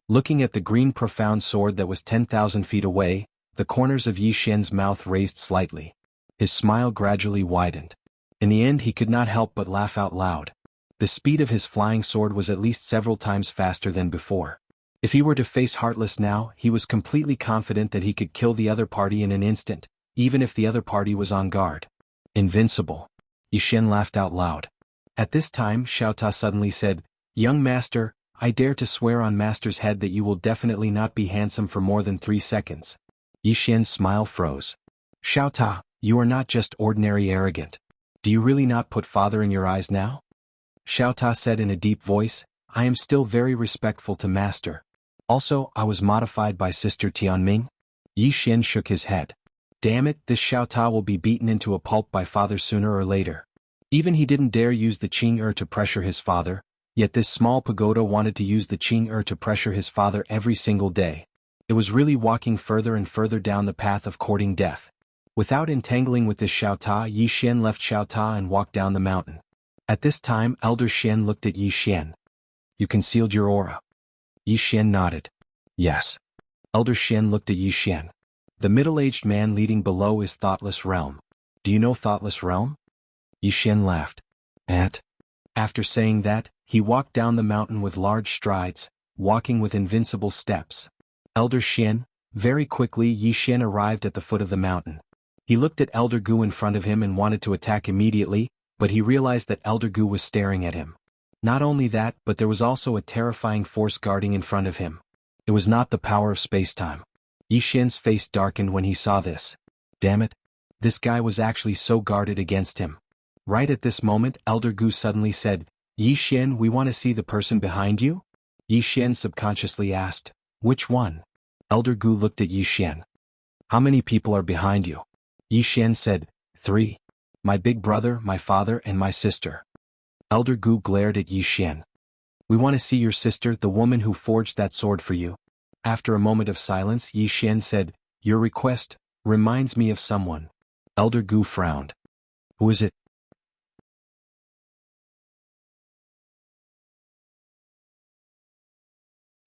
Looking at the green profound sword that was 10,000 feet away, the corners of Yi Xian's mouth raised slightly. His smile gradually widened. In the end, he could not help but laugh out loud. The speed of his flying sword was at least several times faster than before. If he were to face Heartless now, he was completely confident that he could kill the other party in an instant, even if the other party was on guard. Invincible. Yi Xian laughed out loud. At this time, Xiao Ta suddenly said, "Young master, I dare to swear on master's head that you will definitely not be handsome for more than 3 seconds." Yi Xian's smile froze. "Xiao Ta, you are not just ordinary arrogant. Do you really not put father in your eyes now?" Xiao Ta said in a deep voice, "I am still very respectful to master. Also, I was modified by Sister Tianming." Yi Xian shook his head. Damn it, this Xiao Ta will be beaten into a pulp by father sooner or later. Even he didn't dare use the Qing to pressure his father, yet this small pagoda wanted to use the Qing to pressure his father every single day. It was really walking further and further down the path of courting death. Without entangling with this Xiao Ta, Yi Xian left Xiao Ta and walked down the mountain. At this time, Elder Xian looked at Yi Xian. "You concealed your aura." Yi Xian nodded. "Yes." Elder Xian looked at Yi Xian. "The middle-aged man leading below is Thoughtless Realm. Do you know Thoughtless Realm?" Yi Xian laughed. "Aunt." After saying that, he walked down the mountain with large strides, walking with invincible steps. Elder Xian. Very quickly Yi Xian arrived at the foot of the mountain. He looked at Elder Gu in front of him and wanted to attack immediately, but he realized that Elder Gu was staring at him. Not only that, but there was also a terrifying force guarding in front of him. It was not the power of space-time. Yi Xian's face darkened when he saw this. Damn it. This guy was actually so guarded against him. Right at this moment, Elder Gu suddenly said, "Yi Xian, we want to see the person behind you?" Yi Xian subconsciously asked, "Which one?" Elder Gu looked at Yi Xian. "How many people are behind you?" Yi Xian said, "3. My big brother, my father, and my sister." Elder Gu glared at Yi Xian. "We want to see your sister, the woman who forged that sword for you." After a moment of silence, Yi Xian said, "Your request reminds me of someone." Elder Gu frowned. "Who is it?"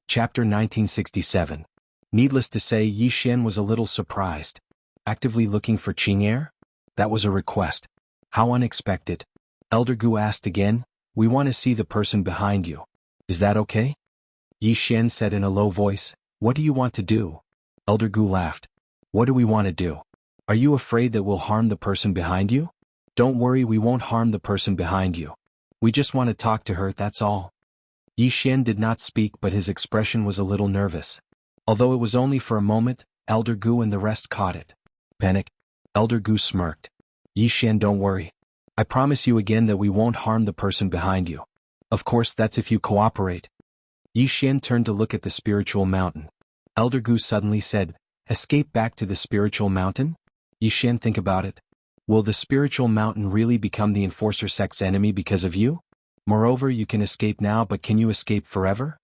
Chapter 1967. Needless to say, Yi Xian was a little surprised. Actively looking for Qing'er? That was a request. How unexpected. Elder Gu asked again, "We want to see the person behind you. Is that okay?" Yi Xian said in a low voice, "What do you want to do?" Elder Gu laughed. "What do we want to do? Are you afraid that we'll harm the person behind you?" "Don't worry, we won't harm the person behind you. We just want to talk to her, that's all." Yi Xian did not speak, but his expression was a little nervous. Although it was only for a moment, Elder Gu and the rest caught it. Panic. Elder Gu smirked. "Yi Xian, don't worry. I promise you again that we won't harm the person behind you. Of course, that's if you cooperate." Yi Xian turned to look at the spiritual mountain. Elder Gu suddenly said, "Escape back to the spiritual mountain?" Yi Xian, think about it. Will the spiritual mountain really become the Enforcer sect's enemy because of you? Moreover, you can escape now, but can you escape forever?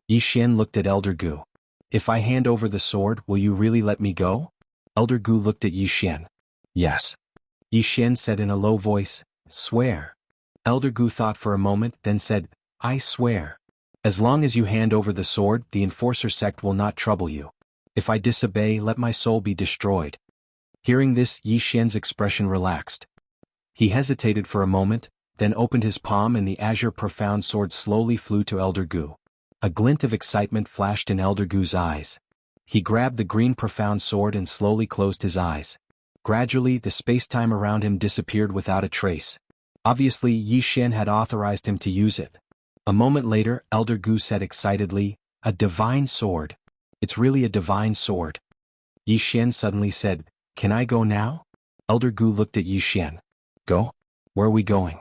Yi Xian looked at Elder Gu. "If I hand over the sword, will you really let me go?" Elder Gu looked at Yi Xian. "Yes." Yi Xian said in a low voice, "Swear." Elder Gu thought for a moment, then said, "I swear. As long as you hand over the sword, the Enforcer sect will not trouble you. If I disobey, let my soul be destroyed." Hearing this, Yi Xian's expression relaxed. He hesitated for a moment, then opened his palm and the azure profound sword slowly flew to Elder Gu. A glint of excitement flashed in Elder Gu's eyes. He grabbed the green profound sword and slowly closed his eyes. Gradually, the space-time around him disappeared without a trace. Obviously, Yi Xian had authorized him to use it. A moment later, Elder Gu said excitedly, "A divine sword. It's really a divine sword." Yi Xian suddenly said, "Can I go now?" Elder Gu looked at Yi Xian. "Go? Where are we going?"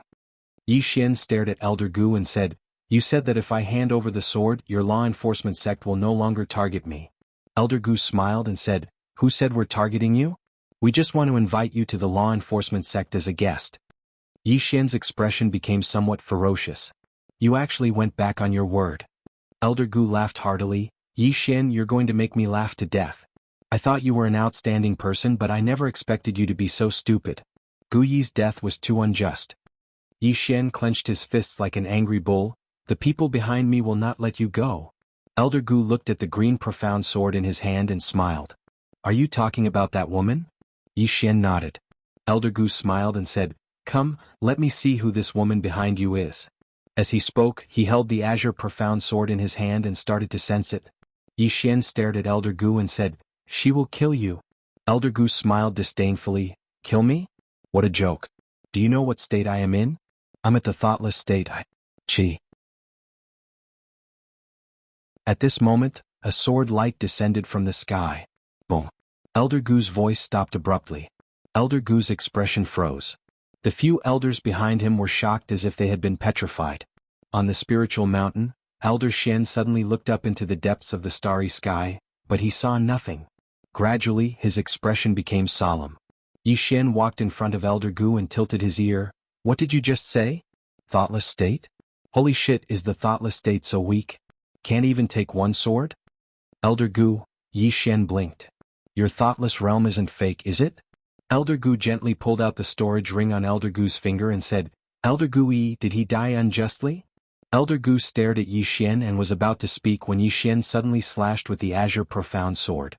Yi Xian stared at Elder Gu and said, "You said that if I hand over the sword, your law enforcement sect will no longer target me." Elder Gu smiled and said, "Who said we're targeting you? We just want to invite you to the law enforcement sect as a guest." Yi Xian's expression became somewhat ferocious. "You actually went back on your word." Elder Gu laughed heartily. "Yi Xian, you're going to make me laugh to death. I thought you were an outstanding person, but I never expected you to be so stupid. Gu Yi's death was too unjust." Yi Xian clenched his fists like an angry bull. "The people behind me will not let you go." Elder Gu looked at the green profound sword in his hand and smiled. "Are you talking about that woman?" Yi Xian nodded. Elder Gu smiled and said, "Come, let me see who this woman behind you is." As he spoke, he held the azure profound sword in his hand and started to sense it. Yi Xian stared at Elder Gu and said, "She will kill you." Elder Gu smiled disdainfully. "Kill me? What a joke. Do you know what state I am in? I'm at the thoughtless state. Chi." At this moment, a sword light descended from the sky. Boom. Elder Gu's voice stopped abruptly. Elder Gu's expression froze. The few elders behind him were shocked as if they had been petrified. On the spiritual mountain, Elder Xian suddenly looked up into the depths of the starry sky, but he saw nothing. Gradually, his expression became solemn. Yi Xian walked in front of Elder Gu and tilted his ear. "What did you just say? Thoughtless state? Holy shit, is the thoughtless state so weak? Can't even take one sword?" "Elder Gu," Yi Xian blinked. "Your thoughtless realm isn't fake, is it?" Elder Gu gently pulled out the storage ring on Elder Gu's finger and said, "Elder Gu Yi, did he die unjustly?" Elder Gu stared at Yi Xian and was about to speak when Yi Xian suddenly slashed with the azure profound sword.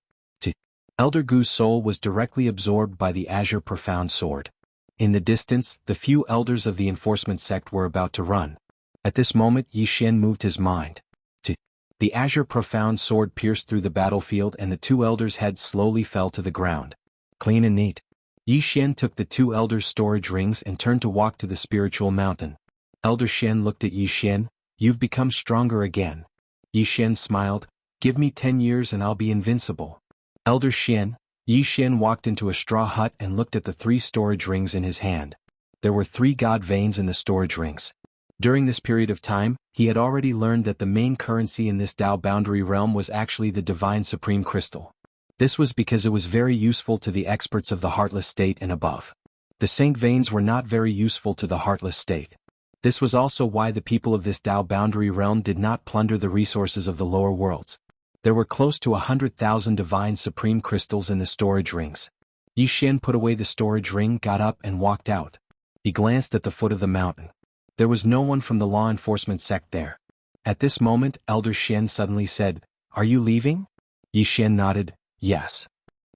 Elder Gu's soul was directly absorbed by the azure profound sword. In the distance, the few elders of the enforcement sect were about to run. At this moment, Yi Xian moved his mind. The azure profound sword pierced through the battlefield and the two elders' heads slowly fell to the ground. Clean and neat. Yi Xian took the two elders' storage rings and turned to walk to the spiritual mountain. Elder Xian looked at Yi Xian. "You've become stronger again." Yi Xian smiled. "Give me 10 years and I'll be invincible." Elder Xian, Yi Xian walked into a straw hut and looked at the 3 storage rings in his hand. There were 3 god veins in the storage rings. During this period of time, he had already learned that the main currency in this Tao boundary realm was actually the divine supreme crystal. This was because it was very useful to the experts of the heartless state and above. The saint veins were not very useful to the heartless state. This was also why the people of this Tao boundary realm did not plunder the resources of the lower worlds. There were close to 100,000 divine supreme crystals in the storage rings. Yi Xian put away the storage ring, got up and walked out. He glanced at the foot of the mountain. There was no one from the law enforcement sect there. At this moment, Elder Xian suddenly said, "Are you leaving?" Yi Xian nodded, "Yes."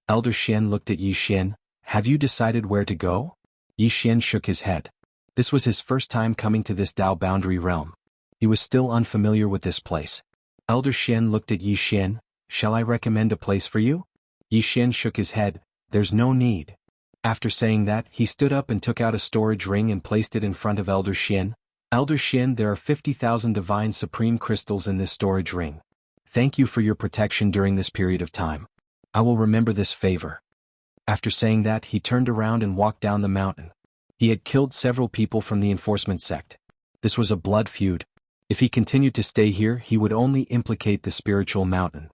Elder Xian looked at Yi Xian. "Have you decided where to go?" Yi Xian shook his head. This was his first time coming to this Tao boundary realm. He was still unfamiliar with this place. Elder Xian looked at Yi Xian. "Shall I recommend a place for you?" Yi Xian shook his head. "There's no need." After saying that, he stood up and took out a storage ring and placed it in front of Elder Xian. "Elder Xian, there are 50,000 divine supreme crystals in this storage ring. Thank you for your protection during this period of time. I will remember this favor." After saying that, he turned around and walked down the mountain. He had killed several people from the enforcement sect. This was a blood feud. If he continued to stay here, he would only implicate the spiritual mountain.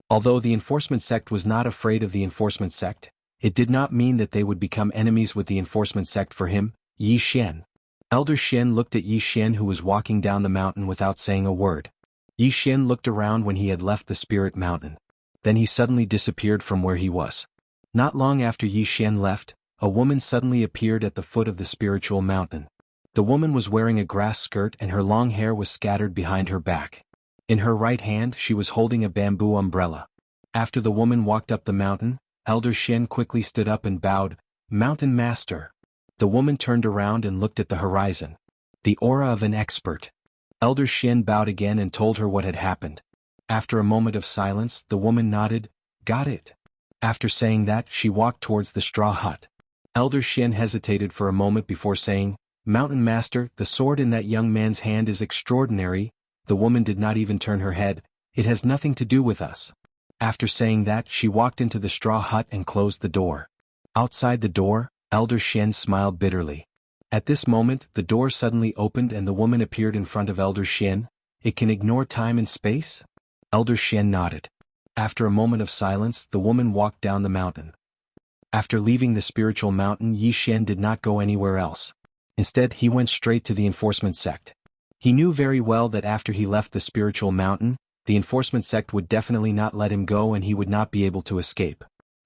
Although the enforcement sect was not afraid of the enforcement sect, it did not mean that they would become enemies with the enforcement sect for him, Yi Xian. Elder Xian looked at Yi Xian, who was walking down the mountain without saying a word. Yi Xian looked around when he had left the spirit mountain. Then he suddenly disappeared from where he was. Not long after Yi Xian left, a woman suddenly appeared at the foot of the spiritual mountain. The woman was wearing a grass skirt and her long hair was scattered behind her back. In her right hand she was holding a bamboo umbrella. After the woman walked up the mountain, Elder Xian quickly stood up and bowed, "Mountain Master." The woman turned around and looked at the horizon. The aura of an expert. Elder Xian bowed again and told her what had happened. After a moment of silence, the woman nodded, "Got it." After saying that, she walked towards the straw hut. Elder Xian hesitated for a moment before saying, "Mountain Master, the sword in that young man's hand is extraordinary." The woman did not even turn her head. "It has nothing to do with us." After saying that, she walked into the straw hut and closed the door. Outside the door, Elder Xian smiled bitterly. At this moment, the door suddenly opened and the woman appeared in front of Elder Xian. "It can ignore time and space?" Elder Xian nodded. After a moment of silence, the woman walked down the mountain. After leaving the spiritual mountain, Yi Xian did not go anywhere else. Instead, he went straight to the enforcement sect. He knew very well that after he left the spiritual mountain, the enforcement sect would definitely not let him go and he would not be able to escape.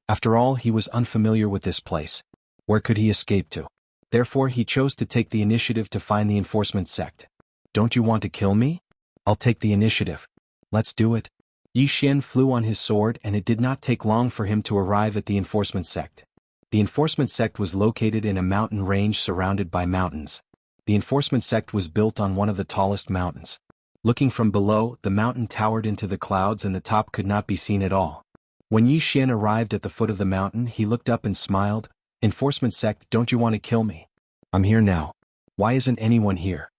After all, he was unfamiliar with this place. Where could he escape to? Therefore, he chose to take the initiative to find the enforcement sect. "Don't you want to kill me? I'll take the initiative. Let's do it." Yi Xian flew on his sword and it did not take long for him to arrive at the enforcement sect. The enforcement sect was located in a mountain range surrounded by mountains. The enforcement sect was built on one of the tallest mountains. Looking from below, the mountain towered into the clouds and the top could not be seen at all. When Yi Xian arrived at the foot of the mountain, he looked up and smiled. "Enforcement sect, don't you want to kill me? I'm here now. Why isn't anyone here?"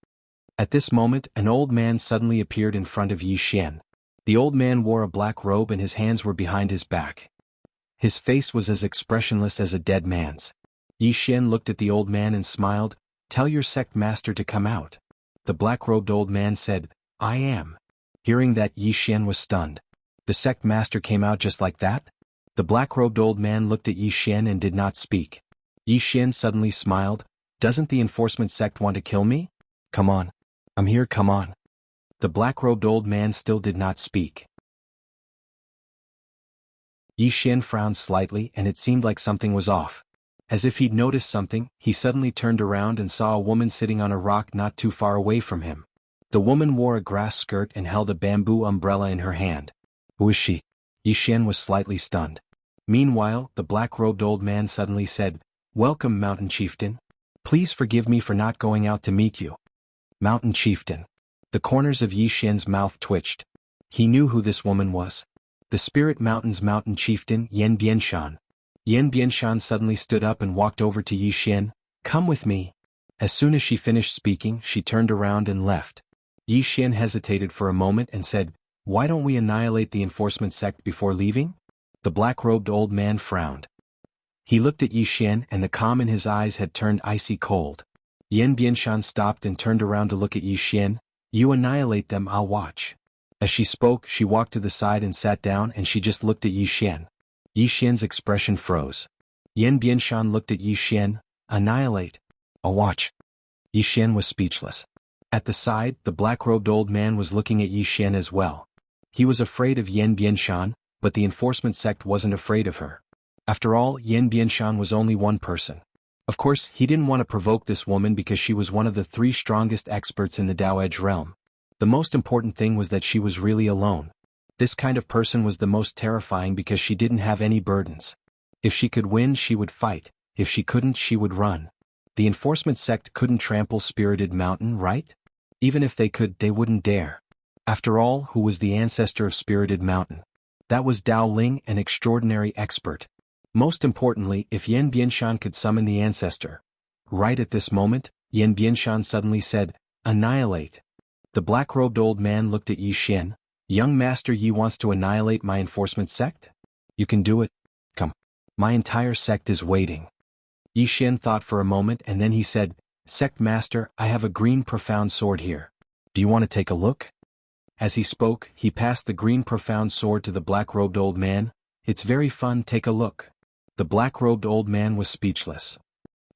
At this moment, an old man suddenly appeared in front of Yi Xian. The old man wore a black robe and his hands were behind his back. His face was as expressionless as a dead man's. Yi Xian looked at the old man and smiled. "Tell your sect master to come out." The black-robed old man said, "I am." Hearing that, Yi Xian was stunned. The sect master came out just like that? The black-robed old man looked at Yi Xian and did not speak. Yi Xian suddenly smiled. "Doesn't the enforcement sect want to kill me? Come on. I'm here, come on." The black-robed old man still did not speak. Yi Xian frowned slightly and it seemed like something was off. As if he'd noticed something, he suddenly turned around and saw a woman sitting on a rock not too far away from him. The woman wore a grass skirt and held a bamboo umbrella in her hand. "Who is she?" Yi Xian was slightly stunned. Meanwhile, the black-robed old man suddenly said, "Welcome, Mountain Chieftain. Please forgive me for not going out to meet you." Mountain Chieftain. The corners of Yi Xian's mouth twitched. He knew who this woman was. The Spirit Mountain's Mountain Chieftain, Yan Bianshan. Yan Bianshan suddenly stood up and walked over to Yi Xian. "Come with me." As soon as she finished speaking, she turned around and left. Yi Xian hesitated for a moment and said, "Why don't we annihilate the enforcement sect before leaving?" The black-robed old man frowned. He looked at Yi Xian and the calm in his eyes had turned icy cold. Yan Bianshan stopped and turned around to look at Yi Xian. "You annihilate them, I'll watch." As she spoke, she walked to the side and sat down and she just looked at Yi Xian. Yi Xian's expression froze. Yan Bianshan looked at Yi Xian. "Annihilate. I'll watch." Yi Xian was speechless. At the side, the black-robed old man was looking at Yi Xian as well. He was afraid of Yan Bianshan, but the enforcement sect wasn't afraid of her. After all, Yan Bianshan was only one person. Of course, he didn't want to provoke this woman because she was one of the 3 strongest experts in the Tao Edge realm. The most important thing was that she was really alone. This kind of person was the most terrifying because she didn't have any burdens. If she could win, she would fight. If she couldn't, she would run. The enforcement sect couldn't trample Spirited Mountain, right? Even if they could, they wouldn't dare. After all, who was the ancestor of Spirited Mountain? That was Dao Ling, an extraordinary expert. Most importantly, if Yan Bianshan could summon the ancestor. Right at this moment, Yan Bianshan suddenly said, "Annihilate." The black-robed old man looked at Yi Xian. "Young Master Yi wants to annihilate my enforcement sect? You can do it. Come. My entire sect is waiting." Yi Xian thought for a moment and then he said, "Sect Master, I have a green profound sword here. Do you want to take a look?" As he spoke, he passed the green profound sword to the black-robed old man. "It's very fun, take a look." The black-robed old man was speechless.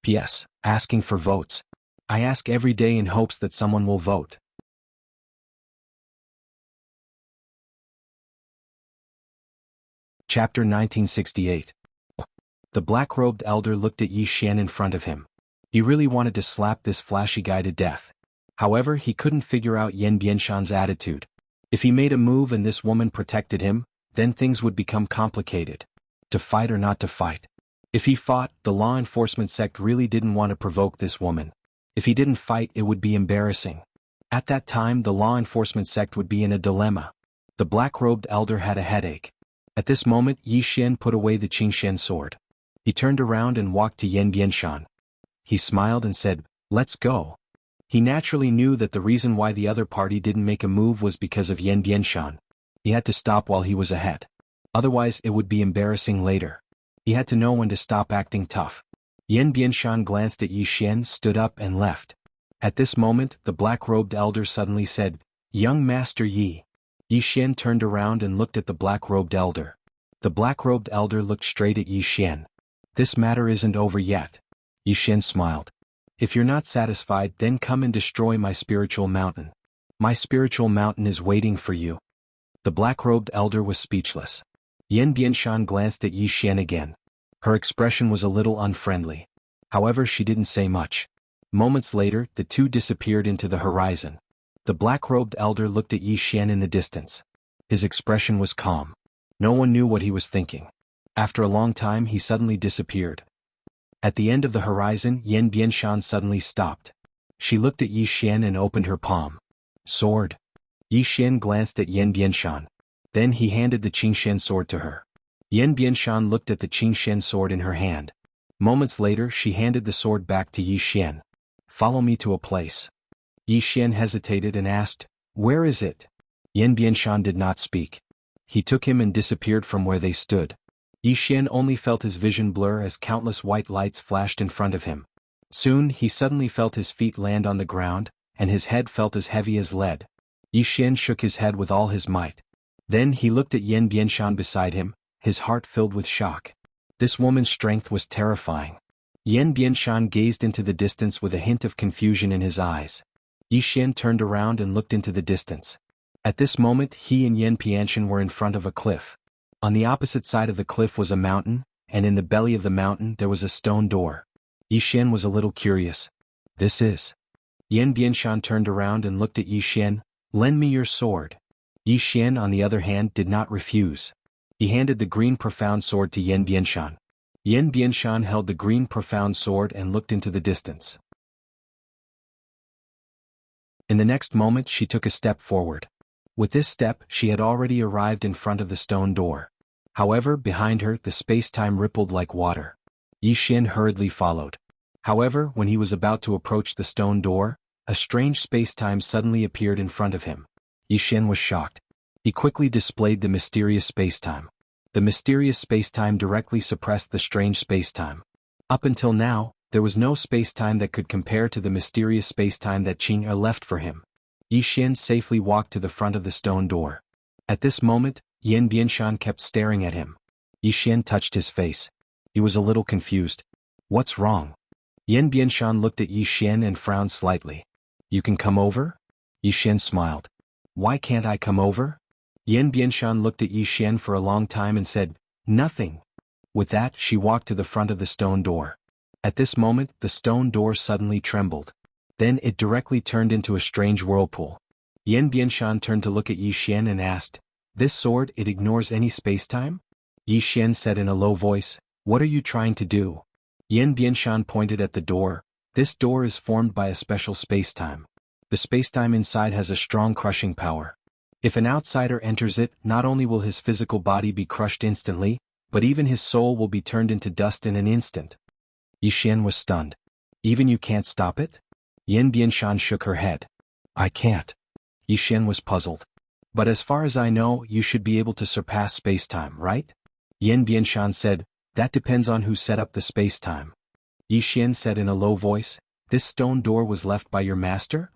P.S. Asking for votes. I ask every day in hopes that someone will vote. Chapter 1968. The black-robed elder looked at Yi Xian in front of him. He really wanted to slap this flashy guy to death. However, he couldn't figure out Yan Bianshan's attitude. If he made a move and this woman protected him, then things would become complicated. To fight or not to fight? If he fought, the law enforcement sect really didn't want to provoke this woman. If he didn't fight, it would be embarrassing. At that time, the law enforcement sect would be in a dilemma. The black-robed elder had a headache. At this moment Yi Xian put away the Qingshan sword. He turned around and walked to Yan Bianshan. He smiled and said, "Let's go." He naturally knew that the reason why the other party didn't make a move was because of Yan Bianshan. He had to stop while he was ahead. Otherwise it would be embarrassing later. He had to know when to stop acting tough. Yan Bianshan glanced at Yi Xian, stood up and left. At this moment the black-robed elder suddenly said, "Young Master Yi." Yi Xian turned around and looked at the black-robed elder. The black-robed elder looked straight at Yi Xian. "This matter isn't over yet." Yi Xian smiled. "If you're not satisfied, then come and destroy my spiritual mountain. My spiritual mountain is waiting for you." The black-robed elder was speechless. Yan Bianshan glanced at Yi Xian again. Her expression was a little unfriendly. However, she didn't say much. Moments later, the two disappeared into the horizon. The black-robed elder looked at Yi Xian in the distance. His expression was calm. No one knew what he was thinking. After a long time he suddenly disappeared. At the end of the horizon Yan Bianshan suddenly stopped. She looked at Yi Xian and opened her palm. "Sword." Yi Xian glanced at Yan Bianshan. Then he handed the Qingshan sword to her. Yan Bianshan looked at the Qingshan sword in her hand. Moments later she handed the sword back to Yi Xian. "Follow me to a place." Yi Xian hesitated and asked, "Where is it?" Yan Bianshan did not speak. He took him and disappeared from where they stood. Yi Xian only felt his vision blur as countless white lights flashed in front of him. Soon he suddenly felt his feet land on the ground, and his head felt as heavy as lead. Yi Xian shook his head with all his might. Then he looked at Yan Bianshan beside him, his heart filled with shock. This woman's strength was terrifying. Yan Bianshan gazed into the distance with a hint of confusion in his eyes. Yi Xian turned around and looked into the distance. At this moment he and Yan Bianshan were in front of a cliff. On the opposite side of the cliff was a mountain, and in the belly of the mountain there was a stone door. Yi Xian was a little curious. "This is..." Yan Bianshan turned around and looked at Yi Xian. "Lend me your sword." Yi Xian on the other hand did not refuse. He handed the green profound sword to Yan Bianshan. Yan Bianshan held the green profound sword and looked into the distance. In the next moment she took a step forward. With this step she had already arrived in front of the stone door. However, behind her the space-time rippled like water. Yi Xian hurriedly followed. However, when he was about to approach the stone door, a strange space-time suddenly appeared in front of him. Yi Xian was shocked. He quickly displayed the mysterious space-time. The mysterious space-time directly suppressed the strange space-time. Up until now, there was no space-time that could compare to the mysterious space-time that Qing left for him. Yi Xian safely walked to the front of the stone door. At this moment, Yan Bianshan kept staring at him. Yi Xian touched his face. He was a little confused. "What's wrong?" Yan Bianshan looked at Yi Xian and frowned slightly. "You can come over?" Yi Xian smiled. "Why can't I come over?" Yan Bianshan looked at Yi Xian for a long time and said, "Nothing." With that she walked to the front of the stone door. At this moment the stone door suddenly trembled. Then it directly turned into a strange whirlpool. Yan Bianshan turned to look at Yi Xian and asked, "This sword, it ignores any space-time?" Yi Xian said in a low voice, "What are you trying to do?" Yan Bianshan pointed at the door. "This door is formed by a special space-time. The space-time inside has a strong crushing power. If an outsider enters it, not only will his physical body be crushed instantly, but even his soul will be turned into dust in an instant." Yi Xian was stunned. "Even you can't stop it?" Yan Bianshan shook her head. "I can't." Yi Xian was puzzled. "But as far as I know, you should be able to surpass space-time, right?" Yan Bianshan said, "That depends on who set up the space-time." Yi Xian said in a low voice, "This stone door was left by your master?"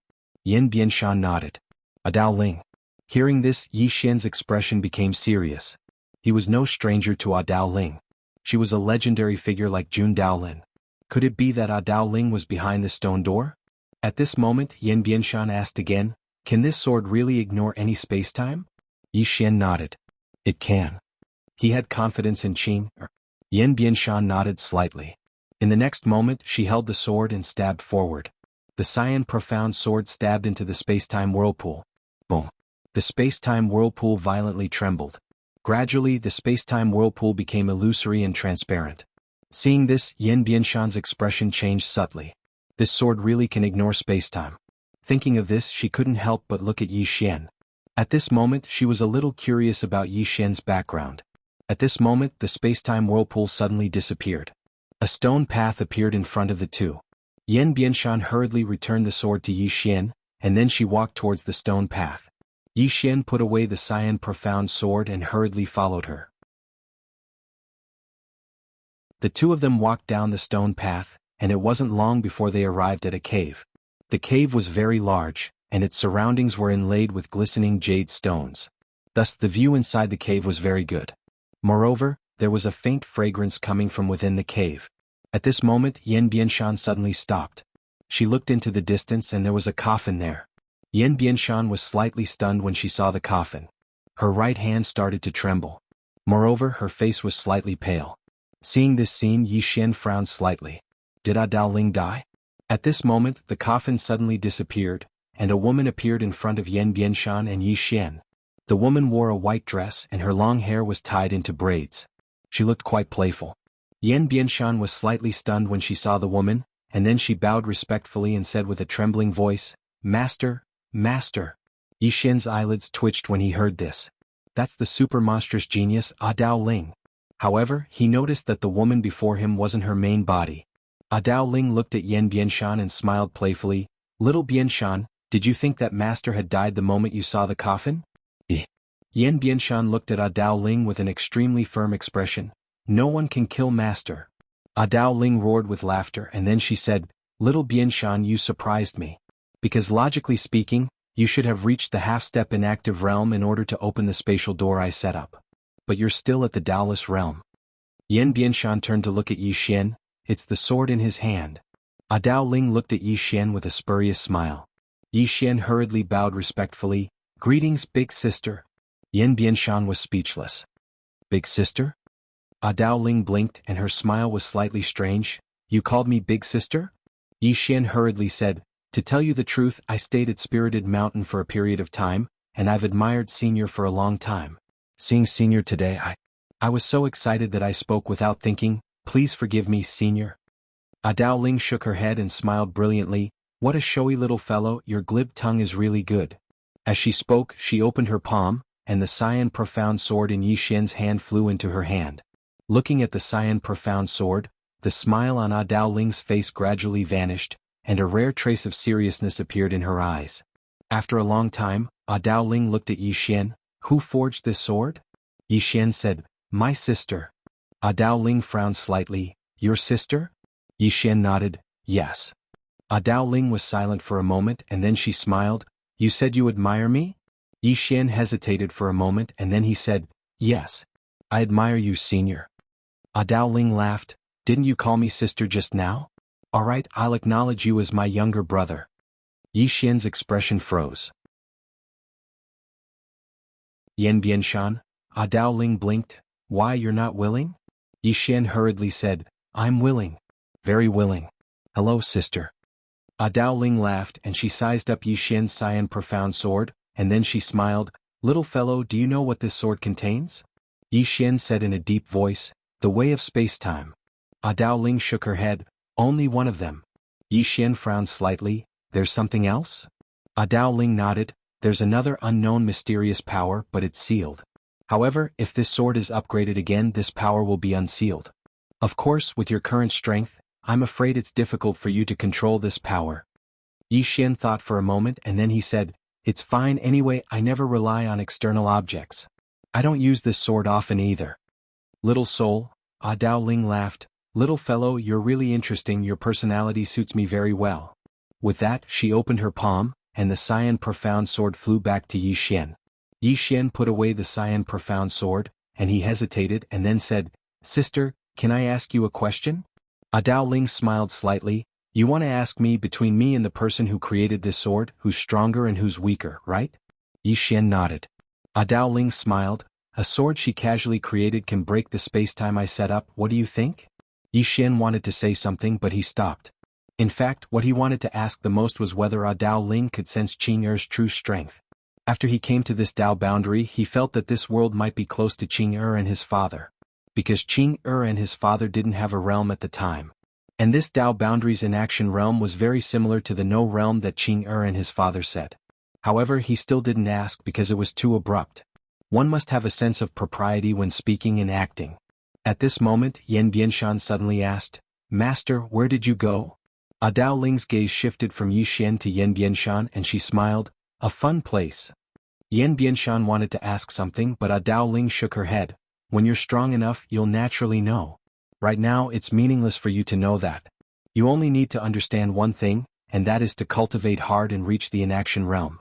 Yan Bianshan nodded. "Adao Ling." Hearing this, Yi Xian's expression became serious. He was no stranger to Adao Ling. She was a legendary figure like Jun Daolin. Could it be that Adao Ling was behind the stone door? At this moment Yan Bianshan asked again, "Can this sword really ignore any space-time?" Yi Xian nodded. "It can." He had confidence in Qing. Yan Bianshan nodded slightly. In the next moment she held the sword and stabbed forward. The cyan profound sword stabbed into the space-time whirlpool. Boom. The space-time whirlpool violently trembled. Gradually the space-time whirlpool became illusory and transparent. Seeing this, Yan Bianshan's expression changed subtly. This sword really can ignore space-time. Thinking of this, she couldn't help but look at Yi Xian. At this moment she was a little curious about Yi Xian's background. At this moment the space-time whirlpool suddenly disappeared. A stone path appeared in front of the two. Yan Bianshan hurriedly returned the sword to Yi Xian, and then she walked towards the stone path. Yi Xian put away the cyan profound sword and hurriedly followed her. The two of them walked down the stone path, and it wasn't long before they arrived at a cave. The cave was very large, and its surroundings were inlaid with glistening jade stones. Thus the view inside the cave was very good. Moreover, there was a faint fragrance coming from within the cave. At this moment Yan Bianshan suddenly stopped. She looked into the distance and there was a coffin there. Yan Bianshan was slightly stunned when she saw the coffin. Her right hand started to tremble. Moreover, her face was slightly pale. Seeing this scene, Yi Xian frowned slightly. Did Dao Ling die? At this moment the coffin suddenly disappeared, and a woman appeared in front of Yan Bianshan and Yi Xian. The woman wore a white dress and her long hair was tied into braids. She looked quite playful. Yan Bianshan was slightly stunned when she saw the woman, and then she bowed respectfully and said with a trembling voice, "Master, Master." Yi Xian's eyelids twitched when he heard this. That's the super monstrous genius Dao Ling. However, he noticed that the woman before him wasn't her main body. Dao Ling looked at Yan Bianshan and smiled playfully. "Little Bianshan, did you think that Master had died the moment you saw the coffin?" Yan Bianshan looked at Dao Ling with an extremely firm expression. "No one can kill Master." Dao Ling roared with laughter and then she said, "Little Bianshan, you surprised me. Because logically speaking, you should have reached the half-step inactive realm in order to open the spatial door I set up. But you're still at the Daoless realm." Yan Bianshan turned to look at Yi Xian. It's the sword in his hand. Dao Ling looked at Yi Xian with a spurious smile. Yi Xian hurriedly bowed respectfully. "Greetings, big sister." Yan Bianshan was speechless. "Big sister?" Dao Ling blinked and her smile was slightly strange. "You called me big sister?" Yi Xian hurriedly said, "To tell you the truth, I stayed at Spirited Mountain for a period of time, and I've admired Senior for a long time. Seeing Senior today, I was so excited that I spoke without thinking. Please forgive me, Senior." Dao Ling shook her head and smiled brilliantly. "What a showy little fellow, your glib tongue is really good." As she spoke, she opened her palm, and the cyan profound sword in Yi Xian's hand flew into her hand. Looking at the cyan profound sword, the smile on Dao Ling's face gradually vanished, and a rare trace of seriousness appeared in her eyes. After a long time, Dao Ling looked at Yi Xian. "Who forged this sword?" Yi Xian said, "My sister." Dao Ling frowned slightly. "Your sister?" Yi Xian nodded, "Yes." Dao Ling was silent for a moment and then she smiled. "You said you admire me?" Yi Xian hesitated for a moment and then he said, "Yes. I admire you, Senior." Dao Ling laughed. "Didn't you call me sister just now? Alright, I'll acknowledge you as my younger brother." Yi Xian's expression froze. "Yan Bianshan?" Dao Ling blinked. "Why, you're not willing?" Yi Xian hurriedly said, "I'm willing. Very willing. Hello, sister." Dao Ling laughed and she sized up Yi Xian's cyan profound sword, and then she smiled. "Little fellow, do you know what this sword contains?" Yi Xian said in a deep voice, "The way of space-time." Dao Ling shook her head. "Only one of them." Yi Xian frowned slightly. "There's something else?" Dao Ling nodded. "There's another unknown mysterious power, but it's sealed. However, if this sword is upgraded again, this power will be unsealed. Of course, with your current strength, I'm afraid it's difficult for you to control this power." Yi Xian thought for a moment and then he said, "It's fine anyway, I never rely on external objects. I don't use this sword often either." "Little soul?" Dao Ling laughed. "Little fellow, you're really interesting, your personality suits me very well." With that, she opened her palm, and the cyan profound sword flew back to Yi Xian. Yi Xian put away the cyan profound sword, and he hesitated and then said, "Sister, can I ask you a question?" Dao Ling smiled slightly. "You want to ask me between me and the person who created this sword, who's stronger and who's weaker, right?" Yi Xian nodded. Dao Ling smiled. "A sword she casually created can break the spacetime I set up, what do you think?" Yi Xian wanted to say something but he stopped. In fact, what he wanted to ask the most was whether Dao Ling could sense Qing Er's true strength. After he came to this Dao boundary, he felt that this world might be close to Qing Er and his father. Because Qing Er and his father didn't have a realm at the time. And this Dao boundary's inaction realm was very similar to the no realm that Qing Er and his father said. However, he still didn't ask because it was too abrupt. One must have a sense of propriety when speaking and acting. At this moment, Yan Bianshan suddenly asked, Master, where did you go? Dao Ling's gaze shifted from Yi Xian to Yan Bianshan and she smiled, a fun place. Yan Bianshan wanted to ask something but Dao Ling shook her head, when you're strong enough you'll naturally know. Right now it's meaningless for you to know that. You only need to understand one thing, and that is to cultivate hard and reach the inaction realm.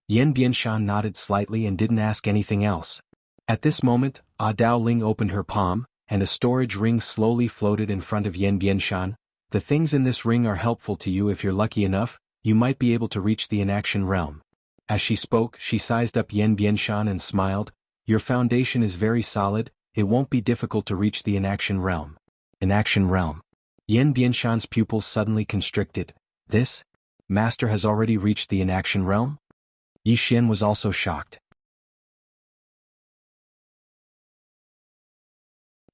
Yan Bianshan nodded slightly and didn't ask anything else. At this moment, Dao Ling opened her palm, and a storage ring slowly floated in front of Yan Bianshan. The things in this ring are helpful to you if you're lucky enough, you might be able to reach the inaction realm. As she spoke, she sized up Yan Bianshan and smiled, your foundation is very solid, it won't be difficult to reach the inaction realm. Inaction realm. Yan Bianshan's pupils suddenly constricted. This? Master has already reached the inaction realm? Yi Xian was also shocked.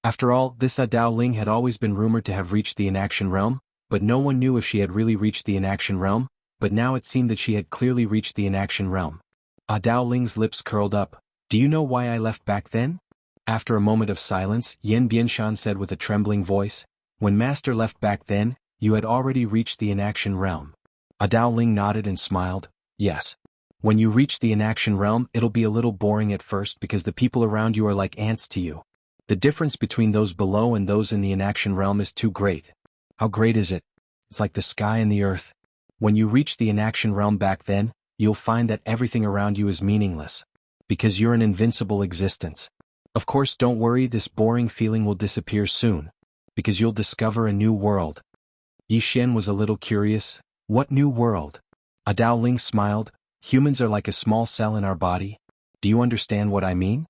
After all, this Dao Ling had always been rumored to have reached the inaction realm, but no one knew if she had really reached the inaction realm, but now it seemed that she had clearly reached the inaction realm. Dao Ling's lips curled up. Do you know why I left back then? After a moment of silence, Yan Bianshan said with a trembling voice, when Master left back then, you had already reached the inaction realm. Dao Ling nodded and smiled, yes. When you reach the inaction realm, it'll be a little boring at first because the people around you are like ants to you. The difference between those below and those in the inaction realm is too great. How great is it? It's like the sky and the earth. When you reach the inaction realm back then, you'll find that everything around you is meaningless. Because you're an invincible existence. Of course, don't worry, this boring feeling will disappear soon. Because you'll discover a new world. Yi Xian was a little curious. What new world? Dao Ling smiled. Humans are like a small cell in our body. Do you understand what I mean?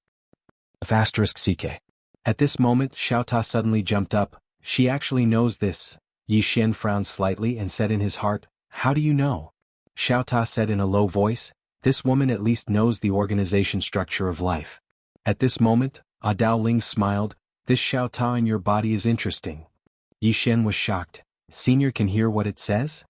*CK. At this moment, Xiaota suddenly jumped up. She actually knows this. Yi Xian frowned slightly and said in his heart, how do you know? Xiaota said in a low voice, this woman at least knows the organization structure of life. At this moment, Dao Ling smiled, this Xiaota in your body is interesting. Yi Xian was shocked. Senior can hear what it says?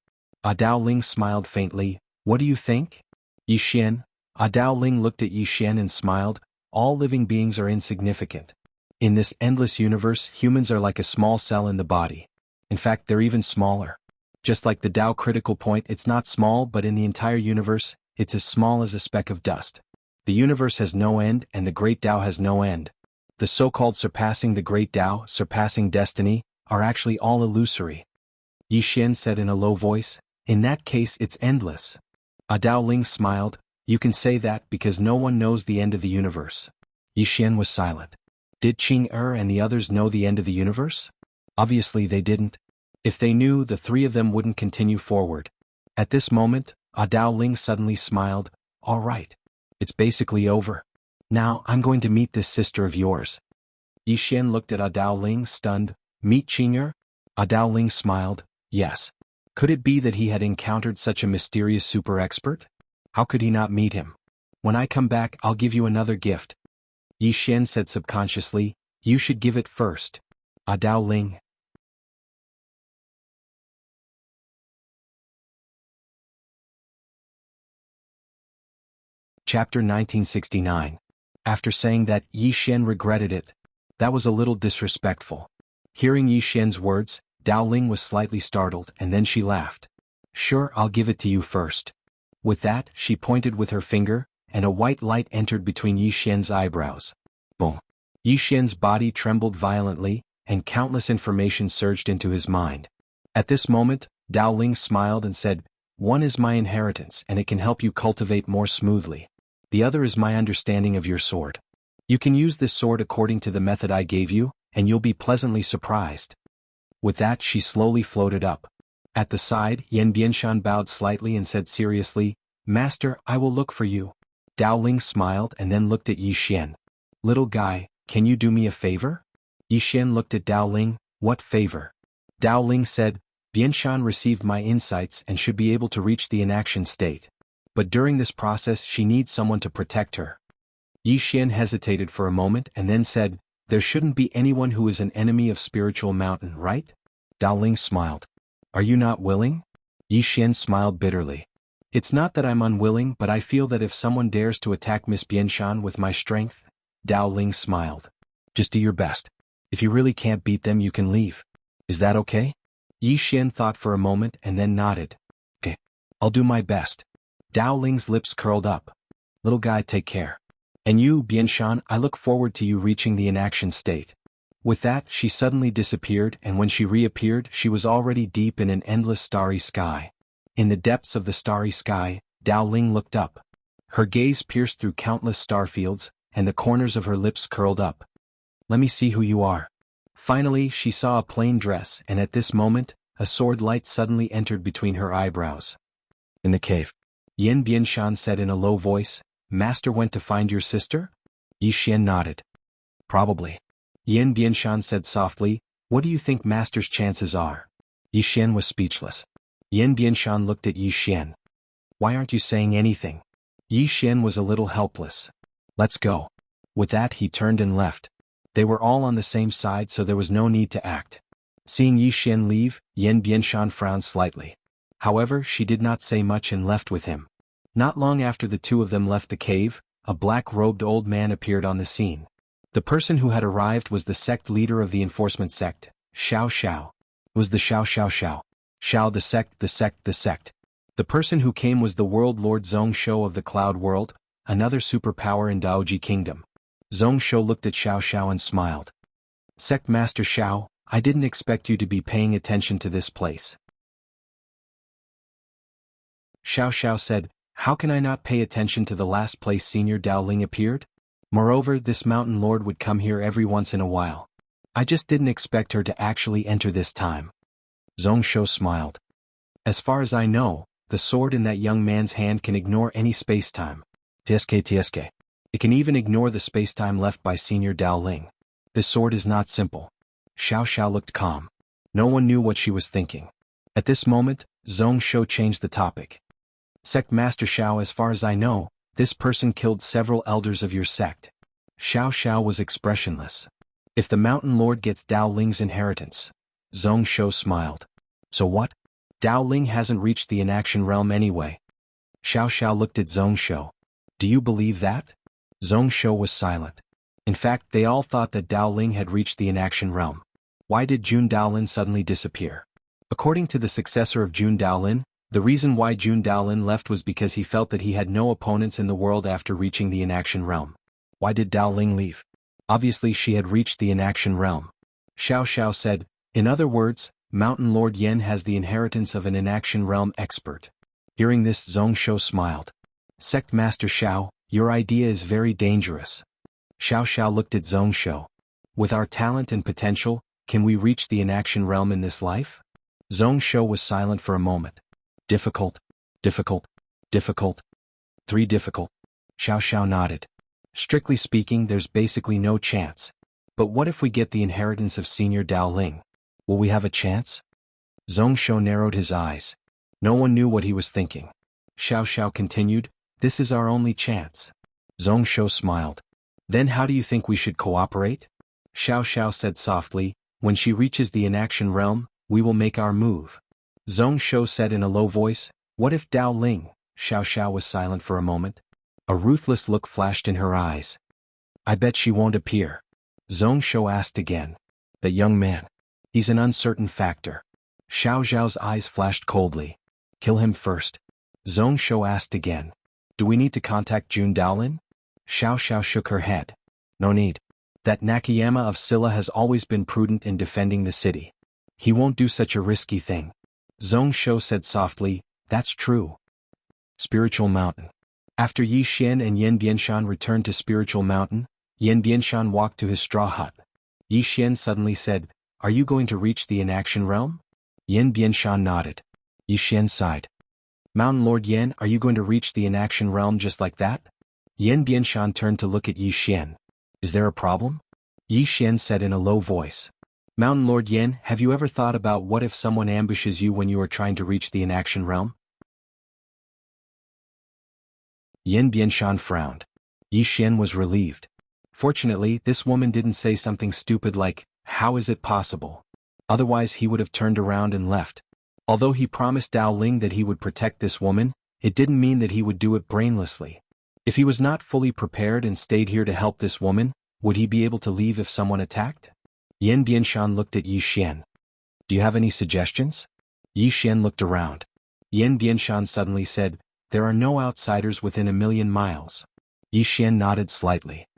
Dao Ling smiled faintly, what do you think? Yi Xian. Dao Ling looked at Yi Xian and smiled, all living beings are insignificant. In this endless universe, humans are like a small cell in the body. In fact, they're even smaller. Just like the Tao critical point, it's not small, but in the entire universe, it's as small as a speck of dust. The universe has no end, and the great Tao has no end. The so-called surpassing the great Tao, surpassing destiny, are actually all illusory. Yi Xian said in a low voice, in that case it's endless. Dao Ling smiled, you can say that because no one knows the end of the universe. Yi Xian was silent. Did Qing and the others know the end of the universe? Obviously they didn't. If they knew, the three of them wouldn't continue forward. At this moment, Dao Ling suddenly smiled, all right. It's basically over. Now I'm going to meet this sister of yours. Yi Xian looked at Dao Ling stunned, meet Qing? Dao Ling smiled, yes. Could it be that he had encountered such a mysterious super expert? How could he not meet him? When I come back, I'll give you another gift. Yi Xian said subconsciously, you should give it first. Dao Ling. Chapter 1969. After saying that, Yi Xian regretted it. That was a little disrespectful. Hearing Yi Xian's words, Dao Ling was slightly startled and then she laughed. Sure, I'll give it to you first. With that, she pointed with her finger, and a white light entered between Yi Xian's eyebrows. Boom. Yi Xian's body trembled violently, and countless information surged into his mind. At this moment, Dao Ling smiled and said, one is my inheritance and it can help you cultivate more smoothly. The other is my understanding of your sword. You can use this sword according to the method I gave you, and you'll be pleasantly surprised. With that, she slowly floated up. At the side, Yan Bianshan bowed slightly and said seriously, Master, I will look for you. Dao Ling smiled and then looked at Yi Xian. Little guy, can you do me a favor? Yi Xian looked at Dao Ling, what favor? Dao Ling said, Bianshan received my insights and should be able to reach the inaction state. But during this process she needs someone to protect her. Yi Xian hesitated for a moment and then said, there shouldn't be anyone who is an enemy of spiritual mountain, right? Dao Ling smiled. Are you not willing? Yi Xian smiled bitterly. It's not that I'm unwilling, but I feel that if someone dares to attack Miss Bianshan with my strength, Dao Ling smiled. Just do your best. If you really can't beat them, you can leave. Is that okay? Yi Xian thought for a moment and then nodded. Okay, I'll do my best. Dao Ling's lips curled up. Little guy, take care. And you, Bianshan, I look forward to you reaching the inaction state. With that, she suddenly disappeared, and when she reappeared, she was already deep in an endless starry sky. In the depths of the starry sky, Dao Ling looked up. Her gaze pierced through countless starfields, and the corners of her lips curled up. Let me see who you are. Finally, she saw a plain dress, and at this moment, a sword light suddenly entered between her eyebrows. In the cave. Yan Bianshan said in a low voice, Master went to find your sister? Yi Xian nodded. Probably. Yan Bianshan said softly, what do you think Master's chances are? Yi Xian was speechless. Yan Bianshan looked at Yi Xian. Why aren't you saying anything? Yi Xian was a little helpless. Let's go. With that he turned and left. They were all on the same side, so there was no need to act. Seeing Yi Xian leave, Yan Bianshan frowned slightly. However, she did not say much and left with him. Not long after the two of them left the cave, a black-robed old man appeared on the scene. The person who had arrived was the sect leader of the enforcement sect, Xiao Xiao. It was the Xiao Xiao Xiao. Xiao the sect, the sect, the sect. The person who came was the world lord Zhong Shou of the Cloud World, another superpower in Daoji Kingdom. Zhong Shou looked at Xiao Xiao and smiled. Sect Master Xiao, I didn't expect you to be paying attention to this place. Xiao Xiao said, how can I not pay attention to the last place Senior Dao Ling appeared? Moreover, this mountain lord would come here every once in a while. I just didn't expect her to actually enter this time. Zhong Shou smiled. As far as I know, the sword in that young man's hand can ignore any space-time. TSK. It can even ignore the space-time left by Senior Dao Ling. This sword is not simple. Xiao Xiao looked calm. No one knew what she was thinking. At this moment, Zhong Shou changed the topic. Sect Master Xiao, as far as I know, this person killed several elders of your sect. Xiao Xiao was expressionless. If the Mountain Lord gets Dao Ling's inheritance. Zhong Shou smiled. So what? Dao Ling hasn't reached the inaction realm anyway. Xiao Xiao looked at Zhong Shou. Do you believe that? Zhong Shou was silent. In fact, they all thought that Dao Ling had reached the inaction realm. Why did Jun Daolin suddenly disappear? According to the successor of Jun Daolin, the reason why Jun Daolin left was because he felt that he had no opponents in the world after reaching the inaction realm. Why did Dao Ling leave? Obviously she had reached the inaction realm. Xiao Xiao said, in other words, Mountain Lord Yen has the inheritance of an inaction realm expert. Hearing this, Zhong Shou smiled. Sect Master Xiao, your idea is very dangerous. Xiao Xiao looked at Zhong Shou. With our talent and potential, can we reach the inaction realm in this life? Zhong Shou was silent for a moment. Difficult. 3 difficult. Xiao Xiao nodded. Strictly speaking, there's basically no chance. But what if we get the inheritance of Senior Dao Ling? Will we have a chance? Zhong Shou narrowed his eyes. No one knew what he was thinking. Xiao Xiao continued, this is our only chance. Zhong Shou smiled. Then how do you think we should cooperate? Xiao Xiao said softly, when she reaches the inaction realm, we will make our move. Zhong Shou said in a low voice, what if Dao Ling? Xiao Xiao was silent for a moment. A ruthless look flashed in her eyes. I bet she won't appear. Zhong Shou asked again. That young man. He's an uncertain factor. Xiao Xiao's eyes flashed coldly. Kill him first. Zhong Shou asked again. Do we need to contact Jun Daolin? Xiao Xiao shook her head. No need. That Nakayama of Silla has always been prudent in defending the city. He won't do such a risky thing. Zhong Shou said softly, that's true. Spiritual Mountain. After Yi Xian and Yan Bianshan returned to Spiritual Mountain, Yan Bianshan walked to his straw hut. Yi Xian suddenly said, are you going to reach the inaction realm? Yan Bianshan nodded. Yi Xian sighed. Mountain Lord Yan, are you going to reach the inaction realm just like that? Yan Bianshan turned to look at Yi Xian. Is there a problem? Yi Xian said in a low voice. Mountain Lord Yan, have you ever thought about what if someone ambushes you when you are trying to reach the inaction realm? Yan Bianshan frowned. Yi Xian was relieved. Fortunately, this woman didn't say something stupid like, how is it possible? Otherwise he would have turned around and left. Although he promised Dao Ling that he would protect this woman, it didn't mean that he would do it brainlessly. If he was not fully prepared and stayed here to help this woman, would he be able to leave if someone attacked? Yan Bianshan looked at Yi Xian. Do you have any suggestions? Yi Xian looked around. Yan Bianshan suddenly said, there are no outsiders within 1,000,000 miles. Yi Xian nodded slightly.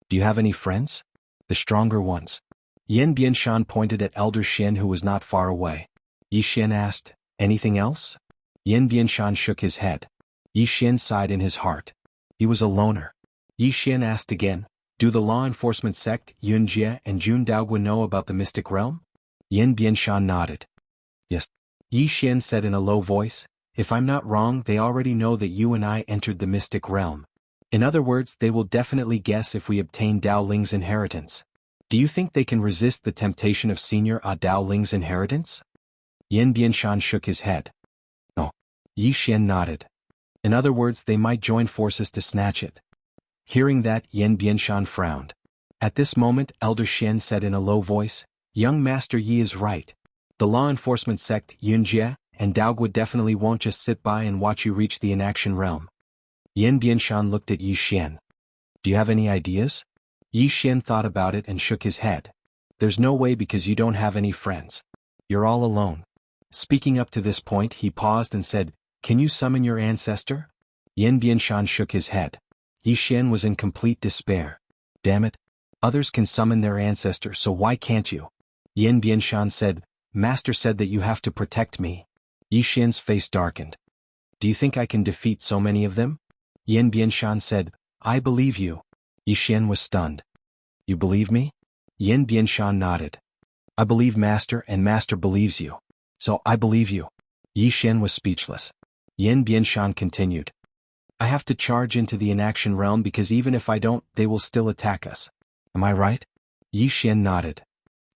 Do you have any friends? The stronger ones. Yan Bianshan pointed at Elder Xian who was not far away. Yi Xian asked, anything else? Yan Bianshan shook his head. Yi Xian sighed in his heart. He was a loner. Yi Xian asked again, do the law enforcement sect Yunjie and Jun Daogua know about the mystic realm? Yan Bianshan nodded. Yes. Yi Xian said in a low voice, if I'm not wrong they already know that you and I entered the mystic realm. In other words, they will definitely guess if we obtain Dao Ling's inheritance. Do you think they can resist the temptation of Senior Dao Ling's inheritance? Yan Bianshan shook his head. No. Yi Xian nodded. In other words, they might join forces to snatch it. Hearing that, Yan Bianshan frowned. At this moment, Elder Xian said in a low voice, young Master Yi is right. The law enforcement sect Yunjie and Daogua definitely won't just sit by and watch you reach the inaction realm. Yan Bianshan looked at Yi Xian. Do you have any ideas? Yi Xian thought about it and shook his head. There's no way because you don't have any friends. You're all alone. Speaking up to this point, he paused and said, can you summon your ancestor? Yan Bianshan shook his head. Yi Xian was in complete despair. Damn it. Others can summon their ancestor, so why can't you? Yan Bianshan said, Master said that you have to protect me. Yi Xian's face darkened. Do you think I can defeat so many of them? Yan Bianshan said, I believe you. Yi Xian was stunned. You believe me? Yan Bianshan nodded. I believe Master and Master believes you. So I believe you. Yi Xian was speechless. Yan Bianshan continued. I have to charge into the inaction realm because even if I don't, they will still attack us. Am I right? Yi Xian nodded.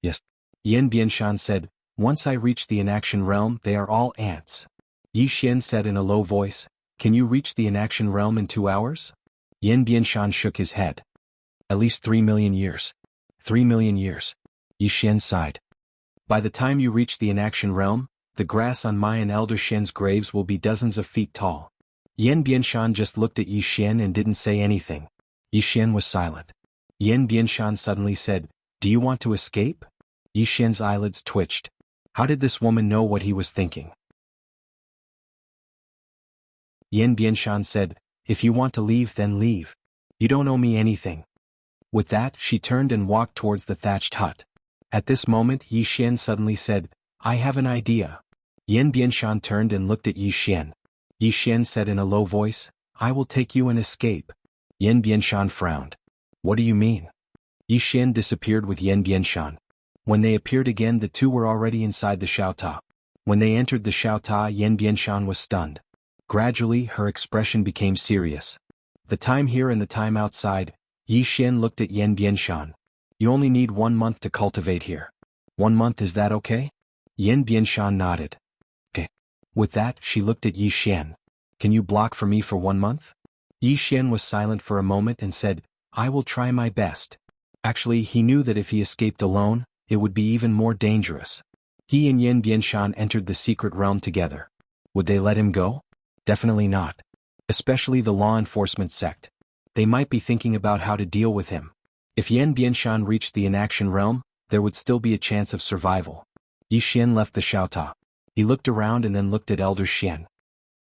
Yes. Yan Bianshan said, once I reach the inaction realm, they are all ants. Yi Xian said in a low voice, can you reach the inaction realm in 2 hours? Yan Bianshan shook his head. At least 3 million years. 3 million years. Yi Xian sighed. By the time you reach the inaction realm, the grass on my and Elder Xian's graves will be dozens of feet tall. Yan Bianshan just looked at Yi Xian and didn't say anything. Yi Xian was silent. Yan Bianshan suddenly said, do you want to escape? Yi Xian's eyelids twitched. How did this woman know what he was thinking? Yan Bianshan said, if you want to leave then leave. You don't owe me anything. With that, she turned and walked towards the thatched hut. At this moment Yi Xian suddenly said, I have an idea. Yan Bianshan turned and looked at Yi Xian. Yi Xian said in a low voice, I will take you and escape. Yan Bianshan frowned. What do you mean? Yi Xian disappeared with Yan Bianshan. When they appeared again the two were already inside the Xiaota. When they entered the Xiaota, Yan Bianshan was stunned. Gradually her expression became serious. The time here and the time outside, Yi Xian looked at Yan Bianshan. You only need 1 month to cultivate here. 1 month, is that okay? Yan Bianshan nodded. Okay. With that, she looked at Yi Xian. Can you block for me for 1 month? Yi Xian was silent for a moment and said, I will try my best. Actually, he knew that if he escaped alone, it would be even more dangerous. He and Yan Bianshan entered the secret realm together. Would they let him go? Definitely not. Especially the law enforcement sect. They might be thinking about how to deal with him. If Yan Bianshan reached the inaction realm, there would still be a chance of survival. Yi Xian left the Xiaota. He looked around and then looked at Elder Xian.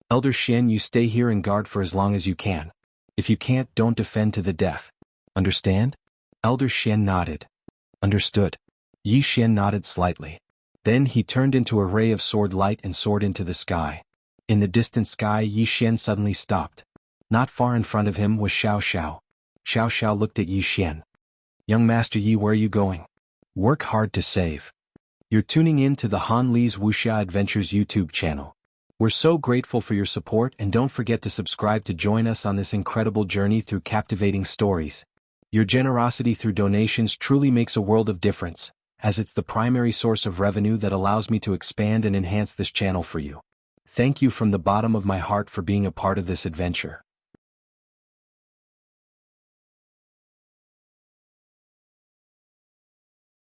Elder Xian, you stay here and guard for as long as you can. If you can't, don't defend to the death. Understand? Elder Xian nodded. Understood. Yi Xian nodded slightly. Then he turned into a ray of sword light and soared into the sky. In the distant sky, Yi Xian suddenly stopped. Not far in front of him was Xiao Xiao. Xiao Xiao looked at Yi Xian. Young Master Yi, where are you going? Work hard to save. You're tuning in to the Han Li's Wuxia Adventures YouTube channel. We're so grateful for your support and don't forget to subscribe to join us on this incredible journey through captivating stories. Your generosity through donations truly makes a world of difference, as it's the primary source of revenue that allows me to expand and enhance this channel for you. Thank you from the bottom of my heart for being a part of this adventure.